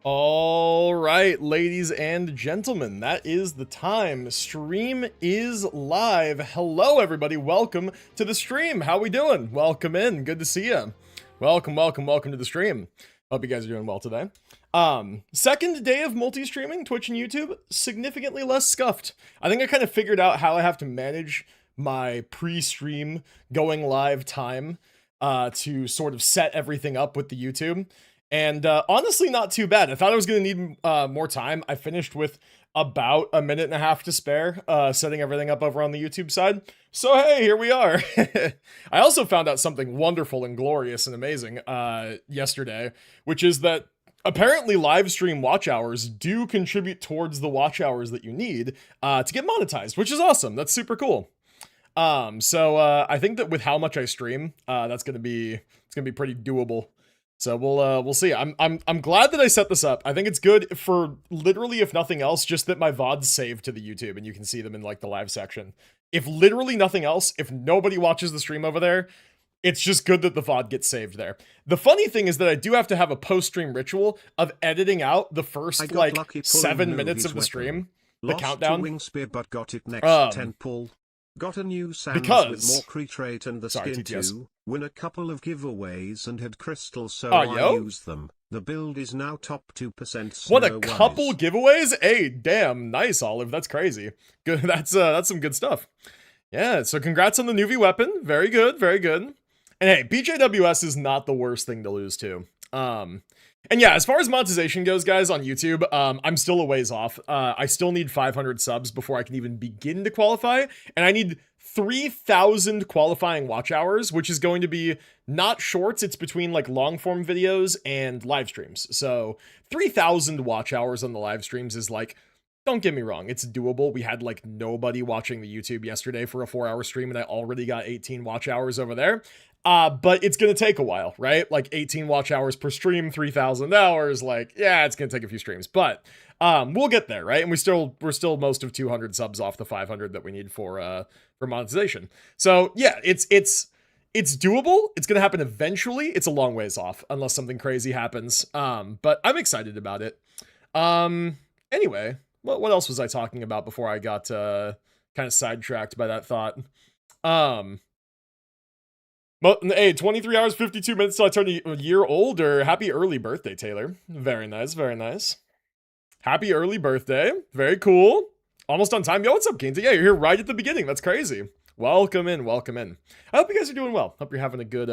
All right, ladies and gentlemen, that is the time. Stream is live. Hello, everybody. Welcome to the stream. How we doing? Welcome in. Good to see you. Welcome to the stream. Hope you guys are doing well today. Second day of multi-streaming, Twitch and YouTube, significantly less scuffed. I think I kind of figured out how I have to manage my pre-stream going live time to sort of set everything up with the YouTube. And honestly, not too bad. I thought I was going to need more time. I finished with about a minute and a half to spare, setting everything up over on the YouTube side. So hey, here we are. I also found out something wonderful and glorious and amazing yesterday, which is that apparently live stream watch hours do contribute towards the watch hours that you need to get monetized, which is awesome. That's super cool. So I think that with how much I stream, it's gonna be pretty doable. So we'll see. I'm glad that I set this up. I think it's good for literally, if nothing else, just that my VODs save to the YouTube and you can see them in like the live section. If literally nothing else, if nobody watches the stream over there, it's just good that the VOD gets saved there. The funny thing is that I do have to have a post-stream ritual of editing out the first like 7 minutes of the stream, the countdown. Wing spear, but got it next 10 pull. Got a new Sans with more crit rate and the skin TTS. too. Win a couple of giveaways and had crystals, so I used them. The build is now top 2%. What a couple giveaways? Hey, damn, nice, Olive. That's crazy. Good. That's some good stuff. Yeah. So congrats on the Nuvi weapon. Very good. Very good. And hey, BJWS is not the worst thing to lose to. And yeah, as far as monetization goes, guys, on YouTube, I'm still a ways off. I still need 500 subs before I can even begin to qualify, and I need 3,000 qualifying watch hours, which is going to be not shorts, it's between like long form videos and live streams. So 3,000 watch hours on the live streams is like, don't get me wrong, it's doable. We had like nobody watching the YouTube yesterday for a 4-hour stream, and I already got 18 watch hours over there. But it's going to take a while, right? Like 18 watch hours per stream, 3,000 hours. Like, yeah, it's going to take a few streams, but we'll get there, right? And we're still most of 200 subs off the 500 that we need for monetization. So yeah, it's doable. It's going to happen eventually. It's a long ways off unless something crazy happens. But I'm excited about it. Anyway, what else was I talking about before I got kind of sidetracked by that thought? Well, hey, 23 hours, 52 minutes till I turn a year older. Happy early birthday, Taylor. Very nice, very nice. Happy early birthday. Very cool. Almost on time. Yo, what's up, Kinta? Yeah, you're here right at the beginning. That's crazy. Welcome in, welcome in. I hope you guys are doing well. Hope you're having a good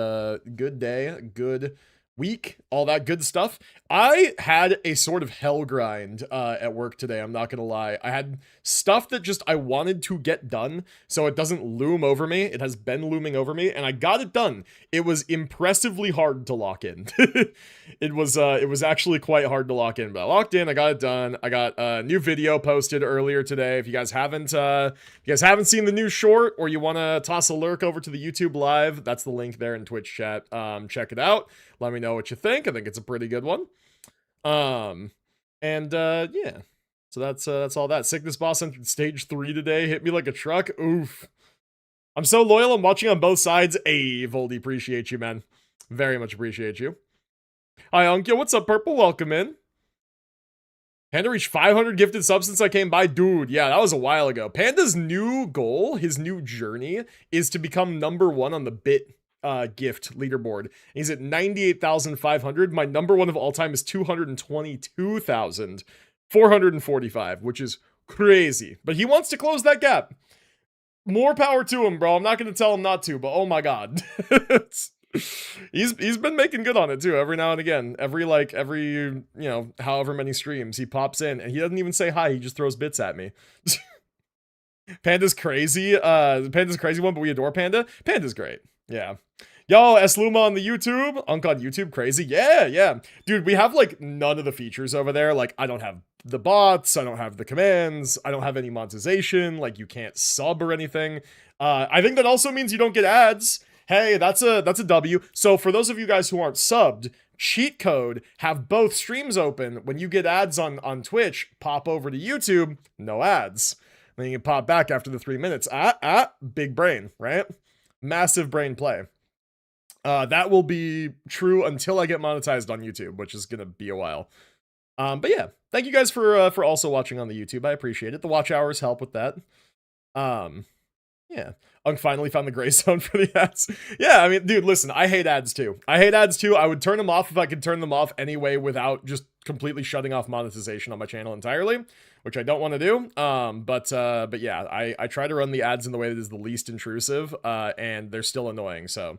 day, good week, all that good stuff. I had a sort of hell grind at work today, I'm not gonna lie. I had stuff that just I wanted to get done so it doesn't loom over me. It has been looming over me, and I got it done. It was impressively hard to lock in. It was actually quite hard to lock in, but I locked in, I got it done. I got a new video posted earlier today. If you guys haven't seen the new short, or you want to toss a lurk over to the YouTube live, that's the link there in Twitch chat. Check it out. Let me know what you think. I think it's a pretty good one. Yeah. So that's all that. Sickness boss entered stage 3 today. Hit me like a truck. Oof. I'm so loyal. I'm watching on both sides. Hey, Voldy, appreciate you, man. Very much appreciate you. Hi, Unkyo. What's up, Purple? Welcome in. Panda reached 500 gifted subs since I came by. Dude, yeah, that was a while ago. Panda's new goal, his new journey, is to become #1 on the bit gift leaderboard. He's at 98,500. My #1 of all time is 222,445, which is crazy. But he wants to close that gap. More power to him, bro. I'm not going to tell him not to, but oh my god. He's been making good on it too, every now and again. Every however many streams he pops in, and he doesn't even say hi, he just throws bits at me. Panda's crazy. Panda's a crazy one, but we adore Panda. Panda's great. Yeah. Yo, Esluma on the YouTube. Unk on YouTube, crazy. Yeah. Dude, we have like none of the features over there. Like, I don't have the bots, I don't have the commands, I don't have any monetization, like you can't sub or anything. I think that also means you don't get ads. Hey, that's a W. So for those of you guys who aren't subbed, cheat code, have both streams open. When you get ads on Twitch, pop over to YouTube, no ads. Then you can pop back after the 3 minutes. Big brain, right? Massive brain play. That will be true until I get monetized on YouTube, which is gonna be a while. But yeah, thank you guys for also watching on the YouTube. I appreciate it. The watch hours help with that. Yeah. Unk finally found the gray zone for the ads. Yeah, I mean, dude, listen, I hate ads too. I would turn them off if I could turn them off anyway without just completely shutting off monetization on my channel entirely, which I don't want to do. But yeah, I try to run the ads in the way that is the least intrusive, and they're still annoying, so.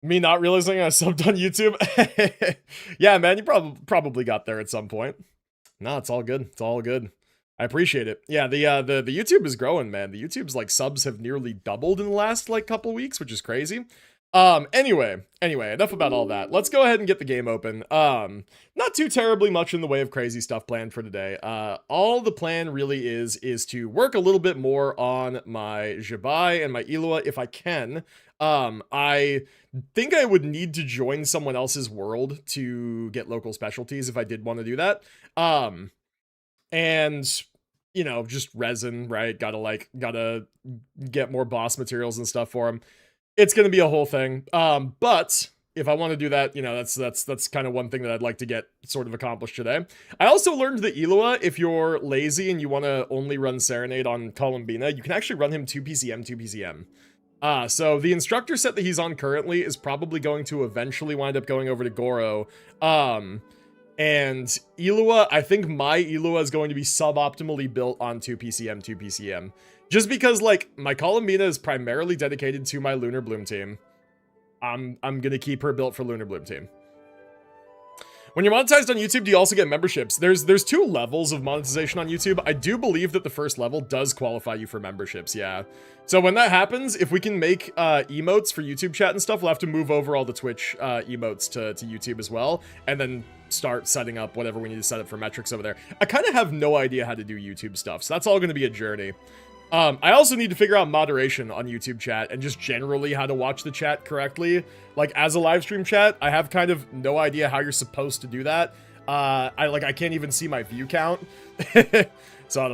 Me not realizing I subbed on YouTube? Yeah, man, you probably got there at some point. No, it's all good. It's all good. I appreciate it. Yeah, the YouTube is growing, man. The YouTube's like subs have nearly doubled in the last like couple weeks, which is crazy. Anyway, enough about all that. Let's go ahead and get the game open. Not too terribly much in the way of crazy stuff planned for today. All the plan really is to work a little bit more on my Zibai and my Illuga if I can. I think I would need to join someone else's world to get local specialties if I did want to do that. And you know, just resin, right? Gotta get more boss materials and stuff for him. It's gonna be a whole thing. But if I want to do that, you know, that's kind of one thing that I'd like to get sort of accomplished today. I also learned that Illuga, if you're lazy and you want to only run Serenade on Columbina, you can actually run him 2 PCM, 2 PCM. So the instructor set that he's on currently is probably going to eventually wind up going over to Goro. And Illuga, I think my Illuga is going to be suboptimally built on 2 PCM, 2 PCM. Just because, like, my Columbina is primarily dedicated to my Lunar Bloom team. I'm gonna keep her built for Lunar Bloom team. When you're monetized on YouTube, do you also get memberships? There's 2 levels of monetization on YouTube. I do believe that the first level does qualify you for memberships, yeah. So when that happens, if we can make emotes for YouTube chat and stuff, we'll have to move over all the Twitch emotes to YouTube as well, and then start setting up whatever we need to set up for metrics over there. I kind of have no idea how to do YouTube stuff, so that's all going to be a journey. I also need to figure out moderation on YouTube chat and just generally how to watch the chat correctly. Like, as a live stream chat, I have kind of no idea how you're supposed to do that. I can't even see my view count. So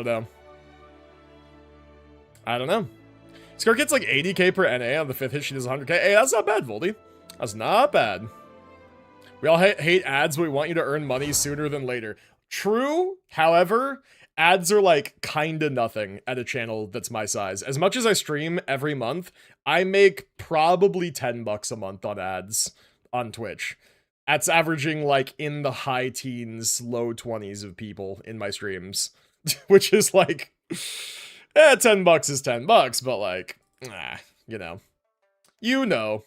I don't know. Skirt gets like 80k per NA on the 5th hit. She does 100k. Hey, that's not bad, Voldy. That's not bad. We all hate ads, but we want you to earn money sooner than later. True, however, ads are like kinda nothing at a channel that's my size. As much as I stream every month, I make probably 10 bucks a month on ads on Twitch. That's averaging like in the high teens, low 20s of people in my streams, which is like, 10 bucks is 10 bucks, but like, you know.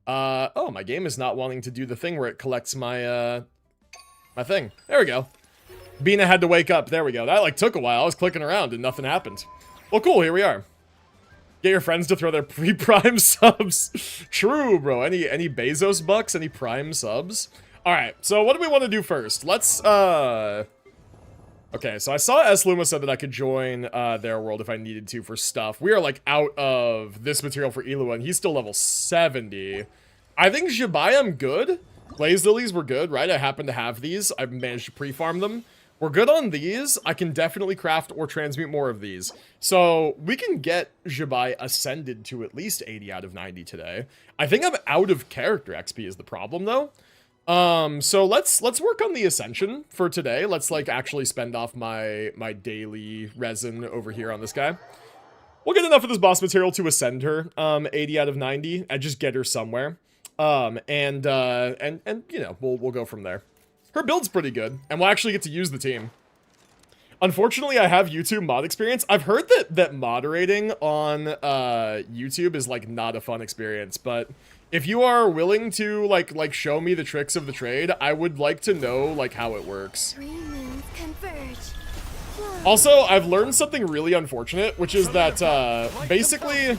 Oh, my game is not wanting to do the thing where it collects my, my thing. There we go. Bina had to wake up. There we go. That, like, took a while. I was clicking around and nothing happened. Well, cool. Here we are. Get your friends to throw their pre-prime subs. True, bro. Any Bezos bucks? Any prime subs? All right. So what do we want to do first? Let's, okay. So I saw S. Luma said that I could join, their world if I needed to for stuff. We are, like, out of this material for Illuga, and he's still level 70. I think Zibai, I'm good. Blaze Lilies were good, right? I happen to have these. I've managed to pre-farm them. We're good on these. I can definitely craft or transmute more of these. So we can get Zibai ascended to at least 80 out of 90 today. I think I'm out of character XP is the problem though. So let's work on the ascension for today. Let's like actually spend off my daily resin over here on this guy. We'll get enough of this boss material to ascend her 80 out of 90 and just get her somewhere. And you know, we'll go from there. Her build's pretty good, and we'll actually get to use the team. Unfortunately, I have YouTube mod experience. I've heard that moderating on YouTube is like not a fun experience, but if you are willing to like show me the tricks of the trade, I would like to know like how it works. 3 moons converge. Also, I've learned something really unfortunate, which is that basically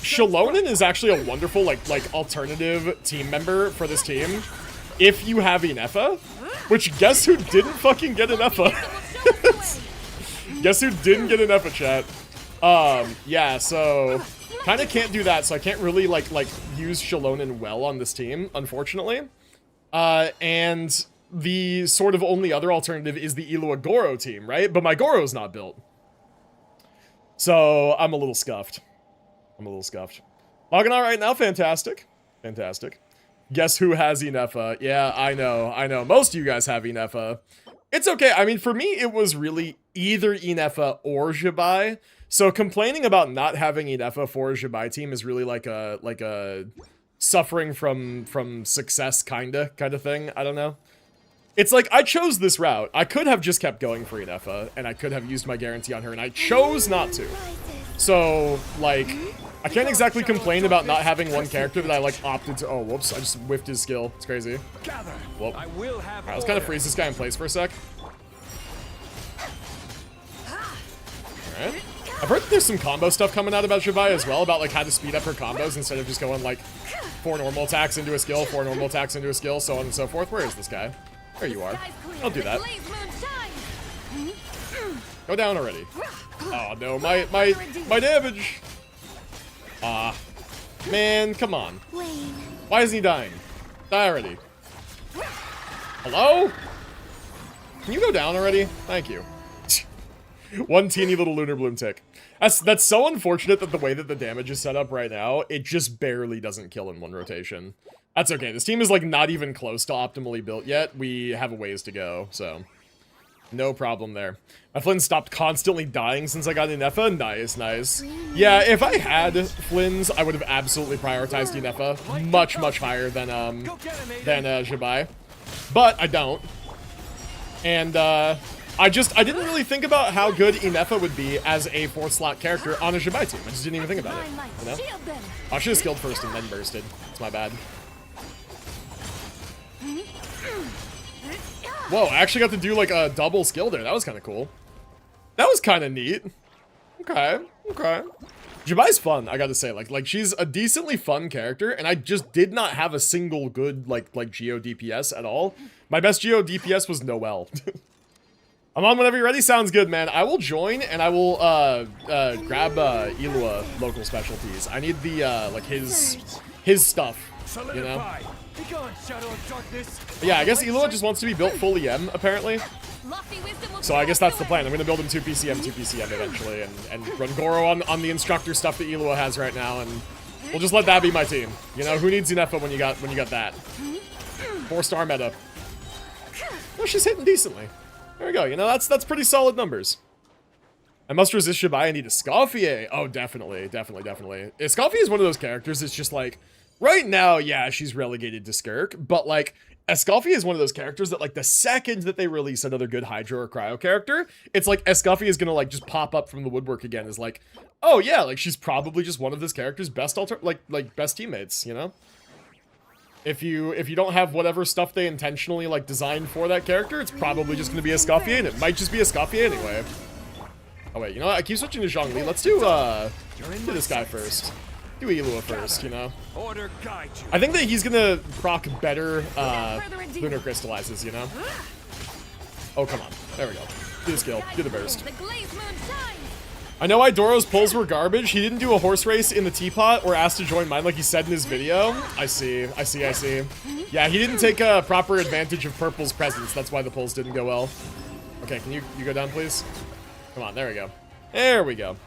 Shalonen is actually a wonderful like alternative team member for this team. If you have an Effa, which guess who didn't fucking get an Effa? Guess who didn't get an Effa, chat? Yeah, so kind of can't do that, so I can't really like use Shalonen well on this team, unfortunately. And the sort of only other alternative is the Illuga Goro team, right? But my Goro's not built. So I'm a little scuffed. Logging on right now, fantastic. Fantastic. Guess who has Inefa? Yeah, I know. Most of you guys have Inefa. It's okay. I mean, for me, it was really either Inefa or Zibai. So complaining about not having Inefa for a Zibai team is really like a suffering from success kind of thing. I don't know. It's like, I chose this route. I could have just kept going for Inefa, and I could have used my guarantee on her, and I chose not to. So, like, I can't exactly complain about not having one character that I, like, opted to— oh, whoops, I just whiffed his skill. It's crazy. Whoop. Alright, let's kind of freeze this guy in place for a sec. Alright. I've heard that there's some combo stuff coming out about Zibai as well, about, like, how to speed up her combos instead of just going, like, 4 normal attacks into a skill, 4 normal attacks into a skill, so on and so forth. Where is this guy? There you are. I'll do that. Go down already. Oh no, my damage! Ah. Man, come on. Why isn't he dying? Die already. Hello? Can you go down already? Thank you. One teeny little lunar bloom tick. That's so unfortunate that the way that the damage is set up right now, it just barely doesn't kill in one rotation. That's okay. This team is, like, not even close to optimally built yet. We have a ways to go, so no problem there. My Flynn stopped constantly dying since I got Inefa. Nice, nice. Yeah, if I had Flynn's, I would have absolutely prioritized Inefa much higher than Zibai. But I don't. And I didn't really think about how good Inefa would be as a 4th slot character on a Zibai team. I just didn't even think about it, you know? I should have skilled first and then bursted. It's my bad. Whoa, I actually got to do, like, a double skill there. That was kind of cool. That was kind of neat. Okay. Zibai's fun, I gotta say. Like she's a decently fun character, and I just did not have a single good, like Geo DPS at all. My best Geo DPS was Noelle. I'm on whenever you're ready. Sounds good, man. I will join, and I will, grab, Illuga local specialties. I need the, like, his stuff, you know? But yeah, I guess Illuga just wants to be built full EM, apparently. So I guess that's the plan. I'm gonna build him 2 PCM eventually, and run Goro on the instructor stuff that Illuga has right now, and we'll just let that be my team. You know, who needs Inefa when you got that? 4-star meta. Well, she's hitting decently. There we go. You know, that's pretty solid numbers. I must resist Zibai. I need a Escoffier. Oh, definitely. Escoffier is one of those characters that's just like, right now, yeah, she's relegated to Skirk, but like, Escoffier is one of those characters that, like, the second that they release another good Hydro or Cryo character, it's like Escoffier is gonna, like, just pop up from the woodwork again as like, oh yeah, like, she's probably just one of this character's best best teammates, you know? If you don't have whatever stuff they intentionally, like, designed for that character, it's probably just gonna be Escoffier, and it might just be Escoffier anyway. Oh wait, you know what? I keep switching to Zhongli. Let's do this guy first. Do Illuga first, you know? I think that he's gonna proc better lunar crystallizes, you know? Oh, come on. There we go. Do the skill. Do the burst. I know Idoro's pulls were garbage. He didn't do a horse race in the teapot or asked to join mine like he said in his video. I see. Yeah, he didn't take a proper advantage of Purple's presence. That's why the pulls didn't go well. Okay, can you go down, please? Come on, there we go. There we go.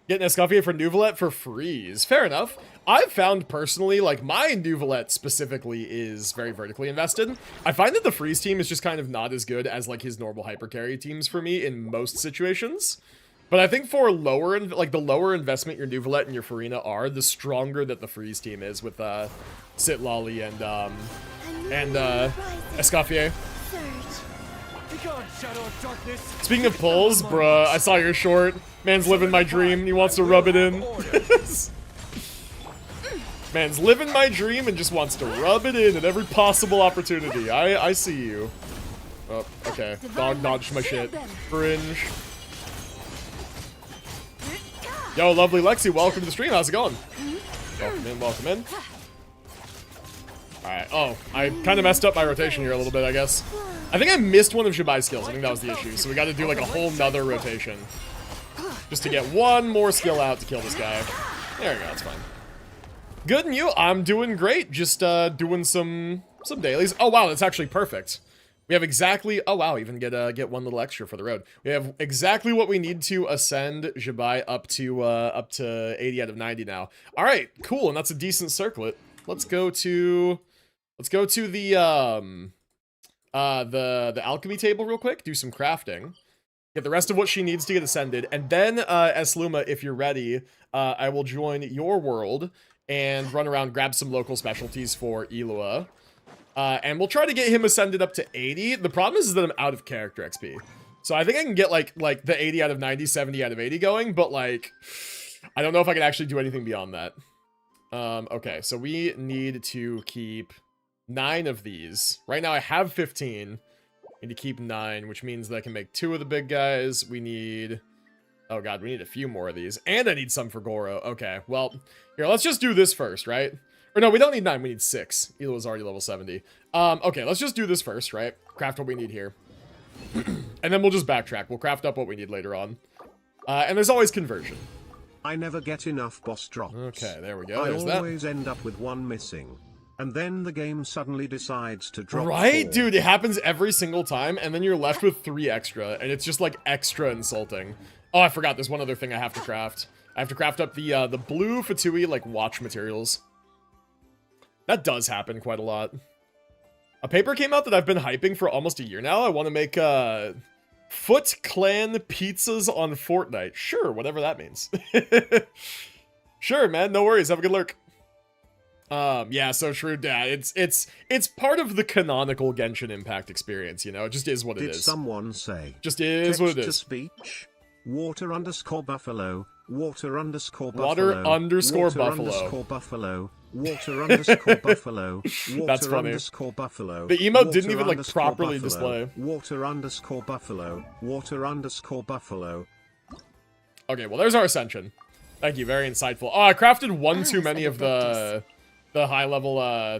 Getting Escoffier for Nuvolette for freeze. Fair enough. I've found personally, like, my Nuvolette specifically is very vertically invested. I find that the freeze team is just kind of not as good as, like, his normal hyper carry teams for me in most situations. But I think for lower, like, the lower investment your Nuvolette and your Farina are, the stronger that the freeze team is with Sitlolly and Escoffier. Speaking of pulls, bruh, I saw your short. Man's living my dream. He wants to rub it in. Man's living my dream and just wants to rub it in at every possible opportunity. I see you. Oh, okay. Dog dodged my shit. Fringe. Yo, lovely Lexi, welcome to the stream. How's it going? Welcome in. Alright, oh, I kind of messed up my rotation here a little bit, I guess. I think I missed one of Zibai's skills. I think that was the issue. So we got to do like a whole nother rotation. Just to get one more skill out to kill this guy. There we go, that's fine. Good and you? I'm doing great. Just doing some dailies. Oh wow, that's actually perfect. We have exactly, oh wow, even get one little extra for the road. We have exactly what we need to ascend Zibai up to 80 out of 90 now. All right, cool, and that's a decent circlet. let's go to the alchemy table real quick, do some crafting, get the rest of what she needs to get ascended, and then Esluma, if you're ready, I will join your world and run around, grab some local specialties for Illuga. And we'll try to get him ascended up to 80. The problem is that I'm out of character XP. So I think I can get like the 80 out of 90, 70 out of 80 going, but like I don't know if I can actually do anything beyond that. Okay, so we need to keep 9 of these. Right now I have 15. I need to keep 9, which means that I can make 2 of the big guys. We need... Oh god, we need a few more of these. And I need some for Goro. Okay, well, here, let's just do this first, right? Or no, we don't need 9, we need 6. Elo's already level 70. Okay, let's just do this first, right? Craft what we need here. And then we'll just backtrack. We'll craft up what we need later on. And there's always conversion. I never get enough boss drops. Okay, there we go. I There's always end up with 1 missing. And then the game suddenly decides to drop right? 4. Dude, it happens every single time, and then you're left with 3 extra, and it's just, like, extra insulting. Oh, I forgot, there's one other thing I have to craft. I have to craft up the blue Fatui, like, watch materials. That does happen quite a lot. A paper came out that I've been hyping for almost a year now. I want to make, Foot Clan pizzas on Fortnite. Sure, whatever that means. Sure, man, no worries, have a good lurk. Yeah, so Shrewd Dad, it's part of the canonical Genshin Impact experience, you know? It just is what it is. Did someone say? Just is what it is. Speech? Water underscore buffalo. Water underscore buffalo. Water underscore water buffalo. Underscore buffalo. Water underscore buffalo. Water That's funny. Underscore buffalo. The emote didn't even like properly display. Water underscore buffalo. Water underscore buffalo. Okay, well there's our ascension. Thank you, very insightful. Oh, I crafted one too many of the high level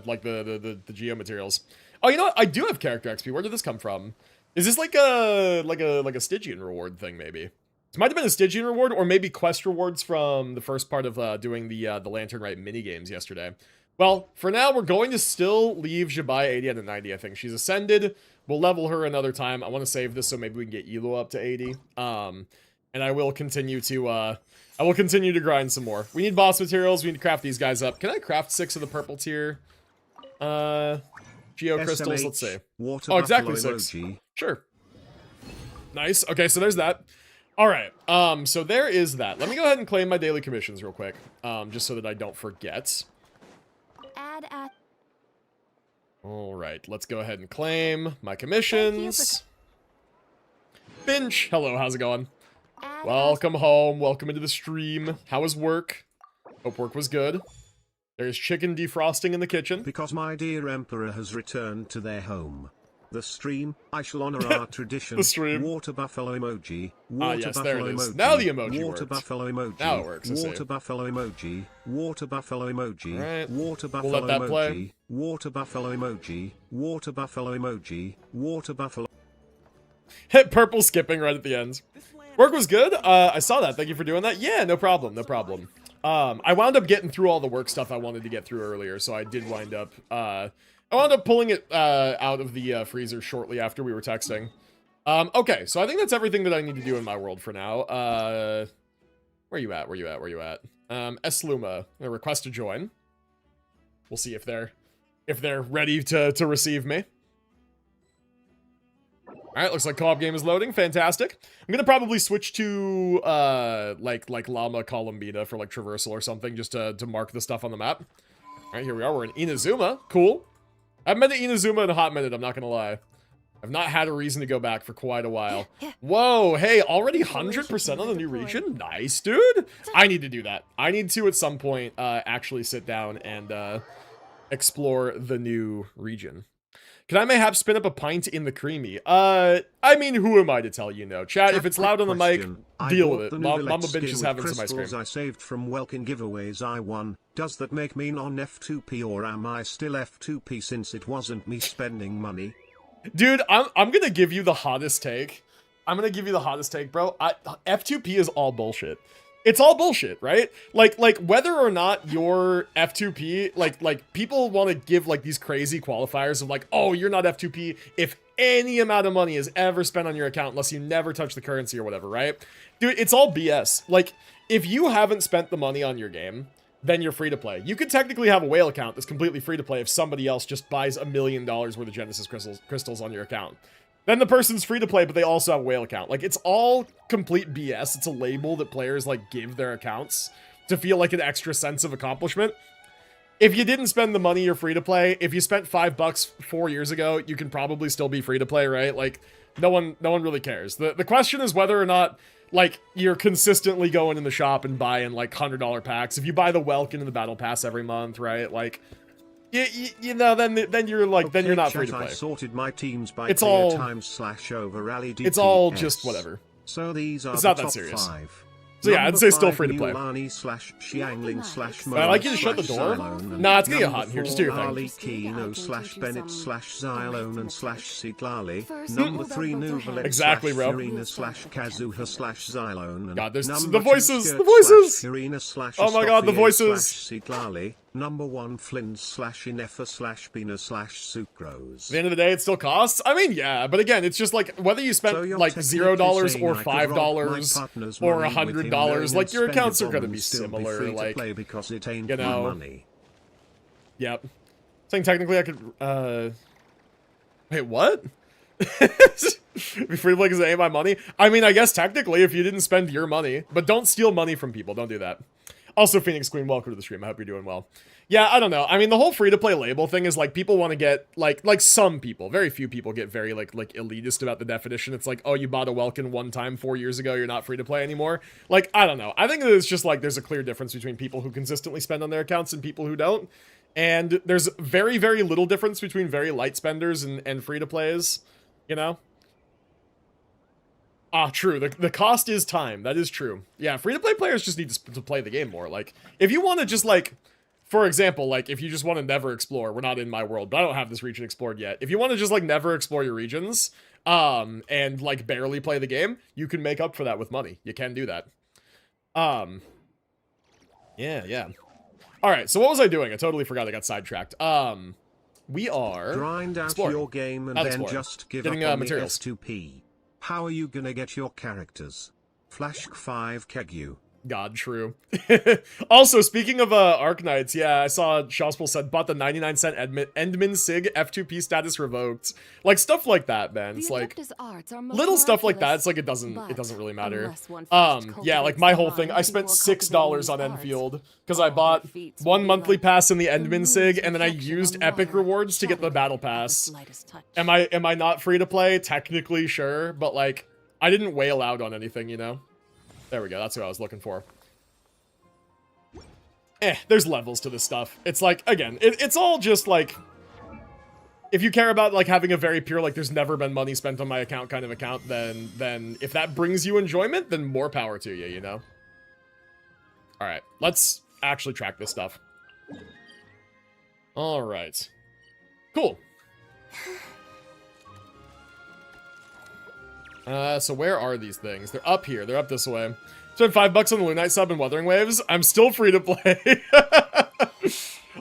like the geo materials. Oh, you know what? I do have character XP. Where did this come from? Is this like a Stygian reward thing maybe? It might have been a Stygian reward, or maybe quest rewards from the first part of doing the Lantern Rite minigames yesterday. Well, for now, we're going to still leave Zibai 80 out of 90, I think. She's ascended. We'll level her another time. I want to save this so maybe we can get Elo up to 80. And I will continue to grind some more. We need boss materials. We need to craft these guys up. Can I craft 6 of the purple tier? Geo crystals, SMH, let's see. Oh, exactly 6. Sure. Nice. Okay, so there's that. All right, so there is that. Let me go ahead and claim my daily commissions real quick, just so that I don't forget. All right, let's go ahead and claim my commissions. Finch, hello, how's it going? Welcome home, welcome into the stream. How was work? Hope work was good. There's chicken defrosting in the kitchen. Because my dear emperor has returned to their home. The stream, I shall honor our tradition. The stream. Water buffalo emoji. Water yes, buffalo there it is. emoji. Now the emoji Water works. buffalo emoji. Now it works, Water buffalo emoji. Water buffalo emoji. Right. Water buffalo We'll let that emoji. play. Water buffalo emoji. Water buffalo emoji. Water buffalo. Hit purple skipping right at the end. Work was good. I saw that. Thank you for doing that. Yeah, no problem. No problem. I wound up getting through all the work stuff I wanted to get through earlier, so I did wind up, I wound up pulling it out of the freezer shortly after we were texting. Okay, so I think that's everything that I need to do in my world for now. Where you at? Where you at? Where you at? Esluma, a request to join. We'll see if they're ready to receive me. All right, looks like co-op game is loading. Fantastic. I'm gonna probably switch to like Llama Columbina for like traversal or something, just to mark the stuff on the map. All right, here we are. We're in Inazuma. Cool. I haven't been to Inazuma in a hot minute. I'm not gonna lie. I've not had a reason to go back for quite a while. Whoa, hey, already 100% on the new region? Nice, dude. I need to do that. I need to at some point actually sit down and explore the new region. Can I mayhap spin up a pint in the creamy? I mean, who am I to tell you no? Chat, if it's loud on the mic, deal with it. Mama bitch is having some ice cream. I saved from Welkin giveaways I won. Does that make me non-F2P, or am I still F2P since it wasn't me spending money? Dude, I'm gonna give you the hottest take. I'm gonna give you the hottest take, bro. F2P is all bullshit. It's all bullshit, right? Like whether or not you're F2P, like people want to give like these crazy qualifiers of like, oh, you're not F2P if any amount of money is ever spent on your account unless you never touch the currency or whatever, right? Dude, it's all BS. Like, if you haven't spent the money on your game, then you're free to play. You could technically have a whale account that's completely free to play if somebody else just buys $1 million worth of Genesis crystals on your account. Then the person's free to play, but they also have a whale account. Like, it's all complete BS. It's a label that players, like, give their accounts to feel like an extra sense of accomplishment. If you didn't spend the money, you're free to play. If you spent $5 4 years ago, you can probably still be free to play, right? Like, no one really cares. The question is whether or not, like, you're consistently going in the shop and buying, like, $100 packs. If you buy the Welkin and the Battle Pass every month, right? Like, you know, then you're like, then you're not free to play. I sorted my teams by it's all over rally DPS. It's all just whatever. So these are it's the not top that serious. 5. So yeah, I'd say still free to play. I'd like you to shut the door. Nah, it's getting hot in here. Just do your thing. Kino / Bennett / Xylone and /Siglali. Number 3 Nuvalet exactly, bro. Irina / Kazuha / Xylone. God, there's the voices. The voices. Irina / oh my God, the voices. Siglali. Number 1 Flynn / Inefa / Bina / Sucrose. At the end of the day, it still costs. I mean, yeah, but again, it's just like whether you spent like $0 or $5 or $100, like your accounts are gonna be similar. Like, because it ain't you know, money. Yep. Saying technically I could. Wait, what? Be free to play because it ain't my money. I mean, I guess technically if you didn't spend your money, but don't steal money from people. Don't do that. Also, Phoenix Queen, welcome to the stream. I hope you're doing well. Yeah, I don't know. I mean, the whole free-to-play label thing is, like, people want to get, like some people, very few people get very, like elitist about the definition. It's like, oh, you bought a Welkin one time 4 years ago, you're not free-to-play anymore. Like, I don't know. I think that it's just, like, there's a clear difference between people who consistently spend on their accounts and people who don't. And there's very, very little difference between very light spenders and free-to-plays, you know? Ah, true. The cost is time. That is true. Yeah, free-to-play players just need to play the game more. Like, if you want to just, like, for example, like, if you just want to never explore, we're not in my world, but I don't have this region explored yet. If you want to just, like, never explore your regions, and, like, barely play the game, you can make up for that with money. You can do that. Yeah. Alright, so what was I doing? I totally forgot. I got sidetracked. We are grind out exploring. Your game and then just give getting, up on materials. the F2P. How are you gonna get your characters? Flash5 Kegu. God, true. Also, speaking of Arknights, yeah, I saw Shawspul said, bought the 99-cent Endman Sig F2P status revoked. Like, stuff like that, man. It's like, little stuff like that, it's like, it doesn't really matter. Yeah, like, my whole thing, I spent $6 on Enfield, because I bought 1 monthly pass in the Endman Sig, and then I used Epic rewards to get the Battle Pass. Am I not free to play? Technically, sure, but, like, I didn't whale out on anything, you know? There we go, that's what I was looking for. There's levels to this stuff. It's like, again, it's all just like, if you care about like having a very pure, like there's never been money spent on my account kind of account, then if that brings you enjoyment, then more power to you, you know? Alright, let's actually track this stuff. Alright. Cool. So where are these things? They're up here. They're up this way. Spent $5 on the Lunite sub and Wuthering Waves. I'm still free to play.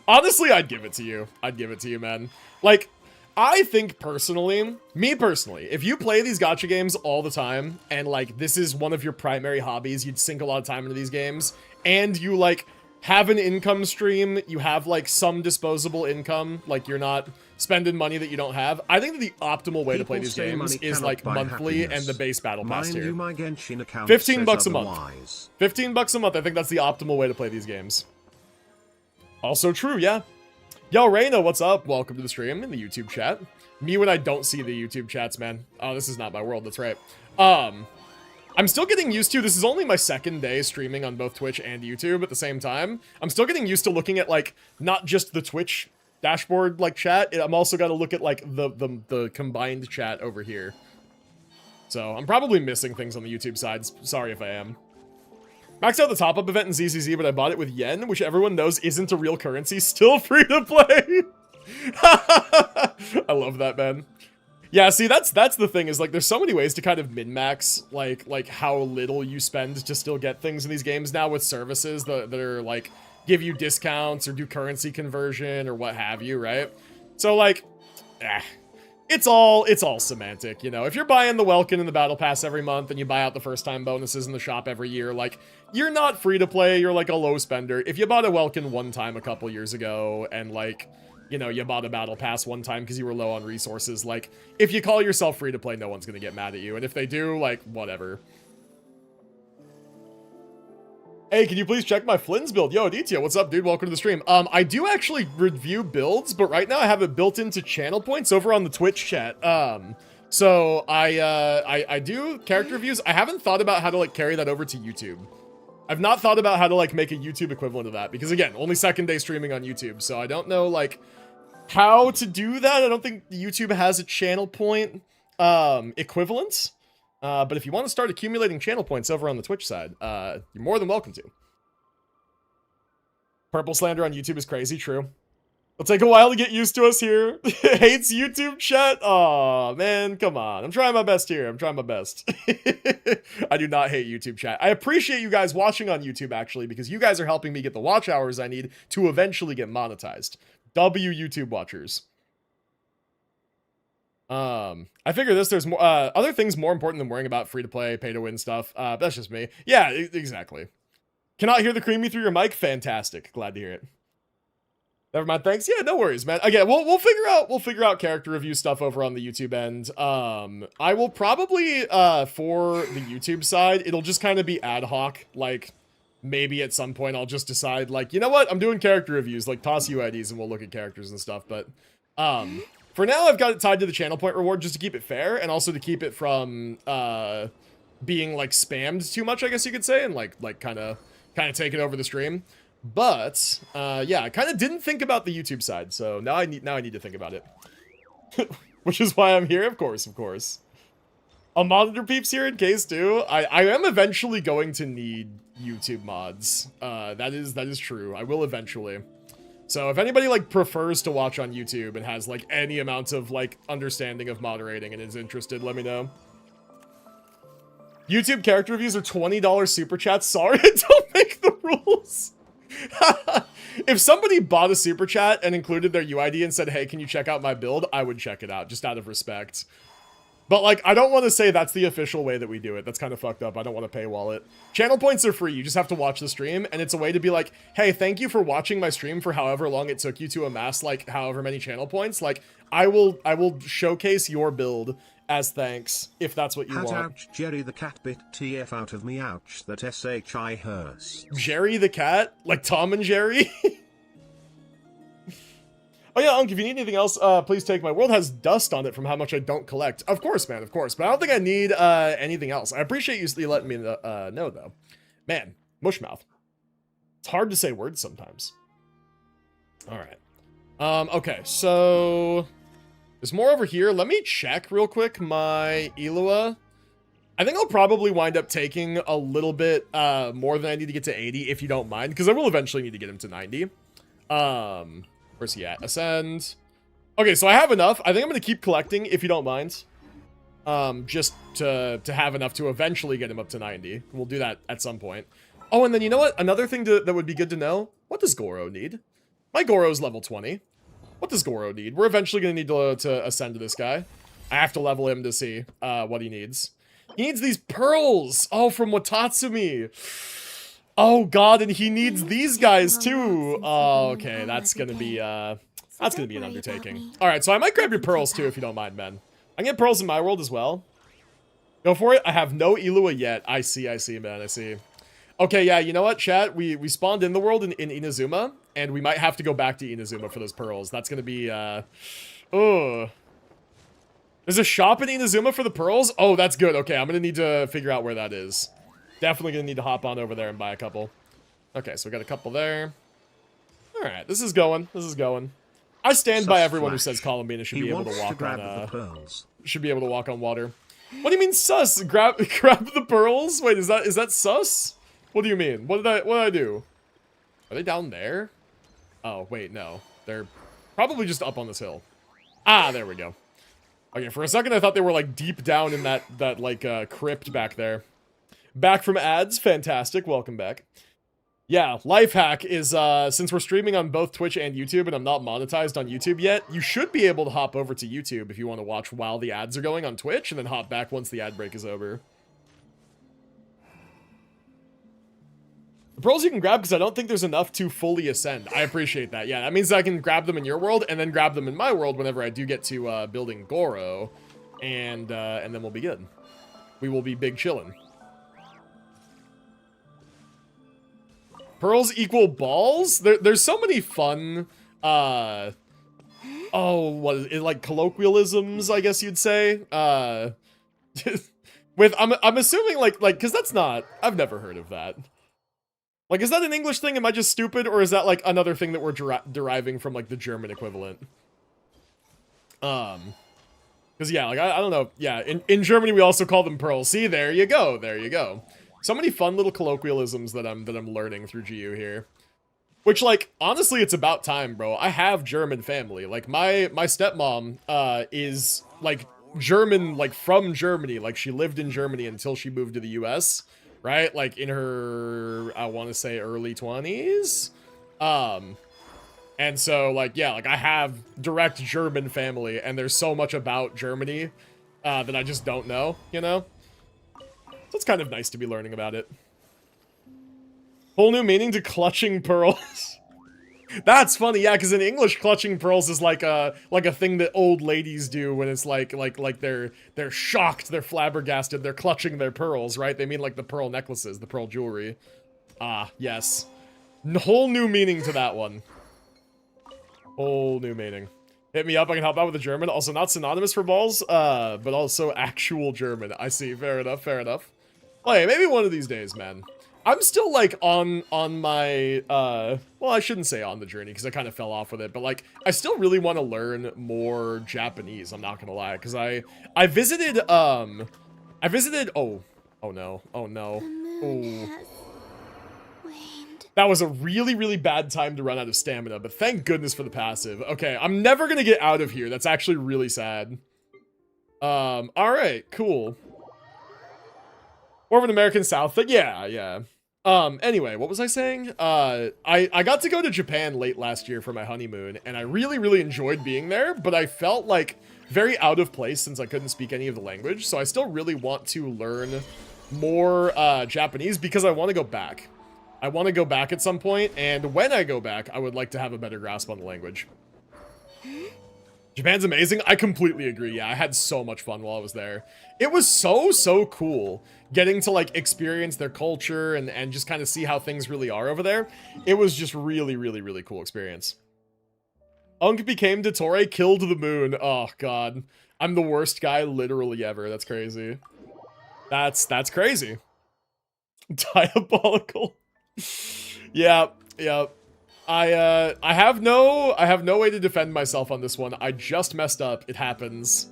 Honestly, I'd give it to you. I'd give it to you, man. Like, I think personally, me personally, if you play these gacha games all the time, and like, this is one of your primary hobbies, you'd sink a lot of time into these games, and you like, have an income stream, you have like some disposable income, like you're not spending money that you don't have. I think that the optimal way to play these games is like monthly and the base battle pass tier. $15 a month. 15 bucks a month. I think that's the optimal way to play these games. Also true, yeah. Yo, Reyna, what's up? Welcome to the stream in the YouTube chat. Me when I don't see the YouTube chats, man. Oh, this is not my world. That's right. I'm still getting used to, this is only my second day streaming on both Twitch and YouTube at the same time. I'm still getting used to looking at, like, not just the Twitch dashboard, like, chat. I'm also got to look at, like, the combined chat over here. So, I'm probably missing things on the YouTube side. Sorry if I am. Maxed out the top-up event in ZZZ, but I bought it with yen, which everyone knows isn't a real currency. Still free to play! I love that, man. Yeah, see, that's the thing, is, like, there's so many ways to kind of min-max, like, how little you spend to still get things in these games now with services that are, like, give you discounts or do currency conversion or what have you, right? So, like, it's all semantic, you know. If you're buying the Welkin and the Battle Pass every month and you buy out the first time bonuses in the shop every year, like, you're not free to play, you're like a low spender. If you bought a Welkin one time a couple years ago and like, you know, you bought a Battle Pass one time because you were low on resources, like, if you call yourself free to play, no one's gonna get mad at you. And if they do, like, whatever. Hey, can you please check my Flynn's build? Yo, Aditya, what's up, dude? Welcome to the stream. I do actually review builds, but right now I have it built into channel points over on the Twitch chat. So I do character reviews. I haven't thought about how to, like, carry that over to YouTube. I've not thought about how to, like, make a YouTube equivalent of that, because, again, only second day streaming on YouTube, so I don't know, like, how to do that. I don't think YouTube has a channel point equivalent. But if you want to start accumulating channel points over on the Twitch side, you're more than welcome to. Purple slander on YouTube is crazy, true. It'll take a while to get used to us here. Hates YouTube chat? Aw, man, come on. I'm trying my best here. I'm trying my best. I do not hate YouTube chat. I appreciate you guys watching on YouTube, actually, because you guys are helping me get the watch hours I need to eventually get monetized. W YouTube watchers. I figure there's more, other things more important than worrying about free-to-play, pay-to-win stuff. That's just me. Yeah, exactly. Cannot hear the creamy through your mic? Fantastic. Glad to hear it. Never mind, thanks. Yeah, no worries, man. Again, we'll figure out character review stuff over on the YouTube end. I will probably, for the YouTube side, it'll just kind of be ad hoc. Like, maybe at some point I'll just decide, like, you know what? I'm doing character reviews. Like, toss UIDs and we'll look at characters and stuff. But, for now, I've got it tied to the channel point reward just to keep it fair, and also to keep it from being, like, spammed too much, I guess you could say, and like kind of taking over the stream. But yeah, I kind of didn't think about the YouTube side, so now I need to think about it. Which is why I'm here, of course. I'll monitor peeps here in case too. I am eventually going to need YouTube mods. That is true. I will eventually. So if anybody, like, prefers to watch on YouTube and has, like, any amount of, like, understanding of moderating and is interested, let me know. YouTube character reviews are $20 super chats. Sorry, I don't make the rules. If somebody bought a super chat and included their UID and said, hey, can you check out my build? I would check it out, just out of respect. But, like, I don't want to say that's the official way that we do it. That's kind of fucked up. I don't want to paywall it. Channel points are free. You just have to watch the stream, and it's a way to be like, hey, thank you for watching my stream for however long it took you to amass, like, however many channel points. Like, I will showcase your build as thanks, if that's what you want. Ouch, Jerry the cat bit TF out of me, ouch, that SHI hurts. Jerry the cat? Like Tom and Jerry? Oh yeah, Unk, if you need anything else, please take. My world has dust on it from how much I don't collect. Of course, man, of course. But I don't think I need anything else. I appreciate you letting me know, though. Man, mushmouth. It's hard to say words sometimes. All right. Okay, so there's more over here. Let me check real quick my Illuga. I think I'll probably wind up taking a little bit more than I need to get to 80, if you don't mind, because I will eventually need to get him to 90. Where's he at? Ascend. Okay, so I have enough. I think I'm going to keep collecting, if you don't mind. Just to have enough to eventually get him up to 90. We'll do that at some point. Oh, and then you know what? Another thing that would be good to know. What does Goro need? My Goro's level 20. What does Goro need? We're eventually going to need to ascend to this guy. I have to level him to see what he needs. He needs these pearls. Oh, from Watatsumi. Oh god, and he needs these guys too. Oh, okay, that's gonna be an undertaking. All right, so I might grab your pearls too if you don't mind, man. I can get pearls in my world as well. Go for it. I have no Illuga yet. I see, man. I see. Okay, yeah, you know what, chat? We spawned in the world in Inazuma, and we might have to go back to Inazuma for those pearls. That's gonna be oh. There's a shop in Inazuma for the pearls? Oh, that's good. Okay, I'm gonna need to figure out where that is. Definitely gonna need to hop on over there and buy a couple. Okay, so we got a couple there. Alright, this is going. I stand by everyone who says Columbina should be able to walk on should be able to walk on water. What do you mean sus? Grab the pearls? Wait, is that sus? What do you mean? What did I do? Are they down there? Oh, wait, no. They're probably just up on this hill. Ah, there we go. Okay, for a second I thought they were like deep down in that like crypt back there. Back from ads, fantastic. Welcome back. Yeah, life hack is, since we're streaming on both Twitch and YouTube and I'm not monetized on YouTube yet, you should be able to hop over to YouTube if you want to watch while the ads are going on Twitch and then hop back once the ad break is over. The pearls you can grab because I don't think there's enough to fully ascend. I appreciate that. Yeah, that means I can grab them in your world and then grab them in my world whenever I do get to building Goro, and then we'll be good. We will be big chillin'. Pearls equal balls? There's so many fun, what is it, like colloquialisms, I guess you'd say. With I'm assuming like because that's not, I've never heard of that. Like, is that an English thing? Am I just stupid? Or is that, like, another thing that we're deriving from, like, the German equivalent? Because, yeah, like, I don't know. Yeah, in Germany, we also call them pearls. See, there you go. There you go. So many fun little colloquialisms that I'm learning through GU here. Which, like, honestly, it's about time, bro. I have German family. Like, my stepmom, is, like, German, like, from Germany. Like, she lived in Germany until she moved to the US. Right? Like, in her, I want to say, early 20s? And so, like, yeah, like, I have direct German family, and there's so much about Germany, that I just don't know, you know? So it's kind of nice to be learning about it. Whole new meaning to clutching pearls. That's funny, yeah, because in English, clutching pearls is like a thing that old ladies do when it's like they're shocked, they're flabbergasted, they're clutching their pearls, right? They mean like the pearl necklaces, the pearl jewelry. Ah, yes. Whole new meaning to that one. Whole new meaning. Hit me up, I can help out with the German. Also not synonymous for balls, but also actual German. I see, fair enough, fair enough. Well, hey, maybe one of these days, man. I'm still, like, on my, well, I shouldn't say on the journey, because I kind of fell off with it, but, like, I still really want to learn more Japanese, I'm not gonna lie, because I visited, oh no, oh no, oh. That was a really, really bad time to run out of stamina, but thank goodness for the passive. Okay, I'm never gonna get out of here, that's actually really sad. Alright, cool. More of an American South thing, yeah. Anyway, what was I saying? I got to go to Japan late last year for my honeymoon, and I really, really enjoyed being there, but I felt, like, very out of place since I couldn't speak any of the language, so I still really want to learn more, Japanese because I want to go back. I want to go back at some point, and when I go back, I would like to have a better grasp on the language. Japan's amazing. I completely agree. Yeah, I had so much fun while I was there. It was so cool getting to, like, experience their culture and just kind of see how things really are over there. It was just really cool experience. Unk became Dottore, killed the moon. Oh, God. I'm the worst guy literally ever. That's crazy. That's crazy. Diabolical. Yeah. I have no way to defend myself on this one. I just messed up. It happens.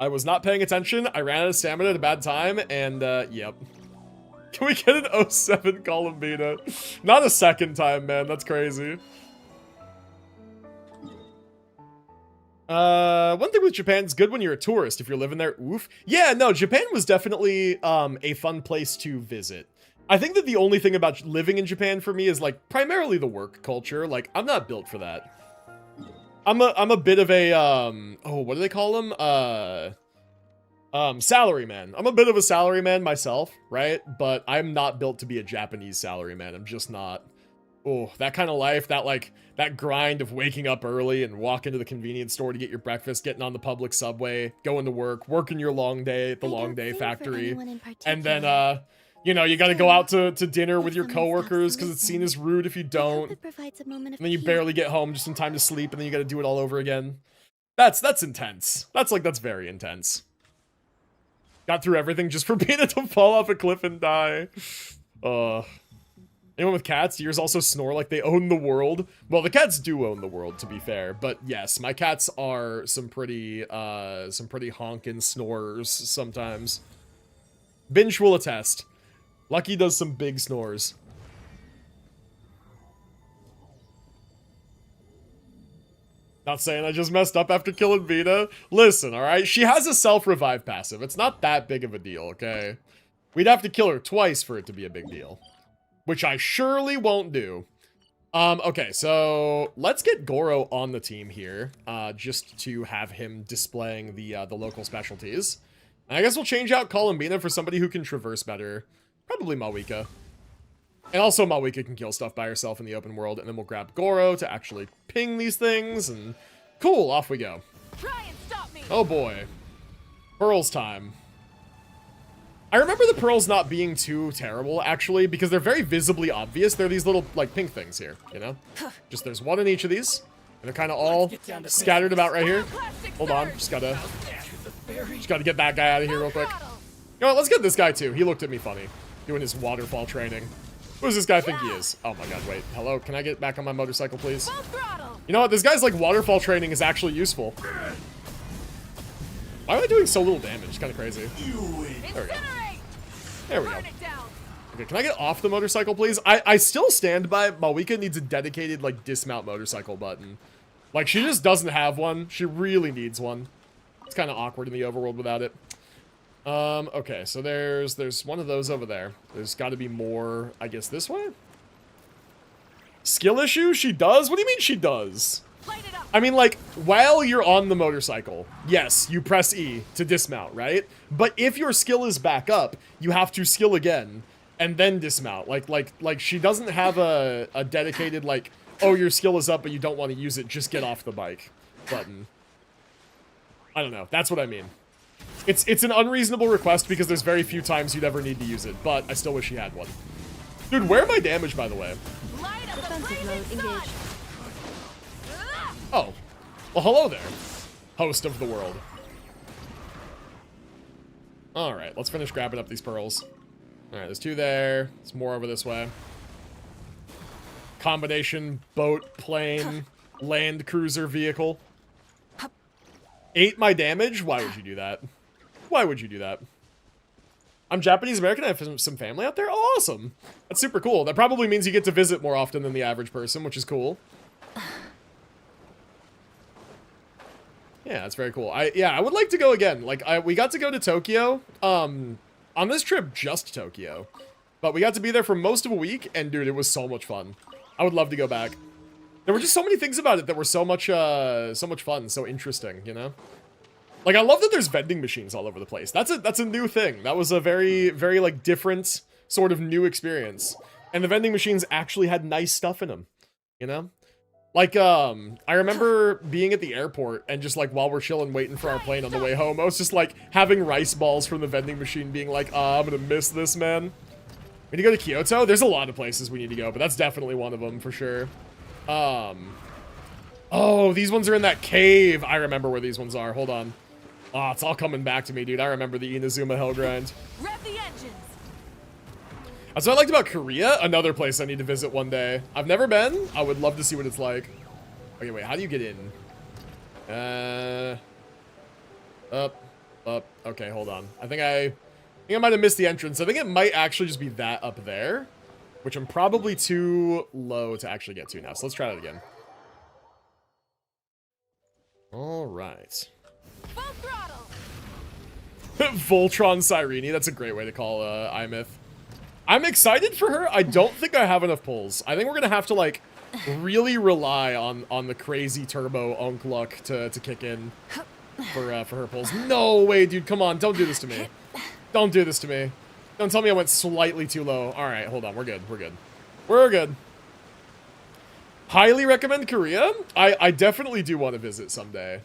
I was not paying attention. I ran out of stamina at a bad time, and yep. Can we get an 07 Columbina? Not a second time, man. That's crazy. One thing with Japan, it's good when you're a tourist if you're living there. Oof. Yeah, no, Japan was definitely a fun place to visit. I think that the only thing about living in Japan for me is, like, primarily the work culture. Like, I'm not built for that. I'm a bit of a, oh, what do they call them? Salaryman. I'm a bit of a salaryman myself, right? But I'm not built to be a Japanese salaryman. I'm just not. Oh, that kind of life, that grind of waking up early and walking to the convenience store to get your breakfast, getting on the public subway, going to work, working your long day at the long day factory, and then, you know, you gotta go out to dinner with your coworkers because it's seen as rude if you don't. And then you barely get home just in time to sleep, and then you gotta do it all over again. That's intense. That's very intense. Got through everything just for Peanut to fall off a cliff and die. Anyone with cats, yours also snore like they own the world. Well, the cats do own the world, to be fair. But yes, my cats are some pretty honkin' snorers sometimes. Binge will attest. Lucky does some big snores. Not saying I just messed up after killing Vita. Listen, alright? She has a self-revive passive. It's not that big of a deal, okay? We'd have to kill her twice for it to be a big deal. which I surely won't do. Okay, so let's get Goro on the team here, just to have him displaying the local specialties. And I guess we'll change out Columbina for somebody who can traverse better. Probably Malwika. And also Malwika can kill stuff by herself in the open world, and then we'll grab Goro to actually ping these things, and cool, off we go. Try and stop me. Oh boy. Pearls time. I remember the pearls not being too terrible, actually, because they're very visibly obvious. They're these little, like, pink things here, you know? Just there's one in each of these, and they're kind of all scattered about right here. Hold on, just gotta get that guy out of here real quick. You know what, let's get this guy too. He looked at me funny, doing his waterfall training. Who does this guy think he is? Oh my god, wait. Hello, can I get back on my motorcycle, please? You know what, this guy's, like, waterfall training is actually useful. Why am I doing so little damage? It's kind of crazy. There we go. There we go. Okay, can I get off the motorcycle, please? I still stand by Malwika needs a dedicated, like, dismount motorcycle button. Like, she just doesn't have one. She really needs one. It's kind of awkward in the overworld without it. Okay, so there's one of those over there. There's got to be more, I guess, this way? Skill issue? She does? What do you mean she does? I mean, like, while you're on the motorcycle, yes, you press E to dismount, right? But if your skill is back up, you have to skill again and then dismount. Like she doesn't have a dedicated, like, oh, your skill is up, but you don't want to use it, just get off the bike button. I don't know. That's what I mean. It's an unreasonable request because there's very few times you'd ever need to use it, but I still wish you had one. Dude, where am I damaged, by the way? Defensive mode engaged. Oh. Well, hello there, host of the world. Alright, let's finish grabbing up these pearls. Alright, there's two there. There's more over this way. Combination boat, plane, land cruiser vehicle. 8 my damage? Why would you do that? Why would you do that? I'm Japanese American. I have some family out there. Oh, awesome. That's super cool. That probably means you get to visit more often than the average person, which is cool. Yeah, that's very cool. I would like to go again. Like, we got to go to Tokyo, on this trip, just Tokyo. But we got to be there for most of a week, and dude, it was so much fun. I would love to go back. There were just so many things about it that were so much fun, so interesting, you know? Like, I love that there's vending machines all over the place. That's a new thing. That was a very, very, like, different sort of new experience. And the vending machines actually had nice stuff in them, you know? Like, I remember being at the airport and just, like, while we're chilling waiting for our plane on the way home, I was just, like, having rice balls from the vending machine being like, I'm gonna miss this, man. We need to go to Kyoto? There's a lot of places we need to go, but that's definitely one of them for sure. Oh, these ones are in that cave. I remember where these ones are. Hold on. Oh, it's all coming back to me, dude. I remember the Inazuma Hell Grind. Rev the engines. That's what I liked about Korea. Another place I need to visit one day. I've never been. I would love to see what it's like. Okay, wait. How do you get in? Up. Okay, hold on. I think I might have missed the entrance. I think it might actually just be that up there, which I'm probably too low to actually get to now. So let's try that again. All right. Full throttle. Voltron Cyrene. That's a great way to call Imyth. I'm excited for her. I don't think I have enough pulls. I think we're gonna have to, like, really rely on the crazy turbo Unk luck to kick in for her pulls. No way, dude. Come on. Don't do this to me. Don't do this to me. Don't tell me I went slightly too low. All right, hold on. We're good. We're good. We're good. Highly recommend Korea. I definitely do want to visit someday.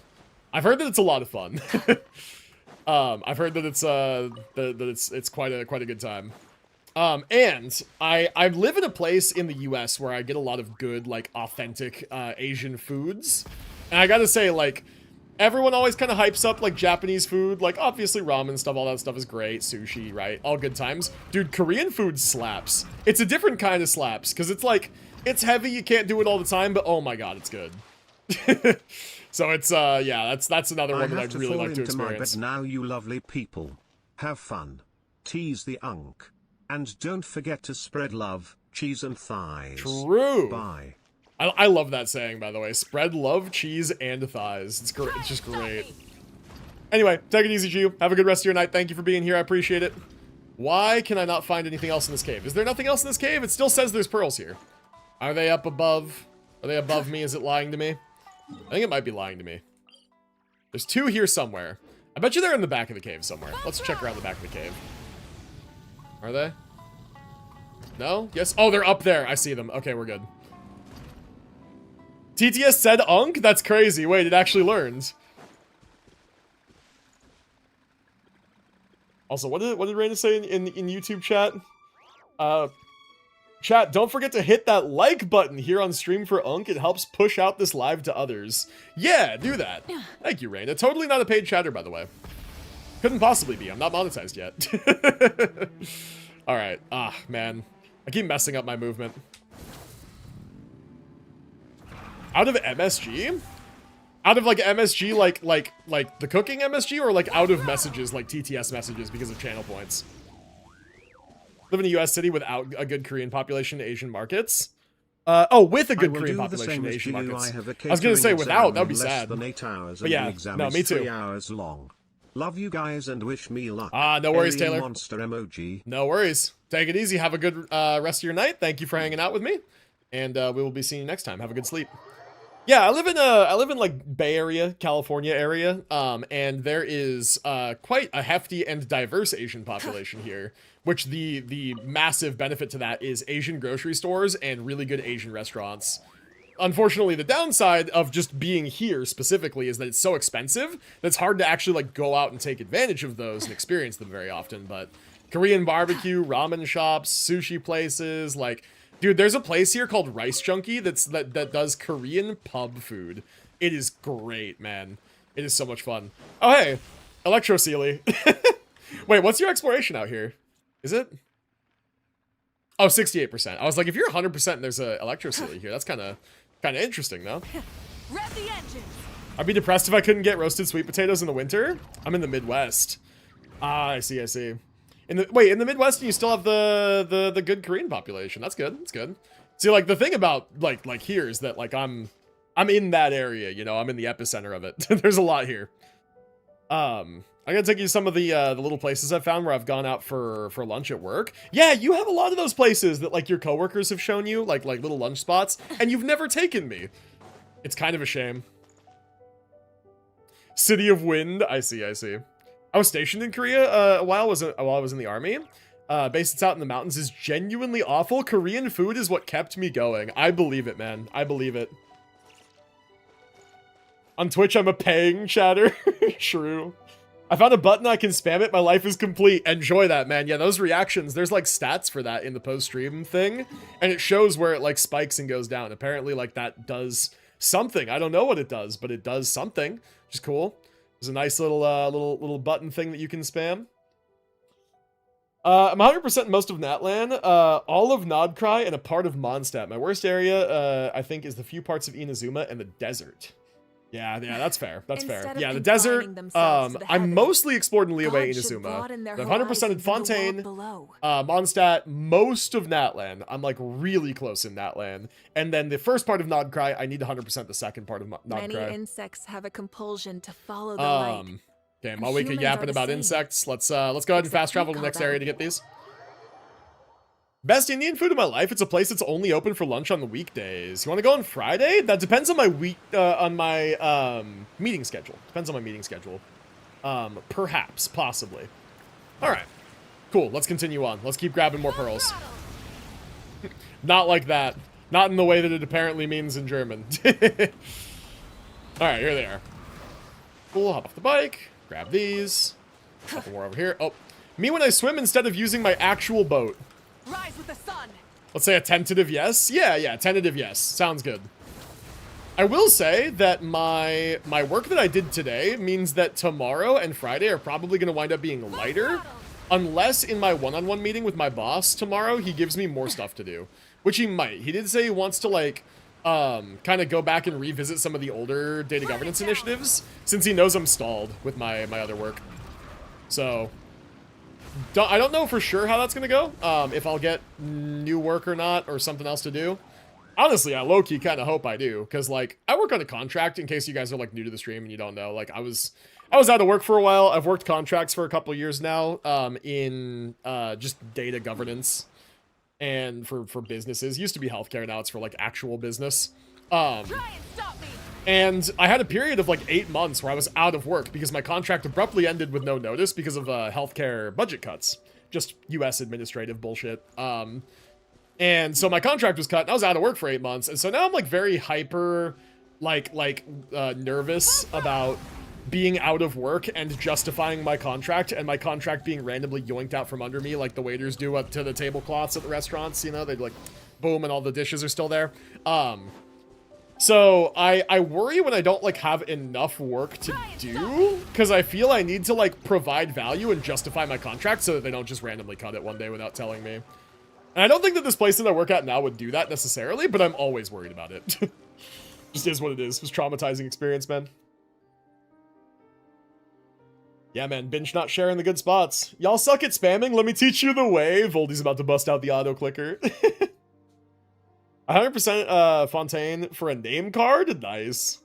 I've heard that it's a lot of fun. I've heard that it's quite a good time. And I live in a place in the US where I get a lot of good, like, authentic Asian foods. And I gotta say, like, everyone always kind of hypes up, like, Japanese food. Like, obviously ramen stuff, all that stuff is great. Sushi, right? All good times. Dude, Korean food slaps. It's a different kind of slaps, because it's like, it's heavy, you can't do it all the time, but oh my god, it's good. So it's, yeah, that's another one that I'd really like to experience. But now, you lovely people. Have fun. Tease the Unk. And don't forget to spread love, cheese and thighs. True. Bye. I love that saying, by the way. Spread love, cheese, and thighs. It's great. It's just great. Anyway, take it easy, Gio. Have a good rest of your night. Thank you for being here. I appreciate it. Why can I not find anything else in this cave? Is there nothing else in this cave? It still says there's pearls here. Are they up above? Are they above me? Is it lying to me? I think it might be lying to me. There's 2 here somewhere. I bet you they're in the back of the cave somewhere. Let's check around the back of the cave. Are they? No? Yes? Oh, they're up there. I see them. Okay, we're good. TTS said Unk? That's crazy. Wait, it actually learned. Also, what did Raina say in YouTube chat? Chat, don't forget to hit that like button here on stream for Unk. It helps push out this live to others. Yeah, do that. Thank you, Raina. Totally not a paid chatter, by the way. Couldn't possibly be. I'm not monetized yet. Alright. Ah, man. I keep messing up my movement. Out of MSG? Out of like MSG, like the cooking MSG, or like out of messages, like TTS messages because of channel points? Live in a US city without a good Korean population in Asian markets? Oh, with a good Korean population in Asian markets. I was gonna say without, that'd be sad. Than 8 hours, but yeah, no, me too. 3 hours long. Love you guys and wish me luck. No worries, Taylor. Monster emoji. No worries. Take it easy. Have a good rest of your night. Thank you for hanging out with me, and we will be seeing you next time. Have a good sleep. Yeah, I live in like Bay Area, California area, and there is quite a hefty and diverse Asian population here, which the massive benefit to that is Asian grocery stores and really good Asian restaurants. Unfortunately, the downside of just being here specifically is that it's so expensive that it's hard to actually like go out and take advantage of those and experience them very often. But Korean barbecue, ramen shops, sushi places, like, dude, there's a place here called Rice Junkie that does Korean pub food. It is great, man. It is so much fun. Oh, hey, Electro Sealy. Wait, what's your exploration out here? Is it? Oh, 68%. I was like, if you're 100% and there's a Electro Sealy here, that's kind of interesting, though. Rev the engine. I'd be depressed if I couldn't get roasted sweet potatoes in the winter. I'm in the Midwest. Ah, I see. In the Midwest, you still have the good Korean population. That's good. That's good. See, like the thing about like here is that like I'm in that area. You know, I'm in the epicenter of it. There's a lot here. I'm gonna take you to some of the little places I've found where I've gone out for lunch at work. Yeah, you have a lot of those places that like your coworkers have shown you, like little lunch spots, and you've never taken me. It's kind of a shame. City of Wind. I see. I was stationed in Korea while I was in the army. Base it's out in the mountains is genuinely awful. Korean food is what kept me going. I believe it, man. I believe it. On Twitch, I'm a paying chatter. True. I found a button I can spam it. My life is complete. Enjoy that, man. Yeah, those reactions, there's like stats for that in the post-stream thing. And it shows where it like spikes and goes down. Apparently like that does something. I don't know what it does, but it does something, which is cool. There's a nice little little button thing that you can spam. I'm 100% most of Natlan, all of Nodcry, and a part of Mondstadt. My worst area, I think, is the few parts of Inazuma and the desert. Yeah, that's fair. That's fair. Yeah, the desert, I'm mostly explored in Liyue Inazuma. I've 100% in Fontaine, Mondstadt, most of Natlan. I'm like really close in Natlan. And then the first part of Nodcry, I need 100% the second part of Nodcry. Many insects have a compulsion to follow the light. Okay, while we can yapping about insects, let's go ahead and fast travel to the next area to get these. Best Indian food in my life. It's a place that's only open for lunch on the weekdays. You want to go on Friday? That depends on my meeting schedule. Depends on my meeting schedule. Perhaps, possibly. All right, cool. Let's continue on. Let's keep grabbing more pearls. Not like that. Not in the way that it apparently means in German. All right, here they are. Cool. Hop off the bike. Grab these. Couple more over here. Oh, me when I swim instead of using my actual boat. Rise with the sun. Let's say a tentative yes. Yeah, tentative yes. Sounds good. I will say that my work that I did today means that tomorrow and Friday are probably going to wind up being lighter, unless in my one-on-one meeting with my boss tomorrow, he gives me more stuff to do, which he might. He did say he wants to like kind of go back and revisit some of the older data governance initiatives since he knows I'm stalled with my other work. So I don't know for sure how that's going to go, if I'll get new work or not, or something else to do. Honestly, I low-key kind of hope I do, because, like, I work on a contract, in case you guys are, like, new to the stream and you don't know. Like, I was I was out of work for a while. I've worked contracts for a couple years now, in just data governance and for businesses. Used to be healthcare, now it's for like actual business. Try and stop me. And I had a period of like 8 months where I was out of work because my contract abruptly ended with no notice because of healthcare budget cuts. Just US administrative bullshit. And so my contract was cut and I was out of work for 8 months. And so now I'm like very hyper, nervous about being out of work and justifying my contract, and my contract being randomly yoinked out from under me like the waiters do up to the tablecloths at the restaurants, you know, they'd like boom and all the dishes are still there. So I worry when I don't like have enough work to do, because I feel I need to like provide value and justify my contract so that they don't just randomly cut it one day without telling me. And I don't think that this place that I work at now would do that necessarily, but I'm always worried about it. Just is what it is. It was a traumatizing experience, man. Yeah, man, binge not sharing the good spots. Y'all suck at spamming, let me teach you the way. Voldy's about to bust out the auto clicker. 100% Fontaine for a name card? Nice.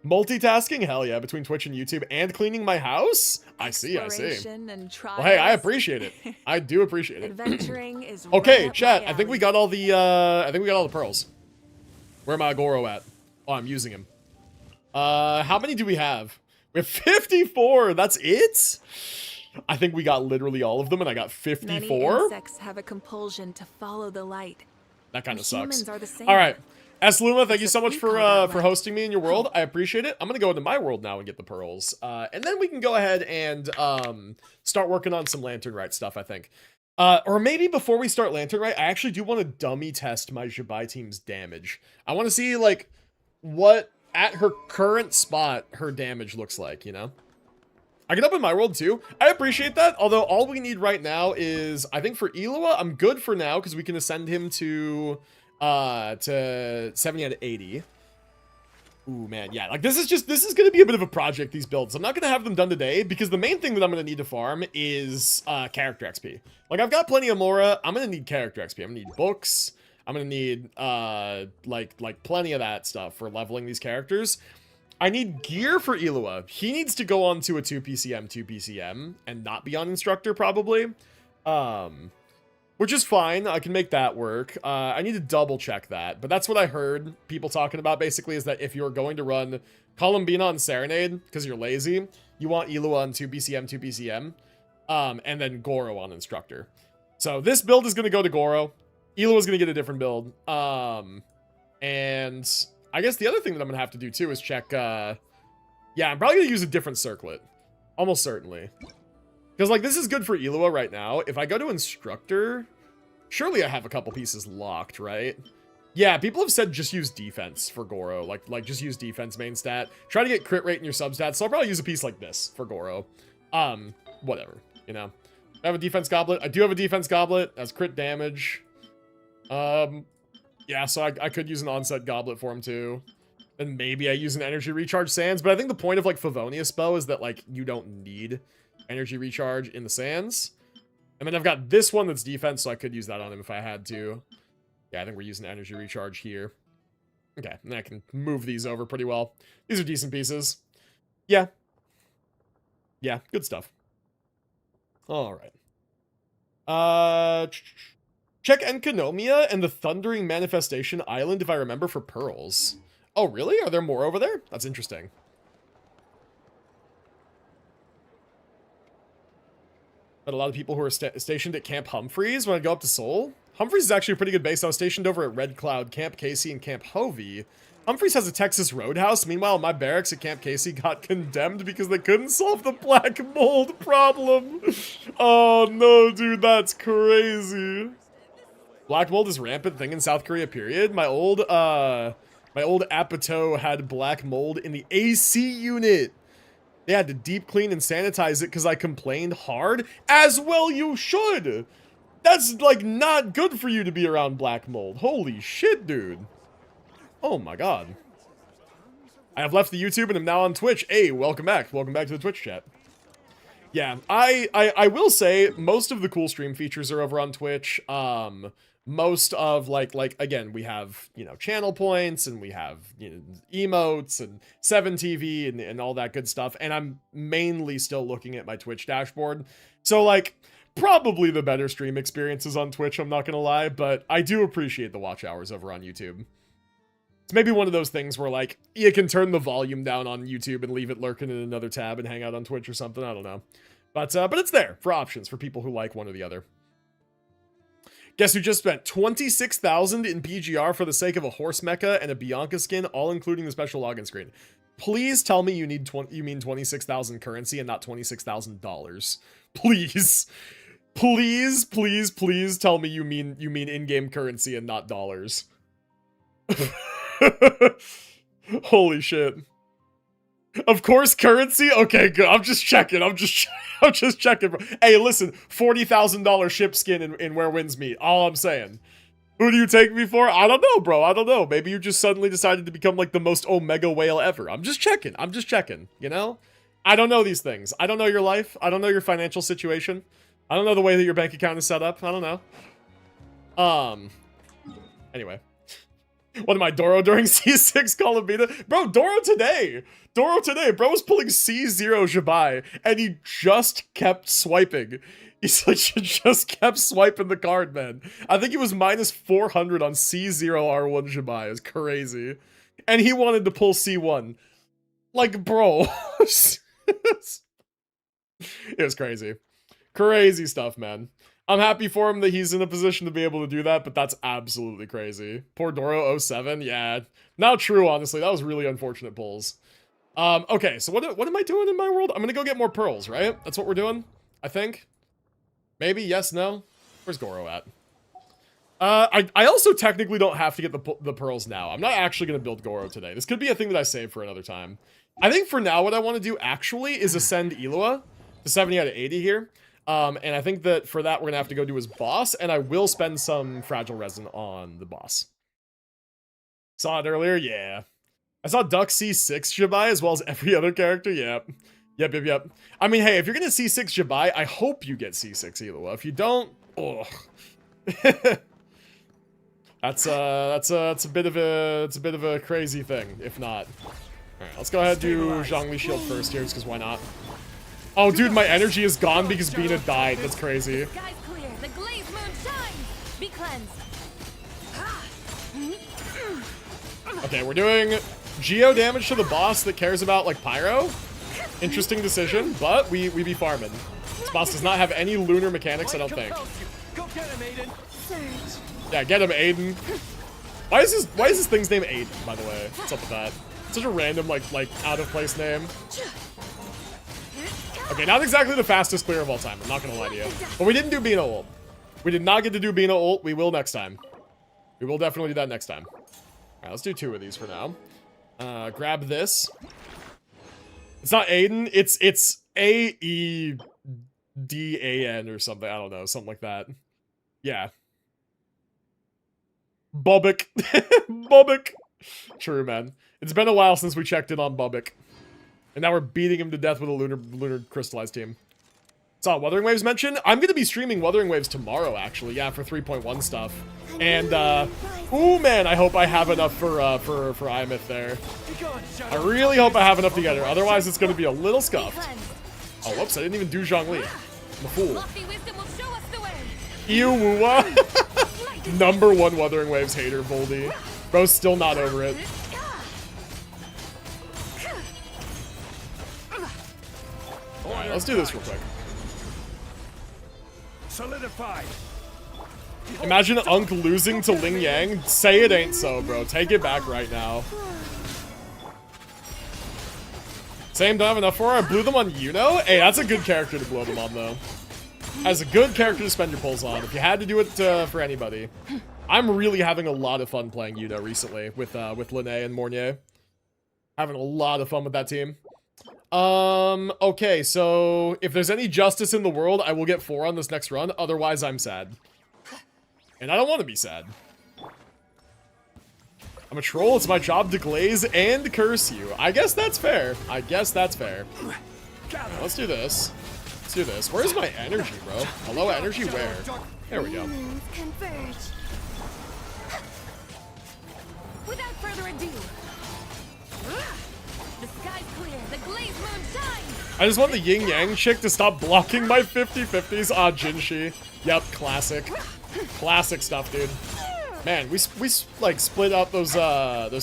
Multitasking? Hell yeah, between Twitch and YouTube and cleaning my house? I see. Well, hey, I appreciate it. I do appreciate it. Adventuring is okay, right chat, I think we got all the, pearls. Where am I Goro at? Oh, I'm using him. How many do we have? We have 54. That's it? I think we got literally all of them, and I got 54. Many insects have a compulsion to follow the light. That kind of sucks. Are the same. All right. S. Luma, thank you so much for hosting me in your world. I appreciate it. I'm going to go into my world now and get the pearls. And then we can go ahead and start working on some Lantern Rite stuff, I think. Or maybe before we start Lantern Rite, I actually do want to dummy test my Zibai team's damage. I want to see, like, what, at her current spot, her damage looks like, you know? I can open my world too. I appreciate that, although all we need right now is, I think for Illuga, I'm good for now, because we can ascend him to 70 out of 80. Ooh, man, yeah, like, this is going to be a bit of a project, these builds. I'm not going to have them done today, because the main thing that I'm going to need to farm is character XP. Like, I've got plenty of Mora, I'm going to need character XP. I'm going to need books, I'm going to need, like, plenty of that stuff for leveling these characters. I need gear for Illuga. He needs to go on to a 2PCM, and not be on Instructor, probably. Which is fine. I can make that work. I need to double check that. But that's what I heard people talking about, basically, is that if you're going to run Columbina on Serenade, because you're lazy, you want Illuga on 2PCM, and then Goro on Instructor. So this build is going to go to Goro. Illuga's going to get a different build. And I guess the other thing that I'm going to have to do, too, is check, yeah, I'm probably going to use a different circlet. Almost certainly. Because, like, this is good for Illuga right now. If I go to Instructor, surely I have a couple pieces locked, right? Yeah, people have said just use defense for Goro. Like just use defense main stat. Try to get crit rate in your substats. So I'll probably use a piece like this for Goro. Whatever, you know. I have a defense goblet. I do have a defense goblet. That's crit damage. Yeah, so I could use an onset goblet for him too. And maybe I use an energy recharge sands. But I think the point of like Favonius Bow is that like you don't need energy recharge in the sands. And then I've got this one that's defense, so I could use that on him if I had to. Yeah, I think we're using energy recharge here. Okay, and I can move these over pretty well. These are decent pieces. Yeah. Yeah, good stuff. All right. Check Enkonomia and the Thundering Manifestation Island, if I remember, for pearls. Oh, really? Are there more over there? That's interesting. But a lot of people who are stationed at Camp Humphreys when I go up to Seoul. Humphreys is actually a pretty good base. I was stationed over at Red Cloud, Camp Casey, and Camp Hovey. Humphreys has a Texas Roadhouse. Meanwhile, my barracks at Camp Casey got condemned because they couldn't solve the black mold problem. Oh, no, dude, that's crazy. Black mold is a rampant thing in South Korea, period. My old Apatow had black mold in the AC unit. They had to deep clean and sanitize it because I complained hard. As well you should. That's, like, not good for you to be around black mold. Holy shit, dude. Oh my god. I have left the YouTube and am now on Twitch. Hey, welcome back. Welcome back to the Twitch chat. Yeah, I will say most of the cool stream features are over on Twitch. most of like again, we have, you know, channel points and we have, you know, emotes and 7TV and all that good stuff. And I'm mainly still looking at my Twitch dashboard. So like probably the better stream experiences on Twitch, I'm not gonna lie, but I do appreciate the watch hours over on YouTube. It's maybe one of those things where like you can turn the volume down on YouTube and leave it lurking in another tab and hang out on Twitch or something. I don't know. But it's there for options for people who like one or the other. Guess who just spent 26,000 in PGR for the sake of a horse mecha and a Bianca skin, all including the special login screen. Please tell me you mean 26,000 currency and not $26,000. Please. Please, please, please tell me you mean in-game currency and not dollars. Holy shit. Of course, currency? Okay, good. I'm just checking. I'm just checking. Bro. Hey, listen, $40,000 ship skin in Where Winds Meet. All I'm saying. Who do you take me for? I don't know, bro. I don't know. Maybe you just suddenly decided to become like the most omega whale ever. I'm just checking. I'm just checking, you know? I don't know these things. I don't know your life. I don't know your financial situation. I don't know the way that your bank account is set up. I don't know. Anyway. What am I, Doro during C6 Call of Beta? Bro, Doro today, bro was pulling C0 Zibai, and he just kept swiping. He's like, he just kept swiping the card, man. I think he was minus 400 on C0 R1 Zibai. It's crazy. And he wanted to pull C1. Like, bro. It was crazy. Crazy stuff, man. I'm happy for him that he's in a position to be able to do that, but that's absolutely crazy. Poor Doro 07, yeah. Not true, honestly. That was really unfortunate pulls. Okay, so what am I doing in my world? I'm gonna go get more pearls, right? That's what we're doing, I think. Maybe, yes, no? Where's Goro at? I also technically don't have to get the pearls now. I'm not actually gonna build Goro today. This could be a thing that I save for another time. I think for now what I want to do actually is ascend Illuga to 70 out of 80 here. And I think that for that, we're gonna have to go do his boss, and I will spend some fragile resin on the boss. Saw it earlier? Yeah. I saw Duck C6 Zibai as well as every other character. Yep. Yep. I mean, hey, if you're gonna C6 Zibai, I hope you get C6 Illuga. If you don't, ugh. That's a bit of a crazy thing, if not. Alright, let's go ahead and do Zhongli Shield first here, just because why not? Oh, dude, my energy is gone because Bina died. That's crazy. The sky's clear. The glazed moon shines. Be cleansed. Okay, we're doing geo damage to the boss that cares about, like, pyro. Interesting decision, but we be farming. This boss does not have any lunar mechanics, I don't think. Go get him, Aiden. Yeah, get him, Aiden. Why is this thing's name Aiden, by the way? What's up with that? Such a random, like out of place name. Okay, not exactly the fastest clear of all time, I'm not gonna lie to you. But we didn't do Bina ult. We did not get to do Bina ult. We will next time. We will definitely do that next time. Alright, let's do 2 of these for now. Grab this. It's not Aiden, it's A-E-D-A-N or something. I don't know, something like that. Yeah. Bubik. Bubik. True, man. It's been a while since we checked in on Bubik. And now we're beating him to death with a lunar crystallized team. Saw Wuthering Waves mentioned. I'm going to be streaming Wuthering Waves tomorrow, actually. Yeah, for 3.1 stuff. And, ooh, man, I hope I have enough for IMF there. I really hope I have enough to get her. Otherwise, it's going to be a little scuffed. Oh, whoops, I didn't even do Zhongli. I'm a fool. Ew-woo-wah. #1 Wuthering Waves hater, Voldy. Bro's still not over it. Alright, let's do this real quick. Solidified. Imagine Unk losing to Ling Yang. Say it ain't so, bro. Take it back right now. Same, don't have enough for her. I blew them on Yuno. Hey, that's a good character to blow them on, though. That's a good character to spend your pulls on. If you had to do it for anybody. I'm really having a lot of fun playing Yuno recently with Linné and Mornier. Having a lot of fun with that team. Okay, so if there's any justice in the world, I will get 4 on this next run. Otherwise, I'm sad. And I don't want to be sad. I'm a troll. It's my job to glaze and curse you. I guess that's fair. I guess that's fair. Right, let's do this. Let's do this. Where's my energy, bro? Hello, energy? Where? There we go. do. The sky's clear. The glaze moon shines. I just want the yin yang chick to stop blocking my 50-50s. Ah, Jinshi. Yep, classic. Classic stuff, dude. Man, we like split up those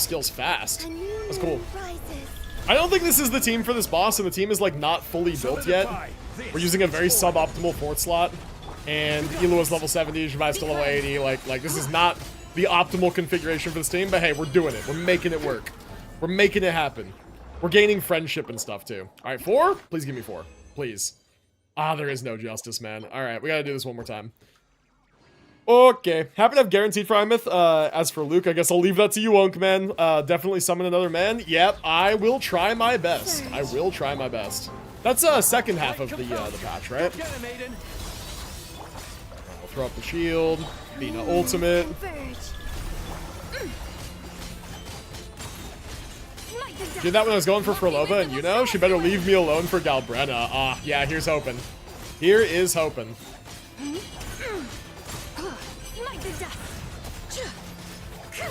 skills fast. That's cool. I don't think this is the team for this boss, and the team is like not fully built yet. We're using a very suboptimal fort slot, and Illuga's level 70, Zibai's still level 80. Like this is not the optimal configuration for this team, but hey, we're doing it. We're making it work. We're making it happen. We're gaining friendship and stuff too. All right, 4? Please give me 4. Please. Ah, there is no justice, man. All right, we gotta do this one more time. Okay, happy to have guaranteed for Imeth. As for Luke, I guess I'll leave that to you, Onkman. Definitely summon another man. Yep, I will try my best. I will try my best. That's second half of the patch, right? I'll throw up the shield. Bina ultimate. Did that when I was going for Frolova, and you know, she better leave me alone for Galbrenna. Ah, yeah, here's hoping. Here is hoping.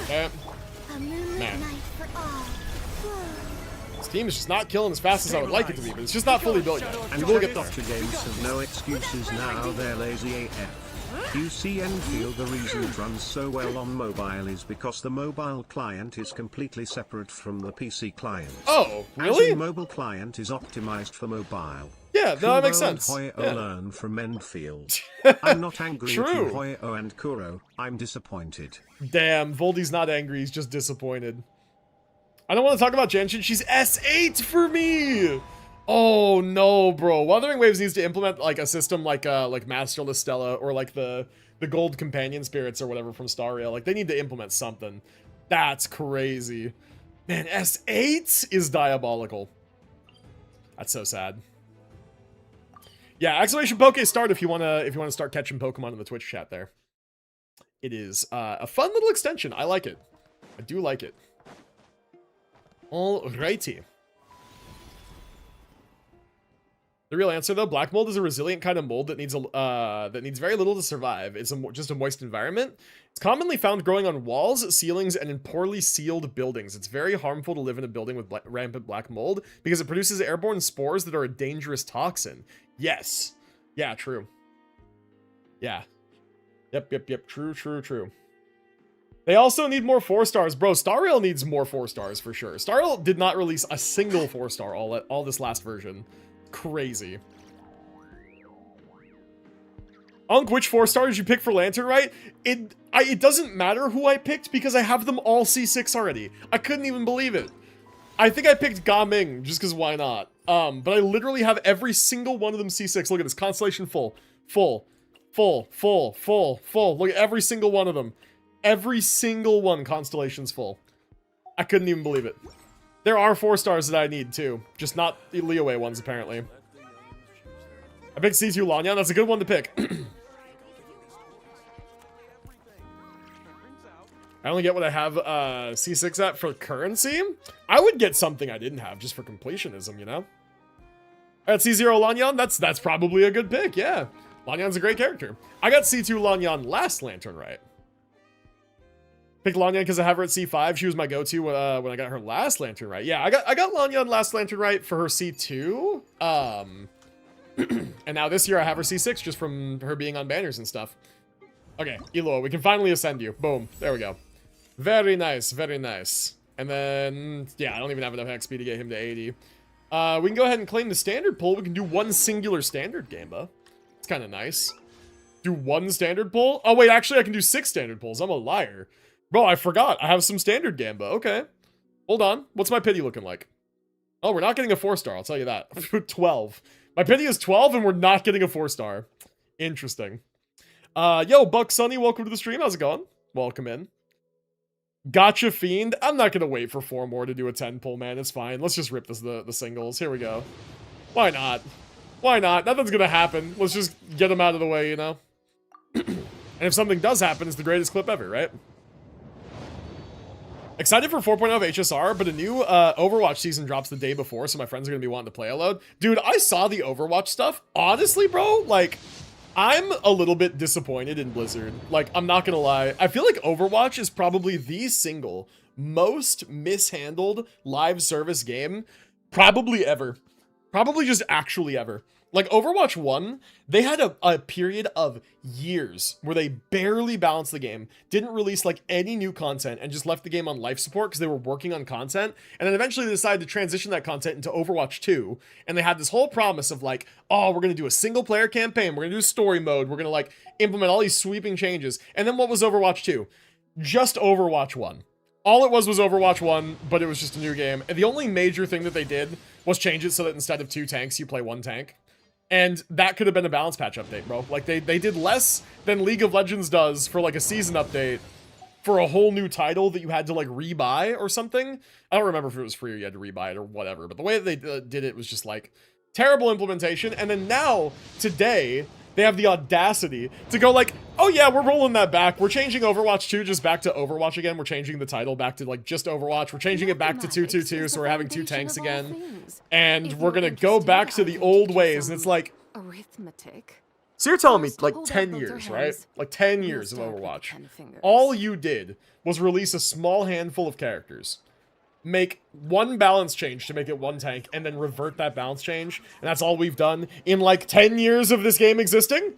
Okay. Man. This team is just not killing as fast as I would like it to be, but it's just not fully built yet. And we'll get there. Dr. Games have no excuses now, they're lazy AF. QC Enfield, the reason it runs so well on mobile is because the mobile client is completely separate from the PC client. Oh, As really? the mobile client is optimized for mobile. Yeah, no, that makes sense. Hoyo Yeah. learn from Enfield. I'm not angry at you, True. Hoyo and Kuro. I'm disappointed. Damn, Voldy's not angry, he's just disappointed. I don't want to talk about Genshin, she's S8 for me! Oh no, bro. Wuthering Waves needs to implement like a system like Masterless Stella or like the gold companion spirits or whatever from Star Rail. Like they need to implement something. That's crazy. Man, S8 is diabolical. That's so sad. Yeah, exclamation Poke start if you wanna start catching Pokemon in the Twitch chat there. It is a fun little extension. I like it. I do like it. Alrighty. The real answer, though, black mold is a resilient kind of mold that needs very little to survive. It's just a moist environment. It's commonly found growing on walls, ceilings, and in poorly sealed buildings. It's very harmful to live in a building with rampant black mold because it produces airborne spores that are a dangerous toxin. Yes. Yeah, true. Yeah. Yep. True. They also need more 4-stars. Bro, Star Rail needs more 4-stars for sure. Star Rail did not release a single 4-star all this last version. Crazy. Unk, which 4-star did you pick for Lantern, right? It doesn't matter who I picked because I have them all C6 already. I couldn't even believe it. I think I picked Gaming just because why not? But I literally have every single one of them C6. Look at this. Constellation full. Look at every single one of them. Every single one Constellation's full. I couldn't even believe it. There are 4-stars that I need too, just not the Leeway ones apparently. I picked C2 Lanyan. That's a good one to pick. I only get what I have C6 at for currency. I would get something I didn't have just for completionism, you know? At C0 Lanyan, that's probably a good pick, yeah. Lanyan's a great character. I got C2 Lanyan last Lantern Rite. Picked Lanyan because I have her at C5. She was my go-to when I got her last Lantern Rite. Yeah, I got Lanyan last Lantern Rite for her C2. And now this year I have her C6 just from her being on banners and stuff. Okay, Illuga, we can finally ascend you. Boom. There we go. Very nice, very nice. And then, yeah, I don't even have enough XP to get him to 80. We can go ahead and claim the standard pull. We can do one singular standard game, though. It's kind of nice. Do one standard pull? Oh, wait, actually, I can do 6 standard pulls. I'm a liar. Bro, I forgot. I have some standard Gamba. Okay. Hold on. What's my pity looking like? Oh, we're not getting a 4-star. I'll tell you that. 12. My pity is 12, and we're not getting a 4-star. Interesting. Yo, Buck Sunny, welcome to the stream. How's it going? Welcome in. Gotcha Fiend. I'm not going to wait for 4 more to do a 10 pull, man. It's fine. Let's just rip the singles. Here we go. Why not? Why not? Nothing's going to happen. Let's just get them out of the way, you know? And if something does happen, it's the greatest clip ever, right? Excited for 4.0 of HSR, but a new Overwatch season drops the day before, so my friends are going to be wanting to play a load. Dude, I saw the Overwatch stuff. Honestly, bro, like, I'm a little bit disappointed in Blizzard. Like, I'm not going to lie. I feel like Overwatch is probably the single most mishandled live service game probably ever. Probably just actually ever. Like Overwatch 1, they had a period of years where they barely balanced the game, didn't release like any new content, and just left the game on life support because they were working on content. And then eventually they decided to transition that content into Overwatch 2. And they had this whole promise of like, oh, we're going to do a single player campaign. We're going to do story mode. We're going to like implement all these sweeping changes. And then what was Overwatch 2? Just Overwatch 1. All it was Overwatch 1, but it was just a new game. And the only major thing that they did was change it so that instead of 2 tanks, you play 1 tank. And that could have been a balance patch update, bro. Like, they did less than League of Legends does for, like, a season update for a whole new title that you had to, like, rebuy or something. I don't remember if it was free or you had to rebuy it or whatever. But the way that they did it was just, like, terrible implementation. And then now, today, they have the audacity to go like, oh yeah, we're rolling that back. We're changing Overwatch 2 just back to Overwatch again. We're changing the title back to like just Overwatch. We're changing it back to 222, so we're having 2 tanks again. And we're gonna go back to the old ways. And it's like, arithmetic. so you're telling me like 10 years, right? Like 10 years of Overwatch. All you did was release a small handful of characters, make 1 balance change to make it 1 tank, and then revert that balance change. And that's all we've done in like 10 years of this game existing?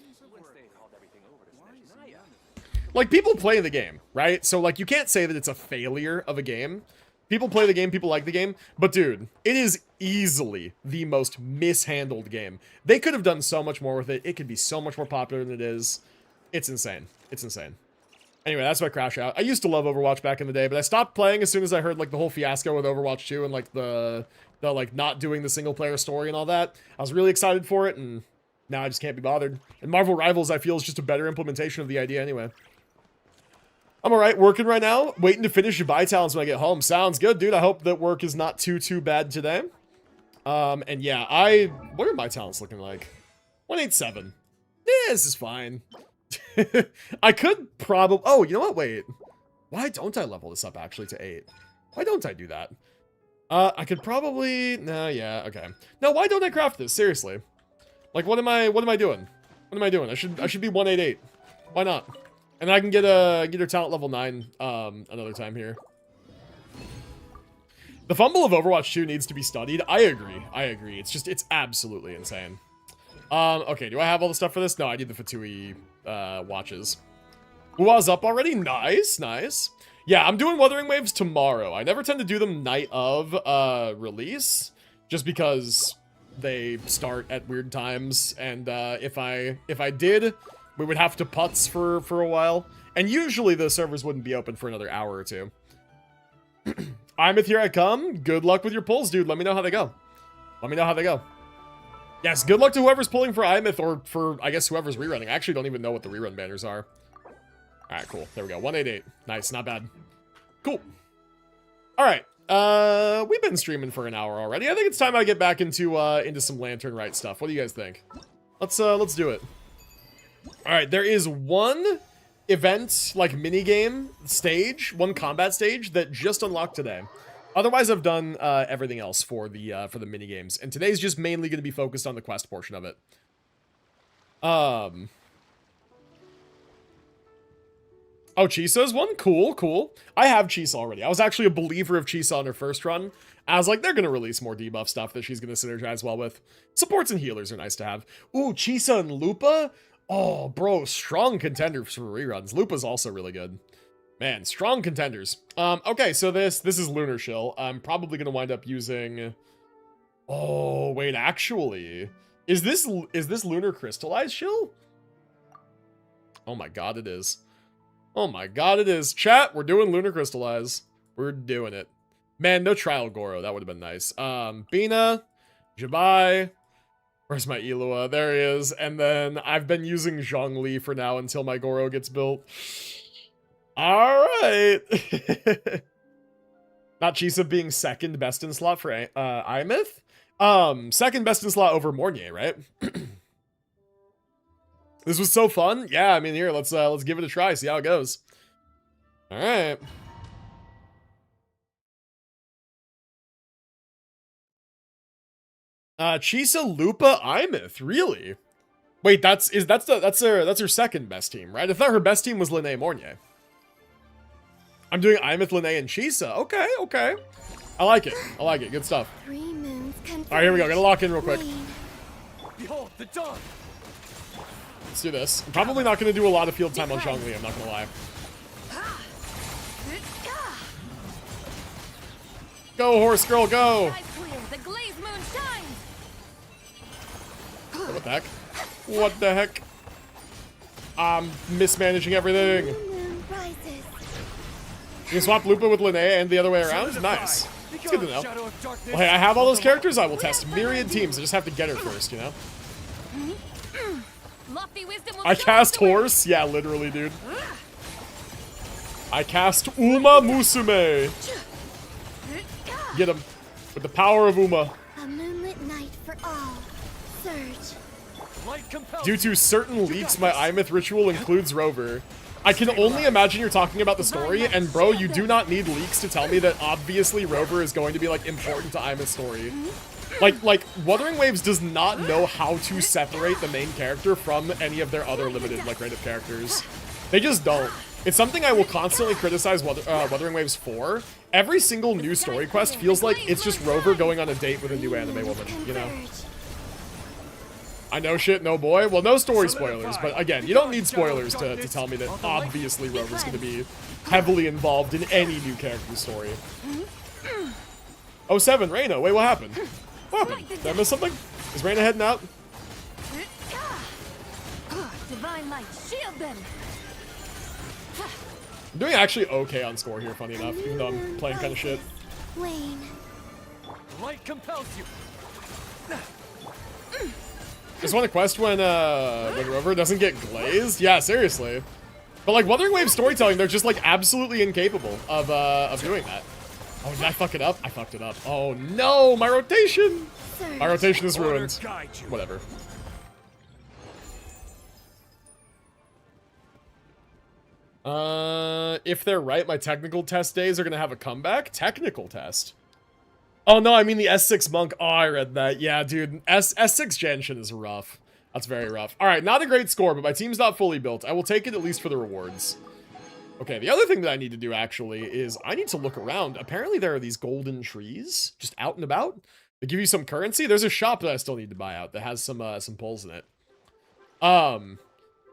Like, people play the game, right? So like, you can't say that it's a failure of a game. People play the game, people like the game. But dude, it is easily the most mishandled game. They could have done so much more with it. It could be so much more popular than it is. It's insane. It's insane. Anyway, that's my crash out. I used to love Overwatch back in the day, but I stopped playing as soon as I heard like the whole fiasco with Overwatch 2 and like the like not doing the single player story and all that. I was really excited for it, and now I just can't be bothered. And Marvel Rivals, I feel, is just a better implementation of the idea anyway. I'm alright, working right now. Waiting to finish Zibai talents when I get home. Sounds good, dude. I hope that work is not too bad today. And yeah, what are my talents looking like? 187. Yeah, this is fine. I could probably... Oh, you know what? Wait. Why don't I level this up, actually, to 8? Why don't I do that? I could probably... Nah, yeah, okay. No, why don't I craft this? Seriously. Like, what am I doing? What am I doing? I should be 188. Why not? And I can get her talent level 9 another time here. The fumble of Overwatch 2 needs to be studied. I agree. It's absolutely insane. Okay, do I have all the stuff for this? No, I need the Fatui watches. Ua's up already? Nice, nice. Yeah, I'm doing Wuthering Waves tomorrow. I never tend to do them night of release, just because they start at weird times, and if I did, we would have to putz for a while, and usually the servers wouldn't be open for another hour or 2. Imeth, here I come. Good luck with your pulls, dude. Let me know how they go. Let me know how they go. Yes, good luck to whoever's pulling for Imeth, or for, I guess, whoever's rerunning. I actually don't even know what the rerun banners are. Alright, cool. There we go. 188. Nice, not bad. Cool. Alright. We've been streaming for an hour already. I think it's time I get back into some Lantern Rite stuff. What do you guys think? Let's do it. Alright, there is one event, like, minigame stage, one combat stage, that just unlocked today. Otherwise, I've done everything else for the minigames, and today's just mainly going to be focused on the quest portion of it. Oh, Chisa's one? Cool, cool. I have Chisa already. I was actually a believer of Chisa on her first run. I was like, they're going to release more debuff stuff that she's going to synergize well with. Supports and healers are nice to have. Ooh, Chisa and Lupa? Oh, bro, strong contenders for reruns. Lupa's also really good. Man, strong contenders. Okay, so this is Lunar Shill. I'm probably going to wind up using... Oh, wait, actually... Is this Lunar Crystallized Shill? Oh my god, it is. Oh my god, it is. Chat, we're doing Lunar Crystallize. We're doing it. Man, no Trial Goro. That would have been nice. Bina, Zibai. Where's my Illuga? There he is. And then I've been using Zhongli for now until my Goro gets built. Alright. Not Chisa being second best in slot for Imeth? Second best in slot over Mornier, right? This was so fun. Yeah, I mean, here, let's give it a try, see how it goes. Alright. Chisa, Lupa, Imeth, really? Wait, that's her second best team, right? I thought her best team was Linné Mornier. I'm doing Imith, Linnea, and Chisa. Okay, okay. I like it. I like it. Good stuff. 3 moons All right, here we go. Gotta lock in real quick. Behold the dawn. Let's do this. I'm probably not going to do a lot of field time on Zhongli, I'm not going to lie. Go, horse girl, go! Skies clear, the glaze moon shines. What the heck? What the heck? I'm mismanaging everything. Moon rises. You can swap Lupa with Linnea and the other way around? Nice. It's good to know. Well, hey, I have all those characters. I will test myriad teams. I just have to get her first, you know? Lofty wisdom will I show cast us the way. horse? Yeah, literally, dude. I cast Uma Musume. Get him. With the power of Uma. A moonlit night for all. Surge. Light compels Due to certain leaks, my Imith ritual includes Rover. I can only imagine you're talking about the story, and bro, you do not need leaks to tell me that obviously Rover is going to be, like, important to Imith's story. Like, Wuthering Waves does not know how to separate the main character from any of their other limited, like, rated characters. They just don't. It's something I will constantly criticize Wuthering Waves for. Every single new story quest feels like it's just Rover going on a date with a new anime woman, you know? I know shit, no boy. Well, no story spoilers, but again, you don't need spoilers to tell me that obviously Rover's going to be heavily involved in any new character story. Oh, 7, Reyna. Wait, what happened? What happened? Did I miss something? Is Reyna heading out? Divine light, shield them. I'm doing actually okay on score here, funny enough, even though I'm playing kind of shit. Wane. light compels you. Just want to quest when Rover doesn't get glazed? Yeah, seriously. But like Wuthering Waves storytelling, they're just like absolutely incapable of doing that. Oh, did I fuck it up? I fucked it up. Oh no, my rotation! My rotation is ruined. Whatever. If they're right, my technical test days are gonna have a comeback? Technical test? Oh no, I mean the S6 Monk. Oh, I read that. Yeah, dude. S6 Genshin is rough. That's very rough. Alright, not a great score, but my team's not fully built. I will take it at least for the rewards. Okay, the other thing that I need to do, actually, is I need to look around. Apparently there are these golden trees just out and about. They give you some currency. There's a shop that I still need to buy out that has some pulls in it.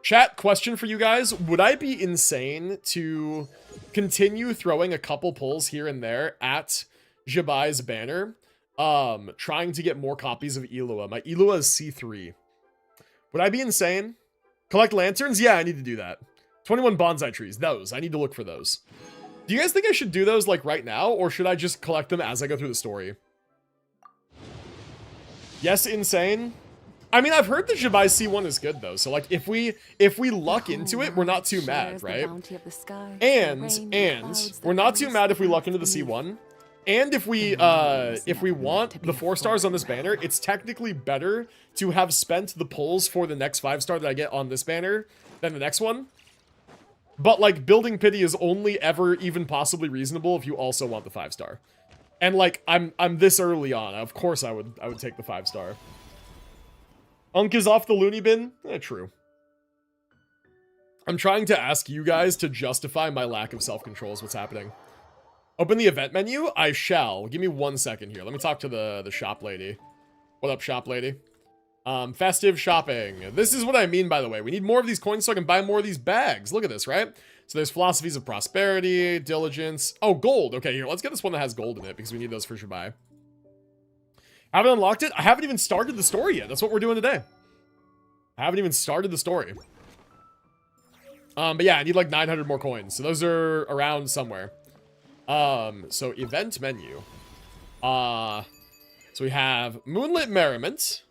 Chat, question for you guys. Would I be insane to continue throwing a couple pulls here and there at Zibai's banner, trying to get more copies of Illuga? My Illuga is C3. Would I be insane? Collect lanterns? Yeah, I need to do that. 21 bonsai trees. Those. I need to look for those. Do you guys think I should do those, like, right now? Or should I just collect them as I go through the story? Yes, insane. I mean, I've heard that Zibai C1 is good, though. So, like, if we luck into it, we're not too mad, right? And we're not too mad if we luck into the C1. And if we want the 4 stars on this banner, it's technically better to have spent the pulls for the next 5-star that I get on this banner than the next one. But, like, building pity is only ever even possibly reasonable if you also want the 5-star. And, like, I'm this early on. Of course I would take the 5-star. Unk is off the loony bin? True. I'm trying to ask you guys to justify my lack of self-control is what's happening. Open the event menu? I shall. Give me 1 second here. Let me talk to the shop lady. What up, shop lady? Festive shopping. This is what I mean, by the way. We need more of these coins so I can buy more of these bags. Look at this, right? So there's philosophies of prosperity, diligence. Oh, gold. Okay, here, let's get this one that has gold in it because we need those for Zibai. I haven't unlocked it. I haven't even started the story yet. That's what we're doing today. I haven't even started the story. But yeah, I need like 900 more coins. So those are around somewhere. So event menu. So we have Moonlit Merriment.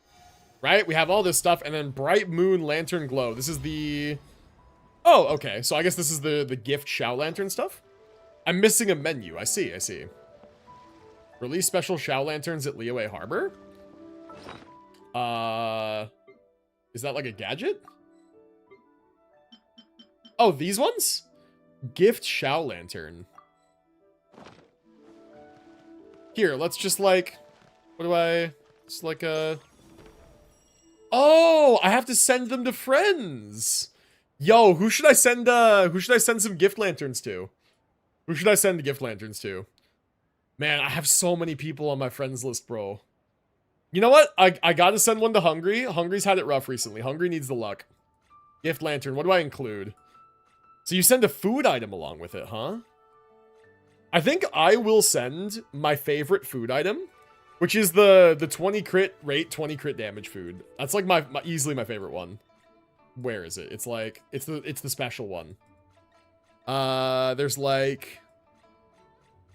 Right? We have all this stuff, and then Bright Moon Lantern Glow. This is the... Oh, okay. So I guess this is the gift Shao Lantern stuff? I'm missing a menu. I see. Release special Shao Lanterns at Liyue Harbor? Is that like a gadget? Oh, these ones? Gift Shao Lantern. Here, let's just like... What do I... It's like a... Oh, I have to send them to friends. Yo, who should I send some gift lanterns to? Who should I send the gift lanterns to? Man, I have so many people on my friends list, bro. You know what? I gotta send one to Hungry. Hungry's had it rough recently. Hungry needs the luck. Gift lantern. What do I include? So you send a food item along with it, huh? I think I will send my favorite food item, which is the 20 crit rate, 20 crit damage food. That's like my easily my favorite one. Where is it? It's like it's the special one. There's like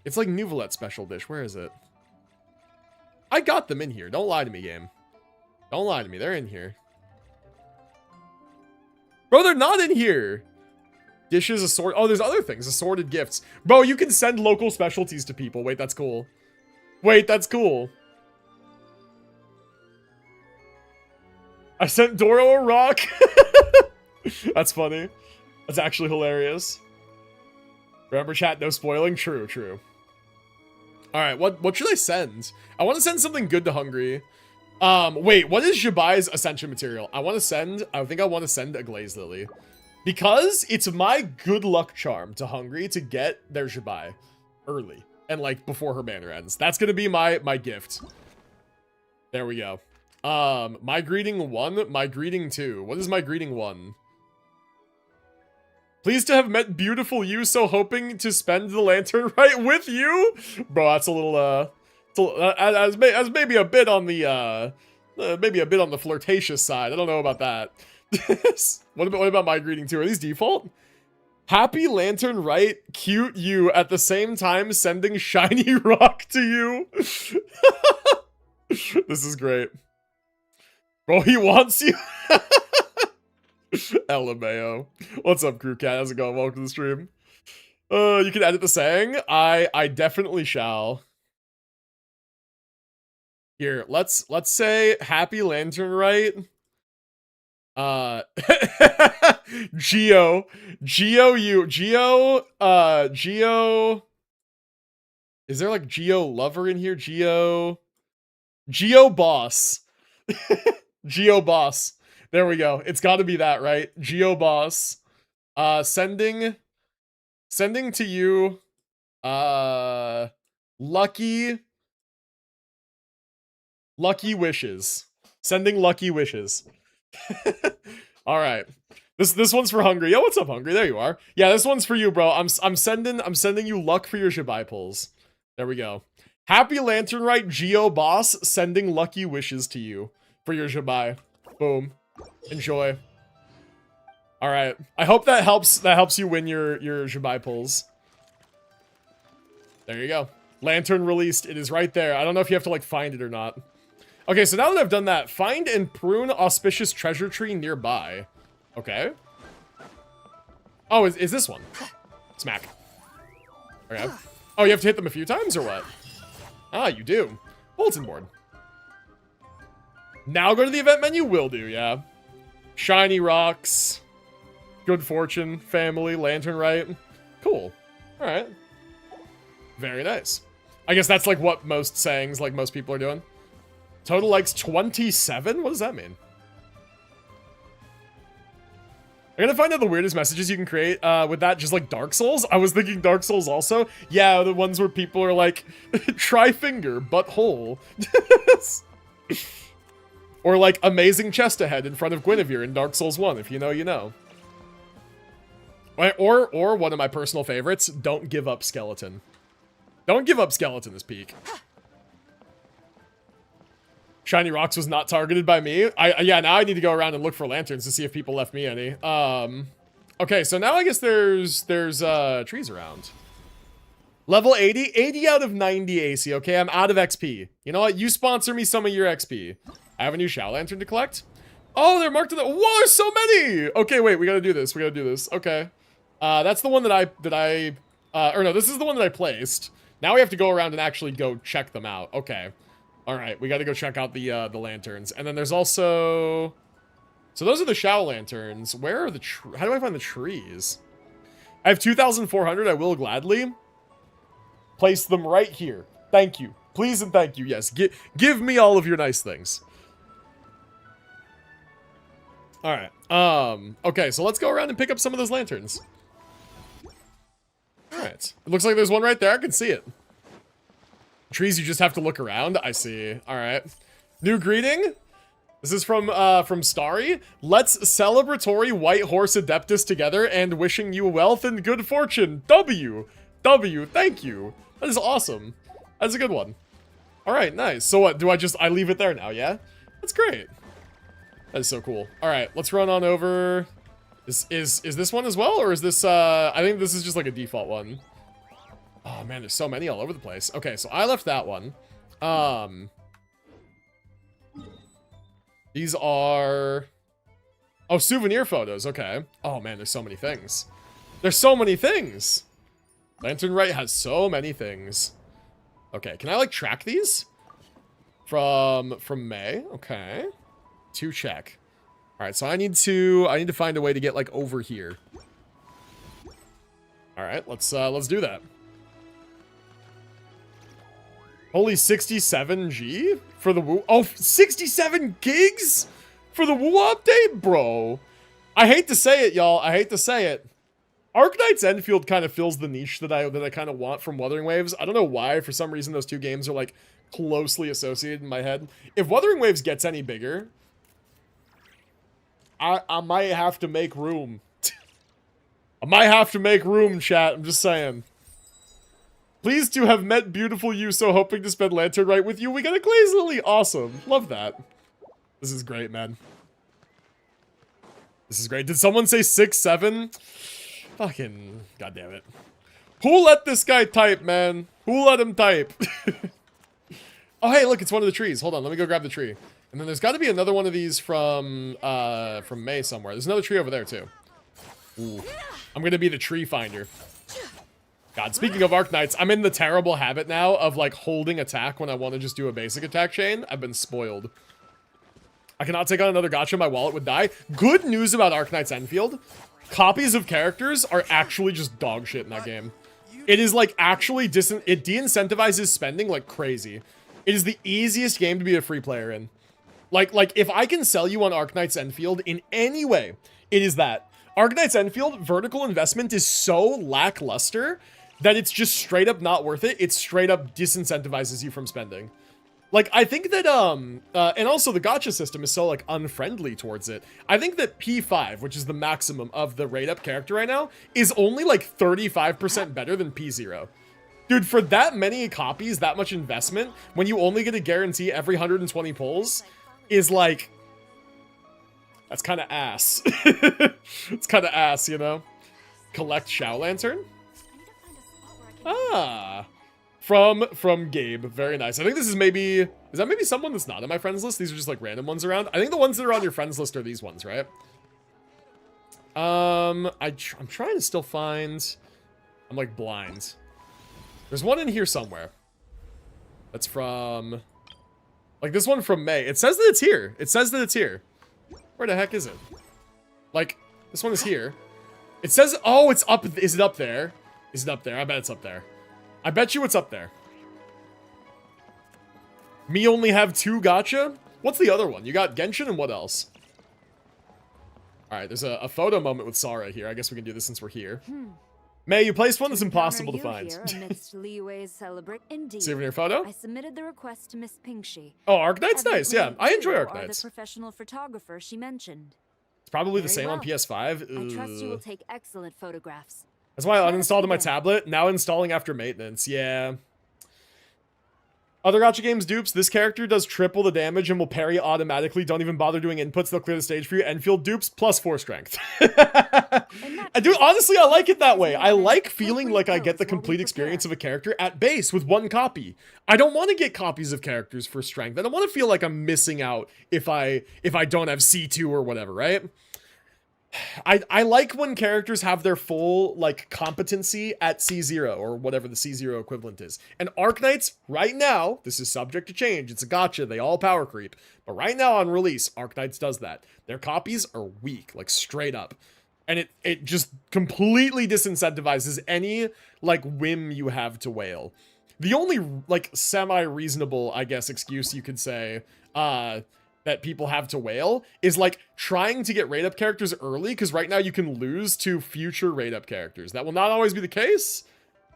it's like Nouvelette special dish. Where is it? I got them in here. Don't lie to me, game. Don't lie to me. They're in here. Bro, they're not in here. Dishes, assorted. Oh, there's other things. Assorted gifts. Bro, you can send local specialties to people. Wait, that's cool. Wait, that's cool. I sent Doro a rock. That's funny. That's actually hilarious. Remember, chat, no spoiling? True, true. Alright, what should I send? I want to send something good to Hungry. Wait, what is Zibai's ascension material? I think I want to send a Glazed Lily. Because it's my good luck charm to Hungry to get their Zibai early. And like before her banner ends. That's gonna be my gift. There we go. My greeting 1, my greeting 2. What is my greeting 1? Pleased to have met beautiful you, so hoping to spend the lantern right with you. Bro, that's a little as maybe a bit on the flirtatious side. I don't know about that. What about my greeting 2? Are these default? Happy lantern, right? Cute you at the same time sending shiny rock to you. This is great. Bro, he wants you. LMAO. What's up, crew cat? How's it going? Welcome to the stream. You can edit the saying. I definitely shall. Here, let's say happy lantern, right? Geo. Is there like Geo lover in here? Geo boss. Geo boss. There we go. It's got to be that, right? Geo boss. Sending to you lucky wishes. Sending lucky wishes. All right. This one's for Hungry. Yo, what's up, Hungry? There you are. Yeah, this one's for you, bro. I'm sending you luck for your Zibai pulls. There we go. Happy Lantern Rite Geo Boss sending lucky wishes to you for your Zibai. Boom. Enjoy. All right. I hope that helps you win your Zibai pulls. There you go. Lantern released. It is right there. I don't know if you have to like find it or not. Okay, so now that I've done that, find and prune auspicious treasure tree nearby. Okay. Oh, is this one? Smack. Okay. Oh, you have to hit them a few times or what? Ah, you do. Bulletin board. Now go to the event menu? Will do, yeah. Shiny rocks. Good fortune. Family. Lantern Rite. Cool. Alright. Very nice. I guess that's like what most sayings, like most people are doing. Total likes 27? What does that mean? I'm gonna find out the weirdest messages you can create with that, just like Dark Souls. I was thinking Dark Souls also. Yeah, the ones where people are like, try finger, butthole. Or like amazing chest ahead in front of Guinevere in Dark Souls 1, if you know, you know. Or one of my personal favorites, don't give up skeleton. Don't give up skeleton this peak. Shiny rocks was not targeted by me. Yeah, now I need to go around and look for lanterns to see if people left me any. Okay, so now I guess there's trees around. Level 80, 80 out of 90 AC. Okay, I'm out of XP. You know what? You sponsor me some of your XP. I have a new Shao Lantern to collect. Oh, they're marked in the. Whoa, there's so many. Okay, wait, we gotta do this. We gotta do this. Okay, that's the one or no, this is the one that I placed. Now we have to go around and actually go check them out. Okay. All right, we got to go check out the lanterns. And then there's also... So those are the Shao lanterns. Where are the... How do I find the trees? I have 2,400. I will gladly place them right here. Thank you. Please and thank you. Yes, give me all of your nice things. All right. Okay, so let's go around and pick up some of those lanterns. All right. It looks like there's one right there. I can see it. Trees, you just have to look around. I see. All right. New greeting. This is from Starry. Let's celebratory white horse adeptus together and wishing you wealth and good fortune. W. Thank you. That is awesome. That's a good one. All right, nice. So what, I leave it there now, yeah? That's great. That is so cool. All right, let's run on over. Is this one as well, or is this, I think this is just like a default one. Oh man, there's so many all over the place. Okay, so I left that one. These are, oh, souvenir photos, okay. Oh man, there's so many things. There's so many things. Lantern Rite has so many things. Okay, can I like track these? From May, okay. To check. All right, so I need to find a way to get like over here. All right, let's do that. Holy 67G for the Woo. Oh, 67 gigs for the Woo update, bro. I hate to say it, y'all. I hate to say it. Arknight's Enfield kind of fills the niche that I kind of want from Wuthering Waves. I don't know why. For some reason, those two games are like closely associated in my head. If Wuthering Waves gets any bigger, I might have to make room. I might have to make room, chat. I'm just saying. Pleased to have met beautiful you, so hoping to spend Lantern Rite with you. We got a Glaze Lily. Awesome. Love that. This is great, man. This is great. Did someone say 6'7"? Fucking goddamn it. Who let this guy type, man? Who let him type? Oh, hey, look, it's one of the trees. Hold on, let me go grab the tree. And then there's got to be another one of these from May somewhere. There's another tree over there, too. Ooh. I'm going to be the tree finder. God, speaking of Arknights, I'm in the terrible habit now of, like, holding attack when I want to just do a basic attack chain. I've been spoiled. I cannot take on another gacha. My wallet would die. Good news about Arknight's Enfield. Copies of characters are actually just dog shit in that game. It is, like, actually it de-incentivizes spending like crazy. It is the easiest game to be a free player in. Like, if I can sell you on Arknight's Enfield in any way, it is that. Arknight's Enfield, vertical investment is so lackluster that it's just straight up not worth it. It straight up disincentivizes you from spending. Like, I think that, and also the gacha system is so, like, unfriendly towards it. I think that P5, which is the maximum of the rate-up character right now, is only, like, 35% better than P0. Dude, for that many copies, that much investment, when you only get a guarantee every 120 pulls, is, like, that's kind of ass. It's kind of ass, you know? Collect Shao Lantern? Ah, from Gabe. Very nice. I think this is maybe, is that maybe someone that's not on my friends list? These are just like random ones around. I think the ones that are on your friends list are these ones, right? I'm trying to still find, I'm like blind. There's one in here somewhere. That's from, like this one from May. It says that it's here. It says that it's here. Where the heck is it? Like, this one is here. It says, oh, it's up. Is it up there? Is it up there? I bet it's up there. I bet you it's up there. Me only have 2 gacha? What's the other one? You got Genshin and what else? Alright, there's a photo moment with Sarah here. I guess we can do this since we're here. May, you placed one that's impossible to find. Souvenir photo? I submitted the request to Miss Pinkshi. Oh, Arknight's nice. Yeah, I enjoy Arknight's. The professional photographer she mentioned. It's probably the same on PS5. I trust you will take excellent photographs. That's why I uninstalled on my tablet. Now installing after maintenance. Yeah. Other gacha games dupes. This character does triple the damage and will parry automatically. Don't even bother doing inputs. They'll clear the stage for you. Enfield dupes plus 4 strength. Dude, honestly, I like it that way. I like feeling like I get the complete experience of a character at base with 1 copy. I don't want to get copies of characters for strength. I don't want to feel like I'm missing out if I don't have C2 or whatever, right? I like when characters have their full, like, competency at C0, or whatever the C0 equivalent is. And Arknights, right now, this is subject to change, it's a gacha, they all power creep. But right now on release, Arknights does that. Their copies are weak, like, straight up. And it just completely disincentivizes any, like, whim you have to whale. The only, like, semi-reasonable, I guess, excuse you could say, that people have to whale is like trying to get rate up characters early, because right now you can lose to future rate up characters. That will not always be the case,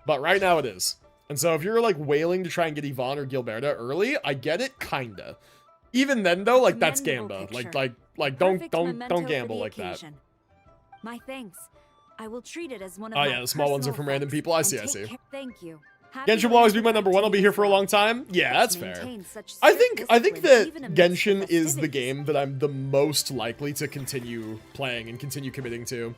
But right now it is. And so if you're like wailing to try and get Yvonne or Gilberta early, I get it, kinda. Even then though, like that's Commendable Gamba. picture. Like Perfect don't memento for gamble the like that. occasion. My thanks. I will treat it as one of Oh my yeah, the small ones are personal from random effects people. I and see, I take see. Thank you. Happy Genshin will always be my Valentine's number one. I'll be to here you for a as long well. time. Yeah, that's fair. Maintain such I strict think discipline that even amidst the Genshin is the festivities. game that I'm the most likely to continue playing and continue committing to.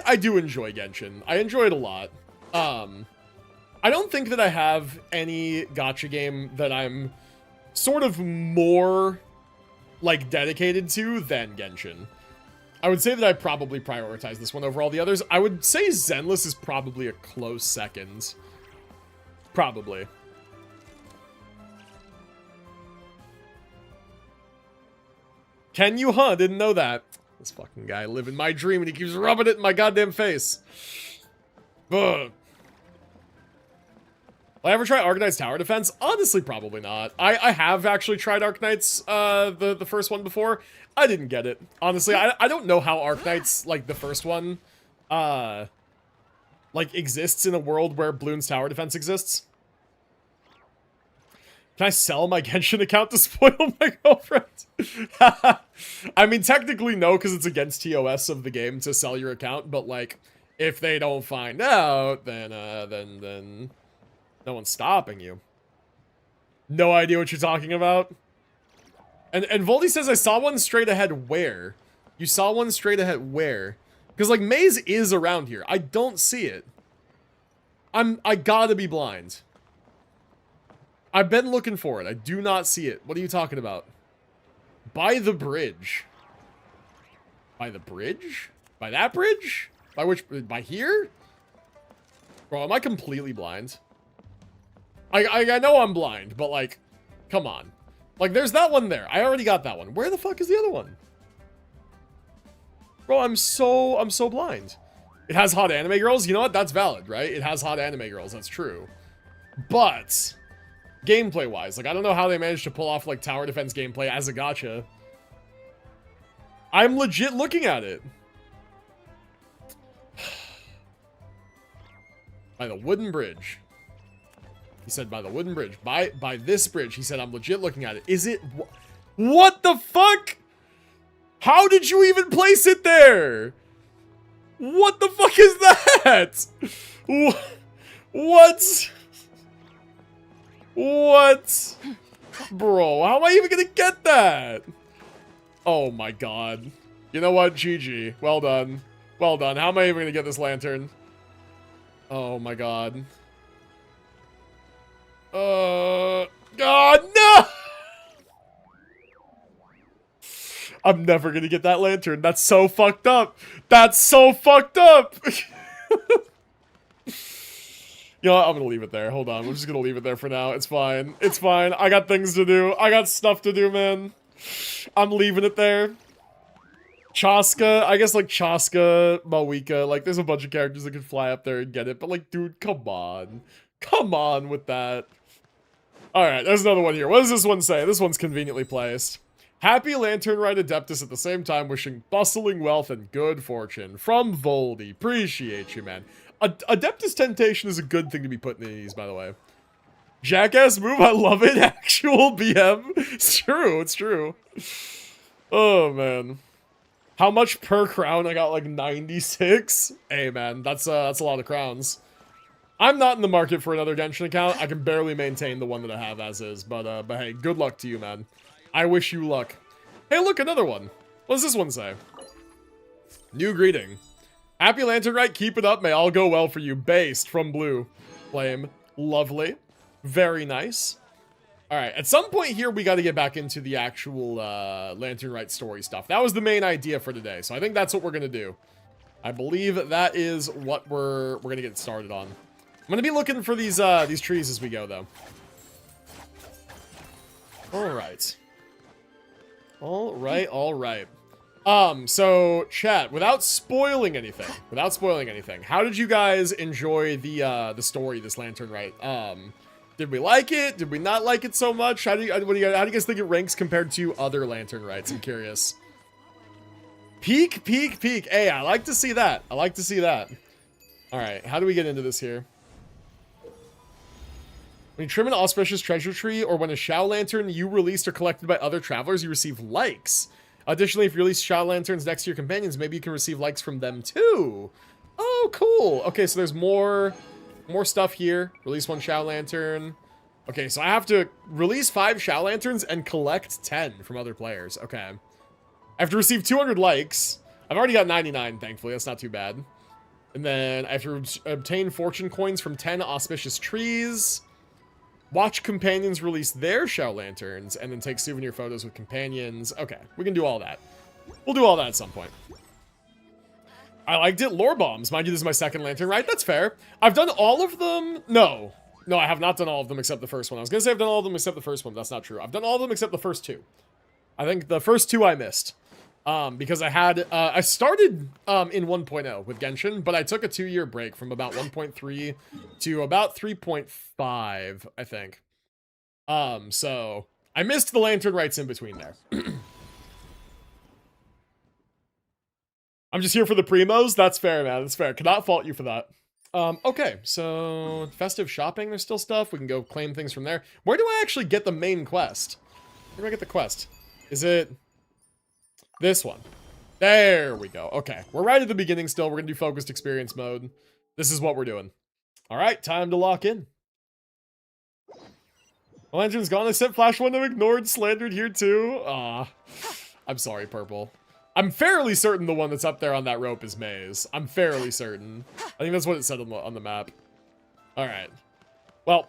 I do enjoy Genshin. I enjoy it a lot. I don't think that I have any gacha game that I'm sort of more like dedicated to than Genshin. I would say that I probably prioritize this one over all the others. I would say Zenless is probably a close second. Probably. Can you, huh? Didn't know that. This fucking guy living my dream and he keeps rubbing it in my goddamn face. Ugh. Will I ever try Arknight's tower defense? Honestly, probably not. I have actually tried Arknight's, the first one before. I didn't get it. Honestly, I don't know how Arknight's, like, the first one, like, exists in a world where Bloon's tower defense exists. Can I sell my Genshin account to spoil my girlfriend? I mean, technically no, because it's against TOS of the game to sell your account, but, like, if they don't find out, then no one's stopping you. No idea what you're talking about. And Voldy says, I saw one straight ahead where? You saw one straight ahead where? Because, like, Maze is around here. I don't see it. I gotta be blind. I've been looking for it. I do not see it. What are you talking about? By the bridge. By the bridge? By that bridge? By which? By here? Bro, am I completely blind? I know I'm blind, but, like, come on. Like, there's that one there. I already got that one. Where the fuck is the other one? Bro, I'm so blind. It has hot anime girls? You know what? That's valid, right? It has hot anime girls. That's true. But gameplay-wise, like, I don't know how they managed to pull off, like, tower defense gameplay as a gacha. I'm legit looking at it. By the wooden bridge. He said by the wooden bridge. By this bridge. He said, I'm legit looking at it. Is it? What the fuck? How did you even place it there? What the fuck is that? What? What? Bro, how am I even gonna get that? Oh my god. You know what? GG. Well done. Well done. How am I even gonna get this lantern? Oh my god. God, no! I'm never gonna get that lantern. That's so fucked up. That's so fucked up. You know what? I'm gonna leave it there. Hold on. We're just gonna leave it there for now. It's fine. It's fine. I got things to do. I got stuff to do, man. I'm leaving it there. Chaska, I guess, like, Chaska, Mawika, like, there's a bunch of characters that could fly up there and get it, but, like, dude, come on. Come on with that. Alright, there's another one here. What does this one say? This one's conveniently placed. Happy Lantern Rite Adeptus at the same time wishing bustling wealth and good fortune. From Voldy. Appreciate you, man. Adeptus Temptation is a good thing to be putting in these, by the way. Jackass move, I love it. Actual BM. It's true, it's true. Oh, man. How much per crown? I got like 96. Hey, man, that's a lot of crowns. I'm not in the market for another Genshin account. I can barely maintain the one that I have as is, but hey, good luck to you, man. I wish you luck. Hey, look, another one. What does this one say? New greeting. Happy Lantern Rite, keep it up. May all go well for you. Based from Blue Flame. Lovely. Very nice. Alright, at some point here, we got to get back into the actual Lantern Rite story stuff. That was the main idea for today, so I think that's what we're going to do. I believe that is what we're going to get started on. I'm going to be looking for these trees as we go, though. Alright. Alright. So, chat, without spoiling anything, how did you guys enjoy the story, this Lantern Rite? Did we like it? Did we not like it so much? How do you guys think it ranks compared to other Lantern Rites? I'm curious. Peak. Hey, I like to see that. All right, how do we get into this here? When you trim an auspicious treasure tree, or when a Shao Lantern you released are collected by other travelers, you receive likes. Additionally, if you release Shao Lanterns next to your companions, maybe you can receive likes from them too. Oh, cool. Okay, so there's more stuff here. Release 1 Shao Lantern. Okay, so I have to release 5 Shao Lanterns and collect 10 from other players. Okay. I have to receive 200 likes. I've already got 99, thankfully. That's not too bad. And then I have to obtain fortune coins from 10 auspicious trees. Watch companions release their Shao Lanterns, and then take souvenir photos with companions. Okay, we can do all that. We'll do all that at some point. I liked it. Lore bombs. Mind you, this is my second lantern, right? That's fair. I've done all of them. No, I have not done all of them except the first one. I was going to say I've done all of them except the first one. That's not true. I've done all of them except the first 2. I think the first 2 I missed. Because I had, I started in 1.0 with Genshin, but I took a 2-year break from about 1.3 to about 3.5, I think. So I missed the lantern rites in between there. I'm just here for the primos. That's fair, man. That's fair. Cannot fault you for that. Okay, so festive shopping. There's still stuff. We can go claim things from there. Where do I actually get the main quest? Where do I get the quest? Is it this one? There we go. Okay, we're right at the beginning still. We're gonna do focused experience mode. This is what we're doing. All right, time to lock in. The lantern's gone. I sent Flash Window ignored, slandered here too. Aw, I'm sorry, Purple. I'm fairly certain the one that's up there on that rope is Maze. I'm fairly certain. I think that's what it said on the map. All right. Well,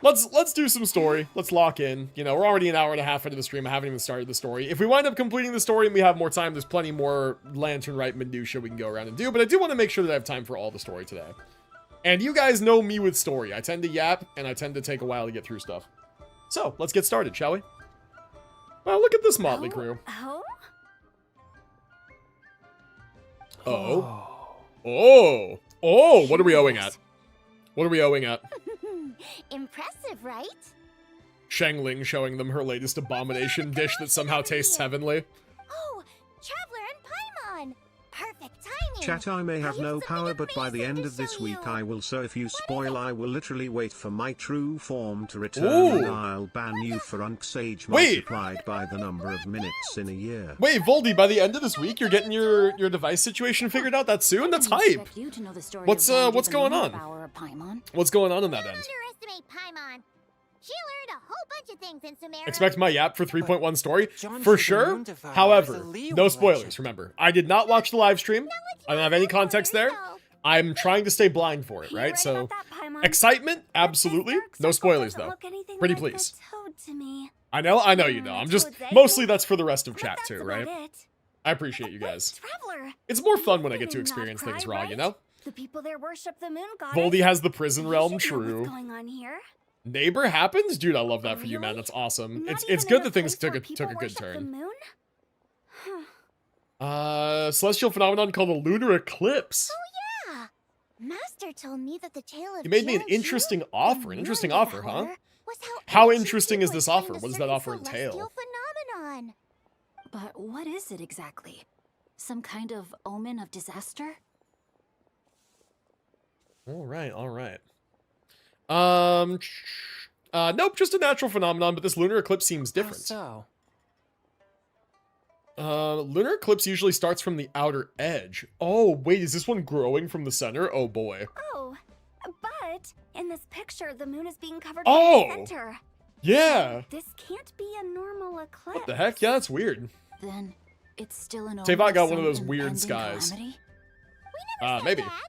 let's do some story. Let's lock in. You know, we're already an hour and a half into the stream. I haven't even started the story. If we wind up completing the story and we have more time, there's plenty more lantern rite minutia we can go around and do. But I do want to make sure that I have time for all the story today. And you guys know me with story. I tend to yap and I tend to take a while to get through stuff. So let's get started, shall we? Well, look at this motley crew. Oh, what are we owing at? What are we owing at? Impressive, right? Shangling showing them her latest abomination dish that somehow tastes heavenly. Oh, Traveler and Paimon! Perfect timing! Chat, I may have no power, but by the end of this week I will, so if you spoil I will literally wait for my true form to return. Ooh. And I'll ban you for Unksage Wait. multiplied by the number of minutes in a year. Wait, Voldy, by the end of this week you're getting your device situation figured out that soon? That's hype. What's going on? What's going on that end? Underestimate Paimon. She learned a whole bunch of things in Sumeru. Expect my yap for 3.1 story? For sure. However, no spoilers, remember. I did not watch the live stream. I don't have any context there. I'm trying to stay blind for it, right? So, excitement, absolutely. No spoilers, though. Pretty please. I know you know. I'm just, mostly that's for the rest of chat, too, right? I appreciate you guys. It's more fun when I get to experience things raw, you know? The people there worship the moon goddess. Voldy has the prison realm, What's true. going on here? Neighbor happens? Dude, I love that for you, man. That's awesome. It's good that things took a good turn. Celestial phenomenon called a lunar eclipse. Oh yeah! Master told me that the tale of You made me an Jiaoju, interesting the offer. An interesting moon offer, huh? devourer, was How ancient interesting is people this offer? explained What does a that certain offer entail? celestial phenomenon. But what is it exactly? Some kind of omen of disaster? All right. Nope, just a natural phenomenon, but this lunar eclipse seems different. So, Lunar eclipse usually starts from the outer edge. Oh, wait, is this one growing from the center? Oh boy. Oh, but in this picture, the moon is being covered Oh! by the center. Yeah. This can't be a normal eclipse. What the heck? Yeah, that's weird. Then it's still an Teyvat got one of those some weird impending skies. calamity? Maybe. That.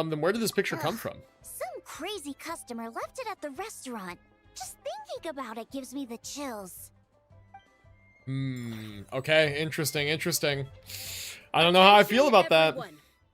Then where did this picture come from? Some crazy customer left it at the restaurant. Just thinking about it gives me the chills. Okay, interesting. I don't know how I feel about that.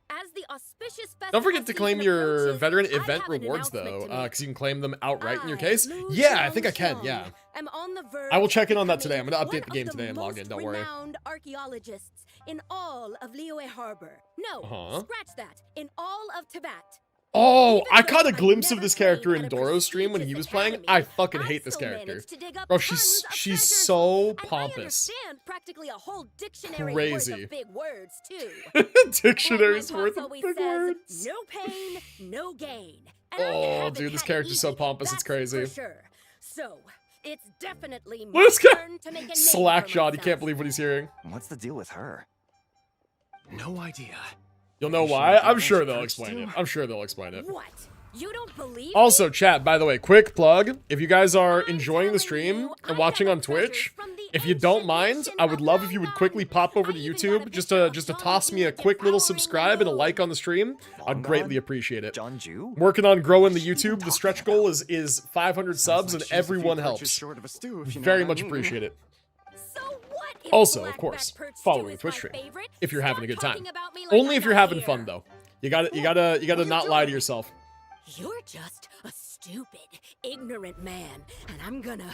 As the auspicious Don't forget to claim your approaches, veteran I event have an rewards, announcement though, to make. because you can claim them outright in your case. Lu Yeah, I think I can, Xiong yeah. am on the verge I will check in of on that today. I'm becoming gonna update the one game of today and log in, don't worry. Renowned archaeologists in all of Liyue Harbor. No, Uh-huh. scratch that. In all of Teyvat. Oh, Even I though caught a I've glimpse of never this character trained in at a Doro's stream when he prestigious was playing. academy, I fucking I hate this still character. managed to dig up Bro, tons of she's treasures. so And I pompous. understand practically a whole dictionary Crazy. worth of big words too. Dictionary's Like my worth pops of always big says, words. no pain, no gain. And I Oh, haven't dude, this had it character's so easy, pompous, it's that's crazy. For sure. So, it's definitely my This guy turn to make a name slack for jawed. He myself. can't believe what he's hearing. What's the deal with her? No idea. You'll know Maybe she why. might be I'm sure what they'll she explain it. hurts I'm sure they'll explain it. What? You don't believe Also, me? chat, by the way, quick plug. If you guys are I'm enjoying the telling stream you, and I watching got on treasures Twitch, from the if you don't ancient mind, nation I would of love if you would Illuga. quickly pop over I to even got YouTube a just picture to of just to John toss me a Jew quick little devouring subscribe and a the like on the stream. I'd Long greatly gone? appreciate it. John Jew? Working on growing the What's she YouTube. The talking stretch about? goal is 500 subs, and Sounds like she's a few everyone perches helps. short of a stew, if you know Very what I much mean. appreciate it. So what if Also, of black course, back perch follow stew me is Twitch my stream favorite? if you're having a Stop good time. talking about me like Only I'm if you're not having here. fun though. You gotta What are you not lie to doing? yourself. You're just a stupid, ignorant man, and I'm gonna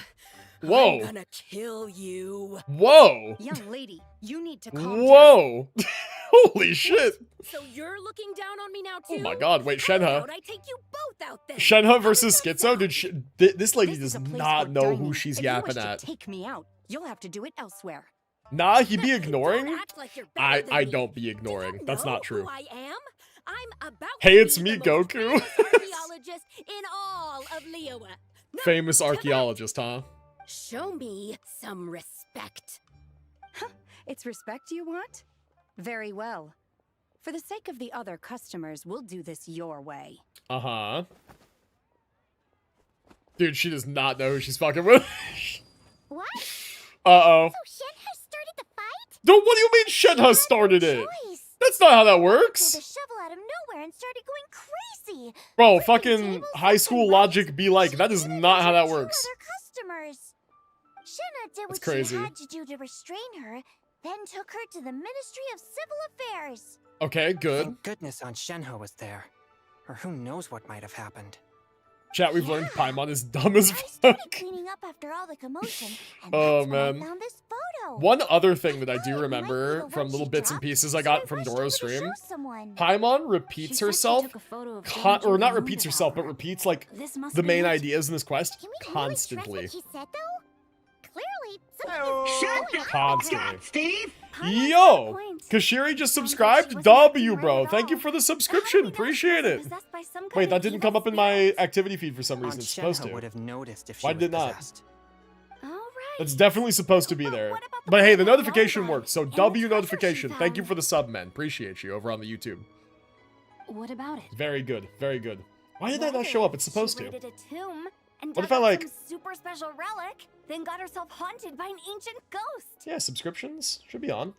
Whoa. kill you. Whoa. Young lady, you need to calm down. Whoa. Holy shit. So you're looking down on me now too? Oh my god, wait, How Shenhe. about I take you both out then? Shenhe How versus does that Schizo? Dude, sound? this lady This does is a place not for know dining. who she's If you yapping wish to at. take me out, you'll have to do it elsewhere. Nah, he'd be Hey, ignoring? don't act like you're better than I me. don't be Do ignoring. you That's know not true. Who I am? I'm about Hey, to it's be me, the most Goku. famous archaeologist in all of Liyue. Now, Famous come on. archaeologist, huh? Show me some respect. It's respect you want? Very well. For the sake of the other customers, we'll do this your way. Uh-huh. Dude, she does not know who she's fucking with. What? Uh-oh. So Shenhe started the fight? Dude, what do you mean Shenhe started it? Choice. That's not how that Pulled works. a shovel out of nowhere and started going crazy. Bro, Flipping fucking tables high left school and right. logic be like, She that is even not how that injured two works. other customers. Shenhe did That's what crazy. she had to do to restrain her, then took her to the Ministry of Civil Affairs. Okay, good. Thank goodness Aunt Shenhe was there. Or who knows what might have happened. Chat, we've learned Paimon is dumb as I started fuck. cleaning up after all the commotion, and Oh, that's when I man. found this photo. One other thing that I thought do it might be remember the from one little she bits and dropped, pieces I so got from rushed over Doro's to stream, show someone. Paimon She repeats said she herself, took a photo of or not John Jew repeats the herself, but devourer. repeats like This must the be main it. ideas in this quest Can we really constantly. trust what she said, though? Clearly, something is going on. Constantly. Steve? Paimon Yo! got a point. Kashiri just Sounds like she subscribed. wasn't W, acting bro. right at Thank you all. for the But how do subscription. we know she Appreciate wasn't it. possessed by some kind Wait, of that didn't evil come up in my spirit? activity feed for some reason. Aunt It's supposed Shenhe to. would have noticed if she Why was did not? possessed. All right. It's definitely supposed to be there. What about the But hey, the Paimon notification lullaby worked, so and the W treasure notification. she Thank you found? for the sub, man. Appreciate you over on the YouTube. What about it? Very good. Very good. Why did that not show up? It's supposed she to. raided a tomb and What if dug I, up like- some super special relic, then got herself haunted by an ancient ghost. Yeah, subscriptions should be on.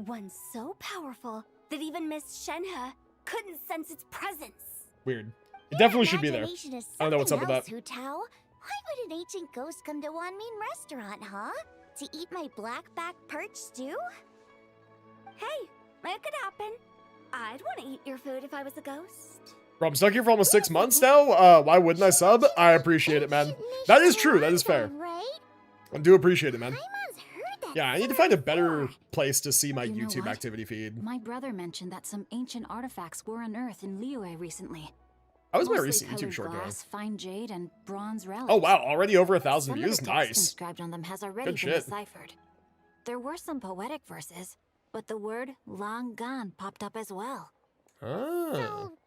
One so powerful that even Miss Shenhe couldn't sense its presence. Weird. It definitely should be there. Imagination is I don't know what's up with something that. else, Hu Tao. Why would an ancient ghost come to Wanmin restaurant, huh? To eat my black-back perch stew? Hey, it could happen. I'd want to eat your food if I was a ghost. Bro, I'm stuck here for almost 6 months now. Why wouldn't I sub? I appreciate it, man. That is true. That is fair. Right? I do appreciate it, man. Paimon's heard that Yeah, I need to story find a better before. place to see my You know YouTube what? activity feed. My brother mentioned that some ancient artifacts were unearthed in Liyue recently. How was my Mostly recent YouTube colored short going? glass, fine jade, and bronze relics. Oh wow, already over 1,000 Some views? of the text Nice. inscribed on them has already Good been shit. deciphered. There were some poetic verses, but the word long gone popped up as well. Ah. So,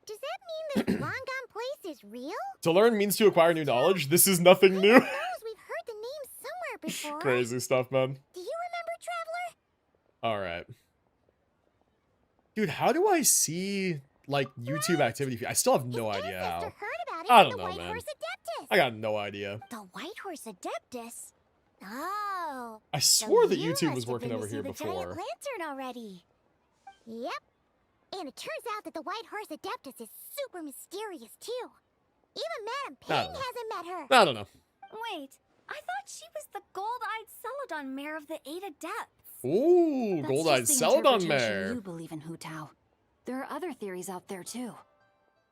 does that mean this long gone place is real? To learn means to acquire new knowledge. This is nothing Who new. knows? We've heard the name somewhere before. Crazy stuff, man. Do you remember, Traveler? Alright. Dude, how do I see, like, YouTube activity feed? I still have no His idea ancestor how. heard about it I from don't the know, White man. Horse Adeptus. I got no idea. The White Horse Adeptus? Oh. I So swore that you YouTube must was have working been to over see here the before. Giant Lantern already. Yep. And it turns out that the White Horse Adeptus is super mysterious too. Even Madame I Ping don't know. hasn't met her. I don't know. Wait, I thought she was the gold-eyed Celadon mare of the Eight Adepts. Ooh, That's gold-eyed just the Celadon interpretation mare. you believe in, Hu Tao. There are other theories out there too.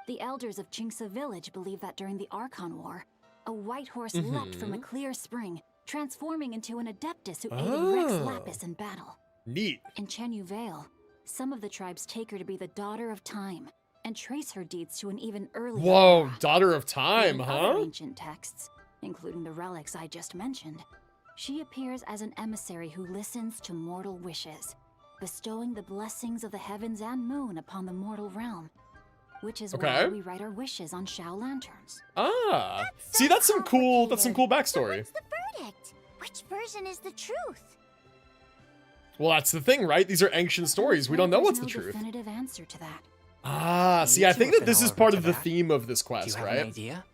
The elders of Qingce village believe that during the Archon War, a white horse leapt from a clear spring, transforming into an Adeptus who aided Rex Oh. Lapis in battle. Neat. In Chenyu Vale, some of the tribes take her to be the daughter of time, and trace her deeds to an even earlier Whoa, era. Daughter of Time, In other huh? ancient texts, including the relics I just mentioned, she appears as an emissary who listens to mortal wishes, bestowing the blessings of the heavens and moon upon the mortal realm, which is why Okay. we write our wishes on Shao lanterns. Ah. That's See, so that's some cool complicated. backstory. So what's the verdict? Which version is the truth? Well, that's the thing, right? These are ancient stories. We don't know what's the There's no truth. definitive answer to that. Ah, see, You I two think have that this been is all part over of the to that. theme of this Do you quest, have right? an idea?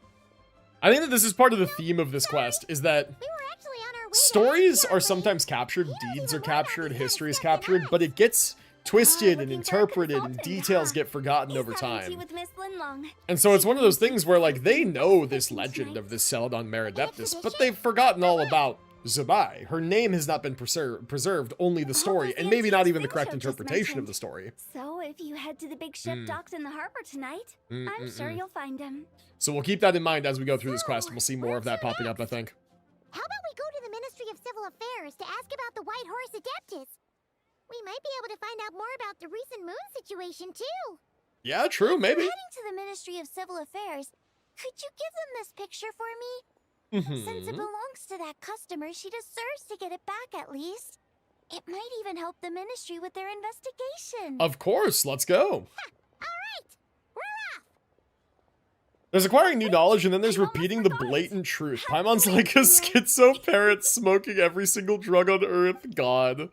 I think that this is part of the theme of this quest, is that We were actually on our way to stories ask are you, sometimes captured, He knows deeds even are more about captured, these history is unexpected captured, but it gets twisted and looking for a interpreted and consultant, details huh? get forgotten He's over having tea time. with Miss Linlong. And so it's one of those things where, like, they know this legend of this Celadon Merideptus, but they've forgotten all about Zibai. Her name has not been preserved, only the story, was and the maybe not antique even the spring correct show just interpretation of mentioned. the story. So if you head to the big ship docked in the harbor tonight, I'm sure you'll find him. So we'll keep that in mind as we go through this quest, and we'll see more of that popping up, I think. How about we go to the Ministry of Civil Affairs to ask about the White Horse Adeptus? We might be able to find out more about the recent moon situation, too. Yeah, true, maybe. Heading to the Ministry of Civil Affairs, could you give them this picture for me? Since it belongs to that customer, she deserves to get it back at least. It might even help the Ministry with their investigation. Of course, let's go. All right, we're off. There's acquiring new knowledge, and then there's repeating the blatant truth. Paimon's like a schizo parrot smoking every single drug on Earth. God.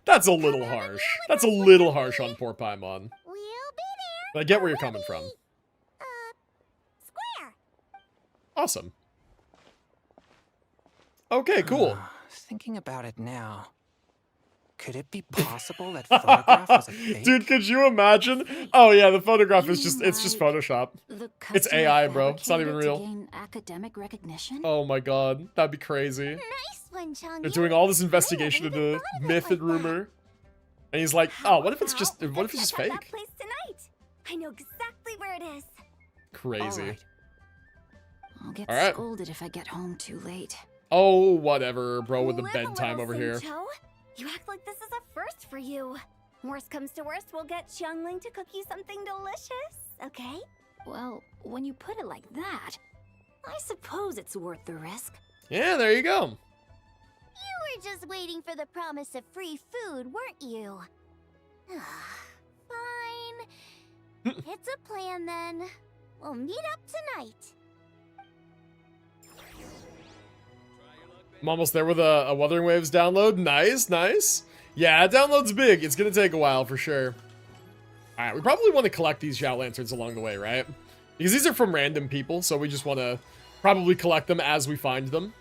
That's a little harsh. That's a little harsh on poor Paimon. We'll be there. But I get where you're coming from. Square. Awesome. Okay, cool. Thinking about it now, could it be possible that photograph was a fake? Dude, could you imagine? Oh yeah, the photograph is just, it's just Photoshop. The It's customer AI, bro. It's not even fabricated real. to gain academic recognition? Oh my god, that'd be crazy. Nice one, Chang. They're doing all this investigation into myth and rumor. And he's like, oh, what if it's just That fake? place tonight. I know exactly where it is. Crazy. All right. I'll get All right. scolded if I get home too late. Oh, whatever, bro, with the Live a bedtime little, over here. Sincho. You act like this is a first for you. Worst comes to worst, we'll get Xiangling to cook you something delicious, okay? Well, when you put it like that, I suppose it's worth the risk. Yeah, there you go. You were just waiting for the promise of free food, weren't you? Fine. It's a plan then. We'll meet up tonight. I'm almost there with a Wuthering Waves download. Nice, nice. Yeah, download's big. It's gonna take a while for sure. All right, we probably want to collect these Zhao Lanterns along the way, right? Because these are from random people, so we just want to probably collect them as we find them,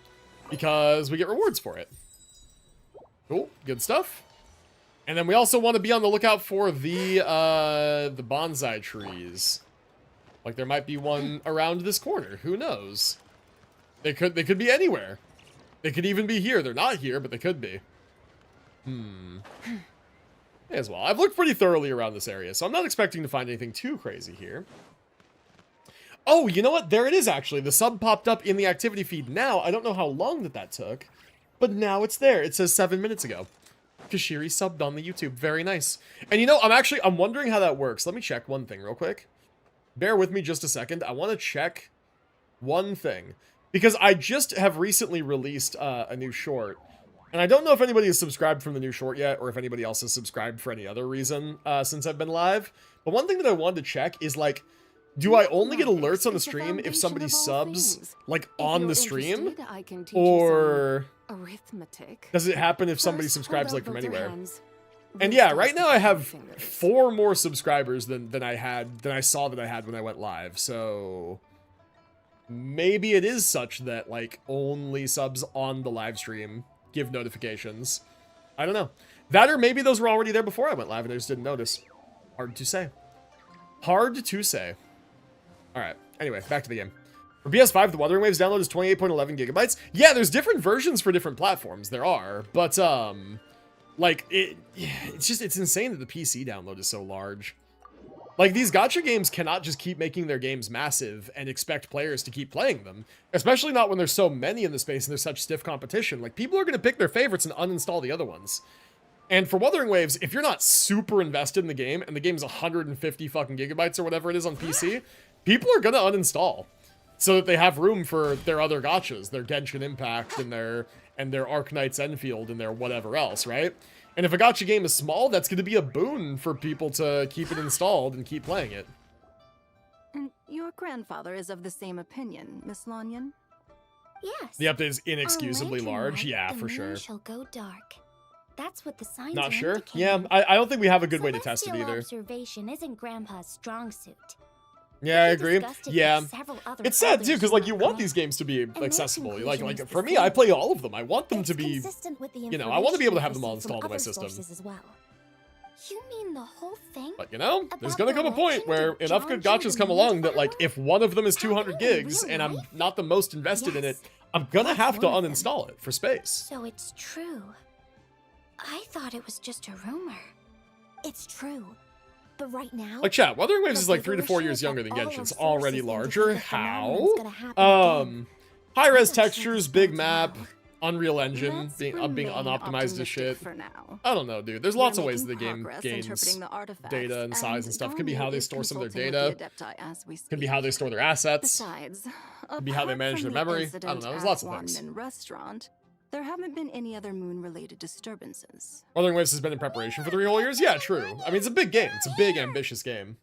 because we get rewards for it. Cool, good stuff. And then we also want to be on the lookout for the bonsai trees. Like there might be one around this corner. Who knows? They could be anywhere. They could even be here. They're not here, but they could be. May as well. I've looked pretty thoroughly around this area, so I'm not expecting to find anything too crazy here. Oh, you know what? There it is, actually. The sub popped up in the activity feed now. I don't know how long that took, but now it's there. It says 7 minutes ago. Kashiri subbed on the YouTube. Very nice. And you know, I'm wondering how that works. Let me check one thing real quick. Bear with me just a second. I want to check one thing. Because I just have recently released a new short. And I don't know if anybody has subscribed from the new short yet, or if anybody else has subscribed for any other reason since I've been live. But one thing that I wanted to check is, like, do I only get alerts on the stream if somebody subs, like, on the stream? Or arithmetic. does it happen if somebody subscribes, like, from anywhere? And yeah, right now I have 4 more subscribers than I saw that I had when I went live. So maybe it is such that, like, only subs on the live stream give notifications. I don't know. That, or maybe those were already there before I went live and I just didn't notice. Hard to say. Hard to say. Alright, anyway, back to the game. For PS5, the Wuthering Waves download is 28.11 gigabytes. Yeah, there's different versions for different platforms. There are. But, like, it's insane that the PC download is so large. Like, these gacha games cannot just keep making their games massive and expect players to keep playing them. Especially not when there's so many in the space and there's such stiff competition. Like, people are going to pick their favorites and uninstall the other ones. And for Wuthering Waves, if you're not super invested in the game, and the game's 150 fucking gigabytes or whatever it is on PC, people are gonna uninstall. So that they have room for their other gachas, their Genshin Impact and their Arknight's Enfield and their whatever else, right? And if a gacha game is small, that's gonna be a boon for people to keep it installed and keep playing it. And your grandfather is of the same opinion, Miss Lanyon? Yes. The update is inexcusably On Lantern large, Rite, yeah, the for moon sure. shall go dark. That's what the signs Not are sure? indicating. Yeah, I don't think we have a good way to test it Celestial either. observation isn't Grandpa's strong suit. Yeah, I He agree. discussed it Yeah. with several other It's sad elders too, because who like you are want gone. these games to be And their accessible. conclusion Like is for the me, I same. play all of them. I want them It's to be, consistent with the you know, I want to be able to have them all information we installed on my received from system. other sources as well. You mean the whole thing? But you know, there's About gonna the come a point legend where of enough John good Jay gachas the come Moon along that like Devourer? if one of them is 200 Happening in gigs real and I'm life? not the most invested in it, Yes. I'm gonna That's have to one of them. uninstall it for space. So it's true. I thought it was just a rumor. It's true. But right now, Like chat, Wuthering Waves the is like 3 to paper 4 shows years that younger than all Genshin. our It's already sources larger. indicate the phenomenon's How? gonna happen again. High-res I'm not sure textures, this big bodes map, well. Unreal Engine Let's being remain unoptimized as optimistic shit. for now. I don't know, dude. There's We're lots of ways making the game progress gains interpreting the artifacts, data and size and stuff. Could be how Garnet they is store some of their consulting with data. the Adepti as we Could be speak. how they store their assets. Besides, Could be how they apart manage from their the memory. I incident don't know. There's at lots of things. Wanmin Restaurant, there haven't been any other moon-related disturbances. Wuthering Waves has been in preparation for 3 whole years? Yeah, true. I mean, it's a big game. It's a big, ambitious game.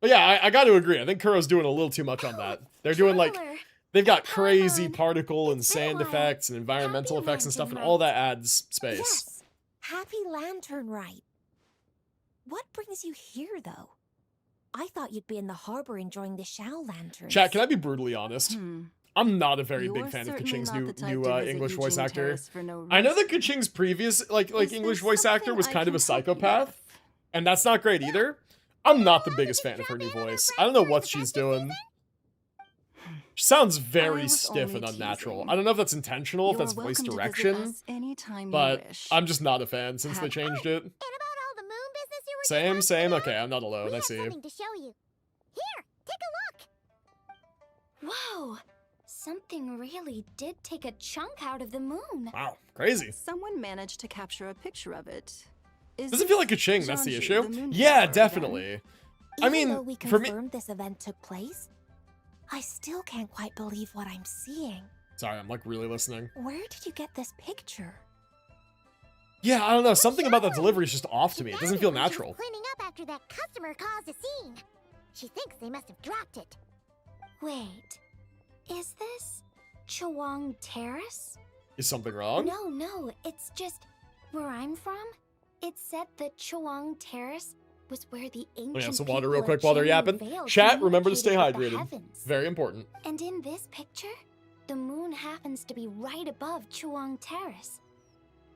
But yeah, I got to agree. I think Kuro's doing a little too much on that. They're doing like, Traveler, they've got Come crazy on. particle and It's been a sand while. effects and environmental Happy effects and stuff, and Lantern all Rite. that adds space. Yes. Happy Lantern Rite. What brings you here, though? I thought you'd be in the harbor enjoying the Shao lanterns. Chat, can I be brutally honest? I'm not a very You're big fan of certainly Kaching's not new the type to visit English voice Eugene actor. Terrace for no I know that reason. Kaching's previous like Is there English voice actor was something kind I of a can help you psychopath, with? and that's not great either. I'm not the biggest fan of her new voice. I don't know what she's doing. She sounds very was stiff only and unnatural. teasing. I don't know if that's intentional, if You're that's voice welcome to visit direction, us anytime you but wish. I'm just not a fan since they Have- changed it. And about all the moon business you were Same, just same. talking Okay, I'm not about, alone. we I have see. something to show you. Here, take a look. Whoa, something really did take a chunk out of the moon. Wow, crazy. Someone managed to capture a picture of it. Is Does it feel this like Kaching? That's the Zhangji, issue. moon Yeah, devourer, definitely. I Even mean, though we for me- confirmed this event took place, I still can't quite believe what I'm seeing. Sorry, I'm like really listening. Where did you get this picture? Yeah, I don't know. Something about that delivery is just off to me. It doesn't feel natural. Cleaning up after that customer caused a scene. She thinks they must have dropped it. Wait, is this Chawang Terrace? Is something wrong? No, it's just where I'm from. It said that Chawang Terrace was where the ancient Let me have some water people real of quick while they're Jin yapping. Vale Chat, remember to stay communicated with the hydrated. heavens. Very important. And in this picture, the moon happens to be right above Chawang Terrace.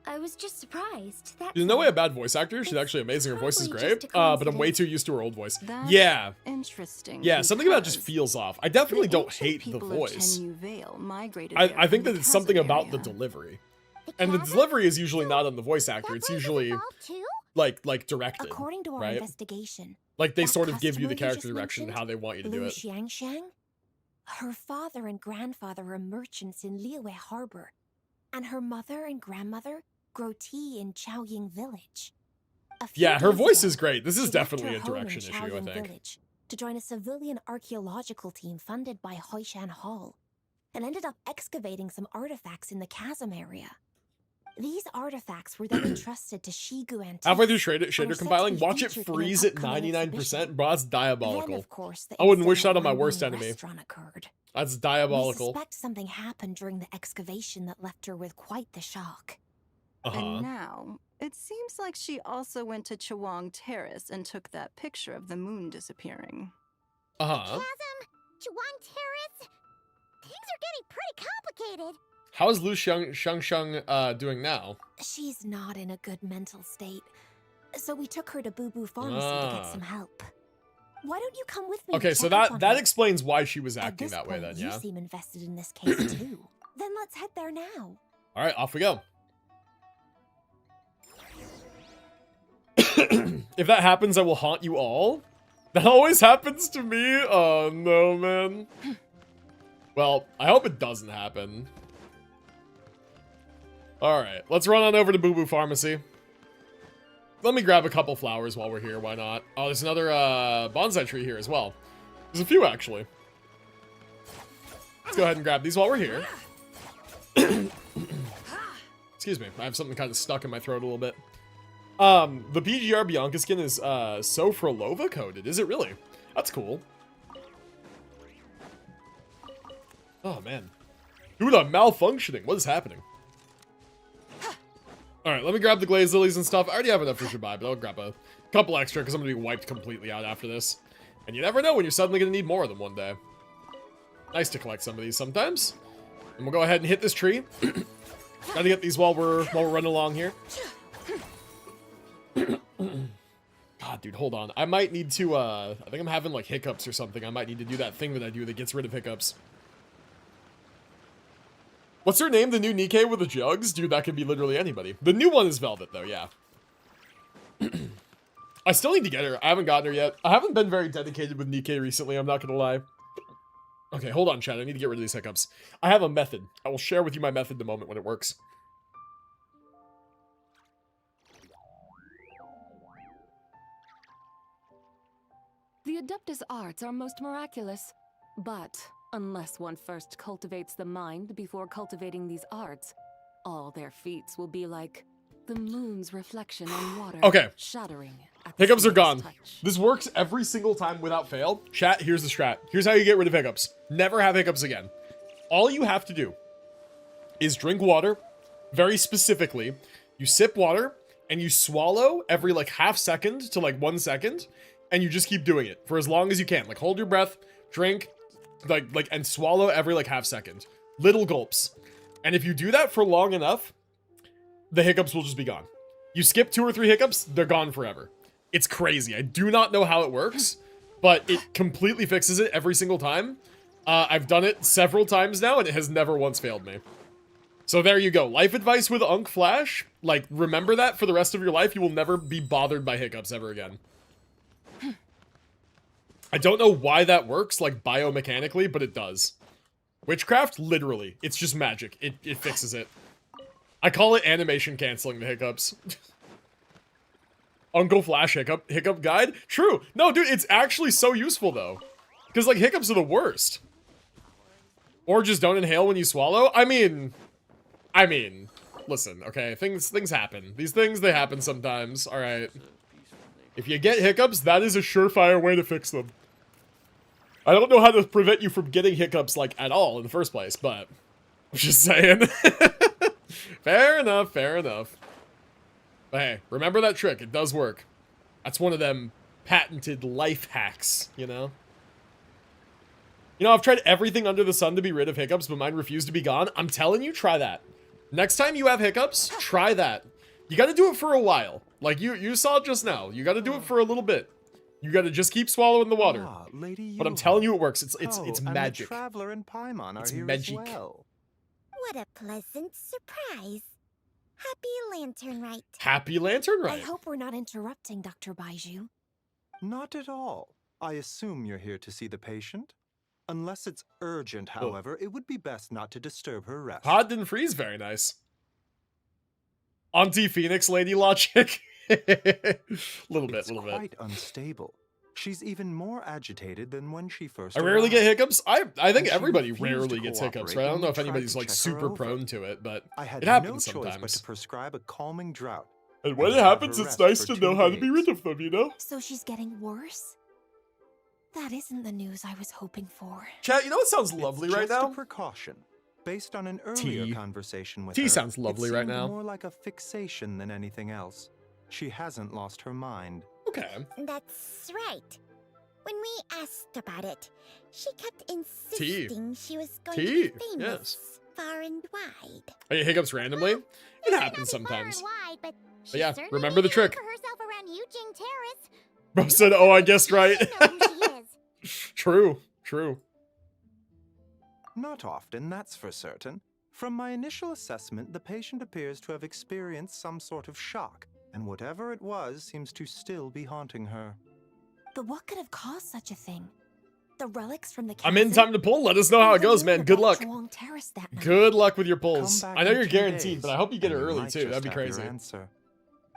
I was just surprised. That's There's no all. way a bad voice actor. She's It's actually amazing. Her voice is probably great. just a But I'm way coincidence. too used to her old voice. That's Yeah. interesting. Yeah, something about it just because feels off. I definitely the don't ancient hate the people of voice. Chenyu Vale migrated I there think from that the it's something chasm about the area. delivery. The And the chasm? delivery is usually So not on the voice actor. that It's place is usually involved too? like directed. According to our right? investigation, Like they that sort of give you the customer you character just direction and mentioned, how they want you to do Lu it. Xiangxiang, her father and grandfather are merchants in Liyue Harbor, and her mother and grandmother grow tea in Chaoying Village. A few Yeah, her days voice ago, is great. This is she left definitely her a home in direction issue, I Chaoying think. Village to join a civilian archaeological team funded by Hoishan Hall, and ended up excavating some artifacts in the chasm area. These artifacts were then entrusted to Shigu Antiques. Halfway through and were shader set to compiling, be watch it featured in an freeze at upcoming 99%. exhibition. Bro, that's Then, diabolical. of course, the I wouldn't wish incident that on my at worst Wanmin enemy. Restaurant occurred. That's We diabolical. suspect something happened during the excavation that left her with quite the shock. Uh-huh. And now, it seems like she also went to Chawang Terrace and took that picture of the moon disappearing. Uh-huh. Chasm, Chawang Terrace. Things are getting pretty complicated. How is Lu Sheng doing now? She's not in a good mental state, so we took her to Boo Boo Pharmacy to get Ah. some help. Why don't you come with me? to Okay, so check up that on that her? explains why she was At acting this that way point, then, yeah? You seem invested in this case too. Then let's head there now. All right, off we go. If that happens, I will haunt you all. That always happens to me. Oh, no, man. Well, I hope it doesn't happen. All right, let's run on over to Boo Boo Pharmacy. Let me grab a couple flowers while we're here. Why not? Oh, there's another bonsai tree here as well. There's a few, actually. Let's go ahead and grab these while we're here. Excuse me. I have something kind of stuck in my throat a little bit. The PGR Bianca skin is Sofrolova coded. Is it really? That's cool. Oh, man. Dude, I'm malfunctioning. What is happening? Alright, let me grab the glazed lilies and stuff. I already have enough for Zibai, but I'll grab a couple extra because I'm going to be wiped completely out after this. And you never know when you're suddenly going to need more of them one day. Nice to collect some of these sometimes. And we'll go ahead and hit this tree. Gotta get these while we're running along here. God, dude, hold on. I might need to, I think I'm having, like, hiccups or something. I might need to do that thing that I do that gets rid of hiccups. What's her name? The new Nikkei with the jugs? Dude, that could be literally anybody. The new one is Velvet, though, yeah. I still need to get her. I haven't gotten her yet. I haven't been very dedicated with Nikkei recently, I'm not gonna lie. Okay, hold on, chat. I need to get rid of these hiccups. I have a method. I will share with you my method in a moment when it works. The Adeptus arts are most miraculous, but unless one first cultivates the mind before cultivating these arts, all their feats will be like the moon's reflection on water. Okay. Shattering. Hiccups are gone. This works every single time without fail. Chat, here's the strat. Here's how you get rid of hiccups. Never have hiccups again. All you have to do is drink water, very specifically. You sip water, and you swallow every, like, half second to, like, 1 second, and you just keep doing it for as long as you can. Like, hold your breath, drink, like, and swallow every, like, half second. Little gulps. And if you do that for long enough, the hiccups will just be gone. You skip 2 or 3 hiccups, they're gone forever. It's crazy. I do not know how it works, but it completely fixes it every single time. I've done it several times now, and it has never once failed me. So there you go. Life advice with Unk Flash. Like, remember that for the rest of your life. You will never be bothered by hiccups ever again. I don't know why that works, like, biomechanically, but it does. Witchcraft, literally. It's just magic. It fixes it. I call it animation canceling the hiccups. Uncle Flash hiccup guide? True. No, dude, it's actually so useful, though. Because, like, hiccups are the worst. Or just don't inhale when you swallow. I mean, listen, okay? Things happen. These things, they happen sometimes, alright? If you get hiccups, that is a surefire way to fix them. I don't know how to prevent you from getting hiccups, like, at all in the first place, but I'm just saying. Fair enough, fair enough. But hey, remember that trick. It does work. That's one of them patented life hacks, you know? You know, I've tried everything under the sun to be rid of hiccups, but mine refused to be gone. I'm telling you, try that. Next time you have hiccups, try that. You gotta do it for a while. Like, you saw it just now. You gotta do it for a little bit. You gotta just keep swallowing the water. But I'm telling you, it works. It's magic. The traveler and Paimon are It's here magic. as well. What a pleasant surprise. Happy Lantern Rite. Happy Lantern I Rite. hope we're not interrupting, Dr. Baiju. Not at all. I assume you're here to see the patient? Unless it's urgent, however, it would be best not to disturb her rest. Pod didn't freeze very nice. Auntie Phoenix lady logic. little bit. It's quite unstable. She's even more agitated than when she first I rarely get arrived. hiccups. I think And she everybody refused to rarely gets hiccups, cooperate right? I don't when know we if tried anybody's to like check her super over. prone to it, but I had it happens no choice but sometimes. to prescribe a calming drought. And when it have happens, her it's rest nice for to know 2 how to be days. rid of them, you know? So she's getting worse? That isn't the news I was hoping for. Chat, you know what sounds lovely It's right just now? a precaution. Based on an earlier Tea. conversation with Tea her, sounds lovely it right seemed now. more like a fixation than anything else. She hasn't lost her mind. Okay. That's right. When we asked about it, she kept insisting she was going to Tea, be famous yes. far and wide. Are you hiccups randomly? It Might happens not be far and sometimes. wide, but she yeah, certainly remember the made a trick. name for herself around Eugene Terrace. Bro said, oh, I guessed right. I know who she is. True, true. Not often, that's for certain. From my initial assessment, the patient appears to have experienced some sort of shock, and whatever it was seems to still be haunting her. But what could have caused such a thing? The relics from the I'm in chasm? time to pull. Let us know how it goes, man. Good luck. Chuang Terrace that night. Good luck with your pulls. Come back I know in you're 2 guaranteed, days, but I hope you get it and you early might too. just That'd be have your crazy. answer.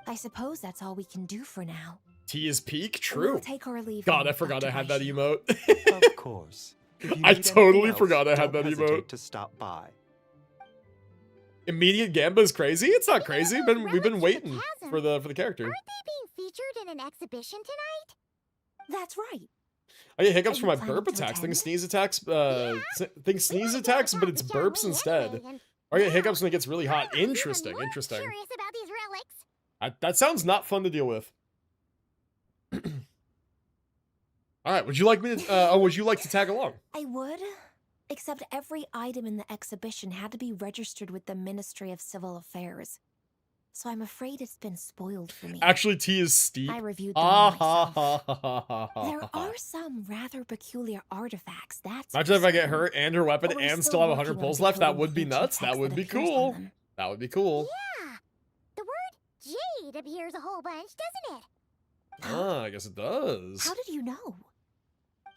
I suppose that's all we can do for now. T is peak? We'll True. take our leave. God, and I move forgot back I to had that Raishu. emote. Of course. If you I need totally anything else, forgot I had don't that hesitate emote. to stop by. Immediate Gamba is crazy? It's not crazy. We've been relics of waiting the chasm, for the character. Aren't they being featured in an exhibition tonight? That's right. I get hiccups Are for you my planning burp to attacks. Think attend? sneeze attacks. Think sneeze We attacks, wanna but go it's to burps Xiangmi instead. anyway, and- Or I get hiccups when it gets really hot. I'm even Interesting. more Interesting. Curious about these relics. That sounds not fun to deal with. All right. Would you like me to? Would you like to tag along? I would, except every item in the exhibition had to be registered with the Ministry of Civil Affairs. So I'm afraid it's been spoiled for me. Actually, T is steep. I reviewed them Ah all ha myself. ha ha ha. There are some rather peculiar artifacts. That's Imagine if for I get certain. her and her weapon But we're and still still have working 100 on pulls left. That decoding would the be ancient nuts. That text would that be appears on cool. them. That would be cool. Yeah. The word jade appears a whole bunch, doesn't it? Ah, I guess it does. How did you know?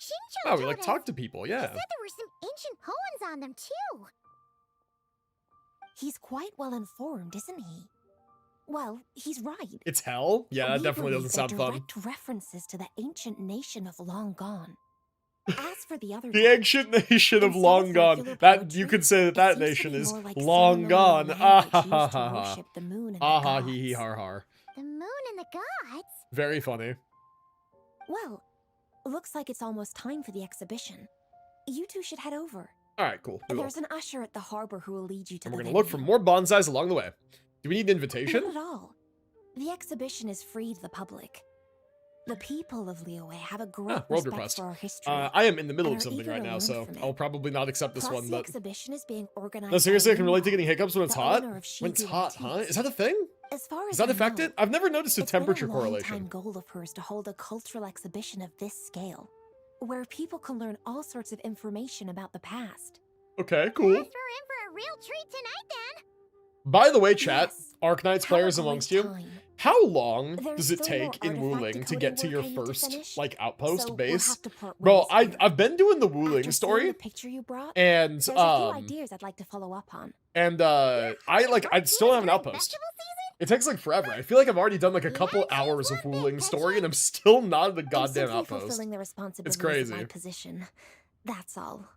Shincho Oh, we told like us. talk to people. He Yeah. said there were some ancient poems on them too. He's quite well informed, isn't he? Well, he's right. It's hell. Yeah, that We definitely believe doesn't sound they're fun. direct references to the ancient nation of long gone. As for the other The type, ancient nation of instead long of gone. regular That poetry, you could say that it that seems to nation be is more like long ceremonial gone. Ah language ha used ha to ha ha. worship the moon and the Ah ha gods. hee hee har har. The moon and the gods. Very funny. Well, looks like it's almost time for the exhibition. You two should head over. All right, cool. We will. There's an usher at the harbor who will lead you to And the we're gonna look for venue. more bonsais along the way. Do we need an invitation? Not at all. The exhibition is free to the public. The people of Liyue have a great world respect request. for our history. I am in the middle and of are something eager right to now, learn so from it. I'll probably not accept this Plus, one. the But exhibition is being organized. no, seriously, I by can relate to Illuga, getting hiccups when it's the hot. owner of When it's Shibu hot, huh? Antiques. Is that a thing? As far Is as that I affected? know, I've never noticed a it's been temperature long-time correlation. goal of hers to hold a cultural exhibition of this scale, where people can learn all sorts of information about the past. Okay, cool. Guess we're in for a real treat tonight then. By the way, chat, Yes. Arknights Have players a great amongst you, time. how long There's does it still more take in artifact Wuling to decoding get to work your I need to first, finish, like, outpost so we'll base? have to part Bro, ways here. I've been doing the After Wuling seeing story, the picture you brought, and, there's a few ideas I'd like to follow up on. I still don't have an outpost. Festival season? It takes, like, forever. I feel like I've already done, like, a Yeah, couple it seems hours of worth it, Wuling Ketchup. story, and I'm still not at the I'm goddamn simply outpost. fulfilling the responsibilities crazy. of my position. That's all.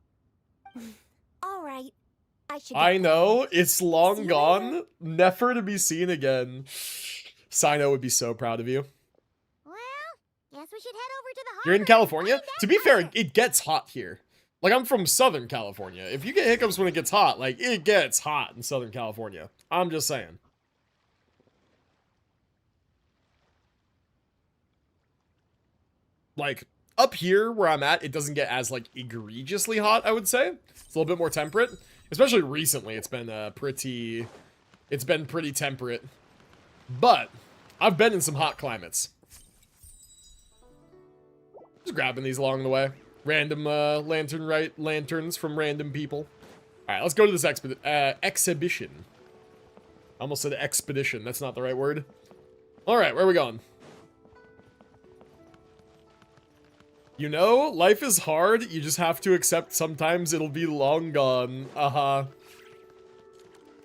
All right. I should. I get know, it's long See you gone, later. never to be seen again. Sino would be so proud of you. Well, guess we should head over to the harbor. You're in and California? find that To be fair, usher. it gets hot here. Like, I'm from Southern California. If you get hiccups when it gets hot, like, it gets hot in Southern California. I'm just saying. Like, up here where I'm at, it doesn't get as, like, egregiously hot, I would say. It's a little bit more temperate. Especially recently, it's been pretty temperate. But, I've been in some hot climates. Just grabbing these along the way. Random lanterns from random people. Alright, let's go to this exhibition. I almost said expedition. That's not the right word. Alright, where are we going? You know, life is hard. You just have to accept sometimes it'll be long gone. Uh-huh.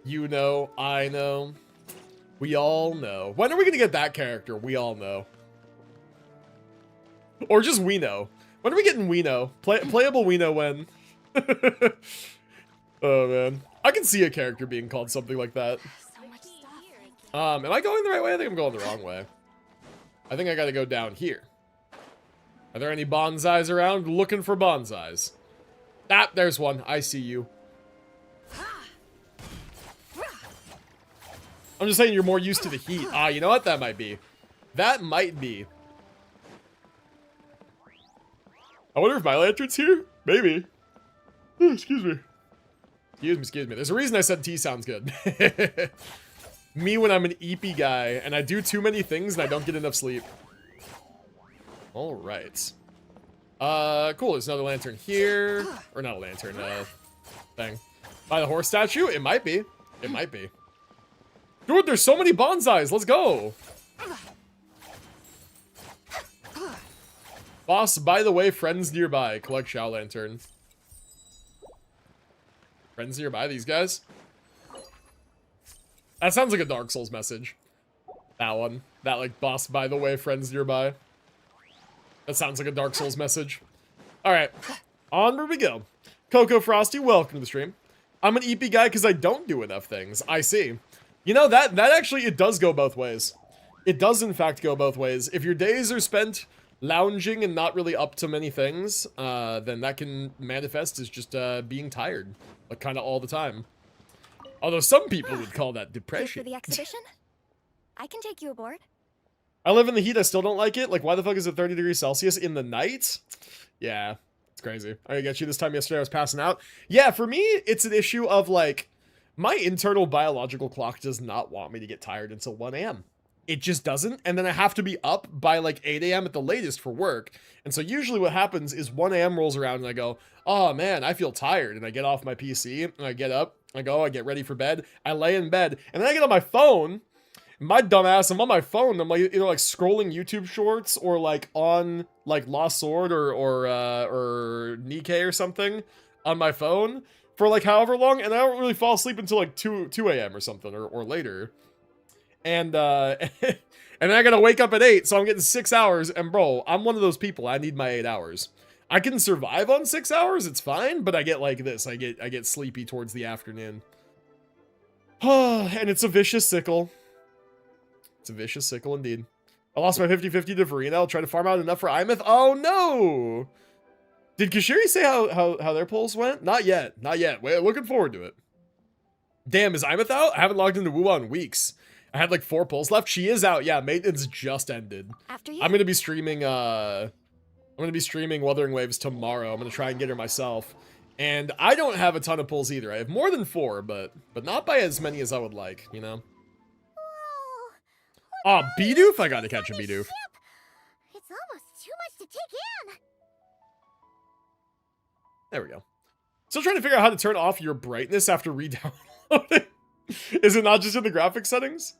You know, I know. We all know. When are we gonna get that character? We all know. Or just we know. When are we getting we know? Playable we know when. Oh man. I can see a character being called something like that. Am I going the right way? I think I'm going the wrong way. I think I gotta go down here. Are there any bonsais around? Looking for bonsais. Ah, there's one. I see you. I'm just saying you're more used to the heat. Ah, you know what? That might be. That might be. I wonder if my lantern's here? Maybe. Oh, excuse me. Excuse me. There's a reason I said T sounds good. Me when I'm an eepy guy, and I do too many things and I don't get enough sleep. Alright. Cool, there's another lantern here. Or not a lantern, thing. By the horse statue? It might be. It might be. Dude, there's so many bonsais. Let's go. Boss, by the way, friends nearby. Collect Shao Lantern. Friends nearby, these guys? That sounds like a Dark Souls message. That one. That, like, boss, by the way, friends nearby. That sounds like a Dark Souls message. Alright. Onward we go. Coco Frosty, welcome to the stream. I'm an EP guy because I don't do enough things. I see. You know, that actually, it does go both ways. It does, in fact, go both ways. If your days are spent lounging and not really up to many things, then that can manifest as just being tired. Like, kind of all the time. Although some people would call that depression. For the exhibition? I can take you aboard. I live in the heat, I still don't like it. Like, why the fuck is it 30 degrees Celsius in the night? Yeah, it's crazy. I got you this time yesterday, I was passing out. Yeah, for me, it's an issue of, like, my internal biological clock does not want me to get tired until 1 a.m. It just doesn't, and then I have to be up by, like, 8 a.m. at the latest for work. And so usually what happens is 1 a.m. rolls around and I go, oh man, I feel tired. And I get off my PC, and I get up, I get ready for bed, I lay in bed, and then I get on my phone. My dumbass, I'm on my phone, I'm like, you know, like scrolling YouTube shorts or like on like Lost Sword or Nikkei or something on my phone for like however long, and I don't really fall asleep until like 2 a.m. or something or later. And and then I gotta wake up at 8, so I'm getting 6 hours, and bro, I'm one of those people, I need my 8 hours. I can survive on 6 hours, it's fine, but I get like this, I get sleepy towards the afternoon. And it's a vicious sickle. It's a vicious sickle indeed. I lost my 50-50 to Verena. I'll try to farm out enough for Imeth. Oh no! Did Kashiri say how their polls went? Not yet. Not yet. Wait, looking forward to it. Damn, is Imeth out? I haven't logged into WoW in weeks. I had like 4 polls left. She is out. Yeah, maintenance just ended. After you. I'm gonna be streaming Wuthering Waves tomorrow. I'm gonna try and get her myself. And I don't have a ton of pulls either. I have more than 4, but not by as many as I would like, you know? Oh, Bidoof? I gotta catch a Bidoof. It's almost too much to take in. There we go. Still trying to figure out how to turn off your brightness after re-downloading. Is it not just in the graphics settings?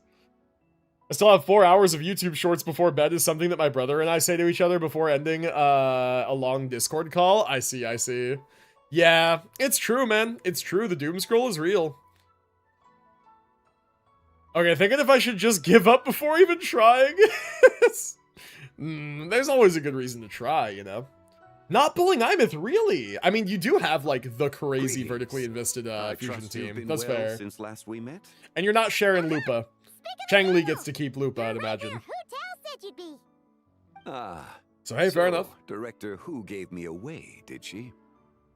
I still have 4 hours of YouTube shorts before bed is something that my brother and I say to each other before ending a long Discord call. I see. Yeah, it's true, man. It's true. The doom scroll is real. Okay, thinking if I should just give up before even trying. There's always a good reason to try, you know? Not pulling Imeth, really? I mean, you do have, like, the crazy vertically invested fusion team. That's fair. Since last we met. And you're not sharing Lupa. Chang Li gets to keep Lupa, I'd imagine. So, hey, fair enough. Director Who gave me away, did she?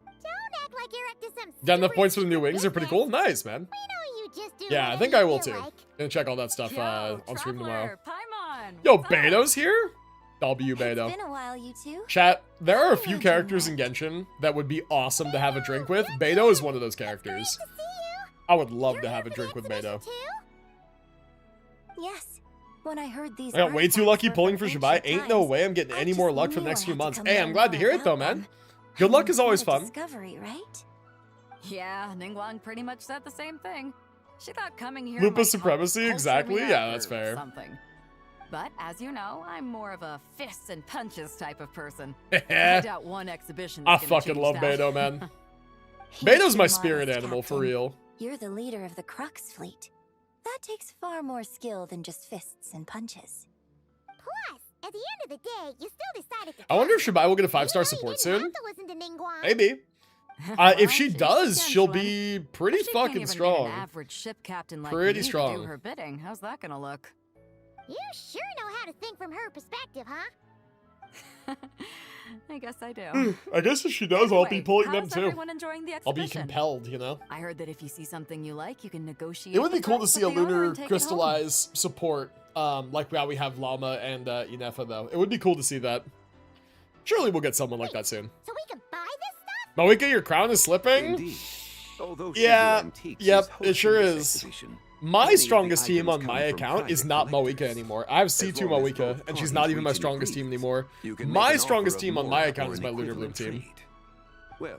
Don't act like you're up to some Got enough points for the new wings? They're pretty cool. Nice, man. Yeah, I think I will, too. Gonna check all that stuff on stream tomorrow. Yo, Beto's here? W Beto. It's been a while, you two. Chat, there are a few characters in Genshin that would be awesome to have a drink with. Beto is one of those characters. I would love to have a drink with Beto. Yes. When I heard these I got way too lucky pulling for Zibai. Ain't no way I'm getting any more luck for the next few months. Hey, I'm glad to hear it though, man. Good luck is always fun. Discovery, right? Yeah, Ningguang pretty much said the same thing. She thought coming here Lupa might supremacy, help exactly. culture me Yeah, up that's or fair. Something. But as you know, I'm more of a fists and punches type of person. I doubt one exhibition. I fucking love Beto, man. Beto's my spirit animal, for real. You're the leader of the Crux fleet. That takes far more skill than just fists and punches. Plus, at the end of the day, you still decided to. I wonder if Shibai will get a 5-star support soon. Maybe. If she does, she'll be pretty fucking strong. An average ship captain like Pretty me to strong. do her bidding. How's that gonna look? You sure know how to think from her perspective, huh? I guess I do. I guess if she does, I'll be pulling them how's too. everyone enjoying the I'll be exhibition? compelled, you know? I heard that if you see something you like, you can negotiate. It would be the cool to price see a with the owner lunar and take it home. crystallize support, like how we have Llama and Inefa, though. It would be cool to see that. Surely we'll get someone like that soon. So we can buy this stuff? Moika, your crown is slipping? Indeed. Although Yeah, Antiques yep, is it hosting sure this is. exhibition, My many of the strongest team items on come my from account is private not Moika collectors. anymore. I have As C2 long as Moika, both and she's parties not even my reach an strongest team agreement, anymore. you can make My an strongest offer team of on my more account or is an my Lunar Bloom equivalent team. trade. Well,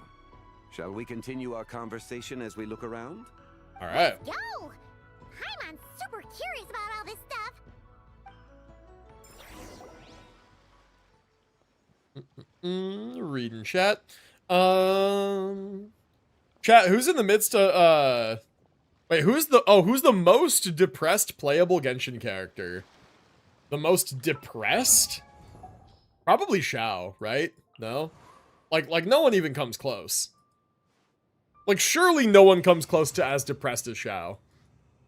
shall we continue our conversation as we look around? Alright. Yo! I'm super curious about all this stuff. Reading chat. Chat, who's in the midst of, wait, who's the most depressed playable Genshin character? The most depressed? Probably Xiao, right? No? Like no one even comes close. Like, surely no one comes close to as depressed as Xiao.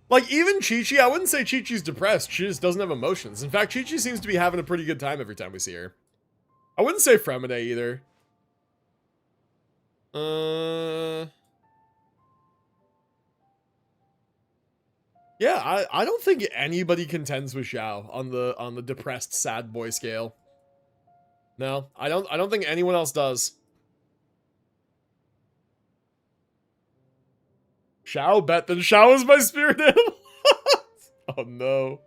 Like, even Chi-Chi, I wouldn't say Chi-Chi's depressed. She just doesn't have emotions. In fact, Chi-Chi seems to be having a pretty good time every time we see her. I wouldn't say Fremine either. Yeah, I don't think anybody contends with Xiao on the depressed sad boy scale. No, I don't think anyone else does. Xiao bet that Xiao is my spirit animal. Oh no.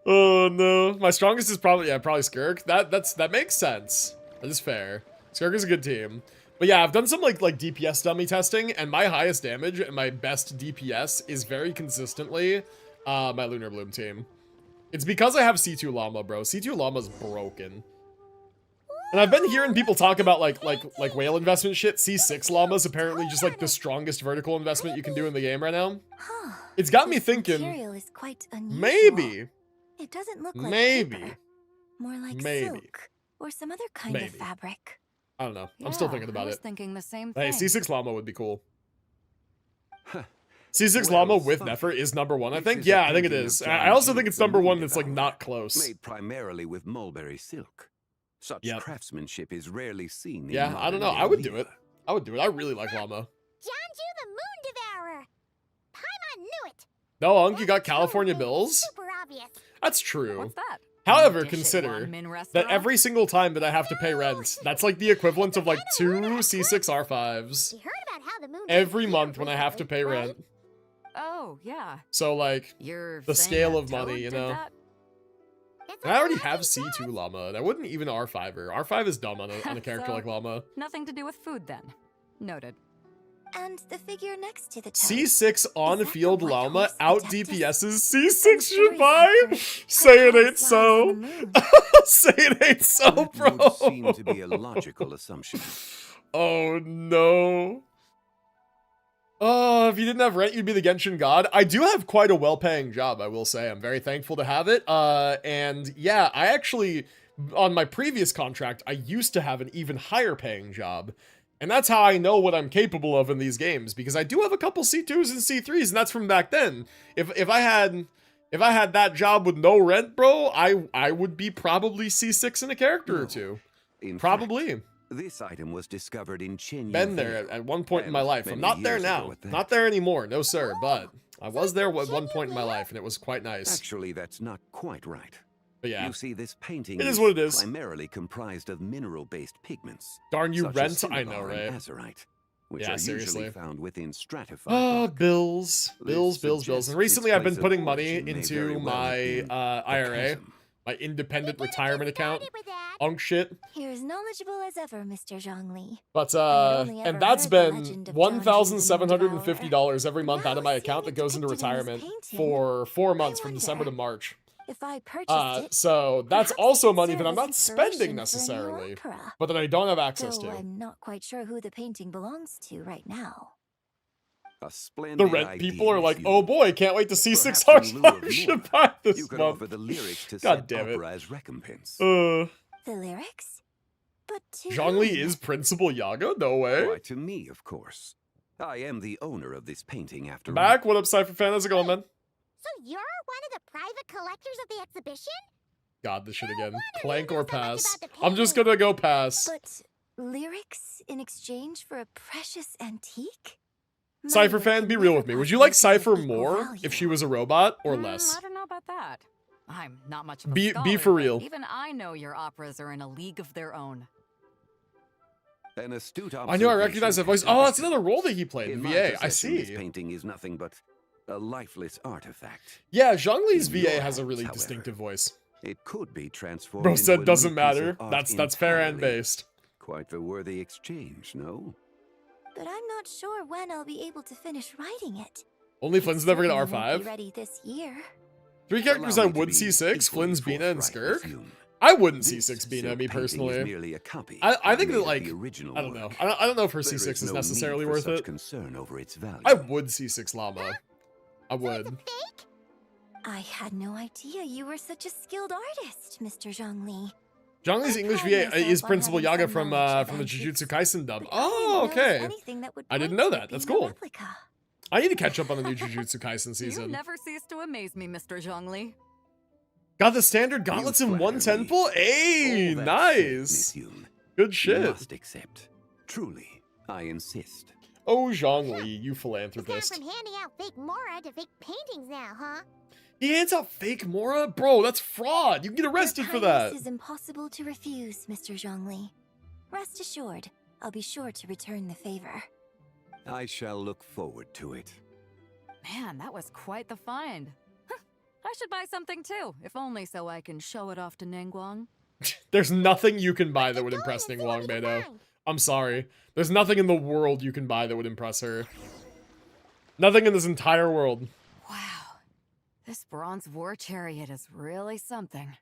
Oh no. My strongest is probably Skirk. That makes sense. That is fair. Skirk is a good team. But yeah, I've done some like DPS dummy testing, and my highest damage and my best DPS is very consistently my Lunar Bloom team. It's because I have C2 Llama, bro. C2 Llama's broken. And I've been hearing people talk about like whale investment shit. C6 Llama's apparently just like the strongest vertical investment you can do in the game right now. It's got me thinking, Is quite maybe. It doesn't look like maybe. paper. More like Maybe. silk or some other kind of fabric. I don't know. I'm still thinking about I was it. thinking the same Hey, thing. C6 Llama would be cool. C6 Llama with Nefer is #1, I think. Yeah, I think it is. I also think it's #1 that's like not close. Made primarily with mulberry silk. Such craftsmanship is rarely seen in Yeah, I don't know. I would do it. I would do it. I really like Llama. Janju the Moon Devourer. Paimon knew it. No, Unc, you got California Bills? Super obvious. That's true. What's that? However, Dish at consider Wanmin that restaurant? every single time that I have to pay rent, that's like the equivalent of like 2 C6 R5s You heard about how the moon every month when I have to pay rent. Oh, yeah. So like, You're the saying scale that of money, Toad you did know? that? And I already have C2 Llama, and I wouldn't even R5 her. R5 is dumb on a character So, like Llama. Nothing to do with food then. Noted. And the figure next to the toad. C6 on-field Llama horse out adapted? DPS's C6 sure he's Zibai? different. Say it How ain't it flies so. on the moon. Say it ain't so, That bro. would seem to be a logical assumption. Oh no. Oh, if you didn't have rent, you'd be the Genshin god. I do have quite a well-paying job, I will say. I'm very thankful to have it. And yeah, I actually, on my previous contract, I used to have an even higher paying job. And that's how I know what I'm capable of in these games, because I do have a couple C2s and C3s, and that's from back then. If I had that job with no rent, bro, I would be probably C6 in a character or two. Probably. This item was discovered in Chen. Been there at one point in my life. I'm not there now. Not there anymore. No, sir. But I was there at one point in my life, and it was quite nice. Actually, that's not quite right. But yeah. You see, this painting It is what it is. primarily comprised of mineral-based pigments. Darn you, such rent. as I know, cinnabar right? and azurite, which Yeah, are seriously. usually found within stratified Oh, rock. bills. Bills. suggests And recently its I've been place of putting money origin may into very well have my been the IRA, chasm. my independent retirement account. Unk shit. You're as knowledgeable as ever, Mr. Zhongli. But, only ever and that's heard the been legend of John $1,750 every month out of my Now, account that goes into seeing it depicted in retirement this painting, for 4 months from wonder, December to March. If I purchased it, So that's perhaps it also could money serve that I'm as not inspiration for a spending new necessarily, opera. but that I don't have access Though to. I'm not quite sure who the painting belongs to right now. A splendid The rent idea, people are like, Hugh. oh boy, can't wait to see 6 Perhaps in lieu of R5 more, should buy this you could month. offer the lyrics to God said damn it. opera as recompense. The lyrics? But to Zhongli whom? is Principal Yaga? No way. Why, to me, of course. I am the owner of this painting after all. Back, what up, Cypher fan? How's it going, man? So you're one of the private collectors of the exhibition? God, this shit again. Clank or pass? about the I'm just gonna go pass. But lyrics in exchange for a precious antique? Cypher My fan, work be can real never with me. Would you like possibly be Cypher of equal more value. if she was a robot or less? I don't know about that. I'm not much of a Be scholar, for but real. Even I know your operas are in a league of their own. An astute I knew I recognized that voice. Oh, that's another role that he played in In my VA. I possession, This see. painting is nothing but a lifeless artifact. Yeah, Zhongli's In VA your has a hands, really however, distinctive voice. It could be transformed Bro into said a doesn't new piece matter. of art That's fair and entirely. based. Quite the worthy exchange, no? But I'm not sure when I'll be able to finish writing it. Only Flynn's never gonna Certainly won't be R5. ready this year. 3 characters Allow I me to would be C6, equally Flynn's, Bina, and forthright with Skirk. you. I wouldn't This C6 Bina, silk me painting is personally. merely a copy I think made that, of like, the original I don't know. work. I don't know if her There C6 is no necessarily need for worth such it. concern over its value. I would C6 Llama. I would. I had no idea you were such a skilled artist, Mr. Zhongli. Zhongli's English VA is Principal Yaga from the Jujutsu Kaisen dub. Oh, okay. I didn't know that. That's cool. I need to catch up on the new Jujutsu Kaisen season. You never cease to amaze me, Mr. Zhongli. Got the standard gauntlets in 110 pull? Hey, nice. Good shit. You must accept. Truly, I insist. Oh, Zhongli, you philanthropist. From handing out fake Mora to fake paintings now, huh? He hands out fake Mora? Bro, that's fraud. You can get arrested for that. This is impossible to refuse, Mr. Zhongli. Rest assured, I'll be sure to return the favor. I shall look forward to it. Man, that was quite the find. I should buy something too, if only so I can show it off to Ningguang. There's nothing you can buy that would impress Ningguang, Beidou. I'm sorry. There's nothing in the world you can buy that would impress her. Nothing in this entire world. Wow. This bronze war chariot is really something.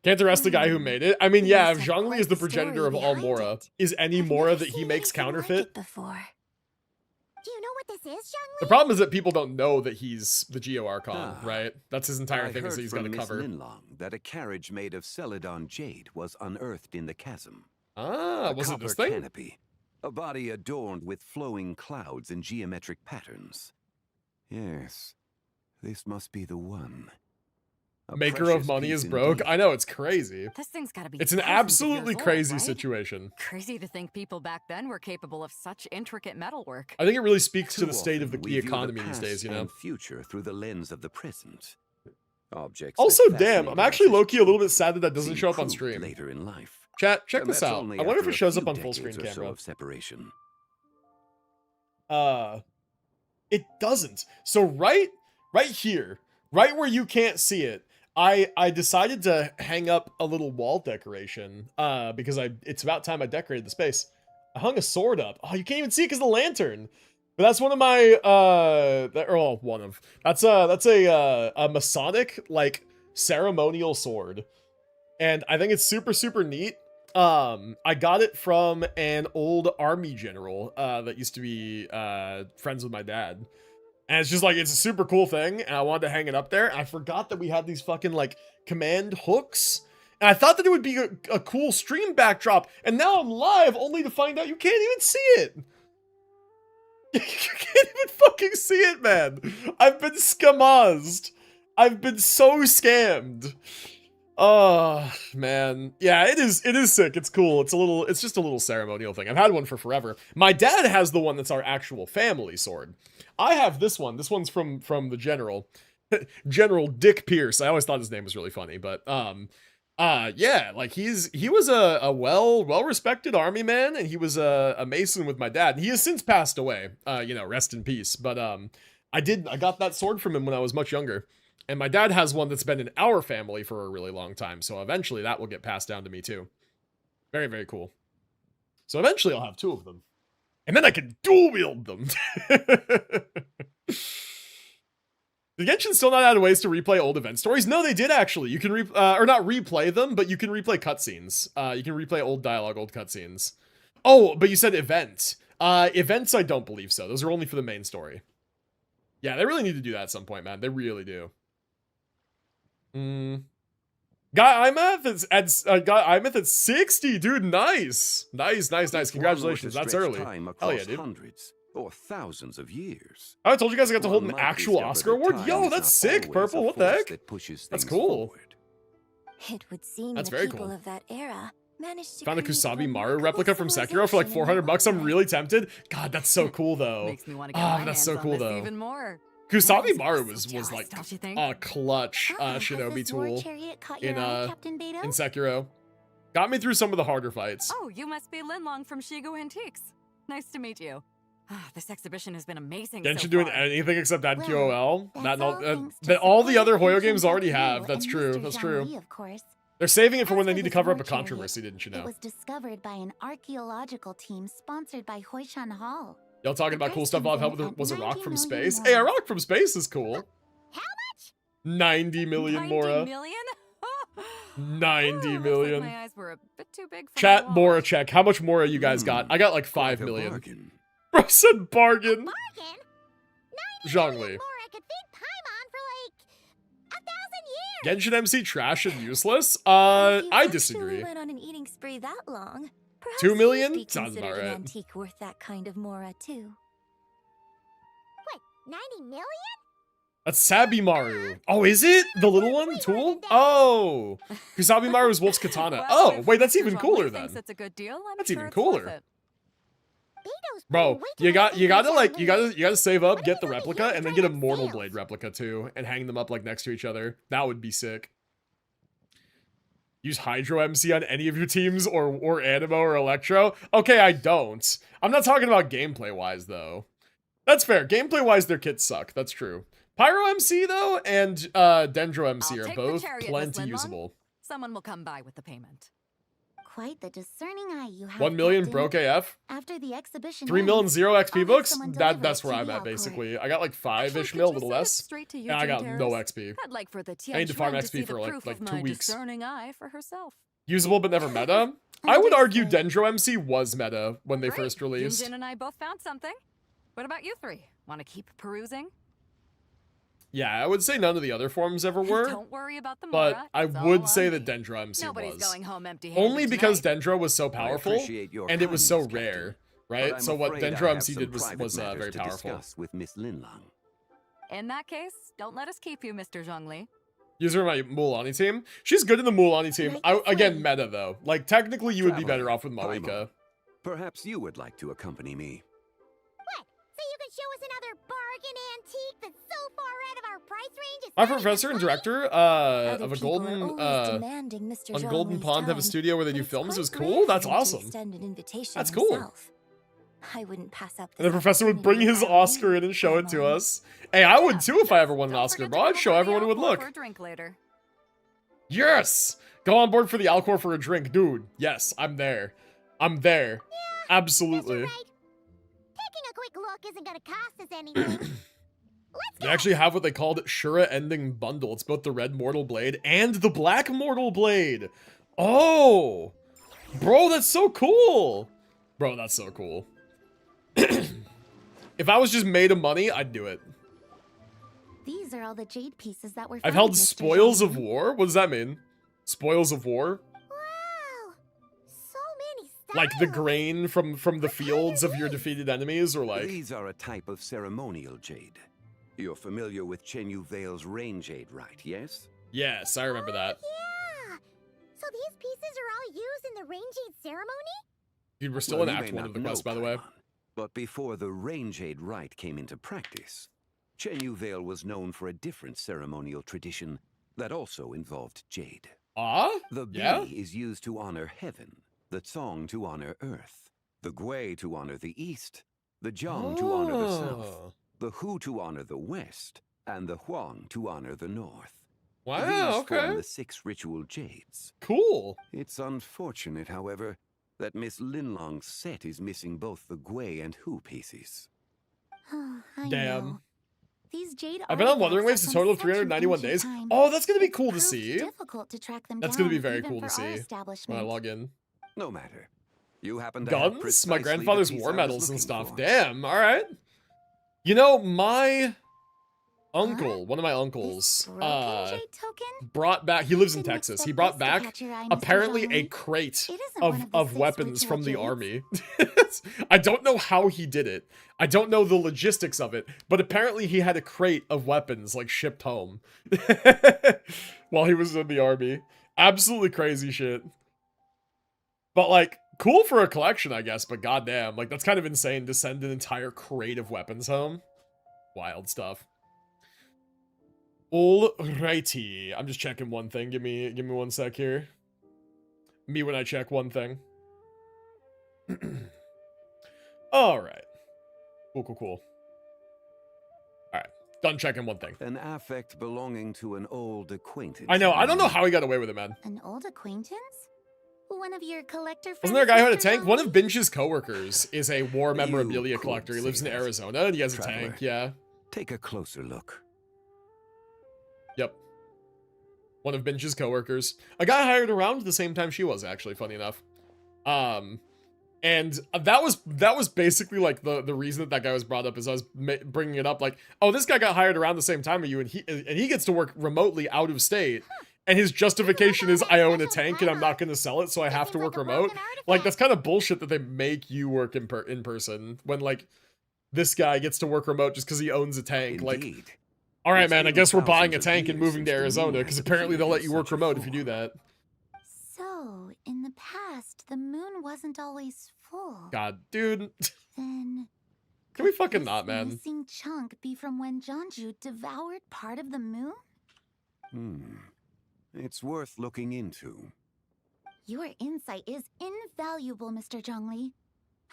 Can't arrest the guy who made it? I mean, yeah, if Zhongli is the progenitor of all Mora, is any Mora that he makes counterfeit? Do you know what this is, Zhongli? The problem is that people don't know that he's the Geo Archon, right? That's his entire thing, is that he's got to cover. Linlong that a carriage made of Celadon jade was unearthed in the chasm. Ah, was it this thing? Canopy, a body adorned with flowing clouds and geometric patterns. Yes, this must be the one. Maker of money is broke. I know, it's crazy. This thing's gotta be. It's an absolutely crazy situation. Crazy to think people back then were capable of such intricate metalwork. I think it really speaks to the state of the economy these days, you know. Future through the lens of the present. Objects. Also, damn, I'm actually low-key a little bit sad that doesn't show up on stream. Later in life. Chat, check this out. I wonder if it shows up on full screen camera. Of separation. It doesn't. So right here, right where you can't see it, I decided to hang up a little wall decoration because it's about time I decorated the space. I hung a sword up. Oh, you can't even see it because of the lantern. But that's one of my that's a Masonic like ceremonial sword, and I think it's super neat. I got it from an old army general that used to be friends with my dad. And it's just like, it's a super cool thing, and I wanted to hang it up there. I forgot that we had these fucking, like, command hooks. And I thought that it would be a cool stream backdrop. And now I'm live, only to find out you can't even see it. You can't even fucking see it, man. I've been scamazed. I've been so scammed. Oh, man. Yeah, it is sick. It's cool. It's just a little ceremonial thing. I've had one for forever. My dad has the one that's our actual family sword. I have this one. This one's from the general. General Dick Pierce. I always thought his name was really funny, but yeah, like he was a well-respected army man, and he was a mason with my dad. He has since passed away. You know, rest in peace. But I got that sword from him when I was much younger. And my dad has one that's been in our family for a really long time, so eventually that will get passed down to me too. Very, very cool. So eventually I'll have two of them. And then I can dual wield them. Did Genshin still not add ways to replay old event stories? No, they did actually. You can or not replay them, but you can replay cutscenes. You can replay old dialogue, old cutscenes. Oh, but you said events. Events, I don't believe so. Those are only for the main story. Yeah, they really need to do that at some point, man. They really do. Guy IMAth at 60, dude. Nice. Congratulations. That's early. Hell yeah, dude. Hundreds or thousands of years. I told you guys I got to hold an actual Oscar award. Yo, that's sick, Purple. What the heck? That's cool. It would seem that's the very people cool. of that era managed to found a Kusabi Maru replica from Sekiro for like $400. I'm really tempted. God, that's so cool though. Makes me want to get my that's so hands cool on this though. even more. Kusabi Maru was like a a clutch shinobi tool in Sekiro. Got me through some of the harder fights. Oh, you must be Linlong from Shigo Antiques. Nice to meet you. This exhibition has been amazing. Genshin doing anything except add QOL. That all the other Hoyo games already have. That's true. That's true. They're saving it for when they need to cover up a controversy, didn't you know? It was discovered by an archæological team sponsored by Hoishan Hall. Y'all talking about cool stuff I've helped with was a rock from space? Hey, a rock from space is cool. How much? 90 million, Mora. 90 million. Like my eyes were a bit too big for Chat Mora check. How much Mora you guys got? I got like 5 million. Bargain. Bro said bargain. Bargain? 90 Zhongli. million more I could feed Paimon for like a Genshin MC trash and useless? If you I actually disagree. went on an eating spree that long, perhaps 2 million? you'd be Sounds about considered an right. antique worth that kind of mora too. What? 90 million? That's Sabimaru. Oh, is it? The little one? Tool? Oh. Kusabimaru is Wolf's katana. Well, Oh, if wait, that's Mr. even Zhuangli cooler thinks then. it's a good deal, I'm That's sure even it's worth cooler. it. Bro, you gotta save up, get the replica, and then get a Mortal Blade replica too, and hang them up like next to each other. That would be sick. Use Hydro MC on any of your teams, or Animo or Electro? Okay, I don't. I'm not talking about gameplay-wise, though. That's fair. Gameplay-wise, their kits suck. That's true. Pyro MC, though, and Dendro MC I'll are take the both chariot, Miss plenty Lindblom. usable. Someone will come by with the payment. Quite the discerning eye you have. 1 million Captain. broke AF. After the exhibition 3 mil and ends, 0 XP I'll have books? someone deliver That's it where to I'm the at, Alcor. basically. I got like 5-ish Could mil, a you little send it less. straight to And I got Eugene no Terrace? XP. I'd like for the I need to farm Tianchuan XP see the for proof like of 2 my weeks. discerning eye for herself. Usable but never meta? I would argue Dendro MC was meta when they Great. first released. Yunjin and I both found something. What about you three? Want to keep perusing? Yeah, I would say none of the other forms ever were. Don't worry about the But Mora. I It's all would say on that me. Dendro MC Nobody's was. going home empty-handed Only because tonight. Dendro was so powerful, appreciate your and it was so kindness, rare, but right? I'm So what afraid I Dendro have MC some did private was matters very to powerful. discuss with Miss Linlang. In that case, don't let us keep you, Mr. Zhongli. Use her in my Mulan team. She's good in the Mulan team. Again, meta though. Like technically, you would be better off with Malika. Perhaps you would like to accompany me. What? So you can show us another bargain antique that's so far out of our price range? It's My not even professor and funny? director Other of a people are golden always demanding Mr. on Golden Zhongli's Pond have a time, studio where they but do it's films. It was quite cool. rare That's for him to awesome. extend an invitation That's cool. himself. I wouldn't pass up And the this professor would bring his opportunity Oscar in and show it to us. Hey, I would too if I ever won an Oscar, bro. I'd show everyone who would look. For a drink later. Yes! Go on board for the Alcor for a drink. Dude, yes, I'm there. I'm there. Absolutely. Taking a quick look isn't gonna cost us anything. They actually have what they called Shura Ending Bundle. It's both the red Mortal Blade and the black Mortal Blade. Oh! Bro, that's so cool! Bro, that's so cool. If I was just made of money, I'd do it. These are all the jade pieces that were I've found, held Mr. Spoils of Zhongli. War? What does that mean? Spoils of War? Wow! So many styles! Like the grain from the fields of your defeated enemies, or like... These are a type of ceremonial jade. You're familiar with Chenyu Vale's rain jade, right? Yes? Yes, I remember that. Yeah! So these pieces are all used in the rain jade ceremony? Dude, we're still Well, in you Act may 1 not of the know, quest, by the way. Paimon, but before the rain jade rite came into practice, Chenyu Vale was known for a different ceremonial tradition that also involved jade. Ah? The Bi Yeah? is used to honor heaven, the Tsong to honor earth, the Gui to honor the east, the Jiang to honor the south, Oh. the Hu to honor the west, and the Huang to honor the north. Wow, These okay. form the 6 ritual jades. Cool. It's unfortunate, however, that Miss Linlong's set is missing both the Gui and Hu pieces. I Damn. know. These jade I've been on Wuthering Waves artifacts a are total of from such an 391 ancient days. time. Oh, that's gonna be It cool to proved see. difficult to track them That's down, gonna be very even cool to for our see when I establishment. log in. No matter. You happen to have Guns? precisely My the grandfather's piece war I was medals and looking stuff. for. Damn, alright. You know, my uncle, one of my uncles, Broken jade token? brought back, he lives in Didn't Texas, expect he brought this to back catch your eye, Mr. apparently a Zhongli. crate It isn't one of the 6 weapons ritual from the jades. army. I don't know how he did it. I don't know the logistics of it, but apparently he had a crate of weapons like shipped home while he was in the army. Absolutely crazy shit. But like, cool for a collection, I guess, but goddamn, like that's kind of insane to send an entire crate of weapons home. Wild stuff. Alrighty. I'm just checking one thing. Give me 1 sec here. Me when I check one thing. Alright. Cool. Alright. Done checking one thing. An affect belonging to an old acquaintance. I know. I don't know how he got away with it, man. An old acquaintance? One of your collector friends? Wasn't there a guy who had a Mr. tank? Zhongli? One of Binch's coworkers is a war memorabilia could collector. He lives in say that. Arizona and he has a Traveler. tank. Yeah. Take a closer look. Yep. One of Binch's coworkers. A guy hired around the same time she was, actually, funny enough. And that was basically like the reason that guy was brought up, is I was bringing it up like, oh, this guy got hired around the same time as you, and he gets to work remotely out of state, and his justification is, I own a tank and I'm not going to sell it, so I have to work remote. Like, that's kind of bullshit that they make you work in person when like this guy gets to work remote just because he owns a tank. Indeed. Like, all right, man, I guess we're buying a tank and moving to Arizona, because apparently they'll let you work remote if you do that. So, in the past, the moon wasn't always full. God, dude. Then... Can we fucking not, man? Missing chunk be from when Jeonju devoured part of the moon? It's worth looking into. Your insight is invaluable, Mr. Zhongli.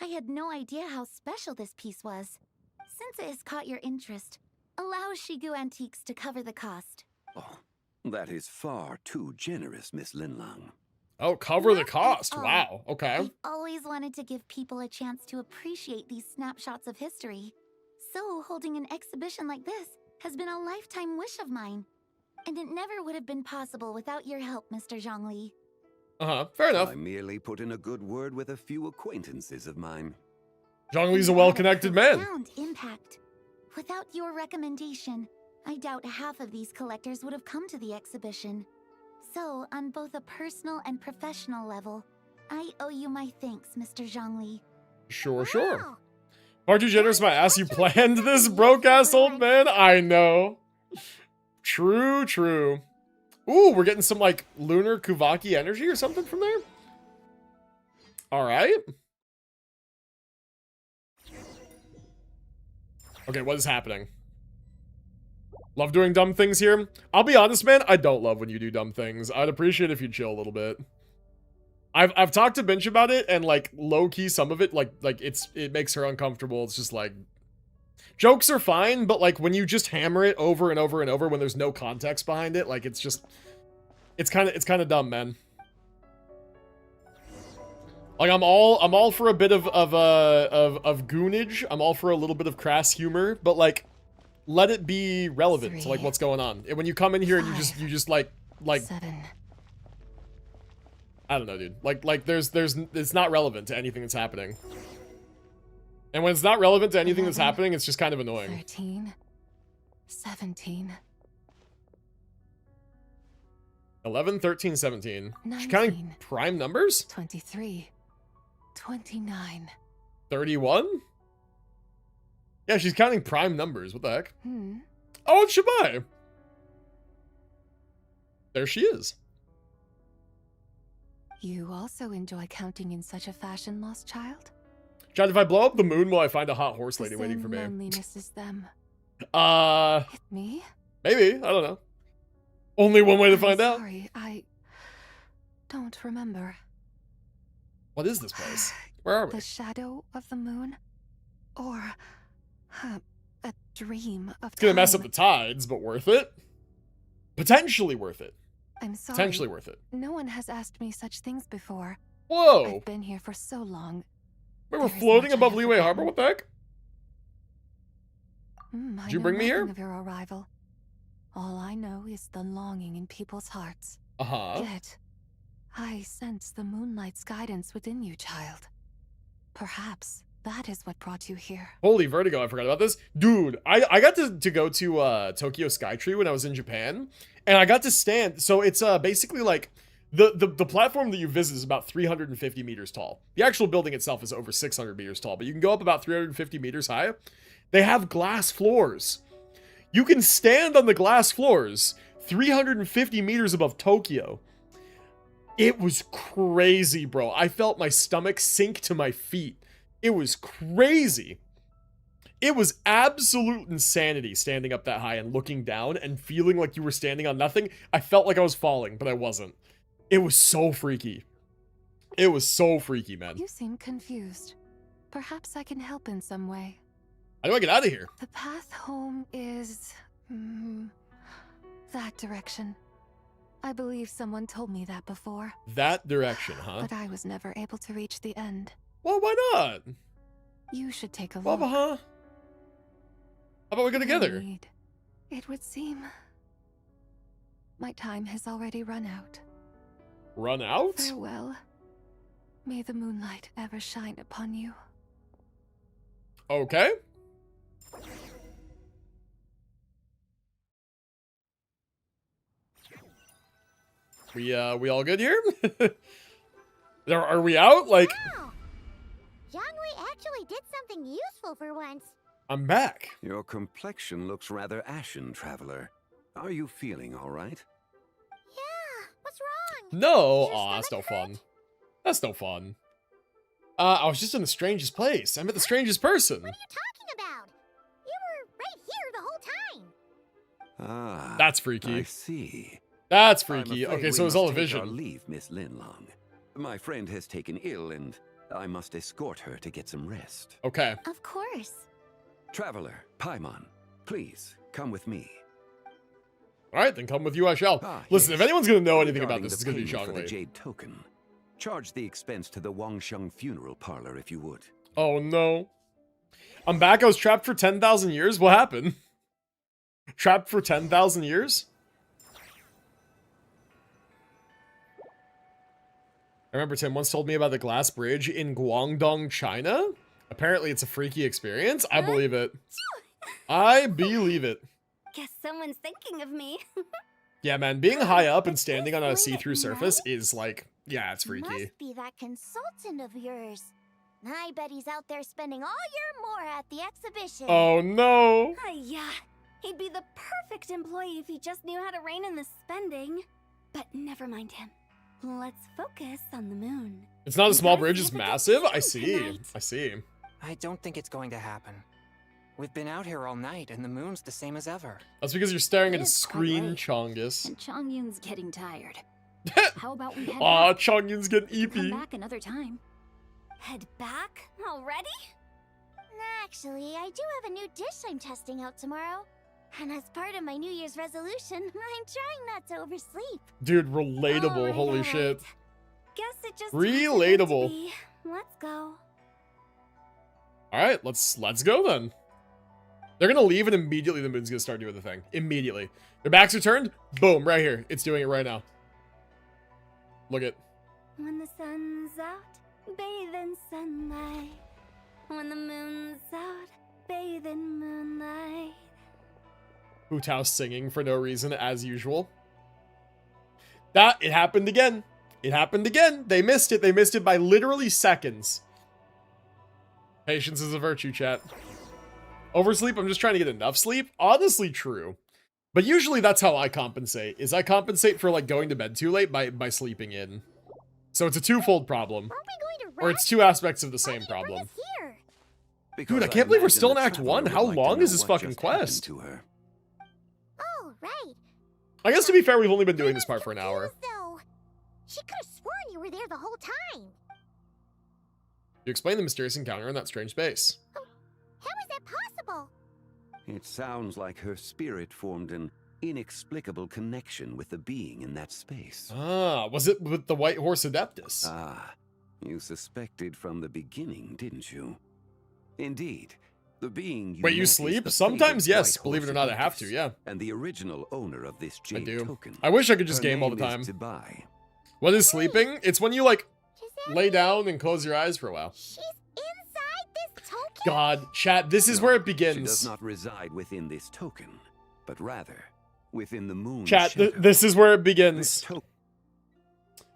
I had no idea how special this piece was. Since it has caught your interest, allow Shigu Antiques to cover the cost. Oh, that is far too generous, Miss Linlang. Oh, cover the cost. Wow. Okay. I've always wanted to give people a chance to appreciate these snapshots of history. So, holding an exhibition like this has been a lifetime wish of mine. And it never would have been possible without your help, Mr. Zhongli. Fair enough. I merely put in a good word with a few acquaintances of mine. Zhongli's a well-connected man. Profound impact. Without your recommendation, I doubt half of these collectors would have come to the exhibition. So, on both a personal and professional level, I owe you my thanks, Mr. Zhongli. Sure. Far too generous, my ass. You planned this, broke-ass old man? I know. True. Ooh, we're getting some, like, lunar Kuvaki energy or something from there? Alright. Okay, what is happening? Love doing dumb things here. I'll be honest, man, I don't love when you do dumb things. I'd appreciate if you chill a little bit. I've talked to Binch about it, and like low-key some of it, like it makes her uncomfortable. It's just like, jokes are fine, but like when you just hammer it over and over and over when there's no context behind it, like it's kind of dumb, man. Like I'm all for a bit of goonage. I'm all for a little bit of crass humor, but like let it be relevant to like what's going on. And when you come in here and you just like 7. I don't know, dude. Like it's not relevant to anything that's happening. And when it's not relevant to anything 11, that's happening, it's just kind of annoying. 13, 17. 11, 13, 17. 19, She's counting prime numbers? 23, 29. 31? Yeah, she's counting prime numbers. What the heck? Oh, it's Zibai. There she is. You also enjoy counting in such a fashion, lost child? Chad, if I blow up the moon, will I find a hot horse lady The waiting same for me? loneliness as them. Hit me? Maybe. I don't know. Only one way to find out. Sorry, I don't remember. What is this place? Where are we? The shadow of the moon? Or a dream of It's gonna mess up the tides, but worth it. Potentially worth it. I'm sorry. Potentially worth it. No one has asked me such things before. Whoa. I've been here for so long. We were floating above Leeway Harbor? What the heck? Did you bring me here? Of your arrival. All I know is the longing in people's hearts. Yet, I sense the moonlight's guidance within you, child. Perhaps that is what brought you here. Holy vertigo, I forgot about this. Dude, I got to go to Tokyo Skytree when I was in Japan. And I got to stand, so it's basically like, the platform that you visit is about 350 meters tall. The actual building itself is over 600 meters tall, but you can go up about 350 meters high. They have glass floors. You can stand on the glass floors 350 meters above Tokyo. It was crazy, bro. I felt my stomach sink to my feet. It was crazy. It was absolute insanity standing up that high and looking down and feeling like you were standing on nothing. I felt like I was falling, but I wasn't. It was so freaky. It was so freaky, man. You seem confused. Perhaps I can help in some way. How do I get out of here? The path home is... that direction. I believe someone told me that before. That direction, huh? But I was never able to reach the end. Well, why not? You should take a look. Well, huh? How about we go together? Indeed. It would seem... my time has already run out. Run out? Farewell. May the moonlight ever shine upon you. Okay. We all good here? Are we out? Like, Wow! Zhongli actually did something useful for once. I'm back. Your complexion looks rather ashen, traveler. Are you feeling all right? Yeah, what's wrong? No, Does your aw, that's no stomach fun. hurt? That's no fun. I was just in the strangest place. I met the strangest person. What are you talking about? You were right here the whole time. Ah, That's freaky. I see. That's I'm freaky. afraid Okay, we so it's must all a take our vision. leave, Miss Linlong. My friend has taken ill, and I must escort her to get some rest. Okay. Of course. Traveler, Paimon, please come with me. All right, then come with you I shall. Ah, Listen, yes. if anyone's going to know anything about Regarding this, the it's going to be payment for the Zhongli. Jade Token. Charge the expense to the Wangsheng funeral parlor if you would. Oh, no. I'm back. I was trapped for 10,000 years. What happened? Trapped for 10,000 years? I remember Tim once told me about the glass bridge in Guangdong, China. Apparently, it's a freaky experience. I believe it. I believe it. Guess someone's thinking of me. Yeah, man, being high up and standing on a see-through surface is like, yeah, it's freaky. Must be that consultant of yours. I bet he's out there spending all year more at the exhibition. Oh, no. Yeah, he'd be the perfect employee if he just knew how to rein in the spending. But never mind him. Let's focus on the moon. It's not a small bridge, it's massive? I see. I see. I don't think it's going to happen. We've been out here all night, and the moon's the same as ever. That's because you're staring at a It is quite screen, late. Chongus. And Chongyun's getting tired. How about we head Aw, back? Chongyun's getting Come eepy. back another time. Head back? Already? Actually, I do have a new dish I'm testing out tomorrow. And as part of my New Year's resolution, I'm trying not to oversleep. Dude, relatable. Alright, Holy alright. shit. Guess it just Relatable. has to be. Let's go. Alright, let's go then. They're gonna leave and immediately the moon's gonna start doing the thing. Immediately. Their backs are turned. Boom, right here. It's doing it right now. Look at. When the sun's out, bathe in sunlight. When the moon's out, bathe in moonlight. Hu Tao singing for no reason, as usual. It happened again. It happened again. They missed it. They missed it by literally seconds. Patience is a virtue, chat. Oversleep, I'm just trying to get enough sleep. Honestly, true. But usually that's how I compensate, is I compensate for like going to bed too late by sleeping in. So it's a twofold problem. Or it's two aspects of the same problem. Dude, I can't believe we're still in Act 1. How long is this fucking quest? Oh, right. I guess to be fair, we've only been doing this part for an hour. So, she could have sworn you were there the whole time. You explain the mysterious encounter in that strange space. How is that possible? It sounds like her spirit formed an inexplicable connection with the being in that space. Ah, was it with the White Horse Adeptus? Ah, you suspected from the beginning, didn't you? Indeed, the being you Wait, you met is sleep? the Sometimes, fabled yes. White Believe it Horse or not, I have to, Adeptus, yeah. And the original owner of this jade do. token. I wish I could just Her game all the name is time. Zibai. What is sleeping? It's when you, like, lay down and close your eyes for a while. She's inside this token? God, chat, this is where it She begins. does not reside within this token, but rather within the moon. Chat, this is where it begins.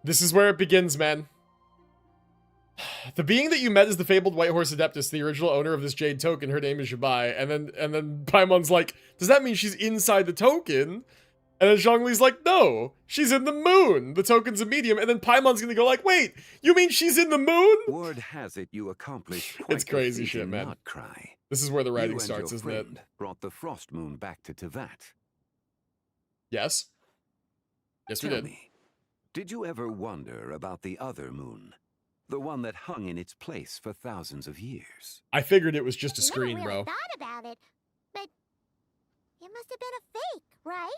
This is where it begins, man. The being that you met is the fabled White Horse Adeptus, the original owner of this jade token. Her name is Zibai. And then Paimon's like, does that mean she's inside the token? And then Zhongli's like, no, she's in the moon. The token's a medium. And then Paimon's gonna go like, wait, you mean she's in the moon? Word has it you accomplished quite It's crazy the feat shit, in man. Not cry. This is where the writing You and starts, your isn't it? friend brought the frost moon back to Tevat. Yes. Yes, we Tell did. me, did you ever wonder about the other moon? The one that hung in its place for thousands of years? I figured it was just a I screen, never really bro. thought about it, but it must have been a fake, right?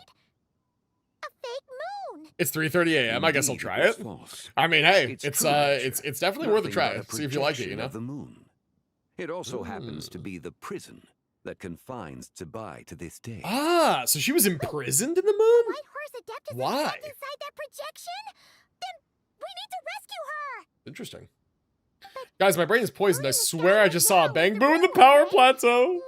A fake moon. It's 3:30 a.m. I guess I'll Indeed, try was it. false. I mean, hey, it's true nature, it's definitely worth a nothing try. but See if you like it, projection you know. of the moon. It also happens to be the prison that confines Zibai to this day. Ah, so she was imprisoned in the moon? White Horse Adeptus Why? is trapped inside that projection? Then we need to rescue her. Interesting. Guys, my brain is poisoned. I swear I just saw a bang boo in the power plateau.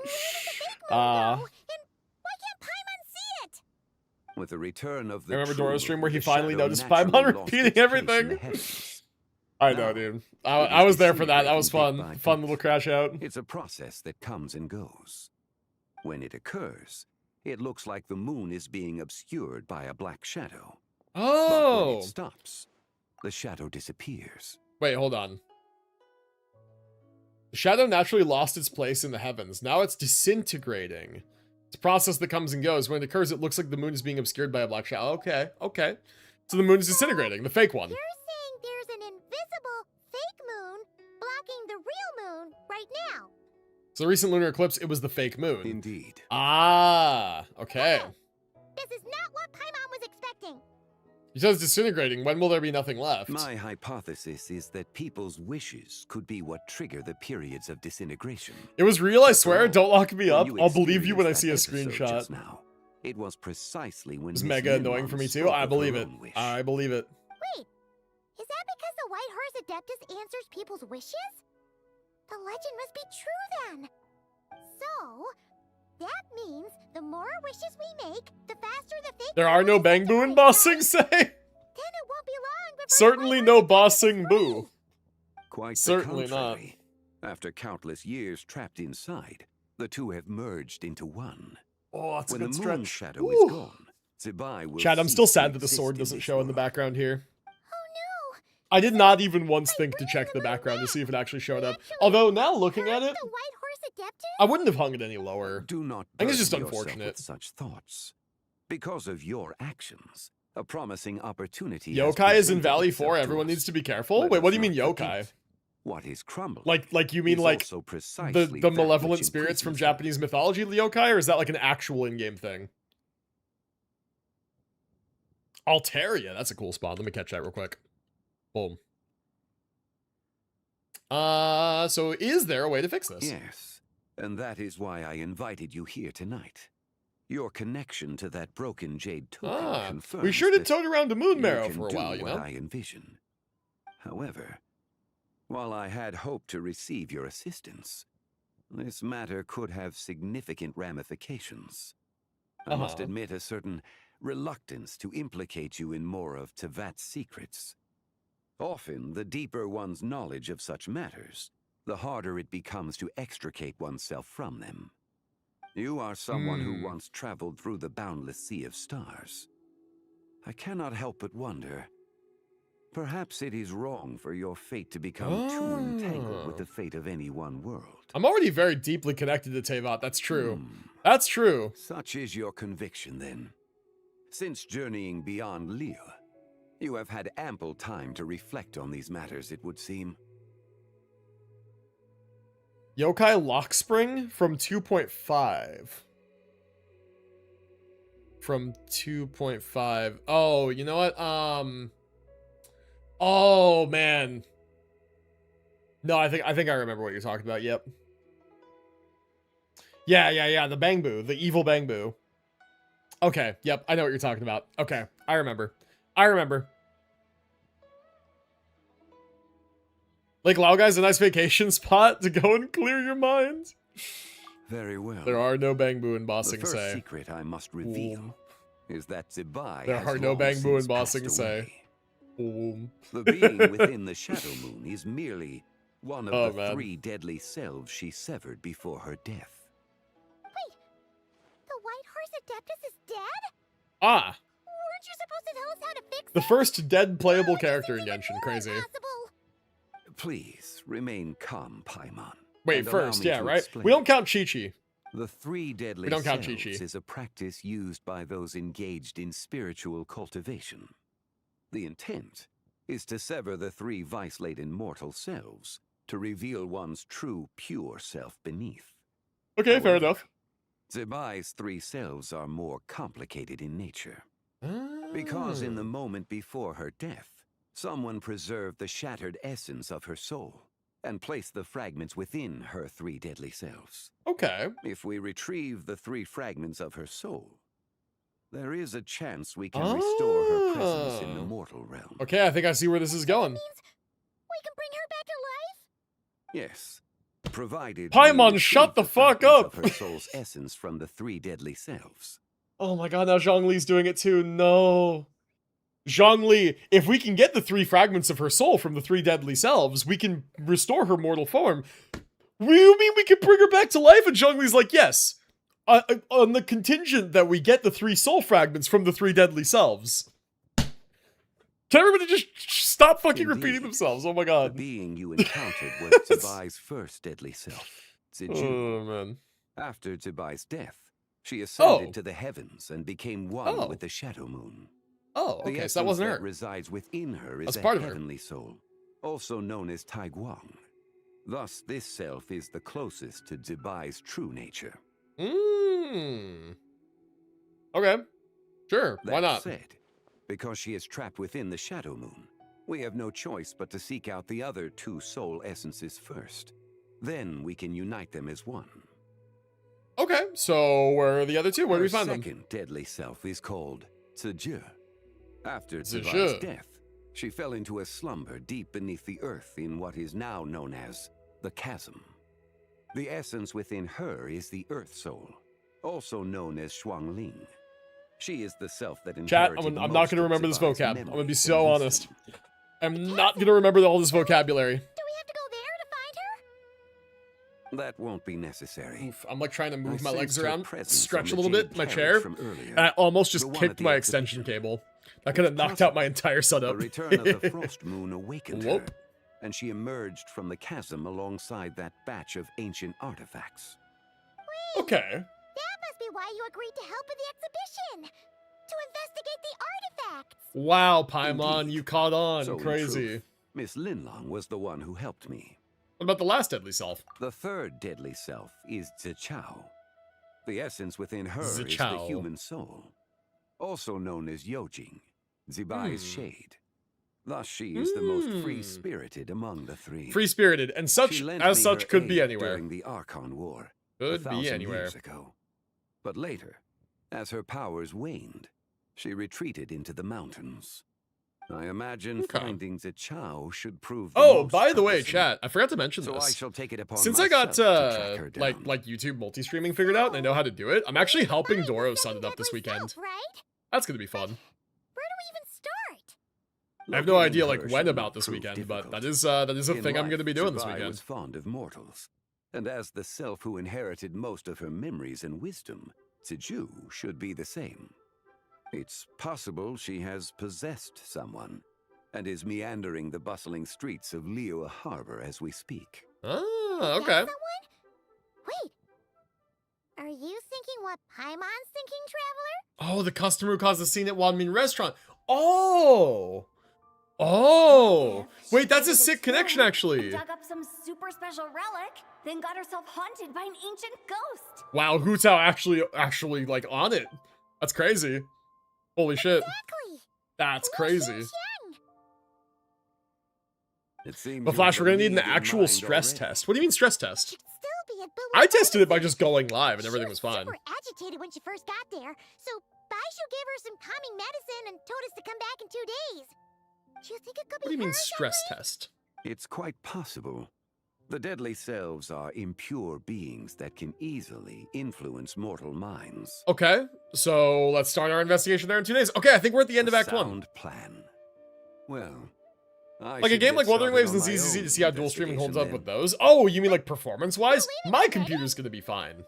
With the return of the I remember true Doro's stream where he the finally shadow noticed naturally Paimon lost repeating its place in everything. the heavens. I know, Now, dude. it I is was there for that. That was disintegrating fun. bit by Fun bit. little crash out. It's a process that comes and goes. When it occurs, it looks like the moon is being obscured by a black shadow. But when Oh. it stops, the shadow disappears. Wait, hold on. The shadow naturally lost its place in the heavens. Now it's disintegrating. It's a process that comes and goes. When it occurs, it looks like the moon is being obscured by a black shadow. Okay, okay. So the moon is disintegrating, the fake one. You're saying there's an invisible fake moon blocking the real moon right now. So the recent lunar eclipse, it was the fake moon. Indeed. Ah, okay. This is not what Paimon was expecting. He says disintegrating. When will there be nothing left? My hypothesis is that people's wishes could be what trigger the periods of disintegration. It was real, I swear. Don't lock me When up. you I'll believe you when I see a experienced that episode screenshot. just now, it was precisely when It's Miss mega annoying Minmon for me too. spoke I of her believe it. own wish. I believe it. Wait, is that because the White Horse Adeptus answers people's wishes? The legend must be true then. So, that means the more wishes we make, the faster the fake. There are no bang boo in Boss Sing Say. Then it won't be long before Certainly no Boss Sing Boo. Quite Certainly the not. contrary. After countless years trapped inside, the two have merged into one. Oh, that's a When good the moon stretch. shadow Woo. is gone, Zibai will Chad, I'm cease still to sad that the exist sword in doesn't this show in the world. background here. Oh no! I did not even once think to check the background to see if it actually showed up. Although now looking at it, The White Horse Adeptus? I wouldn't have hung it any lower. Do not I think it's just burden yourself unfortunate. with such thoughts. Because of your actions, a promising opportunity has Yokai is in presented Valley itself 4. to Everyone us. needs to be careful. Let Wait, what us do you mean not yokai? forget. What is crumbling? Like you mean is like also precisely the that malevolent which spirits from imprisons Japanese mythology, the yokai, or is that like an actual in-game thing? Altaria, that's a cool spot. Let me catch that real quick. Boom. So is there a way to fix this? Yes, and that is why I invited you here tonight. Your connection to that broken jade token confirms we sure did that toad around to Moon you Marrow can for a do while, you what know? I envision. However, while I had hoped to receive your assistance, this matter could have significant ramifications. I must admit a certain reluctance to implicate you in more of Tevat's secrets. Often, the deeper one's knowledge of such matters, the harder it becomes to extricate oneself from them. You are someone who once traveled through the boundless sea of stars. I cannot help but wonder, perhaps it is wrong for your fate to become too entangled with the fate of any one world. I'm already very deeply connected to Tevat, that's true. That's true. Such is your conviction, then. Since journeying beyond Lille, you have had ample time to reflect on these matters, it would seem. Yokai Lockspring from 2.5. From 2.5. Oh, you know what? Oh, man. No, I think I remember what you're talking about. Yep. Yeah. The Bang Boo. The evil Bang Boo. Okay. Yep. I know what you're talking about. Okay. I remember. Lake Laogai's a nice vacation spot to go and clear your mind. Very well. There are no Bang Boo in Ba The Sing first Se. secret I must reveal is that Zibai There has are no long Bang Boo in since Ba passed Sing Se. away. The being within the Shadow Moon is merely one of the 3 deadly selves she severed before her death. Wait, the White Horse Adeptus is dead? Ah, Weren't you supposed to tell us how to fix the it? first dead playable character in Genshin. Crazy. Please remain calm, Paimon. Wait, and allow first, me yeah, to right? explain. We don't count Chi-Chi. The 3 deadly We don't count selves Chi-Chi. is a practice used by those engaged in spiritual cultivation. The intent is to sever the 3 vice-laden mortal selves to reveal one's true, pure self beneath. Okay, fair enough. Zibai's 3 selves are more complicated in nature. Because in the moment before her death, someone preserved the shattered essence of her soul and placed the fragments within her 3 deadly selves. Okay. If we retrieve the 3 fragments of her soul, there is a chance we can restore her presence in the mortal realm. Okay, I think I see where this is going. We can bring her back to life? Yes. Provided Paimon, you shut the retrieve fuck fragments up! of her soul's essence from the 3 deadly selves. Oh my god, now Zhongli's doing it too. No. Zhongli, if we can get the 3 fragments of her soul from the 3 deadly selves, we can restore her mortal form. You mean we can bring her back to life? And Zhongli's like, yes. On the contingent that we get the 3 soul fragments from the 3 deadly selves. Can everybody just stop fucking repeating themselves? Oh my god. The being you encountered was Zibai's first deadly self, Ziju. Oh man. After Zibai's death, she ascended to the heavens and became one with the Shadow Moon. Oh, okay, so that wasn't her. That resides within her is That's a part of her. heavenly soul, also known as Taiguang. Thus, this self is the closest to Zibai's true nature. Okay. Sure, why not? Said, because she is trapped within the Shadow Moon, we have no choice but to seek out the other 2 soul essences first. Then we can unite them as one. Okay, so where are the other 2? Where do we find them? Her second deadly self is called Ziju. After Ziju. Zibai's death, she fell into a slumber deep beneath the earth in what is now known as the Chasm. The essence within her is the Earth Soul, also known as Shuangling. She is the self that inherited Chat, I'm not going to remember this Zibai's vocab. I'm going to be memories so and honest. I'm not going to remember all this vocabulary. That won't be necessary. Oof, I'm like trying to move my legs sensed her around, presence stretch a on the little bit, jade my carriage chair, from earlier. and I almost just The one kicked at the my exhibition. extension cable. That could have knocked out my entire setup. The return of the Frost Moon awakened her, Whoop. and she emerged from the chasm alongside that batch of ancient artifacts. Okay. That must be why you agreed to help with the exhibition. To investigate the artifacts. Wow, Paimon, you caught on. So in Crazy. truth, Miss Linlong was the one who helped me. What about the last deadly self? The third deadly self is Zichao. The essence within her is the Zichao. human soul, also known as Yojing, Zibai's shade. Thus, she is the most free-spirited among the 3. Free-spirited, and such She lent as me such her could be aid anywhere. during the Archon War, Could be 1,000 anywhere. years ago. But later, as her powers waned, she retreated into the mountains. I imagine finding Zichao should prove the Oh, most by the way, promising. chat, I forgot to mention So this. I shall take it upon Since I got myself to track her down. like YouTube multi-streaming figured out and I know how to do it, I'm actually helping Doro set it up this weekend. Right? That's gonna be fun. Where do we even start? I have no Locating idea her like when shouldn't about this prove weekend, but difficult. that is a In thing I'm life, gonna be doing this Zibai weekend. was fond of mortals, and as the self who inherited most of her memories and wisdom, Ziju should be the same. It's possible she has possessed someone, and is meandering the bustling streets of Liyue Harbor as we speak. Oh, okay. Someone? Wait. Are you thinking what Paimon's thinking, Traveler? Oh, the customer who caused the scene at Wanmin Restaurant. Oh! Oh! Wait, that's a sick connection, actually. Dug up some super special relic, then got herself haunted by an ancient ghost. Wow, Hu Tao actually, like, on it. That's crazy. Holy shit. Exactly. That's crazy. It seems But you Flash, have we're a gonna need an lead in actual mind stress already. test. What do you mean stress test? Should still be a bit I tested it by just going live and everything was fine. super agitated when she first got there, so Baishu gave her some calming medicine and told us to come back in 2 days. Do you think it could be What do you mean her, stress Zhongli? test? It's quite possible. The deadly selves are impure beings that can easily influence mortal minds. Okay, so let's start our investigation there in 2 days. Okay, I think we're at the end of Act 1. Sound plan. Well, I Like a should game get like Wuthering started Waves on and my ZZZ own to see how dual streaming holds up investigation with those. Oh, you mean like performance-wise? My computer's gonna be fine.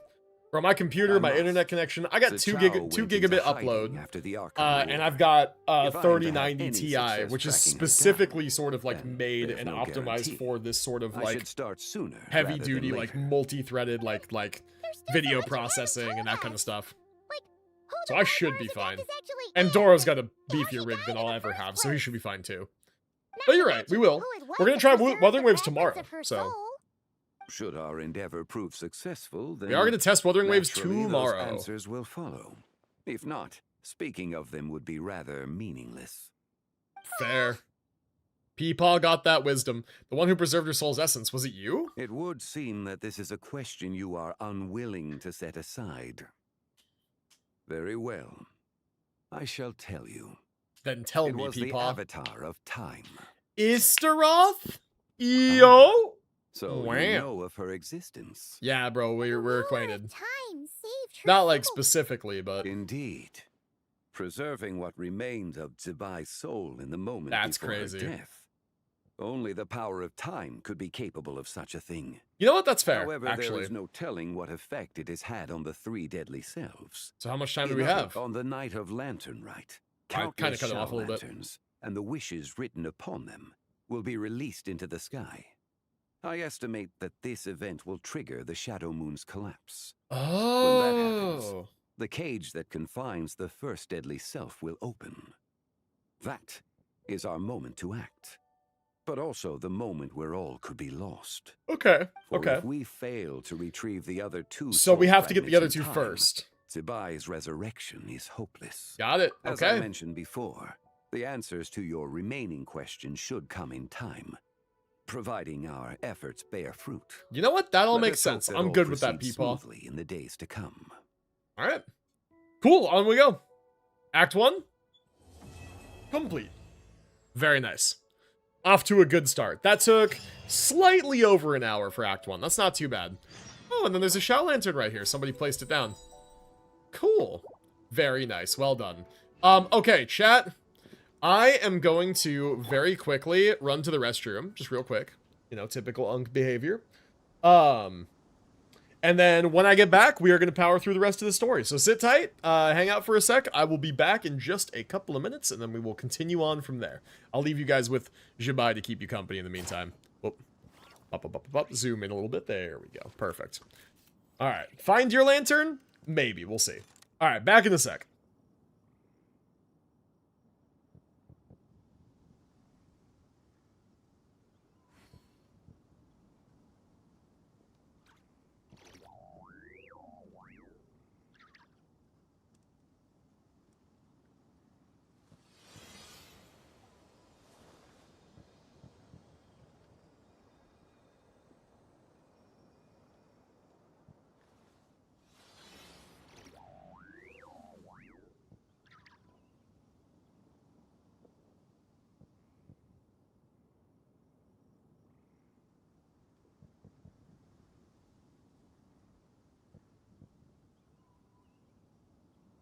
Bro, my computer, my internet connection, I got 2 gigabit upload, after the Archon and War. I've got If I am to have 3090 any Ti, success which is tracking her specifically down, sort of like then made there's and no optimized guarantee. for this sort of I like should start sooner heavy rather duty, than like later. multi-threaded, like video processing and that kind of stuff. So I should be fine. And Doro's got a beefier rig than I'll ever have, so he should be fine too. But you're right, we will. We're gonna try Wuthering Waves tomorrow, so Should our endeavor prove successful, then we are gonna test Wuthering Waves naturally tomorrow. Those answers will follow. If not, speaking of them would be rather meaningless. Fair. Peepaw got that wisdom. The one who preserved your soul's essence, was it you? It would seem that this is a question you are unwilling to set aside. Very well. I shall tell you. Then tell It me, was the Peepaw. avatar of time. Istaroth? Yo? So Wow. you know of her existence. Yeah, bro, we're acquainted. Time saved her Not like soul. specifically, but Indeed. Preserving what remained of Zibai's soul in the moment that's before crazy. her death. Only the power of time could be capable of such a thing. You know what? That's fair. However, actually, there is no telling what effect it has had on the 3 deadly selves. So how much time do we have? On the night of Lantern Rite, I kind countless of cut it off a shell little bit. lanterns and the wishes written upon them will be released into the sky. I estimate that this event will trigger the Shadow Moon's collapse. Oh. When that happens, the cage that confines the first deadly self will open. That is our moment to act. But also the moment where all could be lost. Okay. For Okay. if we fail to retrieve the other 2 So we soul have to get the other fragments 2 in time, first. Zibai's resurrection is hopeless. Got it. As Okay. I mentioned before, the answers to your remaining questions should come in time, providing our efforts bear fruit. You know what? That all Let makes us hope sense. that I'm all good with that, proceeds people. smoothly in the days to come. All right. Cool. On we go. Act 1. Complete. Very nice. Off to a good start. That took slightly over an hour for Act 1. That's not too bad. Oh, and then there's a Shao Lantern right here. Somebody placed it down. Cool. Very nice. Well done. Okay, chat. I am going to very quickly run to the restroom. Just real quick. You know, typical Unk behavior. And then when I get back, we are going to power through the rest of the story. So sit tight, hang out for a sec. I will be back in just a couple of minutes, and then we will continue on from there. I'll leave you guys with Zibai to keep you company in the meantime. Whoop. Up. Zoom in a little bit. There we go. Perfect. All right. Find your lantern? Maybe. We'll see. All right. Back in a sec.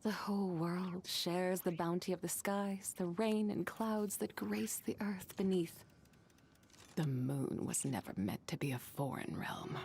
The whole world shares the bounty of the skies, the rain and clouds that grace the earth beneath. The moon was never meant to be a foreign realm.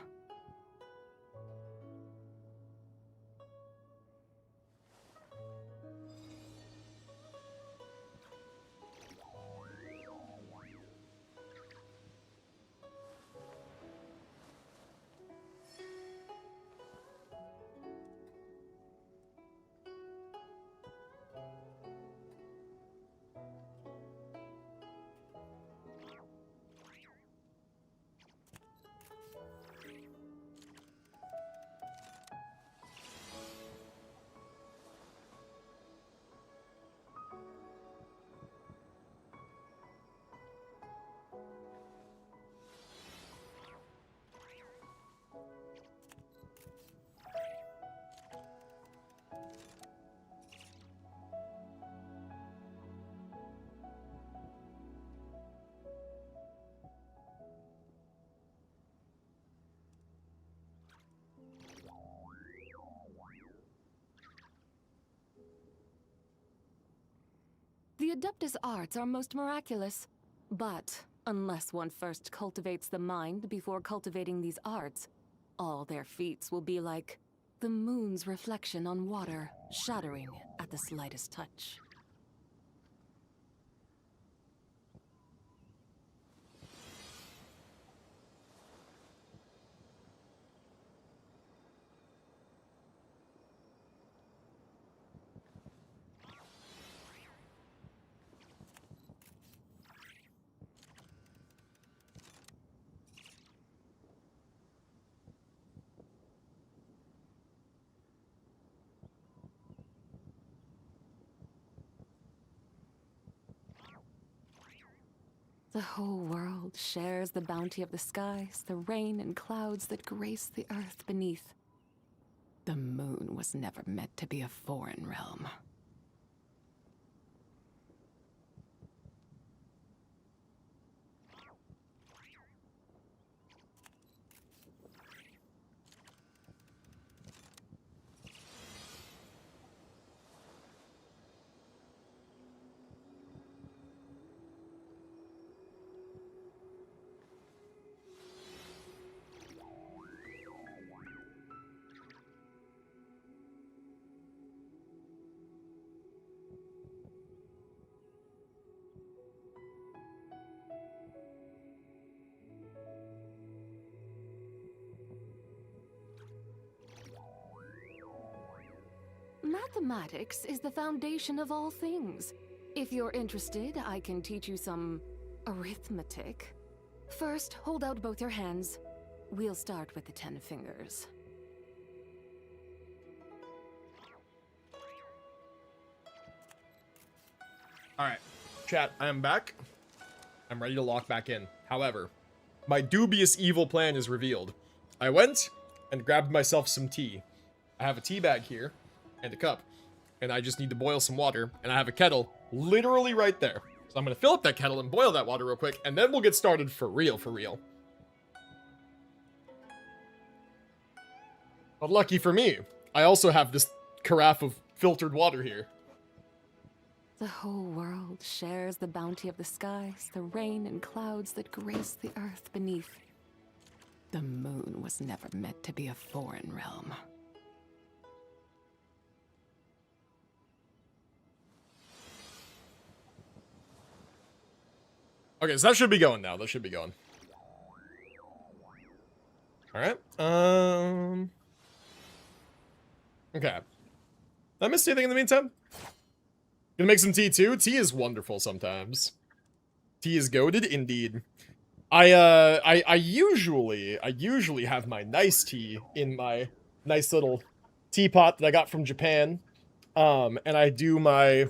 The Adeptus arts are most miraculous, but unless one first cultivates the mind before cultivating these arts, all their feats will be like the moon's reflection on water, shattering at the slightest touch. The whole world shares the bounty of the skies, the rain and clouds that grace the earth beneath. The moon was never meant to be a foreign realm. Mathematics is the foundation of all things. If you're interested, I can teach you some arithmetic. First, hold out both your hands. We'll start with the 10 fingers. Alright, chat, I am back. I'm ready to lock back in. However, my dubious evil plan is revealed. I went and grabbed myself some tea. I have a tea bag here and a cup, and I just need to boil some water, and I have a kettle literally right there. So I'm gonna fill up that kettle and boil that water real quick, and then we'll get started for real, for real. But lucky for me, I also have this carafe of filtered water here. The whole world shares the bounty of the skies, the rain and clouds that grace the earth beneath. The moon was never meant to be a foreign realm. Okay, so that should be going now. That should be going. Alright. Okay. Did I miss anything in the meantime? Gonna make some tea too. Tea is wonderful sometimes. Tea is goated indeed. I usually have my nice tea in my nice little teapot that I got from Japan. And I do my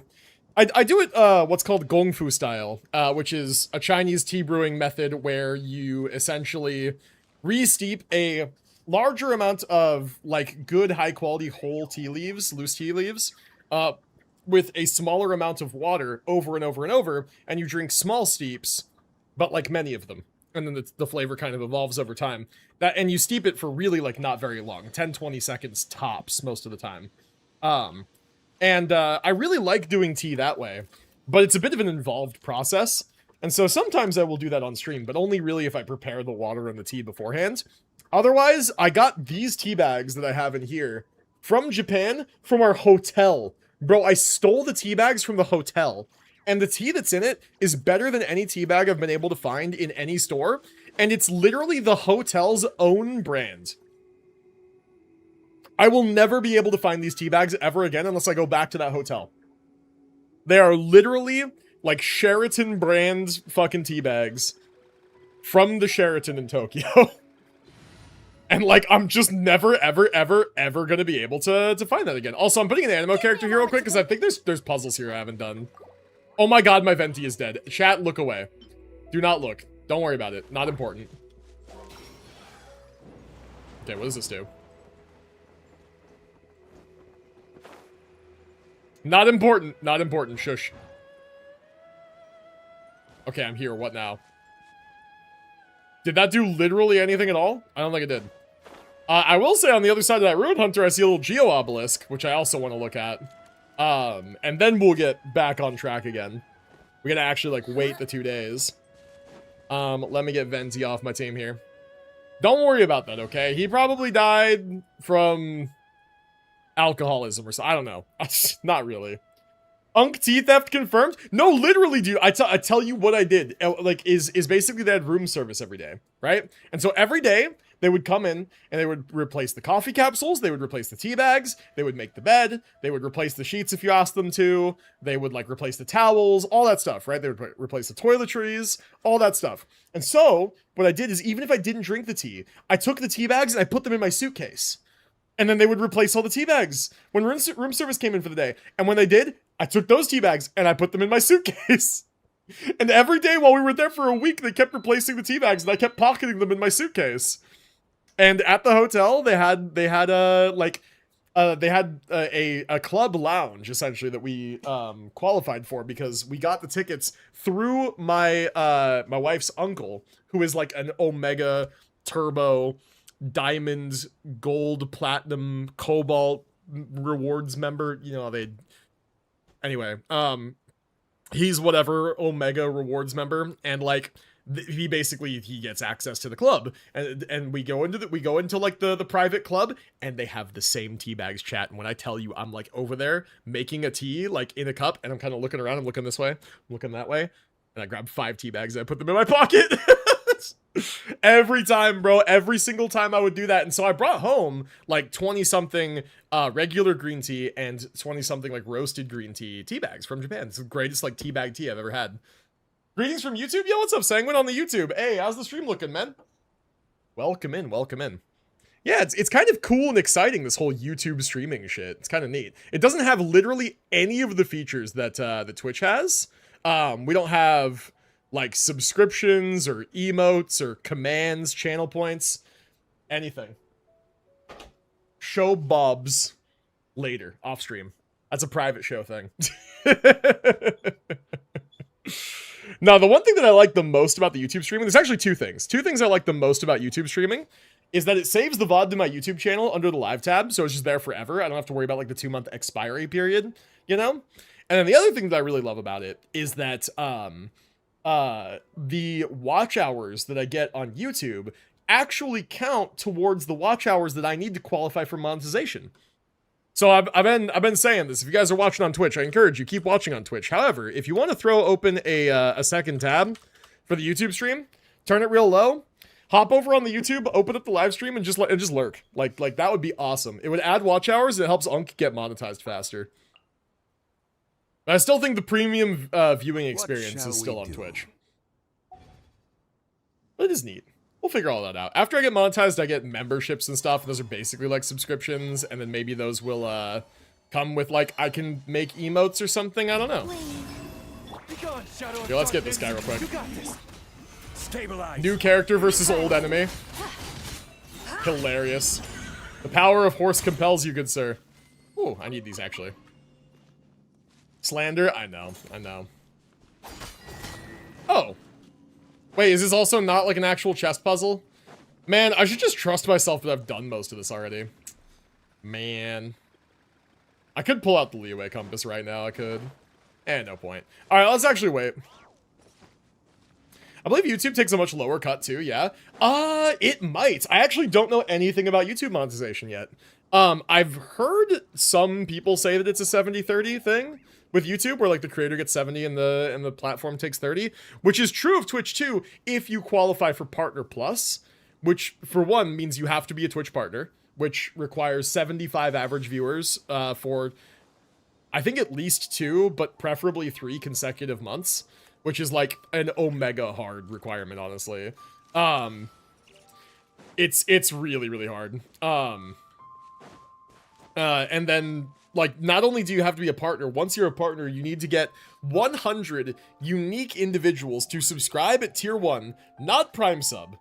I do it what's called gongfu style, which is a Chinese tea brewing method where you essentially re-steep a larger amount of like good high quality whole tea leaves, loose tea leaves, with a smaller amount of water over and over and over, and you drink small steeps, but like many of them. And then the flavor kind of evolves over time. And you steep it for really like not very long, 10-20 seconds tops most of the time. I really like doing tea that way, but it's a bit of an involved process. And so sometimes I will do that on stream, but only really if I prepare the water and the tea beforehand. Otherwise, I got these tea bags that I have in here from Japan, from our hotel. Bro, I stole the tea bags from the hotel, and the tea that's in it is better than any tea bag I've been able to find in any store, and it's literally the hotel's own brand. I will never be able to find these tea bags ever again unless I go back to that hotel. They are literally like Sheraton brand fucking tea bags from the Sheraton in Tokyo. And like, I'm just never, ever, ever, ever gonna be able to find that again. Also, I'm putting an animo character here real quick because I think there's puzzles here I haven't done. Oh my god, my venti is dead. Chat, look away. Do not look. Don't worry about it. Not important. Okay, what does this do? Not important. Not important. Shush. Okay, I'm here. What now? Did that do literally anything at all? I don't think it did. I will say on the other side of that Ruin Hunter, I see a little Geo Obelisk, which I also want to look at. And then we'll get back on track again. We gotta actually, like, wait the 2 days. Let me get Venti off my team here. Don't worry about that, okay? He probably died from alcoholism or something. I don't know. Not really. Unk tea theft confirmed? No, literally, dude. I tell you what I did. Like, is basically they had room service every day, right? And so every day, they would come in and they would replace the coffee capsules, they would replace the tea bags, they would make the bed, they would replace the sheets if you asked them to, they would like replace the towels, all that stuff, right? They would replace the toiletries, all that stuff. And so what I did is even if I didn't drink the tea, I took the tea bags and I put them in my suitcase. And then they would replace all the tea bags when room service came in for the day. And when they did, I took those tea bags and I put them in my suitcase. And every day while we were there for a week, they kept replacing the tea bags and I kept pocketing them in my suitcase. And at the hotel, they had a club lounge essentially that we qualified for because we got the tickets through my my wife's uncle, who is like an Omega Turbo Diamond Gold Platinum Cobalt rewards member. You know, anyway, he's whatever Omega rewards member, and like he gets access to the club, and we go into like the private club, and they have the same tea bags, chat. And when I tell you I'm like over there making a tea like in a cup, and I'm kind of looking around, I'm looking this way, I'm looking that way, and I grab 5 tea bags and I put them in my pocket. Every time, bro. Every single time I would do that. And so I brought home like 20-something regular green tea and 20-something like roasted green tea bags from Japan. It's the greatest like tea bag tea I've ever had. Greetings from YouTube. Yo, what's up, Sanguine on the YouTube? Hey, how's the stream looking, man? Welcome in, welcome in. Yeah, it's kind of cool and exciting, this whole YouTube streaming shit. It's kind of neat. It doesn't have literally any of the features that that Twitch has. We don't have like subscriptions or emotes or commands, channel points, anything. Show Bobs later, off stream. That's a private show thing. Now, the one thing that I like the most about the YouTube streaming, there's actually two things. Two things I like the most about YouTube streaming is that it saves the VOD to my YouTube channel under the live tab, so it's just there forever. I don't have to worry about like the 2-month expiry period, you know? And then the other thing that I really love about it is that the watch hours that I get on YouTube actually count towards the watch hours that I need to qualify for monetization. So I've been saying this. If you guys are watching on Twitch, I encourage you, keep watching on Twitch. However, if you want to throw open a second tab for the YouTube stream, turn it real low, hop over on the YouTube, open up the live stream, and just lurk. Like that would be awesome. It would add watch hours, and it helps Unk get monetized faster. But I still think the premium viewing experience is still on Twitch. But it is neat. We'll figure all that out. After I get monetized, I get memberships and stuff. Those are basically like subscriptions, and then maybe those will come with like I can make emotes or something. I don't know. Yo, let's get this guy real quick. New character versus old enemy. Hilarious. The power of horse compels you, good sir. Ooh, I need these actually. Slander? I know. Oh. Wait, is this also not like an actual chess puzzle? Man, I should just trust myself that I've done most of this already. Man. I could pull out the leeway compass right now, I could. No point. Alright, let's actually wait. I believe YouTube takes a much lower cut too, yeah? It might. I actually don't know anything about YouTube monetization yet. I've heard some people say that it's a 70-30 thing with YouTube, where like the creator gets 70 and the platform takes 30, which is true of Twitch too, if you qualify for Partner Plus, which for one means you have to be a Twitch partner, which requires 75 average viewers for, I think at least 2, but preferably 3 consecutive months, which is like an omega hard requirement, honestly. It's really, really hard. And then, like, not only do you have to be a partner, once you're a partner, you need to get 100 unique individuals to subscribe at tier 1, not prime sub,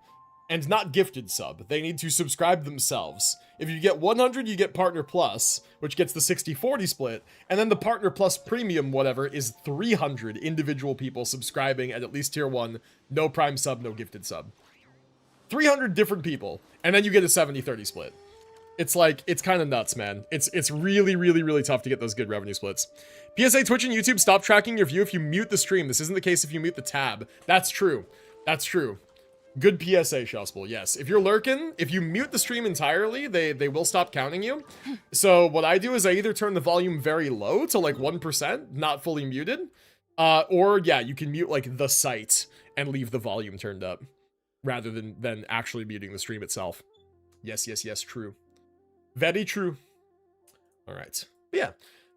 and not gifted sub. They need to subscribe themselves. If you get 100, you get Partner Plus, which gets the 60-40 split, and then the Partner Plus Premium whatever is 300 individual people subscribing at least tier 1, no prime sub, no gifted sub. 300 different people, and then you get a 70-30 split. It's like, it's kind of nuts, man. It's really, really, really tough to get those good revenue splits. PSA, Twitch and YouTube, stop tracking your view if you mute the stream. This isn't the case if you mute the tab. That's true. That's true. Good PSA, Shawspool. Yes. If you're lurking, if you mute the stream entirely, they will stop counting you. So what I do is I either turn the volume very low to like 1%, not fully muted, or yeah, you can mute like the site and leave the volume turned up rather than actually muting the stream itself. Yes, yes, yes, true. Very true. All right. But yeah.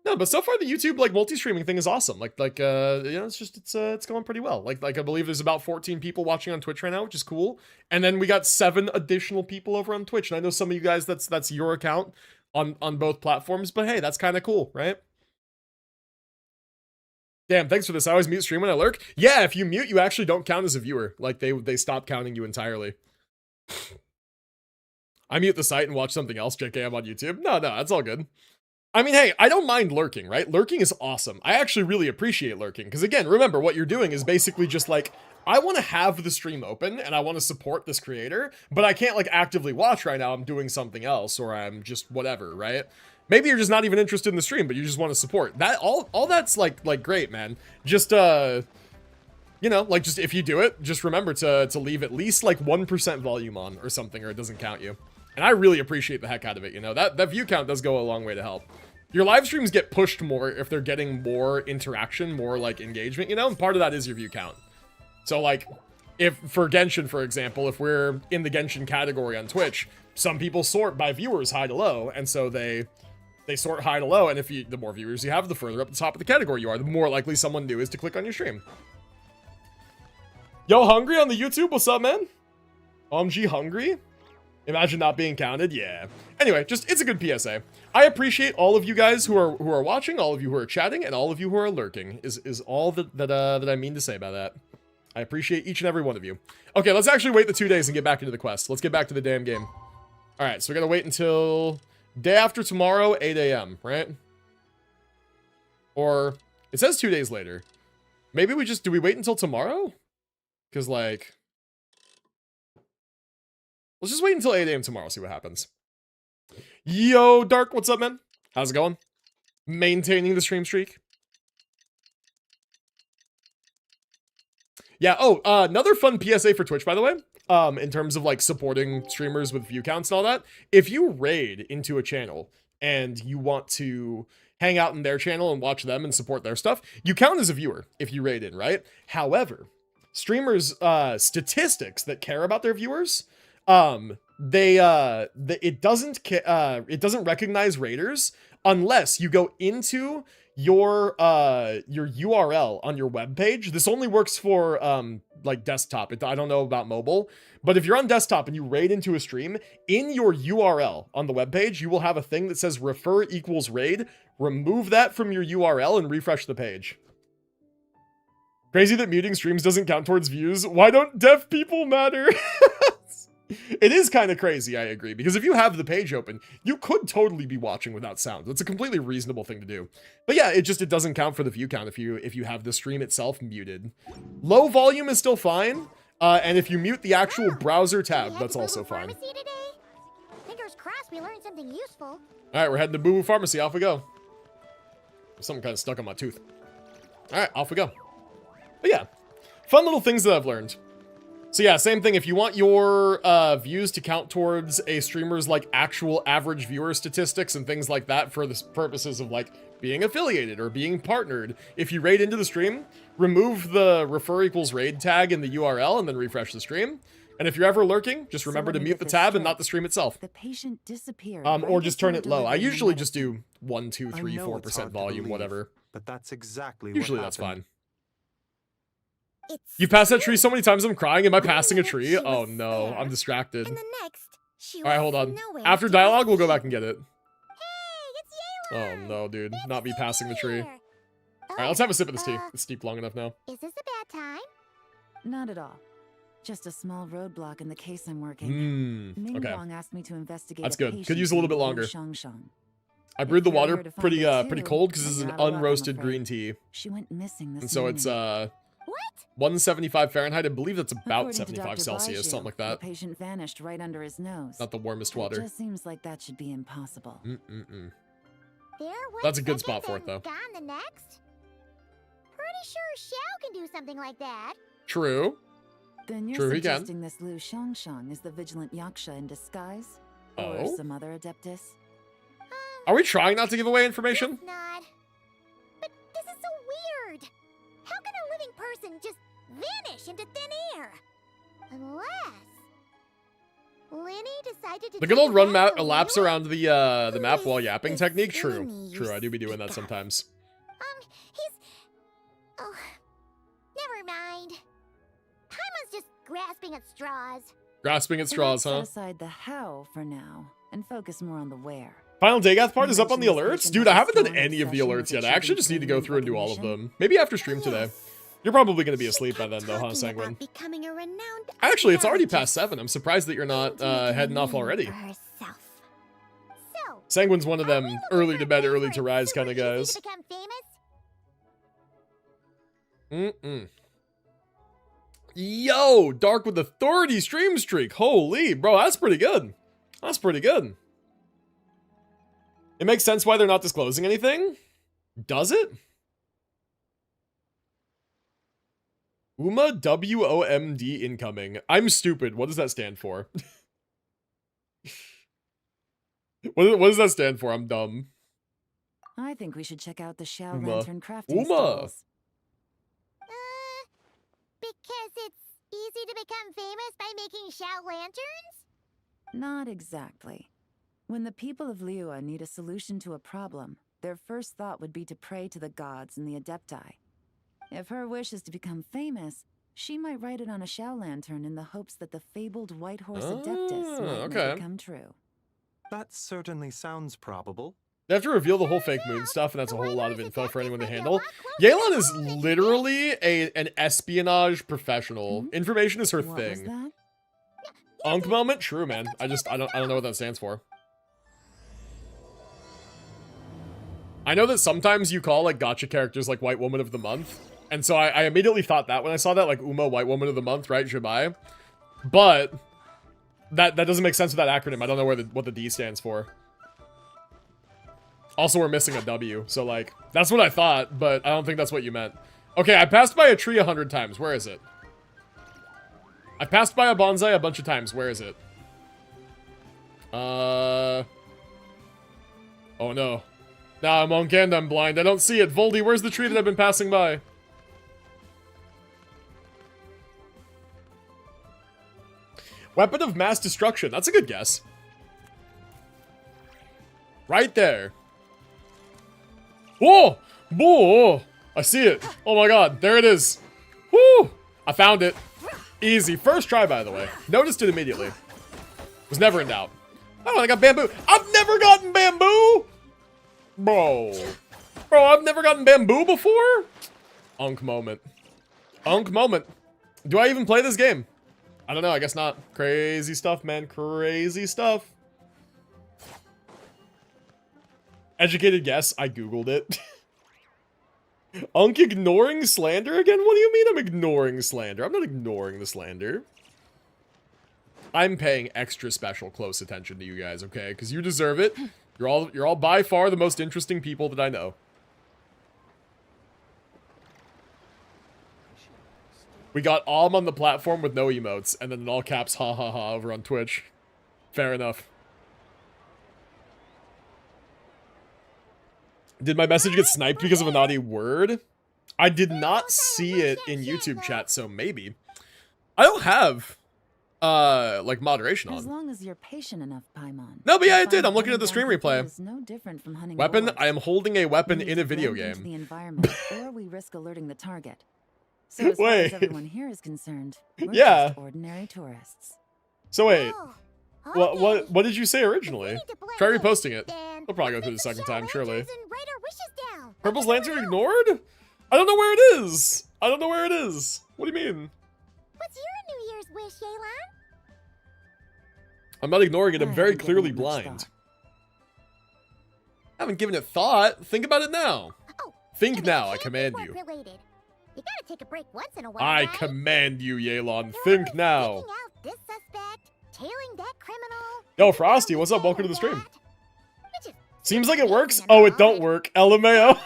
No, but so far the YouTube like multi-streaming thing is awesome. Like you know, it's going pretty well. Like I believe there's about 14 people watching on Twitch right now, which is cool. And then we got 7 additional people over on Twitch. And I know some of you guys that's your account on both platforms, but hey, that's kind of cool, right? Damn, thanks for this. I always mute stream when I lurk. Yeah, if you mute, you actually don't count as a viewer. Like they stop counting you entirely. I mute the site and watch something else, JK, I'm on YouTube. No, that's all good. I mean, hey, I don't mind lurking, right? Lurking is awesome. I actually really appreciate lurking. Because again, remember, what you're doing is basically just like, I want to have the stream open and I want to support this creator, but I can't like actively watch right now. I'm doing something else or I'm just whatever, right? Maybe you're just not even interested in the stream, but you just want to support. That all that's like great, man. Just you know, like just if you do it, just remember to leave at least like 1% volume on or something, or it doesn't count you. And I really appreciate the heck out of it, you know? That view count does go a long way to help. Your live streams get pushed more if they're getting more interaction, more like engagement, you know? And part of that is your view count. So like, if for Genshin, for example, if we're in the Genshin category on Twitch, some people sort by viewers high to low, and so they sort high to low, and if the more viewers you have, the further up the top of the category you are, the more likely someone new is to click on your stream. Yo, Hungry on the YouTube, what's up, man? OMG Hungry? Imagine not being counted, yeah. Anyway, just, it's a good PSA. I appreciate all of you guys who are watching, all of you who are chatting, and all of you who are lurking, is all that I mean to say by that. I appreciate each and every one of you. Okay, let's actually wait the 2 days and get back into the quest. Let's get back to the damn game. Alright, so we gotta wait until day after tomorrow, 8 a.m., right? Or, it says 2 days later. Maybe do we wait until tomorrow? Because, like, let's just wait until 8 a.m. tomorrow, see what happens. Yo, Dark, what's up, man? How's it going? Maintaining the stream streak? Yeah, oh, another fun PSA for Twitch, by the way, in terms of, like, supporting streamers with view counts and all that. If you raid into a channel and you want to hang out in their channel and watch them and support their stuff, you count as a viewer if you raid in, right? However, streamers' statistics that care about their viewers, it doesn't recognize raiders unless you go into your URL on your web page. This only works for like desktop. I don't know about mobile, but if you're on desktop and you raid into a stream, in your URL on the web page, you will have a thing that says refer equals raid. Remove that from your URL and refresh the page. Crazy that muting streams doesn't count towards views. Why don't deaf people matter? It is kind of crazy, I agree, because if you have the page open, you could totally be watching without sound. It's a completely reasonable thing to do. But yeah, it doesn't count for the view count if you have the stream itself muted. Low volume is still fine, and if you mute the actual browser tab, that's also fine. Fingers crossed we learned something useful. All right, we're heading to Boo Boo Pharmacy. Off we go. Something kind of stuck on my tooth. All right, off we go. But yeah, fun little things that I've learned. So yeah, same thing. If you want your views to count towards a streamer's like actual average viewer statistics and things like that for the purposes of like being affiliated or being partnered, if you raid into the stream, remove the refer equals raid tag in the URL and then refresh the stream. And if you're ever lurking, just remember to mute the tab and not the stream itself. The patient disappeared. Or just turn it low. I usually just do 1, 2, 3, 4% volume, whatever. But that's exactly usually what that's happened. fine. You passed that tree so many times I'm crying. Am I passing a tree? Oh no, I'm distracted. Alright, hold on. After dialogue, we'll go back and get it. Oh no, dude. Not me passing the tree. Alright, let's have a sip of this tea. It's steeped long enough now. Is this a bad time? Not at all. Just a small roadblock in the case I'm working. Ming okay. Dong asked me to investigate. That's good. Could use a little bit longer. Shang. I brewed the water pretty cold because this is an unroasted green tea. She went missing this and so morning. It's 175 Fahrenheit. I believe that's about According to 75 Dr. Celsius, Baiju, something like that. The patient vanished right under his nose. Not the warmest It water. just seems like that should be impossible. That's a good spot for it though. Gone the next? Pretty sure Xiao can do something like that. True. Then you're True, he can. suggesting this Liu Shangshang is the vigilant yaksha in disguise? Or Oh? some other adeptus? Are we trying not to give away information? Not. But this is so weird. How can a living person just vanish into thin air? Unless Linny decided to The good take old run back the laps wheel? around the map while yapping This technique. True. Linny, True, I do be you doing that sometimes. He's... Oh, never mind. Paimon's just grasping at straws. Grasping at straws, Let's huh? set aside the how for now and focus more on the where. Final Dagoth part is up on the mentioned this alerts? patient Dude, I has a haven't done strong any of the obsession alerts with yet. I achieving actually just need to go fame through and do all of recognition. them. Maybe after stream today. You're probably going to be asleep by then, though, huh, Sanguine? Becoming a renowned Actually, it's already past 7. I'm surprised that you're not heading off already. So, Sanguine's one of them early to bed, early to rise kind of guys. to become famous? Yo, Dark with the 30 stream streak. Holy, bro, that's pretty good. That's pretty good. It makes sense why they're not disclosing anything. Does it? WOMD incoming. I'm stupid. What does that stand for? What does that stand for? I'm dumb. I think we should check out the Xiao Uma. Lantern crafting Uma. stalls. Because it's easy to become famous by making shout lanterns? Not exactly. When the people of Liua need a solution to a problem, their first thought would be to pray to the gods and the Adepti. If her wish is to become famous, she might write it on a shell lantern in the hopes that the fabled White Horse Adeptus might make it come true. That certainly sounds probable. They have to reveal the whole fake moon stuff, and that's a whole lot of info for anyone to handle. Yelan is literally an espionage professional. Information is her thing. Unk moment? True, man. I don't know what that stands for. I know that sometimes you call like gacha characters like White Woman of the Month. And so I immediately thought that when I saw that, like Uma, White Woman of the Month, right? Zibai. But that doesn't make sense with that acronym. I don't know what the D stands for. Also, we're missing a W. So like, that's what I thought, but I don't think that's what you meant. Okay, I passed by a tree 100 times. Where is it? I passed by a bonsai a bunch of times. Where is it? Oh no. Nah, I'm on Ganda, I'm blind. I don't see it. Voldy, where's the tree that I've been passing by? Weapon of mass destruction. That's a good guess. Right there. Whoa! Whoa! I see it. Oh my god, there it is. Woo! I found it. Easy. First try, by the way. Noticed it immediately. Was never in doubt. Oh, I got bamboo. I've never gotten bamboo! Bro, I've never gotten bamboo before? Unk moment. Unk moment. Do I even play this game? I don't know, I guess not. Crazy stuff, man. Crazy stuff. Educated guess, I googled it. Unk ignoring slander again? What do you mean I'm ignoring slander? I'm not ignoring the slander. I'm paying extra special close attention to you guys, okay? Because you deserve it. You're all by far the most interesting people that I know. We got on the platform with no emotes, and then in all caps, ha ha ha, over on Twitch. Fair enough. Did my message get sniped because of a naughty word? I did not see it in YouTube chat, so maybe. I don't have, like, moderation on. As long as you're patient enough, Paimon. No, but yeah, I did. I'm looking at the stream replay. Is no different from hunting weapon? wolves. I am holding a weapon in a video Blend into game. the environment, or we risk alerting the target. So as far as everyone here is concerned, we're just ordinary tourists. So wait, what did you say originally? Try reposting it. We'll probably go through the second time, surely. Purple's lantern ignored? I don't know where it is. I don't know where it is. What do you mean? What's your New Year's wish, Yelan? I'm not ignoring it. I'm very clearly blind. I haven't given it thought. Think about it now. Think now. I command you. You gotta take a break once in a while, I right? command you, Yelan. Think now. Picking out this suspect, tailing that criminal. Yo, Frosty, what's up? Welcome to the stream. Seems like it works. Oh, it don't work. LMAO.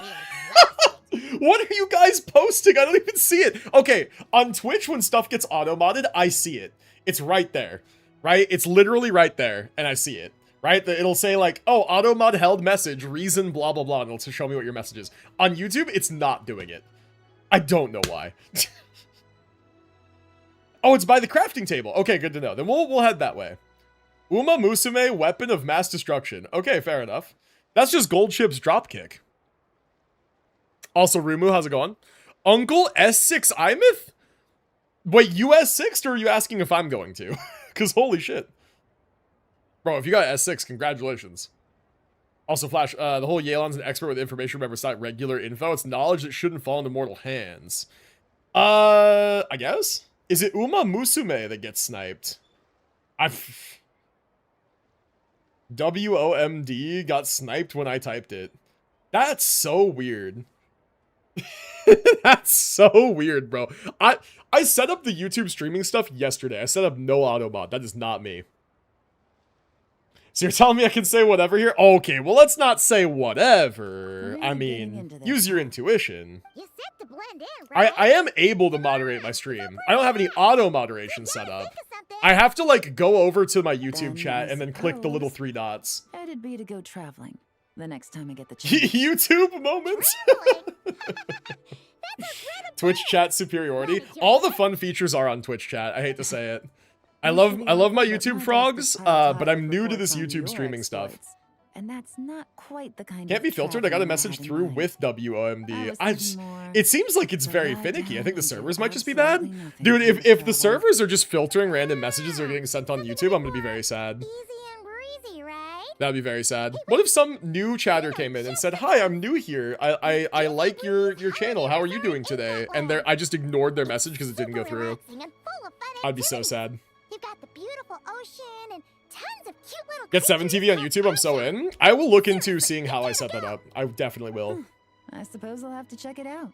What are you guys posting? I don't even see it. Okay, on Twitch, when stuff gets auto-modded, I see it. It's right there, right? It's literally right there, and I see it, right? It'll say like, oh, auto-mod held message, reason, blah, blah, blah, and it'll show me what your message is. On YouTube, it's not doing it. I don't know why. Oh, it's by the crafting table. Okay, good to know. Then we'll head that way. Uma Musume, weapon of mass destruction. Okay, fair enough. That's just Gold Chip's dropkick. Also, Rumu, how's it going? Uncle S6 Imyth? Wait, you S6'd or are you asking if I'm going to? Because holy shit. Bro, if you got S6, congratulations. Also, Flash, the whole Yelan's an expert with information. Remember, it's not regular info. It's knowledge that shouldn't fall into mortal hands. I guess? Is it Uma Musume that gets sniped? WOMD got sniped when I typed it. That's so weird. That's so weird, bro. I set up the YouTube streaming stuff yesterday. I set up no auto mod. That is not me. So you're telling me I can say whatever here? Okay, well, let's not say whatever. I mean, use your intuition. You said to blend in, right? I am able to moderate my stream. I don't have any auto moderation set up. I have to like go over to my YouTube chat and then click the little 3 dots. It'd be to go traveling the next time I get the chance. YouTube moments. Twitch chat superiority. All the fun features are on Twitch chat. I hate to say it. I love my YouTube frogs, but I'm new to this YouTube streaming stuff. And that's not quite the kind Can't be filtered. I got a message through with WOMD. It seems like it's very finicky. I think the servers might just be bad. Dude, if the servers are just filtering random messages that are getting sent on YouTube, I'm gonna be very sad. That'd be very sad. What if some new chatter came in and said, "Hi, I'm new here. I like your channel. How are you doing today?" And I just ignored their message because it didn't go through. I'd be so sad. You've got the beautiful ocean and tons of cute little Get 7TV on YouTube, I'm so in. I will look into seeing how I set that up. I definitely will. I suppose I'll have to check it out.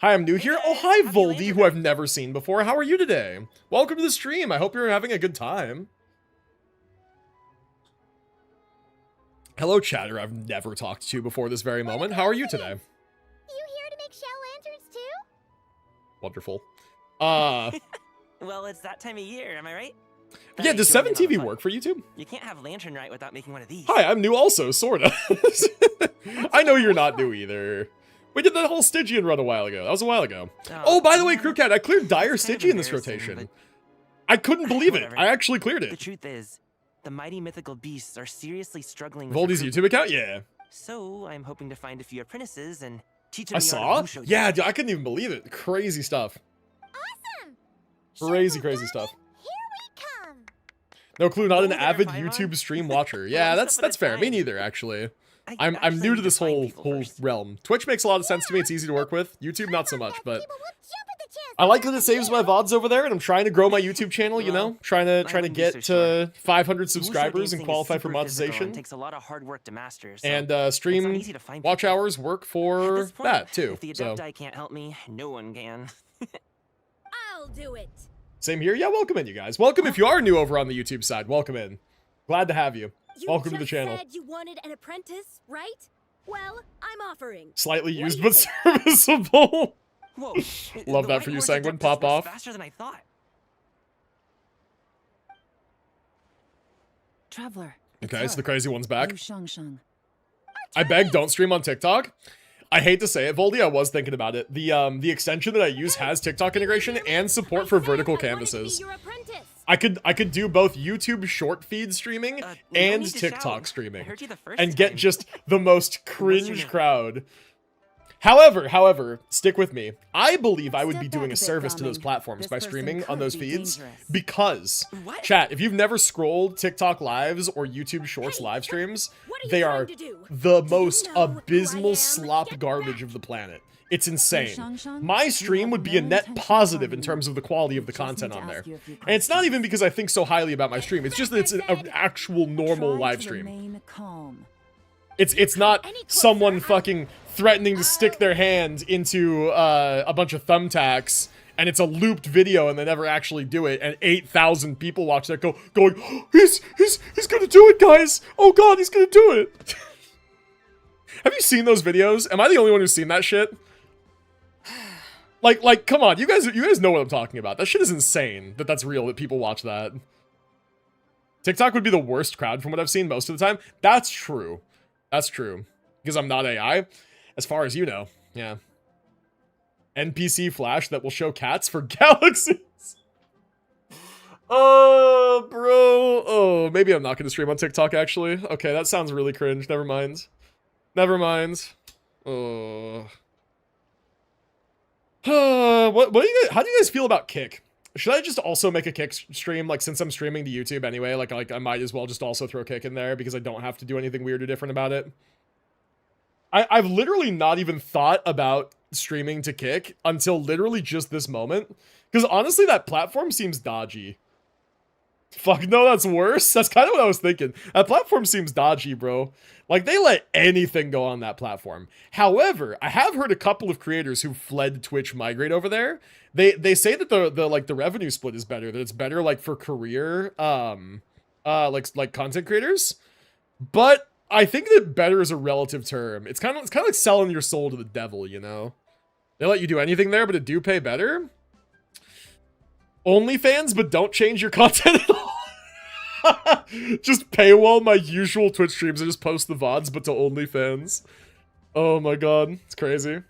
Hi, I'm new here. Oh, hi, Voldy, who I've never seen before. How are you today? Welcome to the stream. I hope you're having a good time. Hello, chatter I've never talked to before this very moment. How are you today? You here to make shell lanterns too? Wonderful. Well, it's that time of year, am I right? Yeah, does 7TV work for YouTube? You can't have Lantern Rite without making one of these. Hi, I'm new also, sorta. I know you're not new either. We did that whole Stygian run a while ago. That was a while ago. Oh, by the way, Crew Cat, I cleared Dire Stygian in this rotation. I couldn't believe it. I actually cleared it. The truth is, the mighty mythical beasts are seriously struggling with Voldy's YouTube account? Yeah. So, I'm hoping to find a few apprentices and teach them I the saw? art of Wushu. Yeah, dude, I couldn't even believe it. Crazy stuff. Awesome. Crazy stuff. Here we come. No clue, not an avid YouTube stream watcher. Yeah, that's fair. Me neither, actually. I'm new to this whole realm. Twitch makes a lot of sense to me. It's easy to work with. YouTube, not so much, but I like that it saves my VODs over there, and I'm trying to grow my YouTube channel, you know? Trying to get to 500 subscribers and qualify for monetization. Takes a lot of hard work to master. So And stream watch hours work for that, too. If the Adepti can't help me, no one can. I'll do it. Same here. Yeah, welcome in, you guys. Welcome if you are new over on the YouTube side. Welcome in. Glad to have you. Welcome to the channel. You said you wanted an apprentice, right? Well, I'm offering. Slightly used but serviceable. Whoa, Love that for you, Sanguine. Pop off. Faster than I thought. Traveler. Okay, so the crazy one's back. Shang. I beg, don't stream on TikTok. I hate to say it, Voldy, I was thinking about it. The extension that I use has TikTok integration and support for vertical canvases. I could do both YouTube short feed streaming and TikTok streaming and get just the most cringe crowd. However, stick with me. I believe I would be doing a service to those platforms by streaming on those feeds because, chat, if you've never scrolled TikTok lives or YouTube Shorts live streams, they are the most abysmal slop garbage of the planet. It's insane. My stream would be a net positive in terms of the quality of the content on there. And it's not even because I think so highly about my stream. It's just that it's an actual normal live stream. It's not someone fucking threatening to stick their hand into a bunch of thumbtacks and it's a looped video and they never actually do it and 8,000 people watch that going, oh, he's gonna do it, guys. Oh god, he's gonna do it. Have you seen those videos? Am I the only one who's seen that shit? Like, come on, you guys know what I'm talking about. That shit is insane that's real, that people watch that. TikTok would be the worst crowd from what I've seen most of the time. That's true. That's true. Because I'm not AI. As far as you know. Yeah. NPC Flash that will show cats for galaxies. Oh, bro. Oh, maybe I'm not going to stream on TikTok, actually. Okay, that sounds really cringe. Never mind. Never mind. Oh. What do you guys, how do you guys feel about Kick? Should I just also make a Kick stream? Like, since I'm streaming to YouTube anyway, like I might as well just also throw Kick in there because I don't have to do anything weird or different about it. I've literally not even thought about streaming to Kick until literally just this moment. Because honestly, that platform seems dodgy. Fuck, no, that's worse. That's kind of what I was thinking. That platform seems dodgy, bro. Like, they let anything go on that platform. However, I have heard a couple of creators who fled Twitch migrate over there. They say that the revenue split is better. That it's better, like, for career, like content creators. But I think that better is a relative term. It's kind of like selling your soul to the devil, you know? They let you do anything there, but it do pay better. OnlyFans, but don't change your content at all. Just paywall my usual Twitch streams and just post the VODs, but to OnlyFans. Oh my god, it's crazy.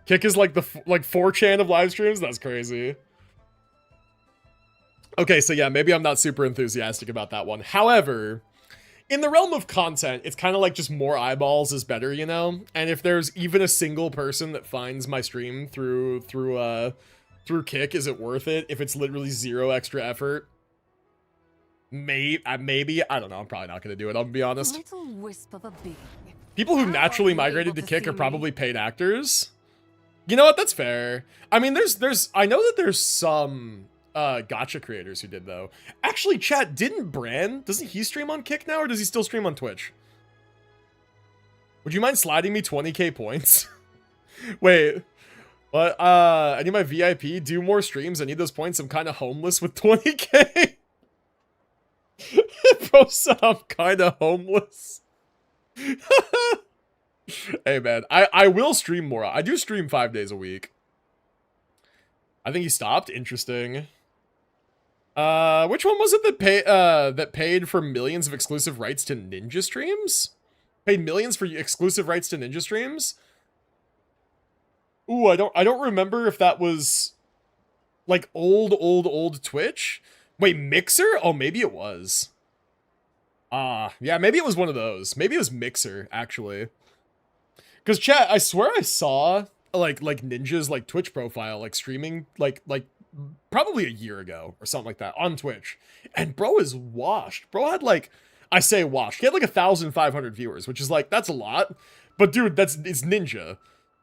Kick is like the 4chan of live streams? That's crazy. Okay, so yeah, maybe I'm not super enthusiastic about that one. However, in the realm of content, it's kind of like just more eyeballs is better, you know? And if there's even a single person that finds my stream through Kick, is it worth it? If it's literally 0 extra effort? Maybe, I don't know, I'm probably not gonna do it, I'll be honest. Little wisp of a being. People who naturally migrated to Kick are probably paid actors. You know what, that's fair. I mean, I know that there's some gacha creators who did, though. Actually, chat, doesn't he stream on Kick now, or does he still stream on Twitch? Would you mind sliding me 20k points? Wait, what? I need my VIP, do more streams, I need those points, I'm kind of homeless with 20k. Bro said I'm kind of homeless. Hey man, I will stream more. I do stream 5 days a week. I think he stopped. Interesting. Which one was it that paid for millions of exclusive rights to ninja streams? Paid millions for exclusive rights to ninja streams? Ooh, I don't remember if that was like old Twitch. Wait, Mixer? Oh, maybe it was. Yeah, maybe it was one of those. Maybe it was Mixer, actually. Because chat, I swear I saw like Ninja's like Twitch profile, like streaming like probably a year ago or something like that on Twitch. And bro is washed. Bro had like, I say washed. He had like 1,500 viewers, which is like, that's a lot. But dude, it's Ninja.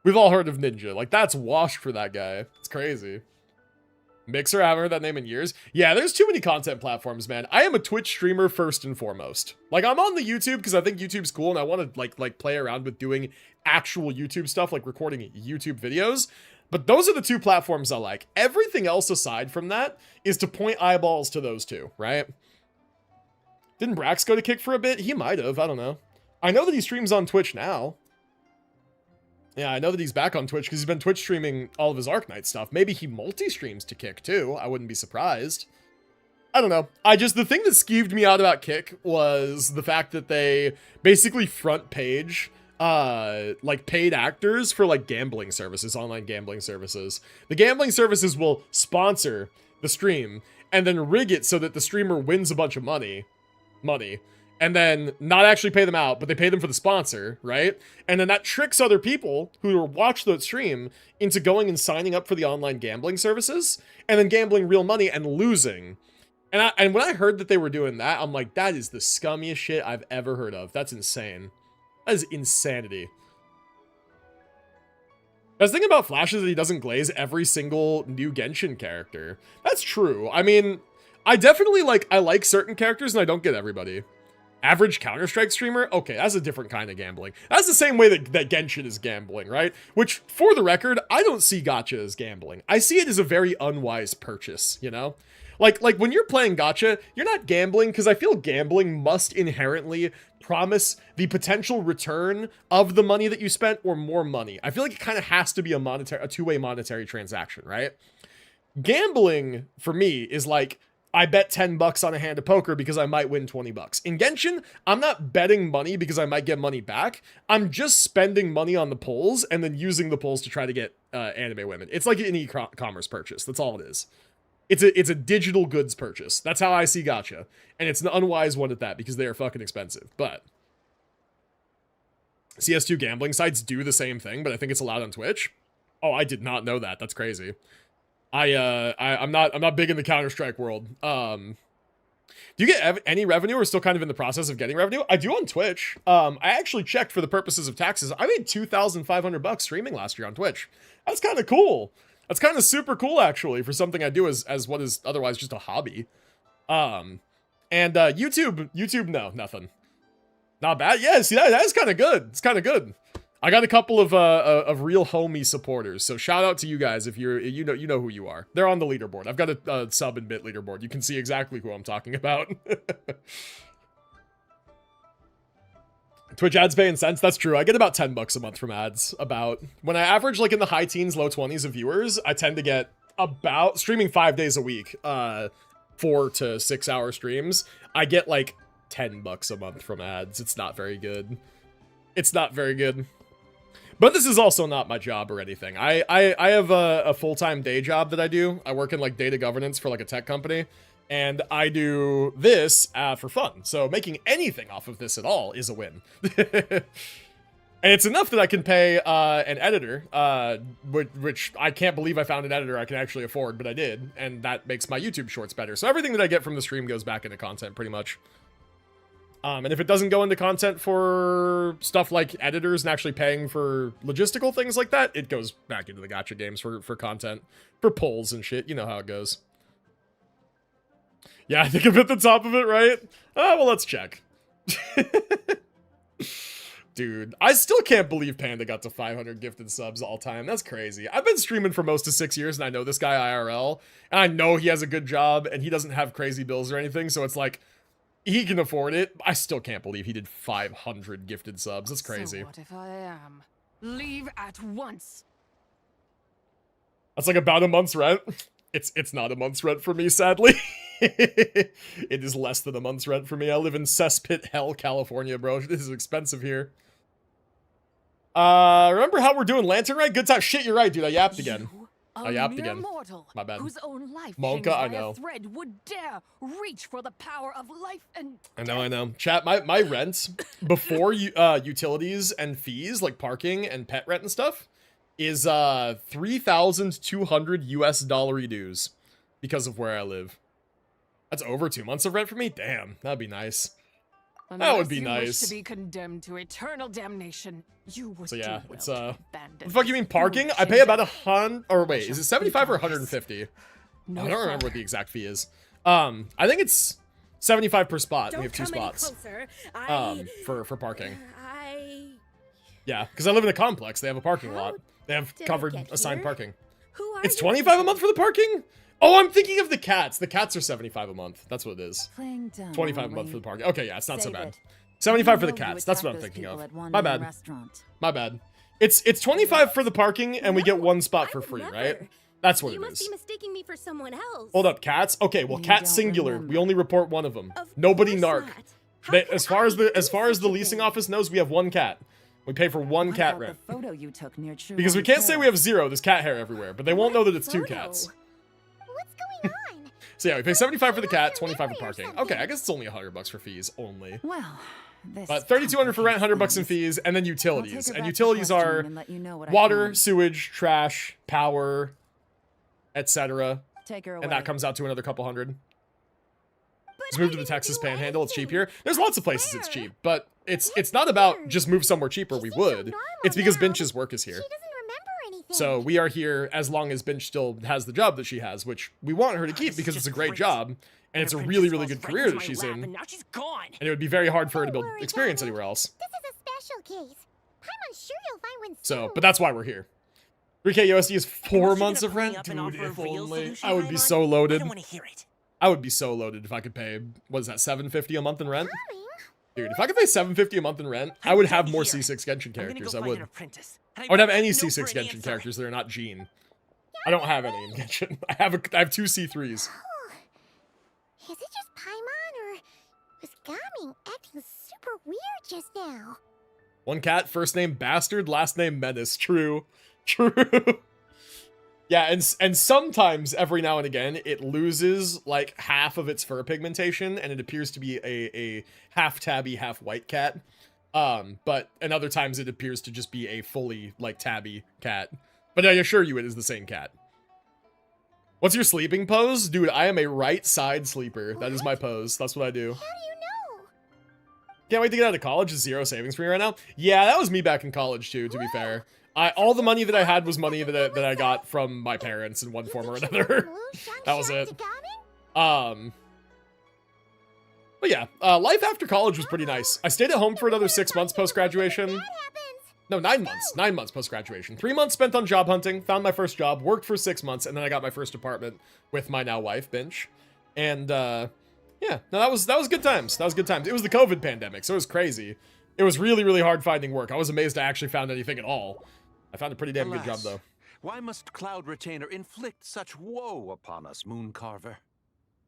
We've all heard of Ninja. Like, that's washed for that guy. It's crazy. Mixer, I haven't heard that name in years. Yeah, there's too many content platforms, man. I am a Twitch streamer first and foremost. Like, I'm on the YouTube because I think YouTube's cool and I want to like play around with doing actual YouTube stuff, like recording YouTube videos. But those are the two platforms I like. Everything else aside from that is to point eyeballs to those two, right? Didn't Brax go to Kick for a bit? He might have, I don't know. I know that he streams on Twitch now. Yeah, I know that he's back on Twitch because he's been Twitch streaming all of his Arknight stuff. Maybe he multi-streams to Kick too. I wouldn't be surprised. I don't know. The thing that skeeved me out about Kick was the fact that they basically front page like paid actors for like gambling services, online gambling services. The gambling services will sponsor the stream and then rig it so that the streamer wins a bunch of money, and then not actually pay them out, but they pay them for the sponsor, right? And then that tricks other people who watch the stream into going and signing up for the online gambling services and then gambling real money and losing. And when I heard that they were doing that, I'm like, that is the scummiest shit I've ever heard of. That's insane. That is insanity. The thing about Flash is that he doesn't glaze every single new Genshin character. That's true. I mean, I definitely I like certain characters and I don't get everybody. Average Counter-Strike streamer? Okay, that's a different kind of gambling. That's the same way that Genshin is gambling, right? Which, for the record, I don't see gacha as gambling. I see it as a very unwise purchase, you know? Like when you're playing gacha, you're not gambling because I feel gambling must inherently promise the potential return of the money that you spent or more money. I feel like it kind of has to be a two-way monetary transaction, right? Gambling, for me, is like, I bet 10 bucks on a hand of poker because I might win 20 bucks. In Genshin, I'm not betting money because I might get money back. I'm just spending money on the pulls and then using the pulls to try to get anime women. It's like an e-commerce purchase. That's all it is. It's a digital goods purchase. That's how I see gacha. And it's an unwise one at that because they are fucking expensive. But CS2 gambling sites do the same thing, but I think it's allowed on Twitch. Oh, I did not know that. That's crazy. I'm not big in the Counter-Strike world. Do you get any revenue or still kind of in the process of getting revenue? I do on Twitch. I actually checked for the purposes of taxes. I made $2,500 streaming last year on Twitch. That's kind of cool. That's kind of super cool, actually, for something I do as what is otherwise just a hobby. And YouTube, no, nothing. Not bad. Yeah, see, that is kind of good. It's kind of good. I got a couple of real homie supporters, so shout out to you guys if you know who you are. They're on the leaderboard. I've got a sub and bit leaderboard. You can see exactly who I'm talking about. Twitch ads pay in cents. That's true. I get about 10 bucks a month from ads. About when I average like in the high teens, low 20s of viewers, I tend to get about streaming 5 days a week, 4 to 6 hour streams. I get like 10 bucks a month from ads. It's not very good. It's not very good. But this is also not my job or anything. I have a full-time day job that I do. I work in like data governance for like a tech company, and I do this for fun. So making anything off of this at all is a win. And it's enough that I can pay an editor, which I can't believe I found an editor I can actually afford, but I did, and that makes my YouTube shorts better. So everything that I get from the stream goes back into content, pretty much. And if it doesn't go into content for stuff like editors and actually paying for logistical things like that, it goes back into the gacha games for content, for polls and shit. You know how it goes. Yeah, I think I'm at the top of it, right? Well, let's check. Dude, I still can't believe Panda got to 500 gifted subs all time. That's crazy. I've been streaming for most of 6 years, and I know this guy IRL, and I know he has a good job, and he doesn't have crazy bills or anything, so it's like, he can afford it. I still can't believe he did 500 gifted subs. That's crazy. So what if I am? Leave at once. That's like about a month's rent. It's not a month's rent for me, sadly. It is less than a month's rent for me. I live in cesspit hell, California, bro. This is expensive here. Remember how we're doing Lantern Rite? Good time. Shit, you're right, dude. I yapped again. I yapped again. My bad. Whose own life Monka, I by a know. thread would dare reach for the power of life and I know. Chat, my rent before utilities and fees like parking and pet rent and stuff is 3,200 US dollar dues because of where I live. That's over 2 months of rent for me. Damn, that'd be nice. That would be Unless you nice. wish to be condemned to eternal damnation, you would So yeah, do well it's to abandon what the fuck you mean parking? this I pay about foolish 100, or wait, is it 75 or 150? No I don't remember further. what the exact fee is. I think it's 75 per spot. Don't We have 2 come any spots. closer. For parking. I... Yeah, because I live in a complex. They have a parking lot. They have did I covered get assigned here? parking. Who are It's you? 25 a month for the parking? Oh, I'm thinking of the cats. The cats are 75 a month. That's what it is. Playing dumb, 25 a aren't month we? for the parking. Okay, yeah, it's not so Save bad. it. 75 for the You know you cats. That's what attack I'm those thinking people of. at one My in the bad. restaurant. My bad. It's 25 for the parking, and we get 1 spot for free, right? That's what You it must is. be mistaking me for someone else. Hold up, cats? Okay, well, You cat don't singular. remember. We only report one of them. Of Nobody course narc. not. How They, could as far as I the do leasing such a office knows, we have 1 cat. We pay for 1 What cat about rent. the photo you took near True Because we can't say we have 0. There's cat hair everywhere, but they won't know that it's 2 photo? cats. What's going on? So yeah, we pay 75 for the cat, Lost your 25 for memory or parking. something. Okay, I guess it's only $100 for fees only. Well, this But 3,200 for rent, $100 in complicates fees, and then things. I'll utilities. take her And back to utilities are questioning and let you know what I water, found. sewage, trash, power, etc. Take her away. And that comes out to another couple hundred. Let's move to the Texas Panhandle. It's cheap here. There's lots of places it's cheap, but it's not about just move somewhere cheaper. We would. It's because Binch's work is here. She doesn't remember anything. So we are here as long as Binch still has the job that she has, which we want her to keep because it's a great job and it's a really, really good career that she's in. And now she's gone. And it would be very hard for her to build Don't worry, experience Daddy. anywhere else. This is a special case. I'm unsure you'll find one So, soon. but that's why we're here. 3K USD is 4 Wasn't she months gonna of play rent? up and Dude, offer a if real only. solution, I would be Paimon? so I loaded. don't want to hear it. I would be so loaded if I could pay, what is that, $750 a month in rent? Coming. Dude, if I could pay $750 a month in rent, I would have more Here. C6 Genshin I'm gonna characters. go I find would. an apprentice. I would have any want to know C6 for an Genshin answer. characters that are not Gene. I don't have any in Genshin. I have 2 C3s. Is it just Paimon or was Gaming acting super weird just now? 1 cat, first name Bastard, last name Menace. True. True. Yeah, and sometimes, every now and again, it loses, like, half of its fur pigmentation, and it appears to be a half tabby, half white cat. But in other times, it appears to just be a fully, like, tabby cat. But I assure you it is the same cat. What's your sleeping pose? Dude, I am a right side sleeper. That is my pose. That's what I do. How do you know? Can't wait to get out of college. Is 0 savings for me right now? Yeah, that was me back in college, too, to be fair. All the money that I had was money that I got from my parents in one form or another. That was it. But yeah, life after college was pretty nice. I stayed at home for another 6 months post-graduation. No, 9 months. 9 months post-graduation. 3 months spent on job hunting, found my first job, worked for 6 months, and then I got my first apartment with my now wife, Binch. And, yeah, no, that was good times. That was good times. It was the COVID pandemic, so it was crazy. It was really, really hard finding work. I was amazed I actually found anything at all. I found a pretty damn good job, Alas, though. Why must Cloud Retainer inflict such woe upon us, Mooncarver?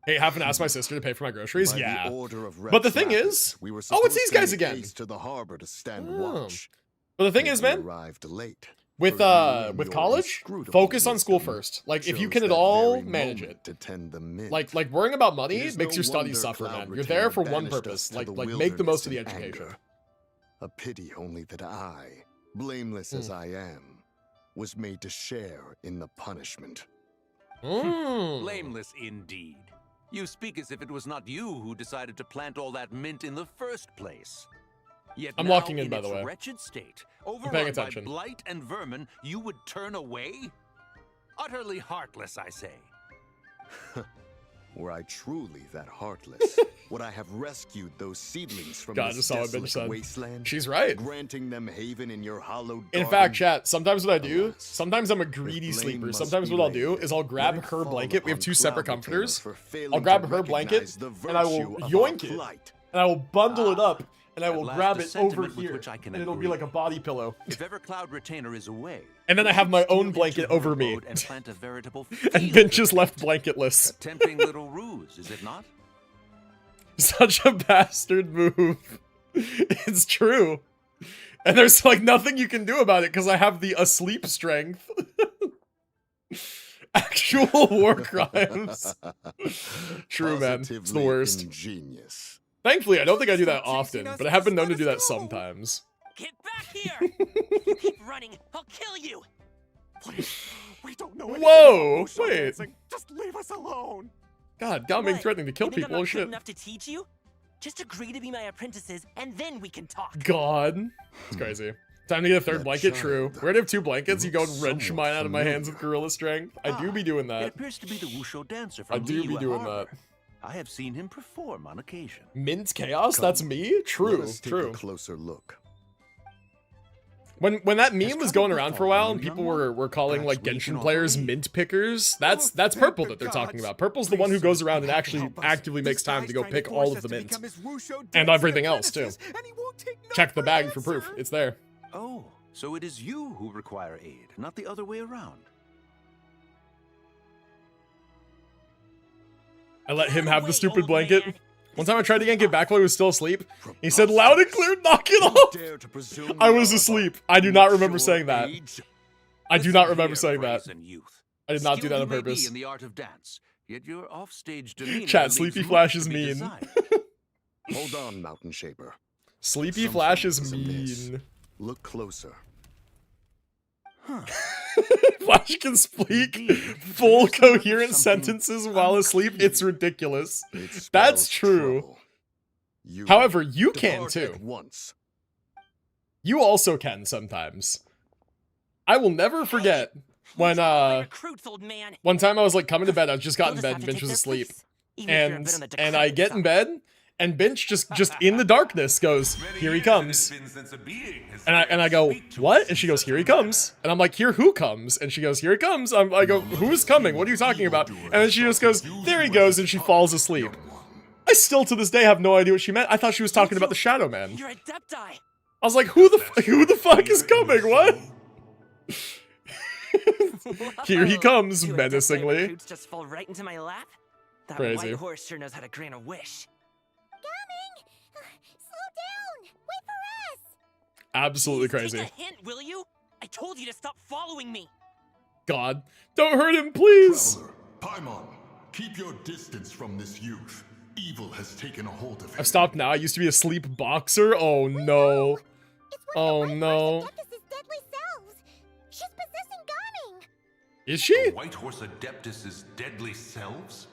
Hey, haven't asked my sister to pay for my groceries? By Yeah. the order of But the Rex thing Rapids, is... we were Oh, it's supposed these to guys make again. haste to the harbor to stand Oh. watch. But the thing is, man, arrived late. with college, focus on school first. Like, if you can at all manage it. Like worrying about money makes your studies suffer, man. You're there for one purpose. Like make the most of the education. A pity only that I, blameless as I am, was made to share in the punishment. Blameless indeed. You speak as if it was not you who decided to plant all that mint in the first place. Yet I'm now, locking in, by the its way. wretched state, I'm paying overrun by attention. blight and vermin, you would turn away? Utterly heartless, I say. Were I truly that heartless, would I have rescued those seedlings from God, this just saw what bitch desolate said. wasteland? She's right. Granting them haven in your hallowed In garden? fact, chat, sometimes what I do, sometimes I'm a greedy sleeper. Sometimes what I'll do is I'll grab her blanket. We have two separate comforters. I'll grab her blanket and I will yoink it. And I will bundle it up and I will grab it over here. And it'll be like a body pillow. If ever Cloud Retainer is away, And then I have my own blanket over me. and plant a veritable And Ben just left blanketless. tempting little ruse, is it not? Such a bastard move. It's true. And there's like nothing you can do about it because I have the asleep strength. Actual war crimes. True, man. It's the worst. Ingenious. Thankfully, I don't think I do that often, but I have been known to do that sometimes. Get back here! You keep running, I'll kill you! Please, we don't know anything Whoa, about bushel wait. dancing. Just leave us alone. God, God being What? threatening to kill You think people. I'm Oh not good shit. enough to teach you? Just agree to be my apprentices, and then we can talk. God. It's crazy. Time to get a third blanket, true. We're gonna have two blankets, you go and wrench mine out of my hands with gorilla strength. I do be doing It that. appears to be the Wushu dancer from I do be Liyue doing Harbor. that. I have seen him perform on occasion. Mint chaos? Come, That's me? Let True, us take true. a closer look. When that meme was going around for a while and people were calling like Genshin players mint pickers, that's Purple that they're talking about. Purple's the one who goes around and actually actively makes time to go pick all of the mint. And everything else too. Check the bag for proof. It's there. Oh, so it is you who require aid, not the other way around. I let him have the stupid blanket. One time I tried to yank it back while he was still asleep. He said loud and clear, knock it off! I was asleep. I do not remember saying that. I do not remember saying that. I did not do that on purpose. In the art of dance, yet your offstage demeanor Chat, leaves Sleepy much Flash to is be mean. desired. Hold on, Mountain Shaper. Sleepy Something Flash is is amiss. mean. Look closer. Flash can speak full coherent sentences while asleep. It's ridiculous. That's true. However, you can too. Once. You also can sometimes. I will never forget when Recruits, old man. one time I was like coming to bed. I just got in bed and Binch was asleep, and I get in bed and Binch just in the darkness goes, "Here he comes," and I go, "What?" And she goes, "Here he comes," and I'm like, "Here who comes?" And she goes, "Here he comes." I go, "Who's coming? What are you talking about?" And then she just goes, "There he goes," and she falls asleep. I still to this day have no idea what she meant. I thought she was talking about the Shadow Man. You're Adepti. I was like, who the fuck is coming? What? Here he comes, You Adepti menacingly. recruits just fall right into my lap. That Crazy. white horse sure knows how to grant a wish. Slow down! Wait for us! Absolutely crazy. Take a hint, will you? I told you to stop following me. God, don't hurt him, please. Paimon, keep your distance from this youth. Evil has taken a hold of him. I've stopped now. I used to be a sleep boxer. Oh no. Oh no. She's possessing Gaming! Is she? The White Horse Adeptus's deadly selves?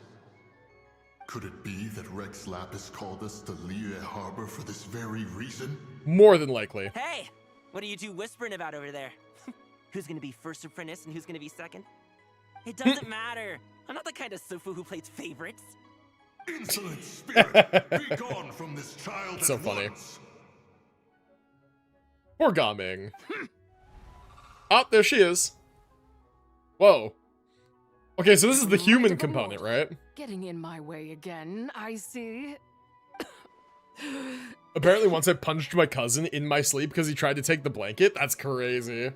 Could it be that Rex Lapis called us to Liyue Harbor for this very reason? More than likely. Hey, what are you two whispering about over there? Who's gonna be first apprentice and who's gonna be second? It doesn't matter. I'm not the kind of Sufu who plays favorites. Insolent spirit, be gone from this child So at funny. once. Poor Gaming. Oh, there she is. Whoa. Okay, so this is the human component, right? Getting in my way again, I see. Apparently once I punched my cousin in my sleep because he tried to take the blanket. That's crazy.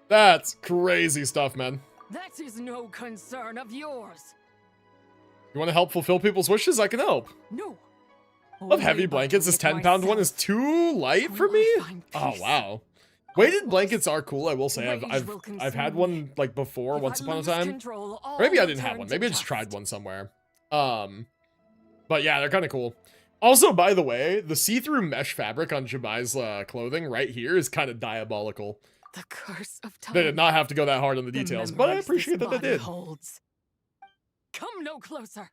That's crazy stuff, man. That is no concern of yours. You want to help fulfill people's wishes? I can help. No. Love heavy blankets. This 10-pound one is too light for me? Oh, wow. Weighted blankets are cool, I will say. I've had one like before, once upon a time. Or maybe I didn't have one. Maybe I just tried one somewhere. But yeah, they're kind of cool. Also, by the way, the see-through mesh fabric on Zibai's clothing right here is kind of diabolical. The curse of time. They did not have to go that hard on the details, but I appreciate that they did. Holds. Come no closer.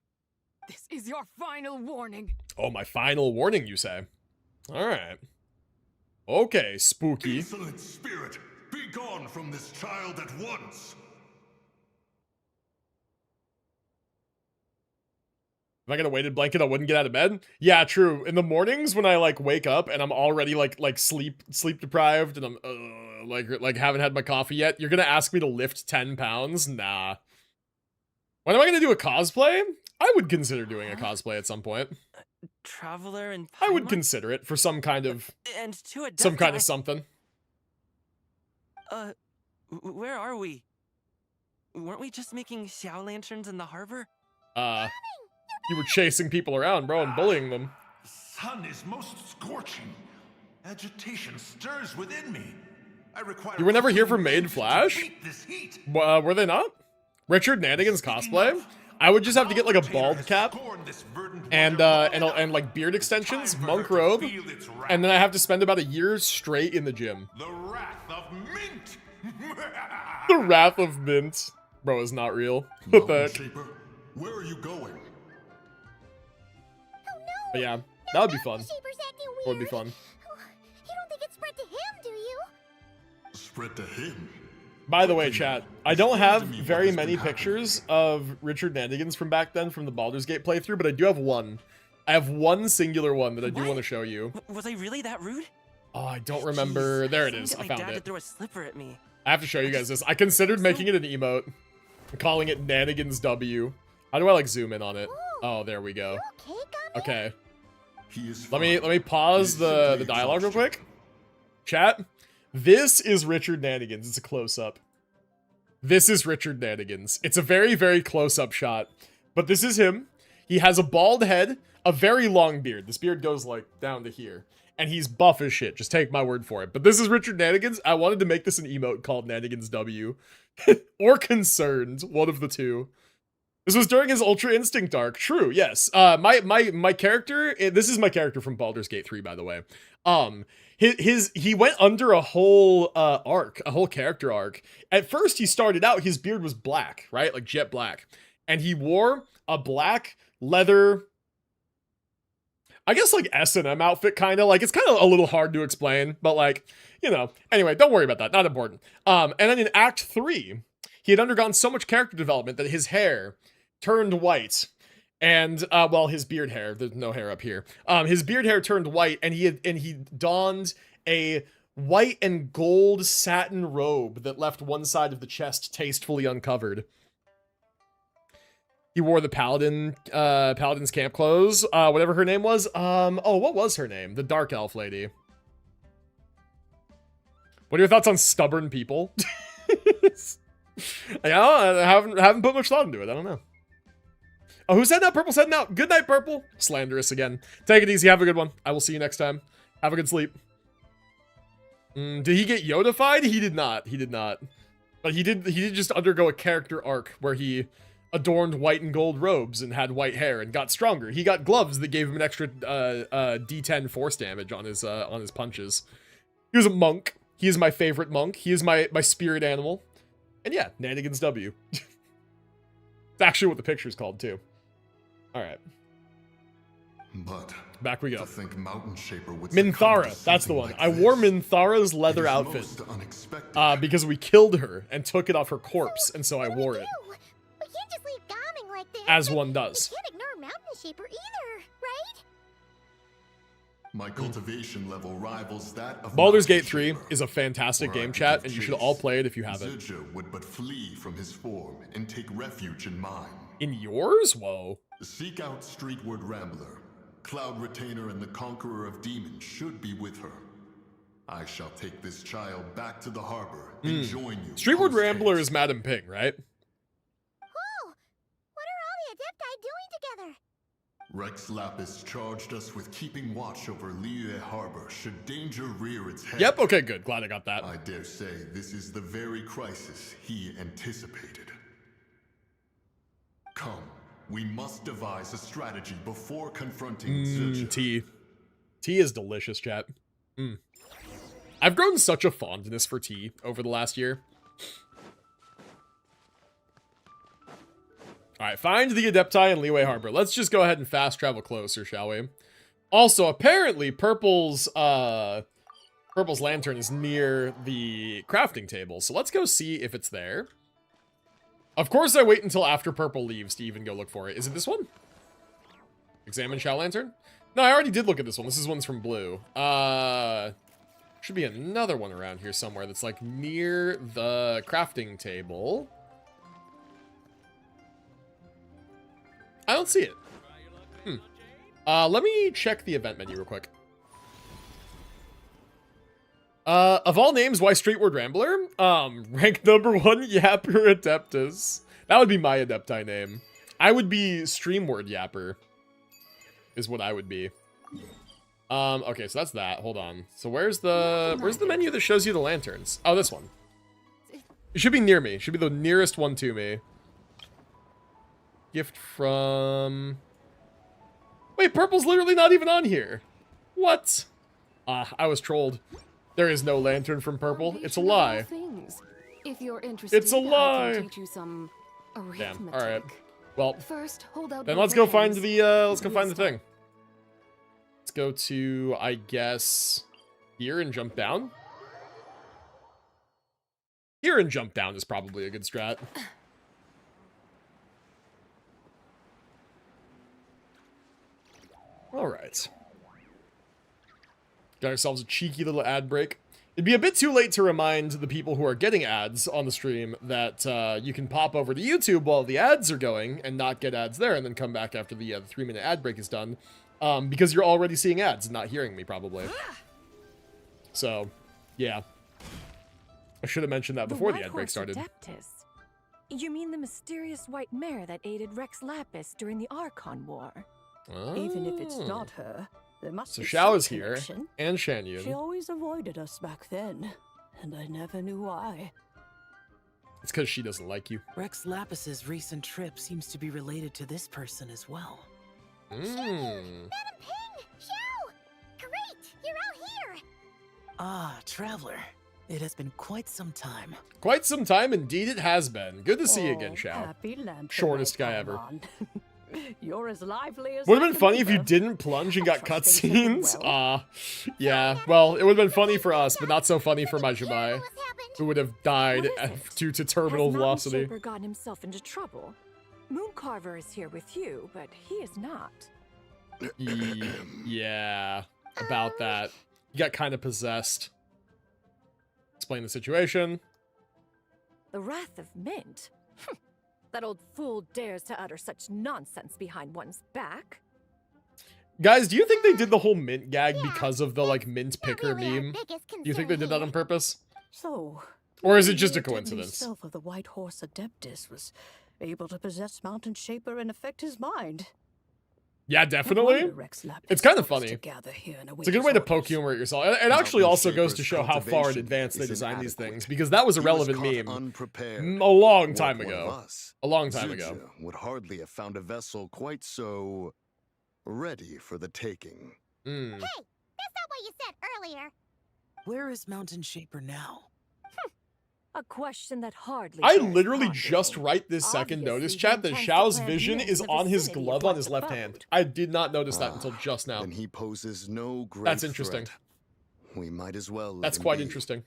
This is your final warning. Oh, my final warning, you say? All right. Okay, spooky. Insolent spirit, be gone from this child at once. If I get a weighted blanket, I wouldn't get out of bed. Yeah, true. In the mornings when I like wake up and I'm already like sleep deprived and I'm like haven't had my coffee yet, you're gonna ask me to lift 10 pounds? Nah. When am I gonna do a cosplay? I would consider doing a cosplay at some point. Traveler and I would consider it for some kind of something. Where are we? Weren't we just making Xiao lanterns in the harbor? You were chasing people around, bro, and bullying them. The sun is most scorching. Agitation stirs within me. I require. You were never here for Maid Flash? Were they not? Richard Nanigan's cosplay? I would just have to get like a bald cap and like beard extensions, monk robe, and then I have to spend about a year straight in the gym. The Wrath of Mint. The Wrath of Mint, bro, is not real. What the heck? Shaper, where are you going? But yeah, that would be fun. That would be fun. You don't think it spread to him, do you? Spread to him? By the way, chat, I don't have very many pictures of Richard Nandigans from back then from the Baldur's Gate playthrough, but I do have one. I have one singular one that I do want to show you. Was I really that rude? Oh, I don't remember. There it is. I found dad it. To throw a slipper at me. I have to show you guys this. I considered making it an emote. I'm calling it Nanigans W. How do I like zoom in on it? Oh, there we go. Okay. Let me pause the dialogue real quick. Chat. This is Richard Nanigans. It's a close-up. This is Richard Nanigans. It's a very, very close-up shot. But this is him. He has a bald head, a very long beard. This beard goes like down to here. And he's buff as shit. Just take my word for it. But this is Richard Nanigans. I wanted to make this an emote called Nanigans W. Or Concerned. One of the two. This was during his Ultra Instinct arc. True, yes. My character, this is my character from Baldur's Gate 3, by the way. He went under a whole arc, a whole character arc. At first, he started out, his beard was black, right? Like jet black. And he wore a black leather, I guess like S&M outfit, kind of. Like, it's kind of a little hard to explain, but like, you know. Anyway, don't worry about that. Not important. And then in Act 3, he had undergone so much character development that his hair turned white. And, well, his beard hair, there's no hair up here. His beard hair turned white, and he donned a white and gold satin robe that left one side of the chest tastefully uncovered. He wore the Paladin's camp clothes, whatever her name was. Oh, what was her name? The dark elf lady. What are your thoughts on stubborn people? I haven't put much thought into it. I don't know. Oh, who's heading out? Purple's heading out. Good night, Purple. Slanderous again. Take it easy. Have a good one. I will see you next time. Have a good sleep. Did he get Yoda-fied? He did not. He did not. But he did just undergo a character arc where he adorned white and gold robes and had white hair and got stronger. He got gloves that gave him an extra D10 force damage on his punches. He was a monk. He is my favorite monk. He is my spirit animal. And yeah, Nanigans W. It's actually what the picture's called, too. Alright. But back we go. To think Mountain Shaper would Minthara, that's the one. Like I wore Minthara's leather outfit because we killed her and took it off her corpse, and so I wore it. We can't just leave Gaming like this. As one does. We can't ignore Mountain Shaper either, right? My cultivation level rivals that of Baldur's Gate 3 is a fantastic game, chat, and you should all play it if you haven't. Zidja would but flee from his form and take refuge in mine. In yours? Whoa. Seek out Streetward Rambler. Cloud Retainer and the Conqueror of Demons should be with her. I shall take this child back to the harbor and join you. Streetward Rambler is Madam Ping, right? Whoa! What are all the Adepti doing together? Rex Lapis charged us with keeping watch over Liyue Harbor should danger rear its head. Yep, okay, good. Glad I got that. I dare say this is the very crisis he anticipated. Come, we must devise a strategy before confronting Zilch. Tea. Tea is delicious, chat. I've grown such a fondness for tea over the last year. Alright, find the Adepti in Liyue Harbor. Let's just go ahead and fast travel closer, shall we? Also, apparently, Purple's lantern is near the crafting table, so let's go see if it's there. Of course, I wait until after Purple leaves to even go look for it. Is it this one? Examine Shao Lantern? No, I already did look at this one. This is one's from Blue. Should be another one around here somewhere that's like near the crafting table. I don't see it. Let me check the event menu real quick. Of all names, why Streetward Rambler? Rank number 1 Yapper Adeptus. That would be my Adepti name. I would be Streamward Yapper. Is what I would be. Okay, so that's that. Hold on. So where's the menu that shows you the lanterns? Oh, this one. It should be near me. It should be the nearest one to me. Gift from... Wait, Purple's literally not even on here. What? I was trolled. There is no lantern from Purple. It's a lie. If you're interested, it's a lie. I can teach you some arithmetic. Damn. All right. Well, first, hold out then your let's go find hands. the let's go find the thing. Let's go to, I guess, here and jump down. Here and jump down is probably a good strat. All right. Got ourselves a cheeky little ad break. It'd be a bit too late to remind the people who are getting ads on the stream that you can pop over to YouTube while the ads are going and not get ads there and then come back after the 3-minute ad break is done. Because you're already seeing ads and not hearing me, probably. So, yeah. I should have mentioned that before the ad break started. Adeptus. You mean the mysterious white mare that aided Rex Lapis during the Archon War? Even if it's not her, there must So be Xiao some is here, connection. and Shanyun. She always avoided us back then, and I never knew why. It's because she doesn't like you. Rex Lapis's recent trip seems to be related to this person as well. Madam Ping! Xiao! Great! You're out here! Ah, Traveler. It has been quite some time. Quite some time, indeed it has been. Good to see you again, Xiao. Happy lantern, Shortest my guy ever. Paimon. You're as lively as Would have I been can funny if you remember. didn't plunge and got cutscenes. Yeah. Well, it would have been funny for us, but not so funny for my Zibai, who would have died due to terminal velocity. Shaper gotten himself into trouble. Mooncarver is here with you, but he is not. Yeah, about that. He got kind of possessed. Explain the situation. The Wrath of Mint? That old fool dares to utter such nonsense behind one's back. Guys, do you think they did the whole mint gag because of the, like, mint picker meme? Do you think they did that on purpose? So, Or is it just a the deadly coincidence? self of the White Horse Adeptus was able to possess Mountain Shaper and affect his mind. Yeah, definitely. It's kind of funny. It's a good way to poke humor at yourself. It actually also goes to show how far in advance they designed these things, because that was a relevant meme a long time ago. A long time ago. Zidja would hardly have found a vessel quite so ready for the taking. Hey, that's not what you said earlier. Where is Mountain Shaper now? A question that hardly. I literally just right this second noticed, chat, that Xiao's vision is on his glove on his left hand. I did not notice that until just now. Then he poses no great That's interesting. threat. We might as well let That's him quite be. interesting.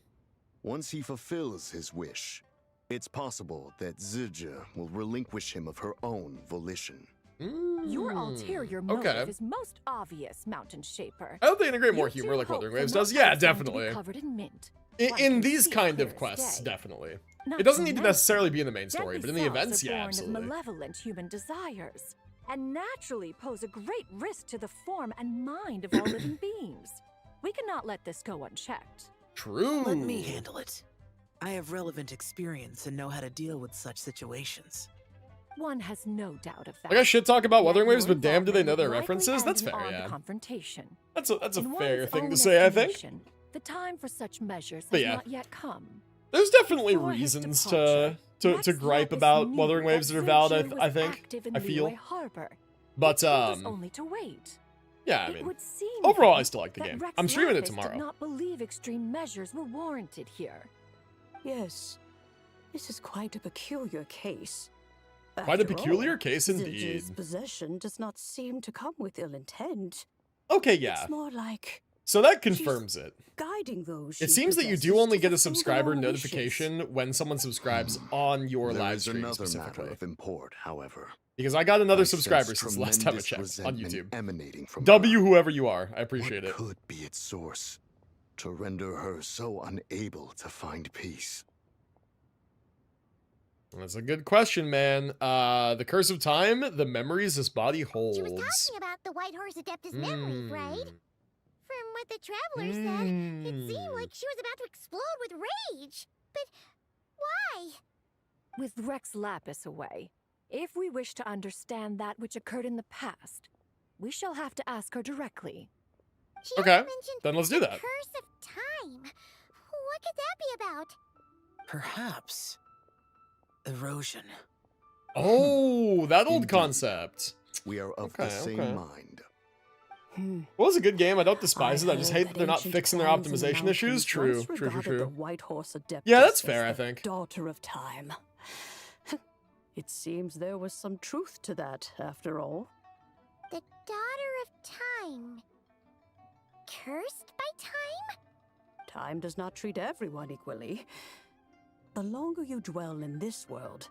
Once he fulfills his wish, it's possible that Zidja will relinquish him of her own volition. Your ulterior motive is most obvious, Mountain Shaper. I hope they integrate more humor like Wuthering Waves does. Yeah, definitely. Covered in mint. In these kind of quests, definitely. It doesn't need to necessarily be in the main story, but in the events, yeah, absolutely. Born of malevolent human desires, and naturally pose a great risk to the form and mind of all living beings. We cannot let this go unchecked. True. Let me handle it. I have relevant experience and know how to deal with such situations. One has no doubt of that. I got shit talk about Wuthering Waves, Your but damn, do they know their involvement will references? likely That's end in fair, armed yeah. confrontation. That's a In fair one's thing own to say, I think. estimation, the time for such measures But has yeah. not yet come. There's definitely Before his reasons departure, to gripe Lapis about knew Wuthering Waves that are valid, Zurjir I was think. active in I feel. Liyue Harbor. But, He told us only to wait. yeah, I It mean, would seem overall, then I still like the that game. Rex I'm streaming it Lapis tomorrow. Did not believe extreme measures were warranted here. Yes, this is quite a peculiar case. Quite a After peculiar all, case indeed. Zurjir's possession does not seem to come with ill intent. Okay, yeah. It's more like So that confirms it. guiding those. It she seems that you do possesses only to get a fulfill subscriber their own notification when someone subscribes on your There live is stream another specifically. matter of import, however. Because I got another I subscriber sense since the last time I tremendous checked on resentment YouTube. emanating from W her. whoever you are, I appreciate it. What could be its source to render her so unable to find peace? That's a good question, man. The Curse of Time, the memories this body holds. She was talking about the White Horse Adeptus memories, right? From what the Traveler said, it seemed like she was about to explode with rage. But why? With Rex Lapis away, if we wish to understand that which occurred in the past, we shall have to ask her directly. She Okay, also mentioned then let's do the that. Curse of Time. What could that be about? Perhaps erosion. Oh, that old concept. We are of the same mind. Well, it's a good game. I don't despise it. I just heard hate that they're not ancient fixing their crimes in the optimization issues. mountains True, once true, true, regarded the true. White Horse Adeptus Yeah, that's as fair, I the think. Daughter of Time. It seems there was some truth to that, after all. The Daughter of Time. Cursed by time? Time does not treat everyone equally. The longer you dwell in this world,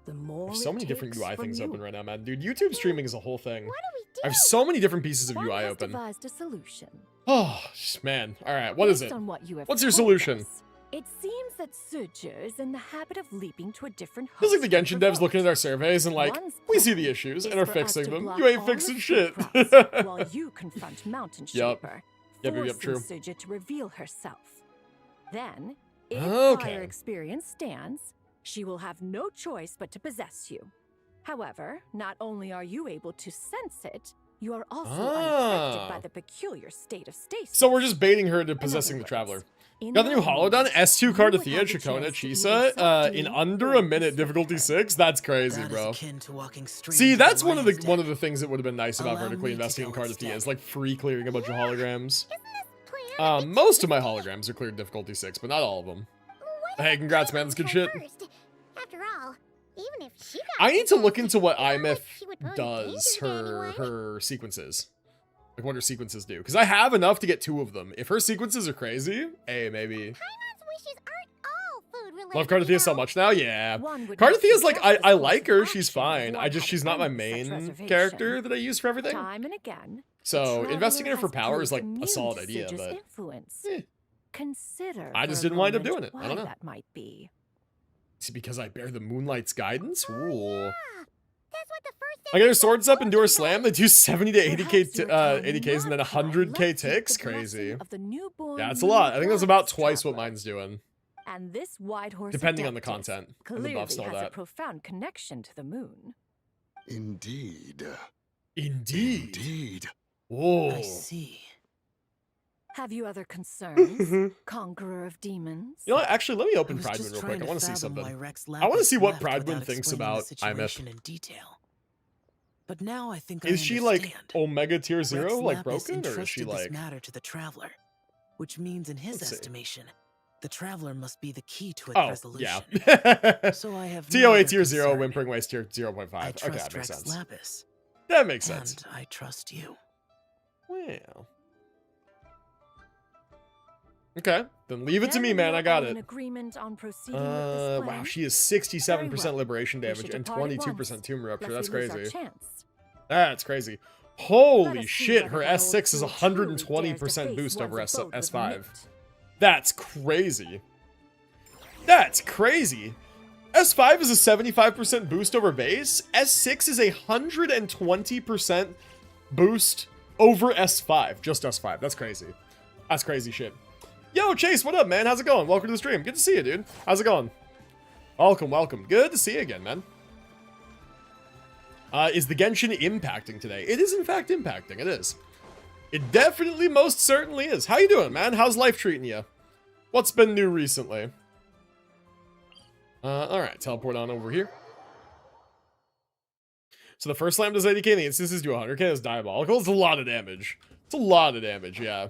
the more There's so it many different takes UI from things you. open right now, man. Dude, YouTube streaming is a whole thing. What do we do? I have so many different pieces of One UI has open. devised a solution. Oh, man. All right, what is Based it? on what you have What's your told solution? us, it seems that Zurjir is in the habit of leaping to a different Feels like host the Genshin devs unprovoked. looking at our surveys and like, One's we see plan the issues and is are for us fixing to them. block You ain't all fixing of shit. Cross while you confront Mountain Yup. Shaper, Yep, forcing true. Zurjir to reveal herself. Then, if Okay. prior experience stands, she will have no choice but to possess you. However, not only are you able to sense it, you are also unaffected by the peculiar state of stasis. So we're just baiting her into possessing the Traveler. Got the new Holodon, S2 card of Thea, Chacona, Chisa, in under a minute, difficulty 6? That's crazy, bro. See, that's one of the things that would have been nice about vertically investing in card of Thea, is like free clearing a bunch of holograms. Most of my holograms are cleared difficulty 6, but not all of them. Hey, congrats, man, that's good shit. After all, even if she got I need to look into what IMF she would pose does, danger to anyone. her sequences. Like, what her sequences do. Because I have enough to get 2 of them. If her sequences are crazy, hey, maybe. Paimon's wishes aren't all food related. Love Cardathea so much now, yeah. One would Cardathea's not like, suggest I this like course her, of she's action fine. if one She's had not my offended such main reservation. character that I use for everything. Time and again, So the investigator for traveler power has is like proved a immune solid to idea, Zurjir's but influence. Consider I just for a didn't wind up moment doing it. I don't why know. That might be. is it because I bear the Moonlight's guidance? Ooh. That's what the first I get her swords up and do her slam. They do 70 to 80Ks and then 100K ticks. Crazy. Of the newborn Yeah, that's a lot. I think that's about Moonlight's twice what traveler. mine's doing. And this White Horse Depending on the Adeptus content and the clearly buffs and all has a that. profound connection to the moon. Indeed. Indeed. Indeed. Whoa. I see. Have you other concerns, Conqueror of Demons? You know what? Actually, let me open was Prideman just real trying quick. I to want to see fathom something. why Rex I want to Lapis see what left Prideman without thinks explaining about the IMF. situation in detail. But now I think I Is she like understand. Omega Tier 0, Rex like Lapis broken, or is she entrusted this like... matter to the Traveler, which means in his Let's see. estimation, the Traveler must be the key to its Oh, resolution. yeah. So I have TOA no other Tier 0, concern. Whimpering Waste Tier 0.5. I Okay, trust that makes Rex sense. Lapis. That makes sense. And I trust you. Well. Okay, then leave it to Then me, we man. are I got all in it. agreement on proceeding with this Wow, plan? she is 67% Very well. liberation We damage should and depart at 22% once, tomb rupture. lest That's we lose our crazy. chance. That's crazy. Let Holy us see shit, whether her that old S6 is fool truly 120% dares boost to over face one's abode with S5. Nit. That's crazy. That's crazy. S5 is a 75% boost over base. S6 is a 120% boost over S5. Just S5. That's crazy. That's crazy shit. Yo, Chase, what up, man? How's it going? Welcome to the stream. Good to see you, dude. How's it going? Welcome, welcome. Good to see you again, man. Is the Genshin impacting today? It is in fact impacting, it is. It definitely most certainly is. How you doing, man? How's life treating you? What's been new recently? Alright, teleport on over here. So the first slam does 80k, the instances do 100k. That's diabolical. It's a lot of damage. It's a lot of damage, yeah.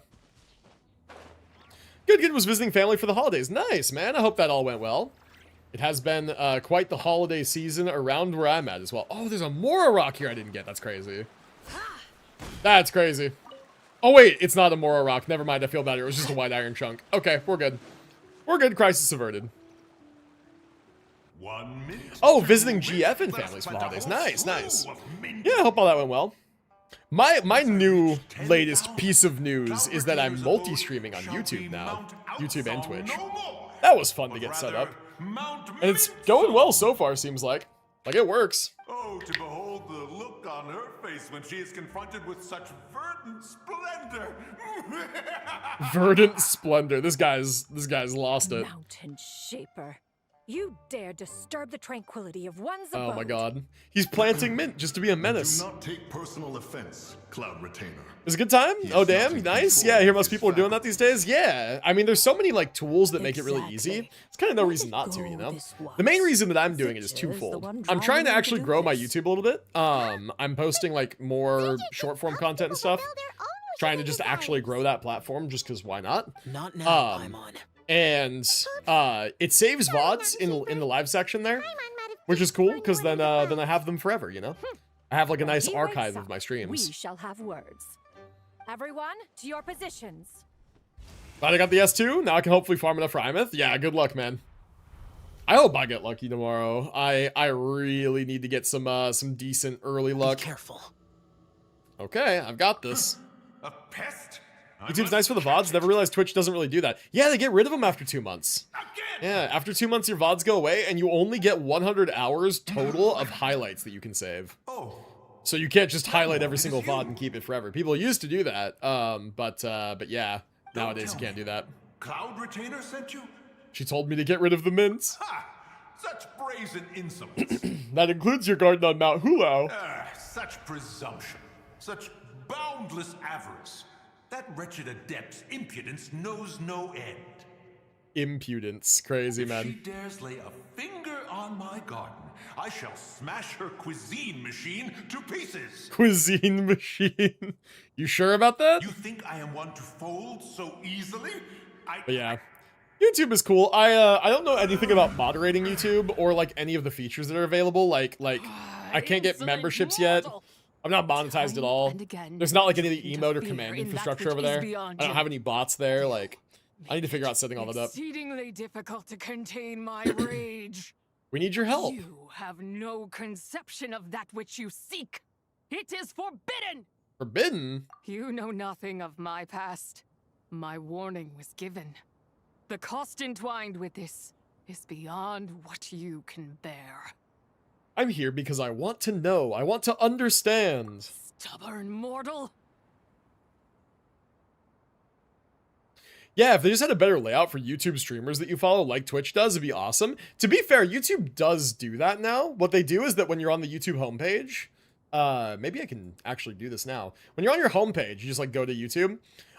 Good was visiting family for the holidays. Nice, man. I hope that all went well. It has been quite the holiday season around where I'm at as well. Oh, there's a Mora rock here I didn't get. That's crazy. That's crazy. Oh, wait. It's not a Mora rock. Never mind. I feel better. It was just a white iron chunk. Okay, we're good. We're good. Crisis averted. Oh, visiting GF and families for the holidays. Nice, nice. Yeah, I hope all that went well. My new latest piece of news is that I'm multi-streaming on YouTube now. YouTube and Twitch. That was fun to get set up. And it's going well so far, seems like. Like, it works. Oh, to behold the look on her face when she is confronted with such verdant splendor. Verdant splendor. This guy's lost it. Mountain Shaper. You dare disturb the tranquility of one's abode. Oh my god. He's planting mint just to be a menace. Do not take personal offense, Cloud Retainer. It's a good time? Oh damn, nice. Yeah, I hear most people are doing that these days. Yeah, I mean, there's so many like tools that make it really easy. It's kind of no reason not to, you know? The main reason that I'm doing it is twofold. I'm trying to actually grow my YouTube a little bit. I'm posting like more short form content and stuff. Trying to just actually grow that platform just because why not? Not now, I'm on. And it saves VODs in the live section there, which is cool because then I have them forever, you know? I have like a nice archive of my streams. We shall have words. Everyone, to your positions. Glad I got the S2. Now I can hopefully farm enough for Imeth. Yeah, good luck, man. I hope I get lucky tomorrow. I really need to get some decent early luck. Be careful. Okay, I've got this. A pest? YouTube's nice for the VODs. Never realized Twitch doesn't really do that. Yeah, they get rid of them after 2 months. Yeah, after 2 months, your VODs go away, and you only get 100 hours total of highlights that you can save. So you can't just highlight every single VOD and keep it forever. People used to do that, but yeah, nowadays you can't do that. Cloud Retainer sent you? She told me to get rid of the mints. Ha! Such brazen insolence. That includes your garden on Mount Hulao. Such presumption. Such boundless avarice. That wretched adept's impudence knows no end. Impudence. Crazy, man. If she dares lay a finger on my garden, I shall smash her cuisine machine to pieces. Cuisine machine. You sure about that? You think I am one to fold so easily? But yeah. YouTube is cool. I don't know anything about moderating YouTube or like any of the features that are available. Like I can't get memberships yet. I'm not monetized at all. There's not like any of the emote or command infrastructure over there. I don't have any bots there. Like, I need to figure out setting all that up. Exceedingly difficult to contain my rage. We need your help. You have no conception of that which you seek. It is forbidden. Forbidden? You know nothing of my past. My warning was given. The cost entwined with this is beyond what you can bear. I'm here because I want to know. I want to understand. Stubborn mortal. Yeah, if they just had a better layout for YouTube streamers that you follow, like Twitch does, it'd be awesome. To be fair, YouTube does do that now. What they do is that when you're on the YouTube homepage, maybe I can actually do this now. When you're on your homepage, you just like go to YouTube.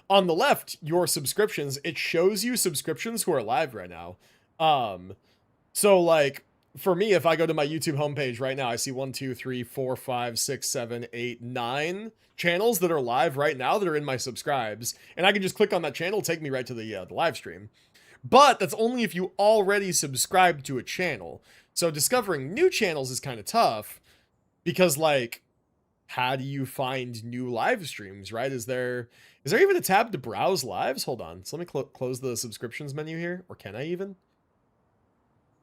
On the left, your subscriptions, it shows you subscriptions who are live right now. So like, for me, if I go to my YouTube homepage right now, I see 1, 2, 3, 4, 5, 6, 7, 8, 9 channels that are live right now that are in my subscribes. And I can just click on that channel, take me right to the live stream. But that's only if you already subscribe to a channel. So discovering new channels is kind of tough because like, how do you find new live streams, right? Is there even a tab to browse lives? Hold on. So let me close the subscriptions menu here. Or can I even?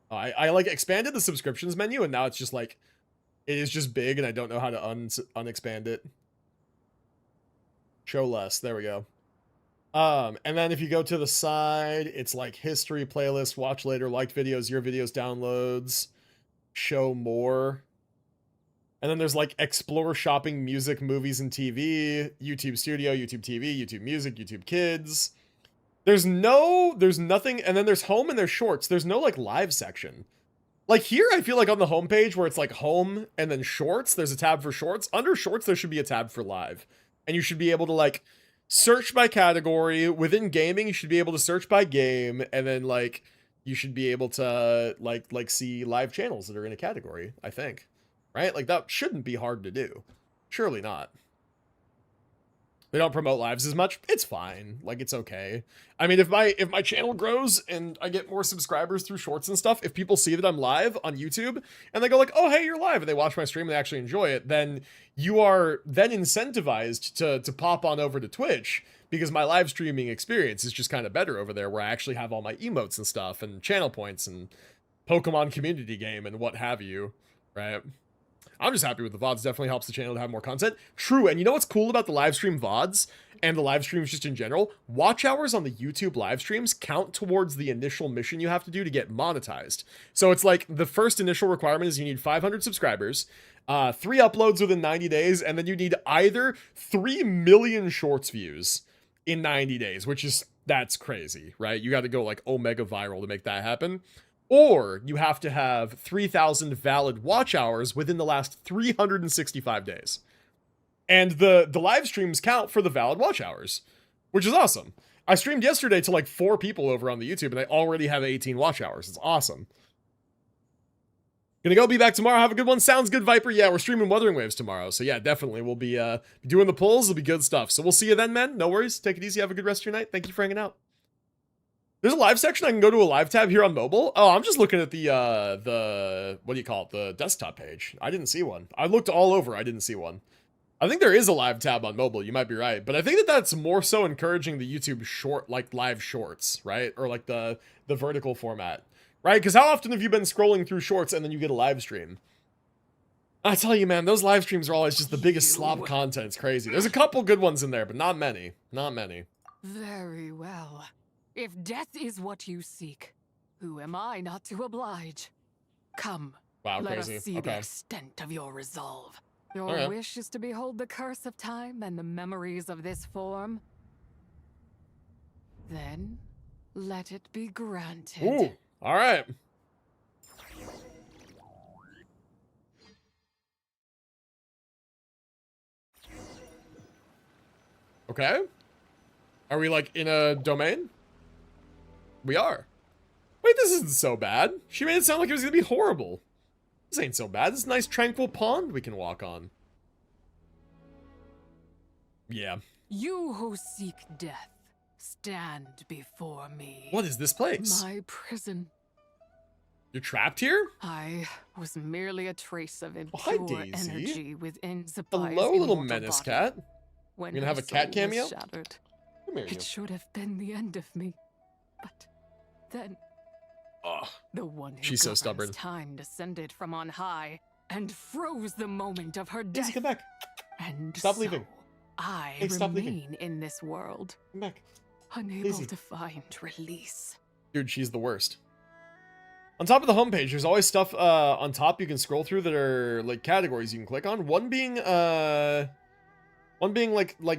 I like expanded the subscriptions menu and now it's just like, it is just big and I don't know how to unexpand it. Show less. There we go. And then if you go to the side, it's like history, playlist, watch later, liked videos, your videos, downloads, show more. And then there's like explore shopping, music, movies, and TV, YouTube Studio, YouTube TV, YouTube Music, YouTube Kids. There's nothing, and then there's home and there's shorts. There's no like live section. Like here, I feel like on the homepage where it's like home and then shorts, there's a tab for shorts. Under shorts, there should be a tab for live. And you should be able to like search by category. Within gaming, you should be able to search by game. And then like you should be able to like see live channels that are in a category, I think. Right? Like that shouldn't be hard to do. Surely not. They don't promote lives as much. It's fine. Like, it's okay. I mean, if my channel grows and I get more subscribers through shorts and stuff, if people see that I'm live on YouTube and they go like, oh, hey, you're live, and they watch my stream and they actually enjoy it, then you are then incentivized to pop on over to Twitch because my live streaming experience is just kind of better over there where I actually have all my emotes and stuff and channel points and Pokemon community game and what have you, right? I'm just happy with the VODs. Definitely helps the channel to have more content. True, and you know what's cool about the live stream VODs and the live streams just in general? Watch hours on the YouTube live streams count towards the initial mission you have to do to get monetized. So it's like the first initial requirement is you need 500 subscribers, 3 uploads within 90 days, and then you need either 3 million shorts views in 90 days, which is, that's crazy, right? You got to go like omega viral to make that happen. Or you have to have 3,000 valid watch hours within the last 365 days. And the live streams count for the valid watch hours, which is awesome. I streamed yesterday to like 4 people over on the YouTube and they already have 18 watch hours. It's awesome. Gonna go, be back tomorrow. Have a good one. Sounds good, Viper. Yeah, we're streaming Wuthering Waves tomorrow. So yeah, definitely. We'll be doing the pulls. It'll be good stuff. So we'll see you then, man. No worries. Take it easy. Have a good rest of your night. Thank you for hanging out. There's a live section. I can go to a live tab here on mobile. Oh, I'm just looking at the what do you call it? The desktop page. I didn't see one. I looked all over. I didn't see one. I think there is a live tab on mobile. You might be right. But I think that that's more so encouraging the YouTube short, like live shorts, right? Or like the vertical format, right? Because how often have you been scrolling through shorts and then you get a live stream? I tell you, man, those live streams are always just the biggest slob content. It's crazy. There's a couple good ones in there, but not many. Not many. Very well. If death is what you seek, who am I not to oblige? Come, wow, let crazy. us see the extent of your resolve. Your wish is to behold the curse of time and the memories of this form? Then, let it be granted. Ooh, all right. Okay. Are we like in a domain? We are. Wait, this isn't so bad. She made it sound like it was gonna be horrible. This ain't so bad. This is a nice tranquil pond we can walk on. Yeah. You who seek death, stand before me. What is this place? My prison. You're trapped here? I was merely a trace of impure energy within Zibai's hello, little immortal menace body. cat. When You're gonna have a cat soul was cameo? shattered, Come here, you. it should have been the end of me. But then, the one who She's so governs stubborn. time descended from on high and froze the moment of her death. Come back. And Stop so leaving. I Hey, stop remain leaving. in this world, Come back. unable Daisy. to find release. Dude, she's the worst. On top of the homepage, there's always stuff on top you can scroll through that are like categories you can click on. One being like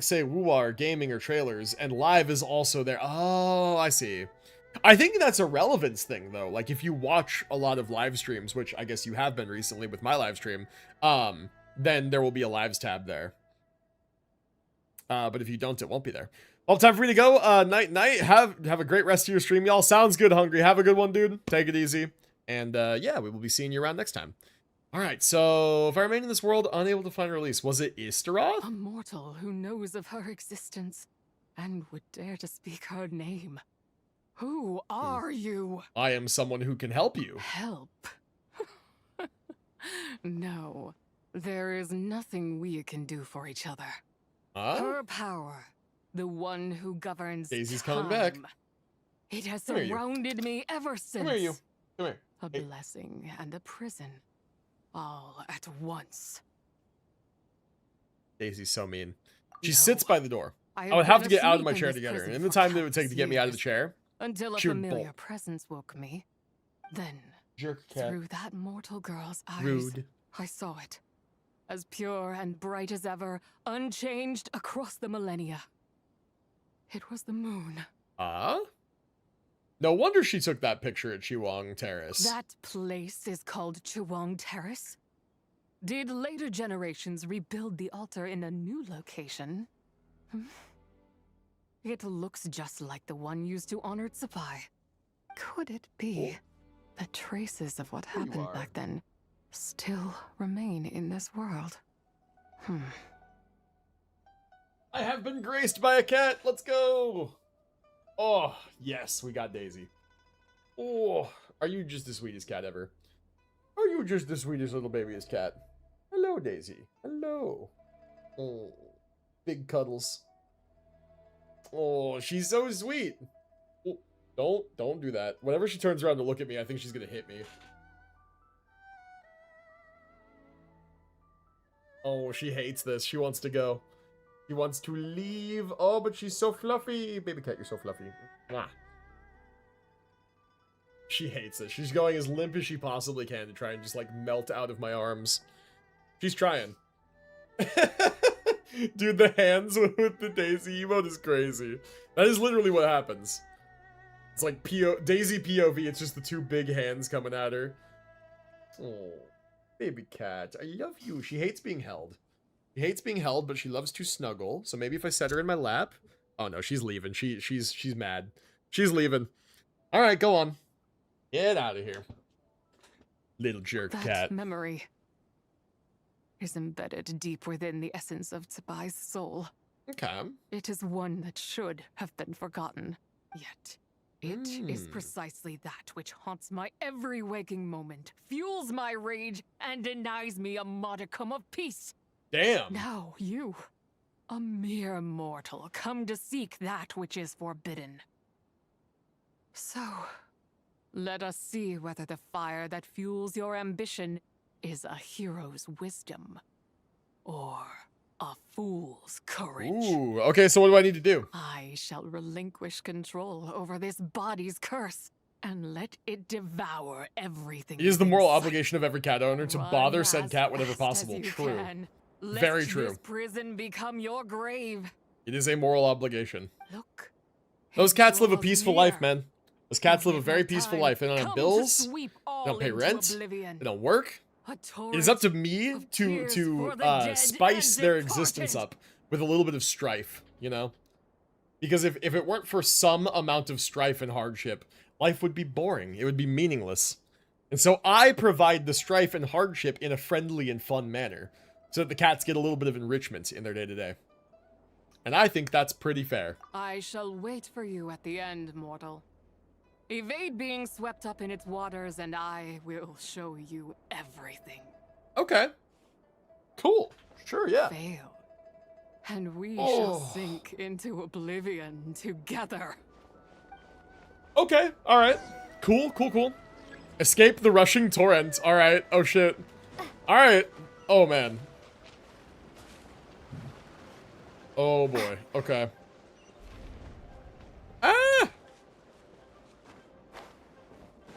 say WooWa or gaming or trailers, and live is also there. Oh, I see. I think that's a relevance thing though. Like if you watch a lot of live streams, which I guess you have been recently with my live stream, then there will be a lives tab there. But if you don't, it won't be there. Well, time for me to go. Night. Have a great rest of your stream, y'all. Sounds good, Hungry. Have a good one, dude. Take it easy. And yeah, we will be seeing you around next time. All right, so if I remain in this world unable to find a release, was it Istaroth? A mortal who knows of her existence and would dare to speak her name. Who are you? I am someone who can help you. Help? No, there is nothing we can do for each other. Her power, the one who governs Daisy's time. coming back. It has Come here, you. surrounded me ever since. Come here, you. Come here. A blessing and a prison, all at once. Daisy's so mean. She No. sits by the door. I I would have to been get out of my asleep chair in to this get her. prison And in the for time that it would take to countless get me out of the years, chair, until a she would familiar bolt. presence woke me. Then, Jerk cat. through that mortal girl's eyes, Rude. I saw it. As pure and bright as ever, unchanged across the millennia. It was the moon. No wonder she took that picture at Chiwang Terrace. That place is called Chiwang Terrace? Did later generations rebuild the altar in a new location? It looks just like the one used to honor Zibai. Could it be that traces of what happened back then still remain in this world? I have been graced by a cat. Let's go. Oh, yes, we got Daisy. Oh, are you just the sweetest cat ever? Are you just the sweetest little babyest cat? Hello, Daisy. Hello. Oh, big cuddles. Oh, she's so sweet. Oh, don't do that. Whenever she turns around to look at me, I think she's gonna hit me. Oh, she hates this. She wants to go. She wants to leave. Oh, but she's so fluffy. Baby cat, you're so fluffy. Mwah. She hates this. She's going as limp as she possibly can to try and just, like, melt out of my arms. She's trying. Dude, the hands with the Daisy emote is crazy. That is literally what happens. It's like Daisy POV, it's just the two big hands coming at her. Oh, baby cat, I love you. She hates being held. She hates being held, but she loves to snuggle. So maybe if I set her in my lap. Oh no, she's leaving. She's mad. She's leaving. All right, go on. Get out of here, little jerk cat. That memory is embedded deep within the essence of Zibai's soul. Okay. It is one that should have been forgotten, yet it is precisely that which haunts my every waking moment, fuels my rage, and denies me a modicum of peace. Damn. Now you, a mere mortal, come to seek that which is forbidden. So, let us see whether the fire that fuels your ambition is a hero's wisdom or a fool's courage. Ooh, okay, so what do I need to do? I shall relinquish control over this body's curse and let it devour everything. It is the moral obligation of every cat owner to bother said cat whenever possible. True. Very true. This prison become your grave. It is a moral obligation. Look. Those cats live a peaceful life, man. Those cats live a very peaceful life. They don't have bills. They don't pay rent. They don't work. It is up to me to spice their existence up with a little bit of strife, you know? Because if it weren't for some amount of strife and hardship, life would be boring. It would be meaningless. And so I provide the strife and hardship in a friendly and fun manner, so that the cats get a little bit of enrichment in their day-to-day. And I think that's pretty fair. I shall wait for you at the end, mortal. Evade being swept up in its waters, and I will show you everything. Okay. Cool. Sure, yeah. Fail. And we shall sink into oblivion together. Okay, alright. Cool, cool, cool. Escape the rushing torrent. Alright, oh shit. Alright. Oh man. Oh boy, okay. Ah!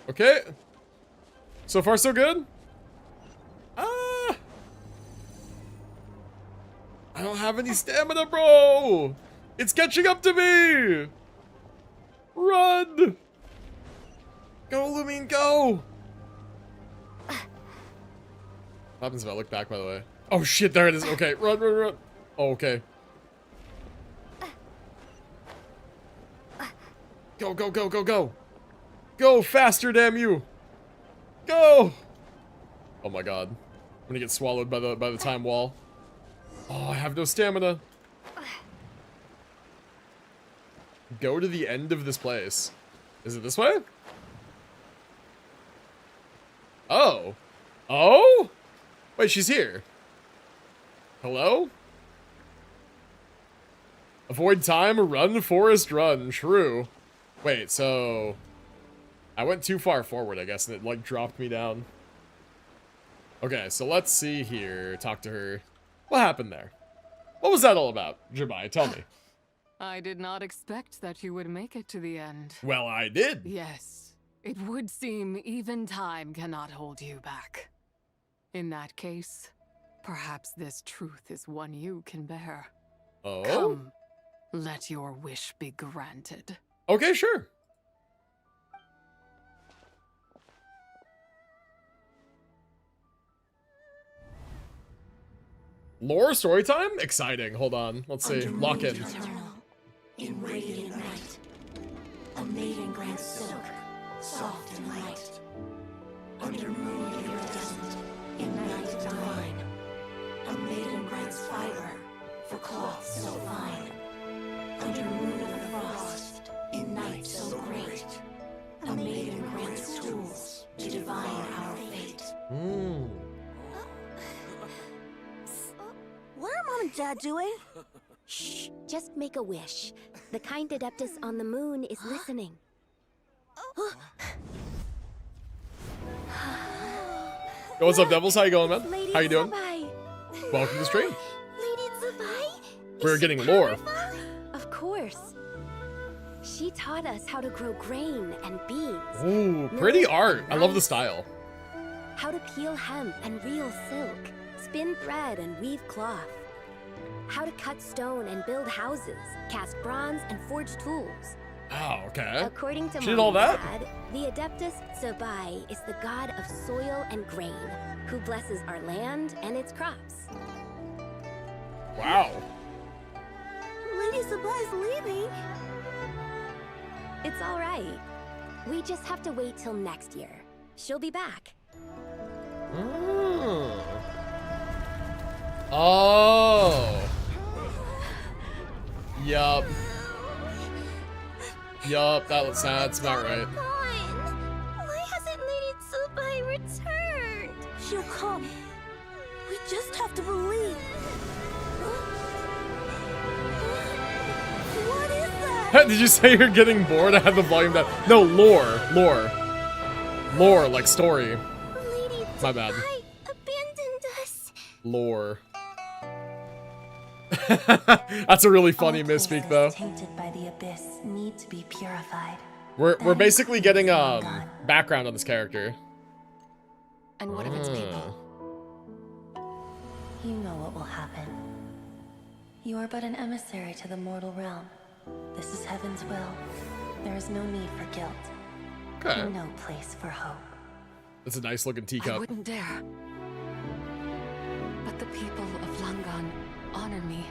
Okay. So far, so good? Ah! I don't have any stamina, bro! It's catching up to me! Run! Go, Lumine, go! What happens if I look back, by the way? Oh shit, there it is. Okay, run, run, run. Oh, okay. Go, go, go, go, go! Go faster, damn you! Go! Oh my god. I'm gonna get swallowed by the time wall. Oh, I have no stamina. Go to the end of this place. Is it this way? Oh. Oh? Wait, she's here. Hello? Avoid time, run, forest, run. True. Wait, so... I went too far forward, I guess, and it, like, dropped me down. Okay, so let's see here. Talk to her. What happened there? What was that all about? Zibai, tell me. I did not expect that you would make it to the end. Well, I did. Yes. It would seem even time cannot hold you back. In that case, perhaps this truth is one you can bear. Oh? Come, let your wish be granted. Okay, sure. Lore story time? Exciting. Hold on. Let's see. Lock in. In radiant night, a maiden grants silk, soft and light. Under moon iridescent, in night divine, a maiden grants fiber for cloth so fine. Under moon of frost, in night so great, a maiden grants tools to divine our fate. What are Mom and Dad doing? Shh, just make a wish. The kind Adeptus on the moon is listening. Yo, what's up, Devils? How you going, man? Lady How you doing? Zibai. Welcome to the stream. Lady Zibai? We're getting lore. Of course. She taught us how to grow grain and beans. Ooh, pretty art. I love the style. How to peel hemp and reel silk, spin thread and weave cloth. How to cut stone and build houses, cast bronze and forge tools. Oh, okay. According to She did Mom all and that? Dad, the Adeptus Zibai is the god of soil and grain, who blesses our land and its crops. Wow. Lady Zibai's leaving. It's all right. We just have to wait till next year. She'll be back. Oh. Yup. Yup, that's about right. Why hasn't Lady Zibai returned? She'll come. We just have to believe. What is that? Did you say you're getting bored? I had the volume down. No, lore. Lore, like story. Lady My bad. Zibai abandoned us. Lore. That's a really funny misspeak, though. Tainted by the abyss need to be purified. We're basically getting background on this character. And what of its people? You know what will happen. You are but an emissary to the mortal realm. This is heaven's will. There is no need for guilt. Okay. No place for hope. That's a nice looking I teacup. wouldn't dare. But the people of Langan honor me,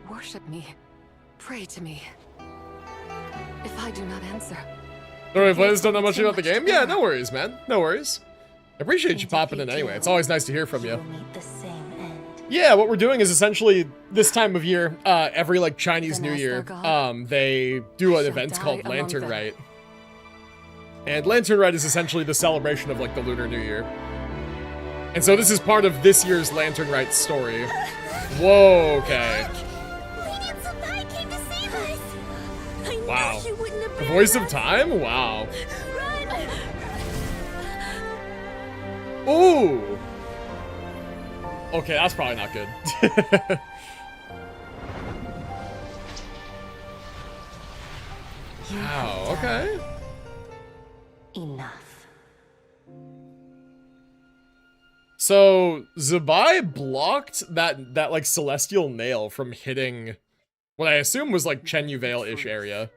worship me, pray to me. If I do not answer... Don't worry, players don't know much about the game? Yeah, no worries, man. No worries. I appreciate you popping in anyway. It's always nice to hear from you. Yeah, what we're doing is essentially this time of year, every like Chinese New Year, they do an event called Lantern Rite. And Lantern Rite is essentially the celebration of like the Lunar New Year. And so this is part of this year's Lantern Rite story. Whoa, okay. Lady Zibai came to save us. I knew Wow. she wouldn't The abandon voice of us. time? Wow. Run! Ooh. Okay, that's probably not good. Wow, okay. Enough. So Zibai blocked that like celestial nail from hitting what I assume was like Chen Yuvale-ish area.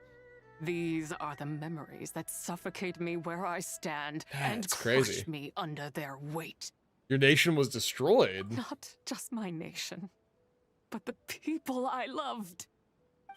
These are the memories that suffocate me where I stand and That's crush crazy. me under their weight. Your nation was destroyed. Not just my nation, but the people I loved.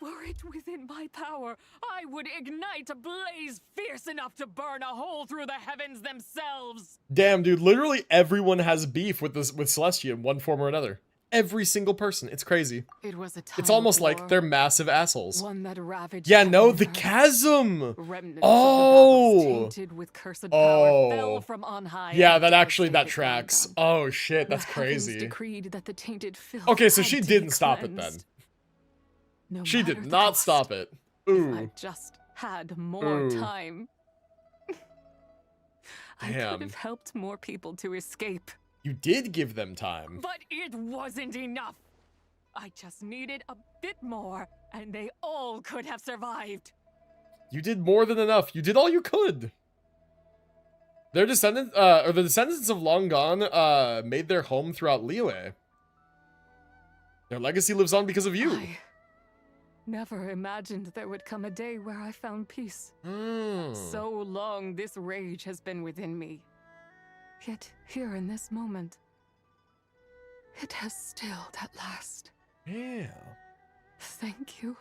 Were it within my power, I would ignite a blaze fierce enough to burn a hole through the heavens themselves. Damn, dude, literally everyone has beef with Celestia in one form or another. Every single person. It's crazy. It was a time It's almost of like war, they're massive assholes. one that ravaged Yeah, no, heaven the and earth. chasm. Remnants Oh. of the battles tainted with cursed power fell from on high. Yeah, and that actually, that devastated tracks. Oh shit, that's The heavens crazy. decreed that the tainted filth Okay, so had she to didn't be stop it then. cleansed. No She matter did the not cost, stop it. If Ooh. I just had more Ooh. time. I Damn. could have helped more people to escape. You did give them time. But it wasn't enough. I just needed a bit more, and they all could have survived. You did more than enough. You did all you could. Their descendants, or the descendants of Long Gone, made their home throughout Liyue. Their legacy lives on because of you. I never imagined there would come a day where I found peace. So long this rage has been within me. Yet here in this moment, It has stilled at last. Yeah. Thank you.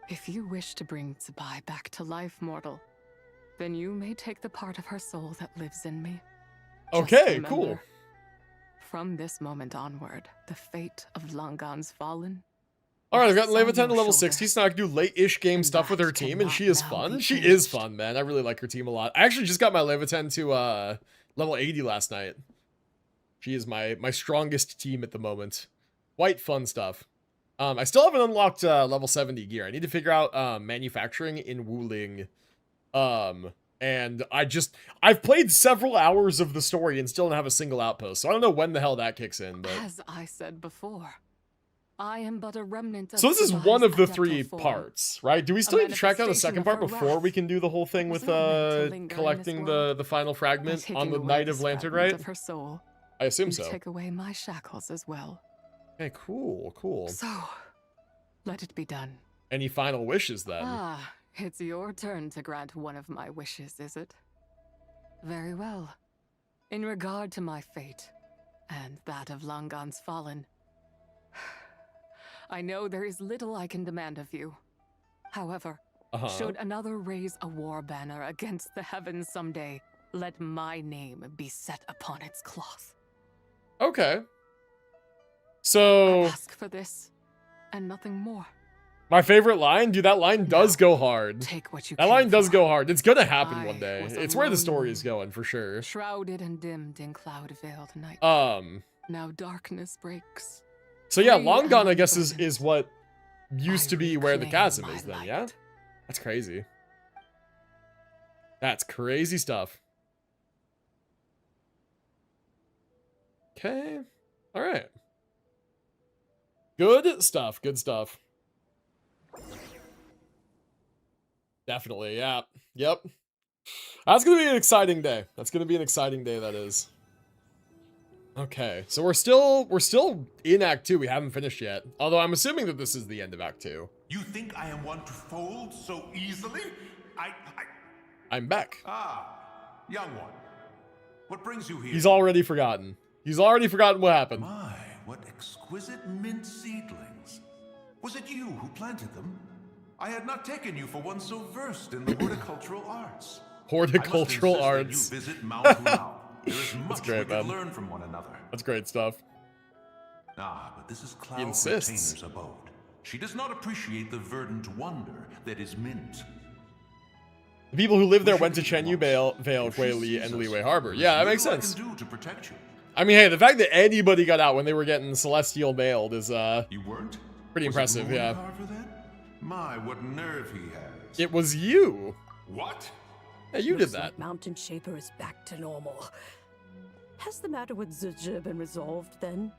If you wish to bring Zibai back to life, mortal, then you may take the part of her soul that lives in me. Just Okay, remember, cool. From this moment onward, the fate of Langan's fallen. Alright, I've gotten rests Leva on 10 to your level shoulders. 60, so now I can do late-ish game stuff with her team, and she is cannot now fun. be She changed. is fun, man. I really like her team a lot. I actually just got my Leva 10 to level 80 last night. She is my strongest team at the moment. Quite fun stuff. I still haven't unlocked level 70 gear. I need to figure out manufacturing in Wuling. And I've played several hours of the story and still don't have a single outpost, so I don't know when the hell that kicks in, but... As I said before, I am but a remnant of So this is Zibai's one of the adeptal 3 form. parts, right? Do we still need to track down the second part before we can do the whole thing with collecting the final fragment Taking on the away night this of Lantern, fragment right? Of her soul, I assume you so. take away my shackles as well. Okay, cool, cool. So, let it be done. Any final wishes then? Ah, it's your turn to grant one of my wishes, is it? Very well. In regard to my fate, and that of Langan's fallen, I know there is little I can demand of you. However, should another raise a war banner against the heavens someday, let my name be set upon its cloth. Okay. So... I ask for this, and nothing more. My favorite line? Dude, that line does go hard. Take what you That came line does for. go hard. It's gonna happen one I day. was It's where the story alone, is going, for sure. Shrouded and dimmed in cloud-veiled night. Now darkness breaks. So yeah, Free Long and Gone, I guess, is independent. what used to be where the reclaim chasm my is then, light. yeah? That's crazy. That's crazy stuff. Okay. Alright. Good stuff, good stuff. Definitely, yeah. Yep. That's gonna be an exciting day. That's gonna be an exciting day, that is. Okay, so we're still in Act 2. We haven't finished yet. Although I'm assuming that this is the end of Act 2. You think I am one to fold so easily? I'm back. Ah, young one. What brings you here? He's already forgotten. He's already forgotten what happened. My, what exquisite mint seedlings. Was it you who planted them? I had not taken you for one so versed in the horticultural arts. Horticultural I arts. must insist that you visit Mount Hunau. There is much great, we could man. learn from one another. That's great stuff. Ah, but this is Cloud insists. Retainer's abode. She does not appreciate the verdant wonder that is mint. The people who live there went to Chenyu Vale, Huili, and Liyue Harbor. Yeah, that makes Little I sense. can do to protect you. I mean, hey, the fact that anybody got out when they were getting celestial mailed is You weren't? pretty Was it impressive, yeah. Mooncarver then? My, what nerve he has. It was you. What? Yeah, you did Looks that. like Mountain Shaper is back to normal. Has the matter with Zizhi been resolved then?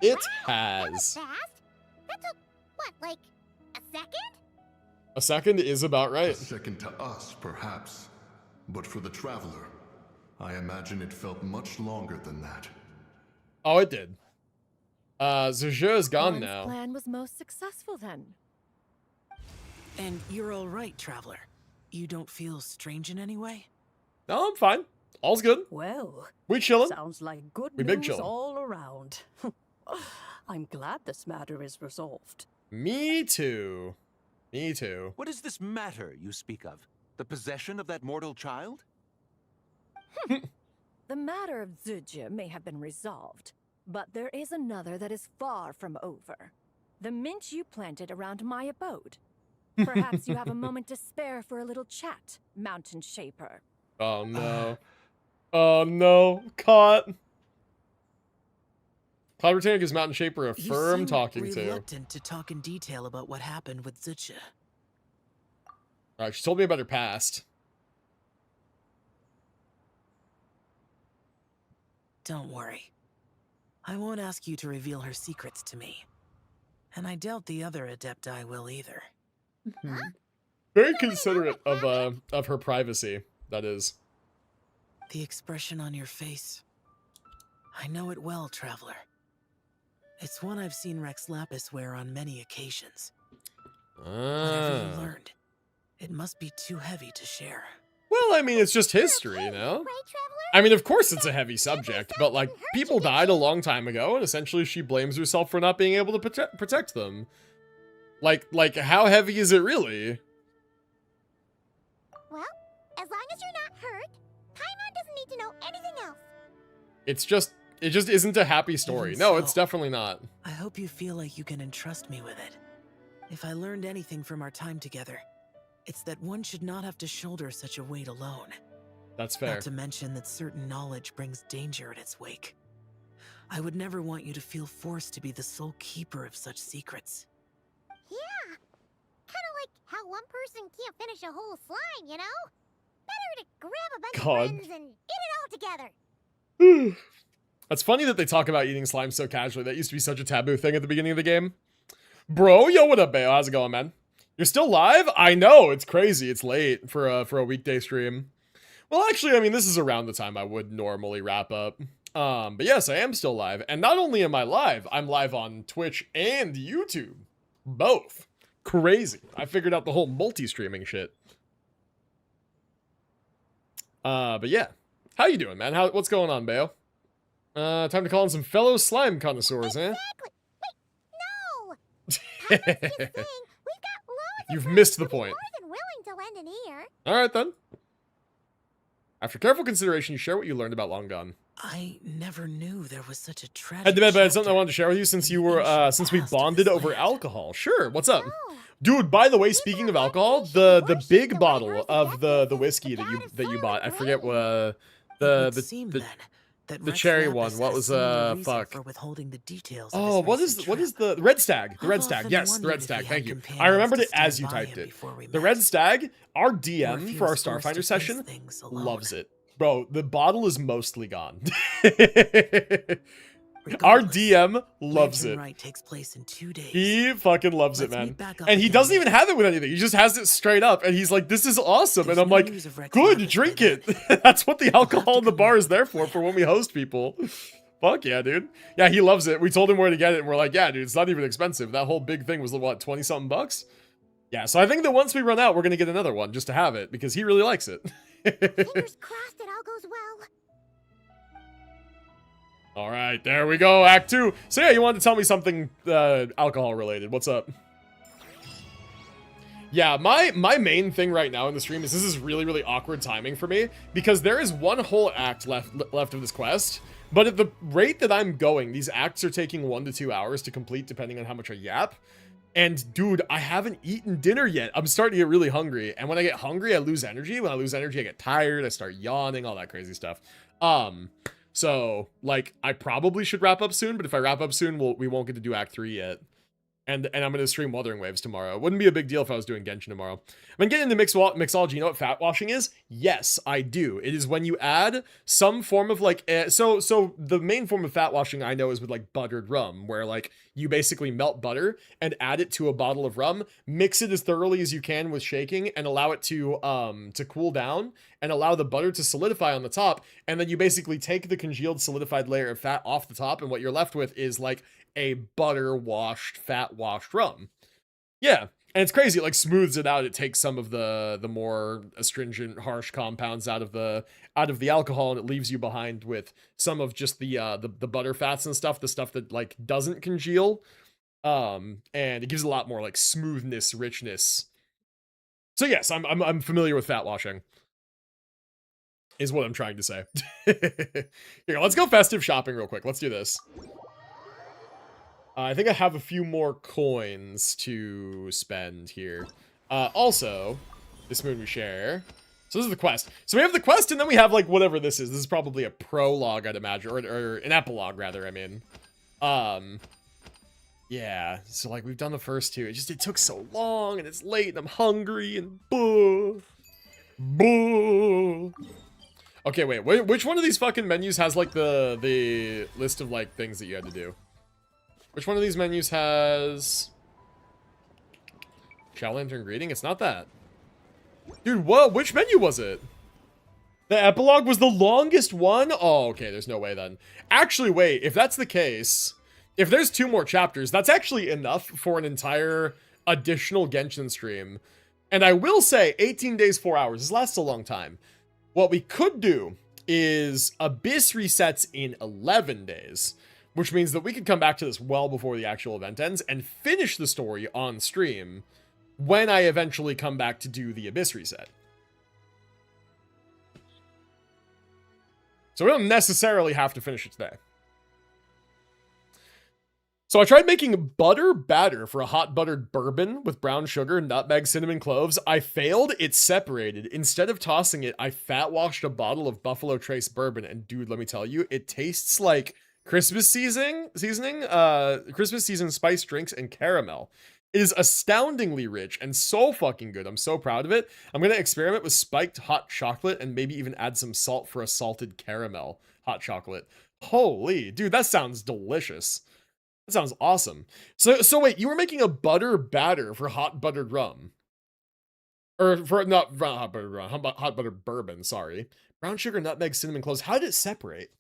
It has. Fast? That took, what, like a second? A second is about A right. second to us, perhaps. But for the traveler, I imagine it felt much longer than that. Oh, it did. Zizhi is gone Juan's now. plan was most successful then. And you're all right, traveler. You don't feel strange in any way? No, I'm fine. All's good. Well, We chillin'. sounds like good We big news chillin'. all around. I'm glad this matter is resolved. Me too. Me too. What is this matter you speak of? The possession of that mortal child? The matter of Zizhi may have been resolved, but there is another that is far from over. The mint you planted around my abode. Perhaps you have a moment to spare for a little chat, Mountain Shaper. Oh no. Oh no. Caught. Cloud Retainer gives Mountain Shaper a You firm seem talking to. reluctant to talk in detail about what happened with Zizhi. Alright, she told me about her past. Don't worry. I won't ask you to reveal her secrets to me. And I doubt the other Adepti will either. Very considerate of her privacy, that is. The expression on your face. I know it well, traveler. It's one I've seen Rex Lapis wear on many occasions. Whatever you learned, it must be too heavy to share. Well, I mean, it's just history, you know? I mean, of course it's a heavy subject, but, like, people died a long time ago, and essentially she blames herself for not being able to protect them. Like, how heavy is it really? Well, as long as you're not hurt, Paimon doesn't need to know anything else. It just isn't a happy story. Even No, so, it's definitely not. I hope you feel like you can entrust me with it. If I learned anything from our time together, it's that one should not have to shoulder such a weight alone. That's fair. Not to mention that certain knowledge brings danger in its wake. I would never want you to feel forced to be the sole keeper of such secrets. Yeah, kind of like how one person can't finish a whole slime, you know? Better to grab a bunch of friends and eat it all together. It's funny that they talk about eating slime so casually. That used to be such a taboo thing at the beginning of the game. Bro, yo, what up, Bayo? How's it going, man? You're still live? I know, it's crazy. It's late for a weekday stream. Well, actually, I mean, this is around the time I would normally wrap up. But yes, I am still live. And not only am I live, I'm live on Twitch and YouTube. Both. Crazy. I figured out the whole multi-streaming shit. But yeah. How you doing, man? What's going on, Bayo? Time to call in some fellow slime connoisseurs, eh? You've missed the point. Alright then. After careful consideration, you share what you learned about Long Gone. I never knew there was such a tragic Head to bed, but it's something I wanted to share with you since you were since we bonded over alcohol. Sure, what's up? Dude, by the way, speaking of alcohol, the big bottle of the whiskey that you bought, I forget what the cherry one. What was fuck? For withholding the details Oh, what is the Red Stag? The Red Stag. Yes, the Red Stag. Thank you. I remembered it as you typed it. The Red Stag, our DM for our Starfinder session loves it. Bro, the bottle is mostly gone. Our DM loves it. Rite takes place in 2 days. He fucking loves it, man. And he doesn't even have it with anything. He just has it straight up. And he's like, this is awesome. And I'm like, good, drink it. That's what the alcohol in the bar is there for when we host people. Fuck yeah, dude. Yeah, he loves it. We told him where to get it. And we're like, yeah, dude, it's not even expensive. That whole big thing was, what, 20-something bucks? Yeah, so I think that once we run out, we're going to get another one just to have it. Because he really likes it. Fingers crossed it all goes well. All right, there we go, Act 2. So yeah, you wanted to tell me something alcohol related. What's up? Yeah, my main thing right now in the stream is this is really, really awkward timing for me because there is one whole act left of this quest, but at the rate that I'm going, these acts are taking 1 to 2 hours to complete depending on how much I yap. And dude, I haven't eaten dinner yet. I'm starting to get really hungry. And when I get hungry, I lose energy. When I lose energy, I get tired. I start yawning, all that crazy stuff. So, like, I probably should wrap up soon, but if I wrap up soon, we won't get to do Act 3 yet. And I'm going to stream Wuthering Waves tomorrow. It wouldn't be a big deal if I was doing Genshin tomorrow. I've been getting into mixology. You know what fat washing is? Yes, I do. It is when you add some form of, like, so the main form of fat washing I know is with, like, buttered rum, where, like, you basically melt butter and add it to a bottle of rum, mix it as thoroughly as you can with shaking, and allow it to cool down, and allow the butter to solidify on the top, and then you basically take the congealed solidified layer of fat off the top, and what you're left with is, like, a butter-washed, fat-washed rum. Yeah, and it's crazy. It, like, smooths it out. It takes some of the more astringent, harsh compounds out of the alcohol, and it leaves you behind with some of just the butter fats and stuff, the stuff that, like, doesn't congeal. And it gives a lot more, like, smoothness, richness. So yes, I'm familiar with fat washing. Is what I'm trying to say. Here, let's go festive shopping real quick. Let's do this. I think I have a few more coins to spend here. Also, this moon we share. So this is the quest. So we have the quest, and then we have, like, whatever this is. This is probably a prologue, I'd imagine, or an epilogue, rather, I mean. Yeah, so, like, we've done the first two. It took so long, and it's late, and I'm hungry, and boo. Okay, wait, which one of these fucking menus has, like, the list of, like, things that you had to do? Which one of these menus has... Shall Lantern Greeting? It's not that. Dude, whoa, which menu was it? The epilogue was the longest one? Oh, okay, there's no way then. Actually, wait, if that's the case, if there's 2 more chapters, that's actually enough for an entire additional Genshin stream. And I will say 18 days, 4 hours. This lasts a long time. What we could do is Abyss resets in 11 days, which means that we could come back to this well before the actual event ends and finish the story on stream when I eventually come back to do the Abyss reset. So we don't necessarily have to finish it today. So I tried making butter batter for a hot buttered bourbon with brown sugar, nutmeg, cinnamon, cloves. I failed. It separated. Instead of tossing it, I fat washed a bottle of Buffalo Trace bourbon. And dude, let me tell you, it tastes like Christmas seasoning, Christmas season spice drinks and caramel. It is astoundingly rich and so fucking good. I'm so proud of it. I'm going to experiment with spiked hot chocolate and maybe even add some salt for a salted caramel hot chocolate. Holy, dude, that sounds delicious. That sounds awesome. So wait, you were making a butter batter for hot buttered rum. Or for, not hot buttered rum, hot buttered bourbon, sorry. Brown sugar, nutmeg, cinnamon, cloves. How did it separate?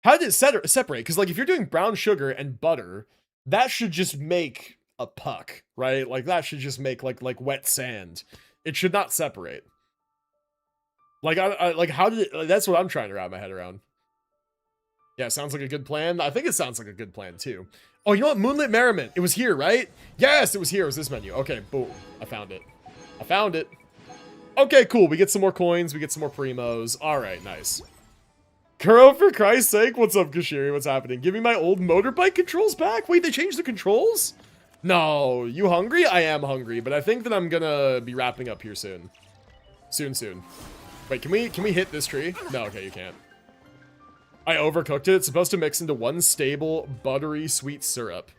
How did it separate? Because like if you're doing brown sugar and butter, that should just make a puck, right? Like that should just make like wet sand. It should not separate. Like I like how did it, that's what I'm trying to wrap my head around. Yeah, sounds like a good plan. I think it sounds like a good plan too. Oh, you know what? Moonlit Merriment. It was here, right? Yes, it was here. It was this menu. Okay, boom. I found it. I found it. Okay, cool. We get some more coins. We get some more primos. All right, nice. Kuro, for Christ's sake. What's up, Kashiri? What's happening? Give me my old motorbike controls back? Wait, they changed the controls? No. You hungry? I am hungry, but I think that I'm gonna be wrapping up here soon. Soon. Wait, can we hit this tree? No, okay, you can't. I overcooked it. It's supposed to mix into one stable, buttery, sweet syrup.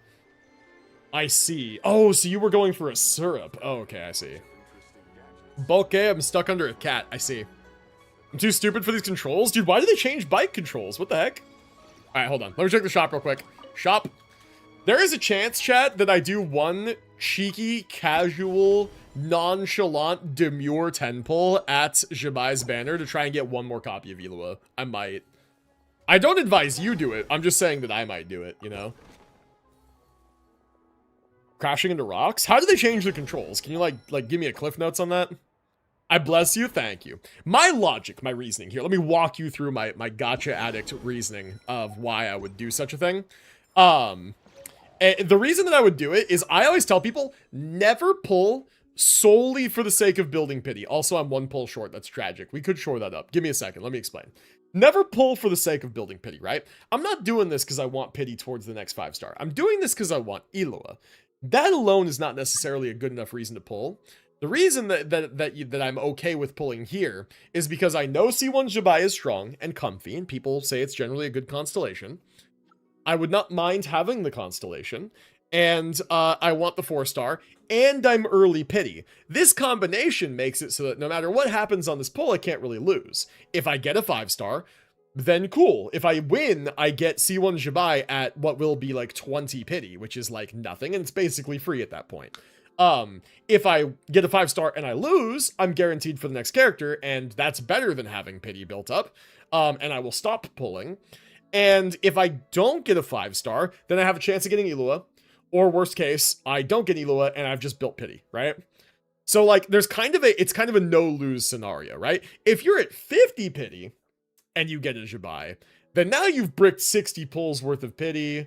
I see. Oh, so you were going for a syrup. Oh, okay, I see. Bulk, I'm stuck under a cat. I see. I'm too stupid for these controls? Dude, why did they change bike controls? What the heck? Alright, hold on. Let me check the shop real quick. Shop. There is a chance, chat, that I do one cheeky, casual, nonchalant, demure 10 pull at Zibai's banner to try and get one more copy of Illuga. I might. I don't advise you do it. I'm just saying that I might do it, you know? Crashing into rocks? How did they change the controls? Can you, like give me a cliff notes on that? I bless you. Thank you. My logic, my reasoning here. Let me walk you through my gacha addict reasoning of why I would do such a thing. The reason that I would do it is I always tell people, never pull solely for the sake of building pity. Also, I'm one pull short. That's tragic. We could shore that up. Give me a second. Let me explain. Never pull for the sake of building pity, right? I'm not doing this because I want pity towards the next 5-star. I'm doing this because I want Illuga. That alone is not necessarily a good enough reason to pull. The reason that I'm okay with pulling here is because I know C1 Zibai is strong and comfy, and people say it's generally a good constellation. I would not mind having the constellation, and I want the 4-star, and I'm early pity. This combination makes it so that no matter what happens on this pull, I can't really lose. If I get a 5-star, then cool. If I win, I get C1 Zibai at what will be like 20 pity, which is like nothing, and it's basically free at that point. If I get a 5-star and I lose, I'm guaranteed for the next character, and that's better than having pity built up, and I will stop pulling. And if I don't get a 5-star, then I have a chance of getting Illuga. Or worst case, I don't get Illuga and I've just built pity, right? So like there's it's kind of a no-lose scenario, right? If you're at 50 pity and you get a Zibai, then now you've bricked 60 pulls worth of pity,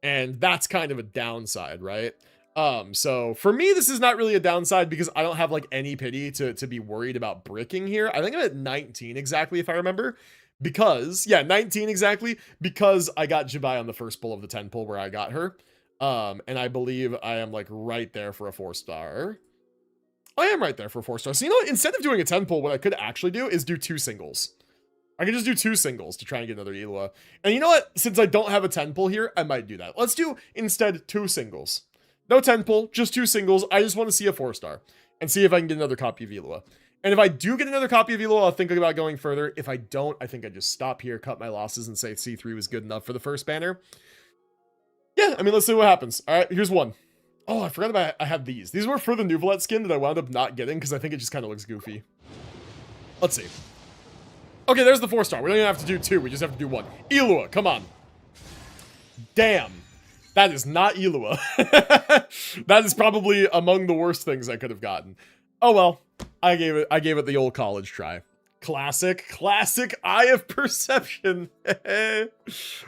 and that's kind of a downside, right? So for me, this is not really a downside because I don't have like any pity to be worried about bricking here. I think I'm at 19 exactly, if I remember. Because, yeah, 19 exactly, because I got Zibai on the first pull of the 10 pull where I got her. And I believe I am like right there for a 4-star. I am right there for a 4-star. So you know what? Instead of doing a 10 pull, what I could actually do is do 2 singles. I could just do 2 singles to try and get another Illuga. And you know what? Since I don't have a 10 pull here, I might do that. Let's do instead 2 singles. No 10 pull, just 2 singles. I just want to see a 4-star and see if I can get another copy of Illuga. And if I do get another copy of Illuga, I'll think about going further. If I don't, I think I just stop here, cut my losses, and say C3 was good enough for the first banner. Yeah, I mean, let's see what happens. All right, here's one. Oh, I forgot about I had these. These were for the Nuvolette skin that I wound up not getting because I think it just kind of looks goofy. Let's see. Okay, there's the 4-star. We don't even have to do 2. We just have to do 1. Illuga, come on. Damn. That is not Illuga. That is probably among the worst things I could have gotten. Oh well, I gave it the old college try. Classic eye of perception.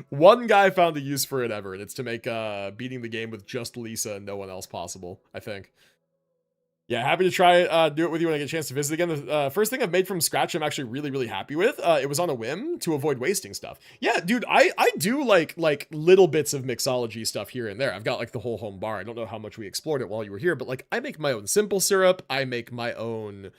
One guy found a use for it ever, and it's to make beating the game with just Lisa and no one else possible, I think. Yeah, happy to try do it with you when I get a chance to visit again. The first thing I've made from scratch I'm actually really happy with. It was on a whim to avoid wasting stuff. Yeah, dude, I do like little bits of mixology stuff here and there. I've got like the whole home bar. I don't know how much we explored it while you were here, but like I make my own simple syrup. I make my own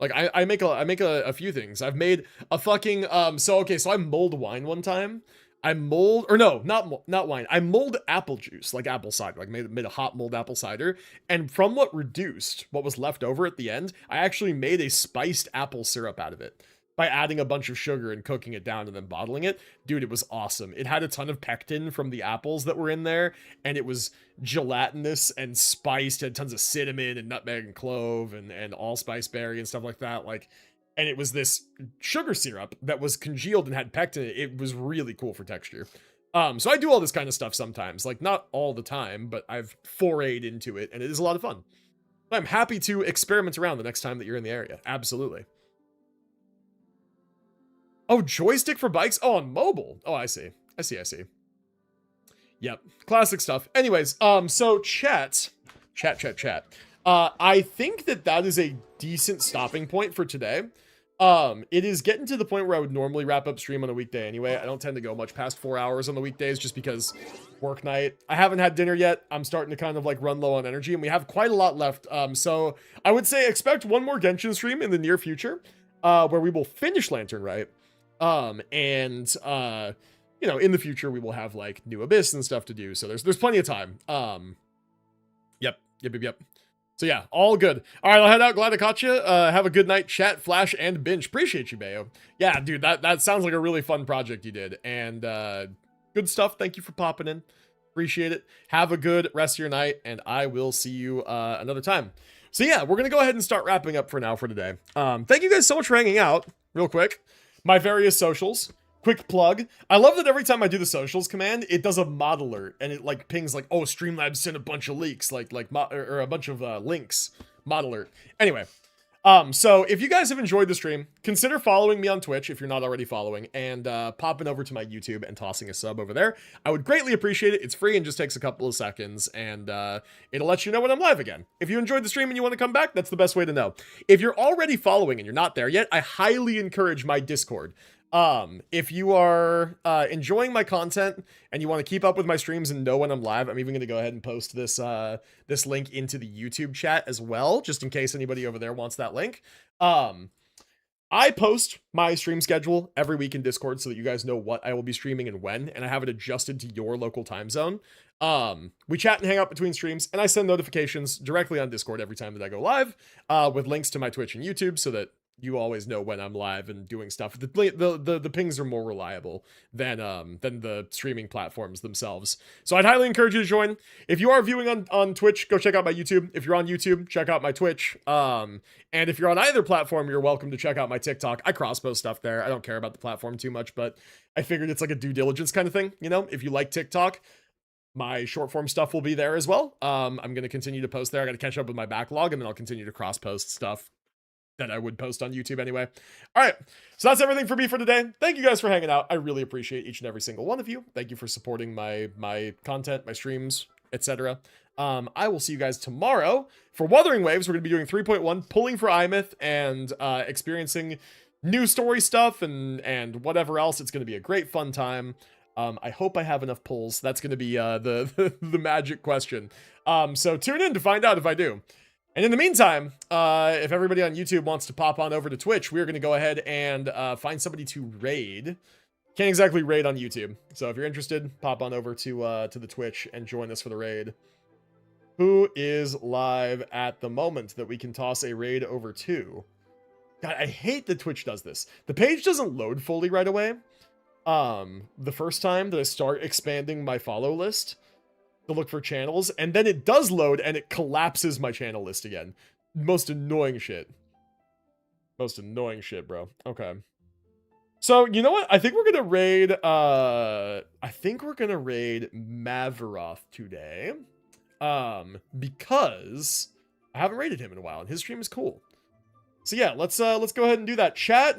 like I make a few things. I've made a fucking so I mulled wine one time. I mulled, or no, not wine. I mulled apple juice, like apple cider, like made a hot mulled apple cider. And from what was left over at the end, I actually made a spiced apple syrup out of it by adding a bunch of sugar and cooking it down and then bottling it. Dude, it was awesome. It had a ton of pectin from the apples that were in there, and it was gelatinous and spiced, had tons of cinnamon and nutmeg and clove and allspice berry and stuff like that. And it was this sugar syrup that was congealed and had pectin in it. It was really cool for texture. So I do all this kind of stuff sometimes, like not all the time, but I've forayed into it and it is a lot of fun. I'm happy to experiment around the next time that you're in the area. Absolutely. Oh, joystick for bikes? Oh, on mobile. Oh, I see. Yep. Classic stuff. Anyways, so chat. I think that is a decent stopping point for today. It is getting to the point where I would normally wrap up stream on a weekday anyway. I don't tend to go much past 4 hours on the weekdays just because work night. I haven't had dinner yet. I'm starting to kind of like run low on energy and we have quite a lot left. So I would say expect one more Genshin stream in the near future, where we will finish Lantern Rite. You know, in the future we will have like New Abyss and stuff to do. So there's plenty of time. Yep. So yeah, all good. All right, I'll head out. Glad I caught you. Have a good night, chat, flash, and binge. Appreciate you, Bayo. Yeah, dude, that sounds like a really fun project you did. And good stuff. Thank you for popping in. Appreciate it. Have a good rest of your night, and I will see you another time. So yeah, we're going to go ahead and start wrapping up for now for today. Thank you guys so much for hanging out. Real quick, my various socials. Quick plug. I love that every time I do the socials command, it does a mod alert and it like pings like, oh, Streamlabs sent a bunch of leaks, or a bunch of links. Mod alert. Anyway, so if you guys have enjoyed the stream, consider following me on Twitch if you're not already following, and popping over to my YouTube and tossing a sub over there. I would greatly appreciate it. It's free and just takes a couple of seconds, and it'll let you know when I'm live again. If you enjoyed the stream and you want to come back, that's the best way to know. If you're already following and you're not there yet, I highly encourage my Discord. If you are enjoying my content and you want to keep up with my streams and know when I'm live, I'm even going to go ahead and post this this link into the YouTube chat as well, just in case anybody over there wants that link. I post my stream schedule every week in Discord so that you guys know what I will be streaming and when, and I have it adjusted to your local time zone. We chat and hang out between streams, and I send notifications directly on Discord every time that I go live, with links to my Twitch and YouTube so that you always know when I'm live and doing stuff. The pings are more reliable than the streaming platforms themselves. So I'd highly encourage you to join. If you are viewing on Twitch, go check out my YouTube. If you're on YouTube, check out my Twitch. And if you're on either platform, you're welcome to check out my TikTok. I cross-post stuff there. I don't care about the platform too much, but I figured it's like a due diligence kind of thing. You know, if you like TikTok, my short form stuff will be there as well. I'm going to continue to post there. I got to catch up with my backlog, and then I'll continue to cross-post stuff that I would post on YouTube anyway. All right, so that's everything for me for today. Thank you guys for hanging out. I really appreciate each and every single one of you. Thank you for supporting my content, my streams, etc. I will see you guys tomorrow for Wuthering Waves. We're going to be doing 3.1, pulling for Imyth, and experiencing new story stuff and whatever else. It's going to be a great fun time. I hope I have enough pulls. That's going to be the magic question. So tune in to find out if I do. And in the meantime, if everybody on YouTube wants to pop on over to Twitch, we're going to go ahead and find somebody to raid. Can't exactly raid on YouTube. So if you're interested, pop on over to the Twitch and join us for the raid. Who is live at the moment that we can toss a raid over to? God, I hate that Twitch does this. The page doesn't load fully right away. The first time that I start expanding my follow list to look for channels, and then it does load and it collapses my channel list again. Most annoying shit. Most annoying shit, bro. Okay. So, you know what? I think we're gonna raid Mavroth today. Because I haven't raided him in a while, and his stream is cool. So yeah, let's go ahead and do that. Chat,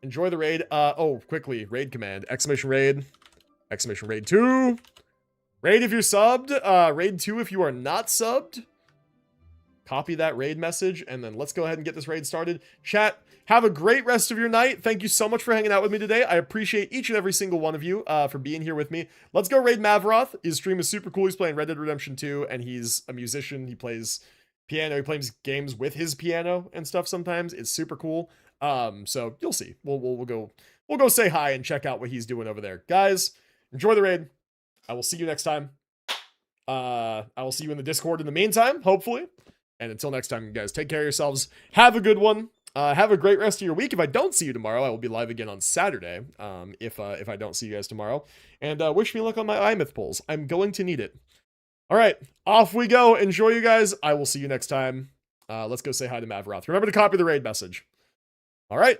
enjoy the raid. Oh, quickly, raid command, exclamation raid 2. Raid if you're subbed, raid 2 if you are not subbed. Copy that raid message, and then let's go ahead and get this raid started. Chat, have a great rest of your night. Thank you so much for hanging out with me today. I appreciate each and every single one of you for being here with me. Let's go raid Mavroth. His stream is super cool. He's playing Red Dead Redemption 2, and he's a musician. He plays piano. He plays games with his piano and stuff sometimes. It's super cool. So you'll see. We'll go say hi and check out what he's doing over there. Guys, enjoy the raid. I will see you next time. I will see you in the Discord in the meantime, hopefully. And until next time, you guys, take care of yourselves. Have a good one. Have a great rest of your week. If I don't see you tomorrow, I will be live again on Saturday. If I don't see you guys tomorrow. And wish me luck on my iMyth polls. I'm going to need it. All right, off we go. Enjoy, you guys. I will see you next time. Let's go say hi to Mavroth. Remember to copy the raid message. All right.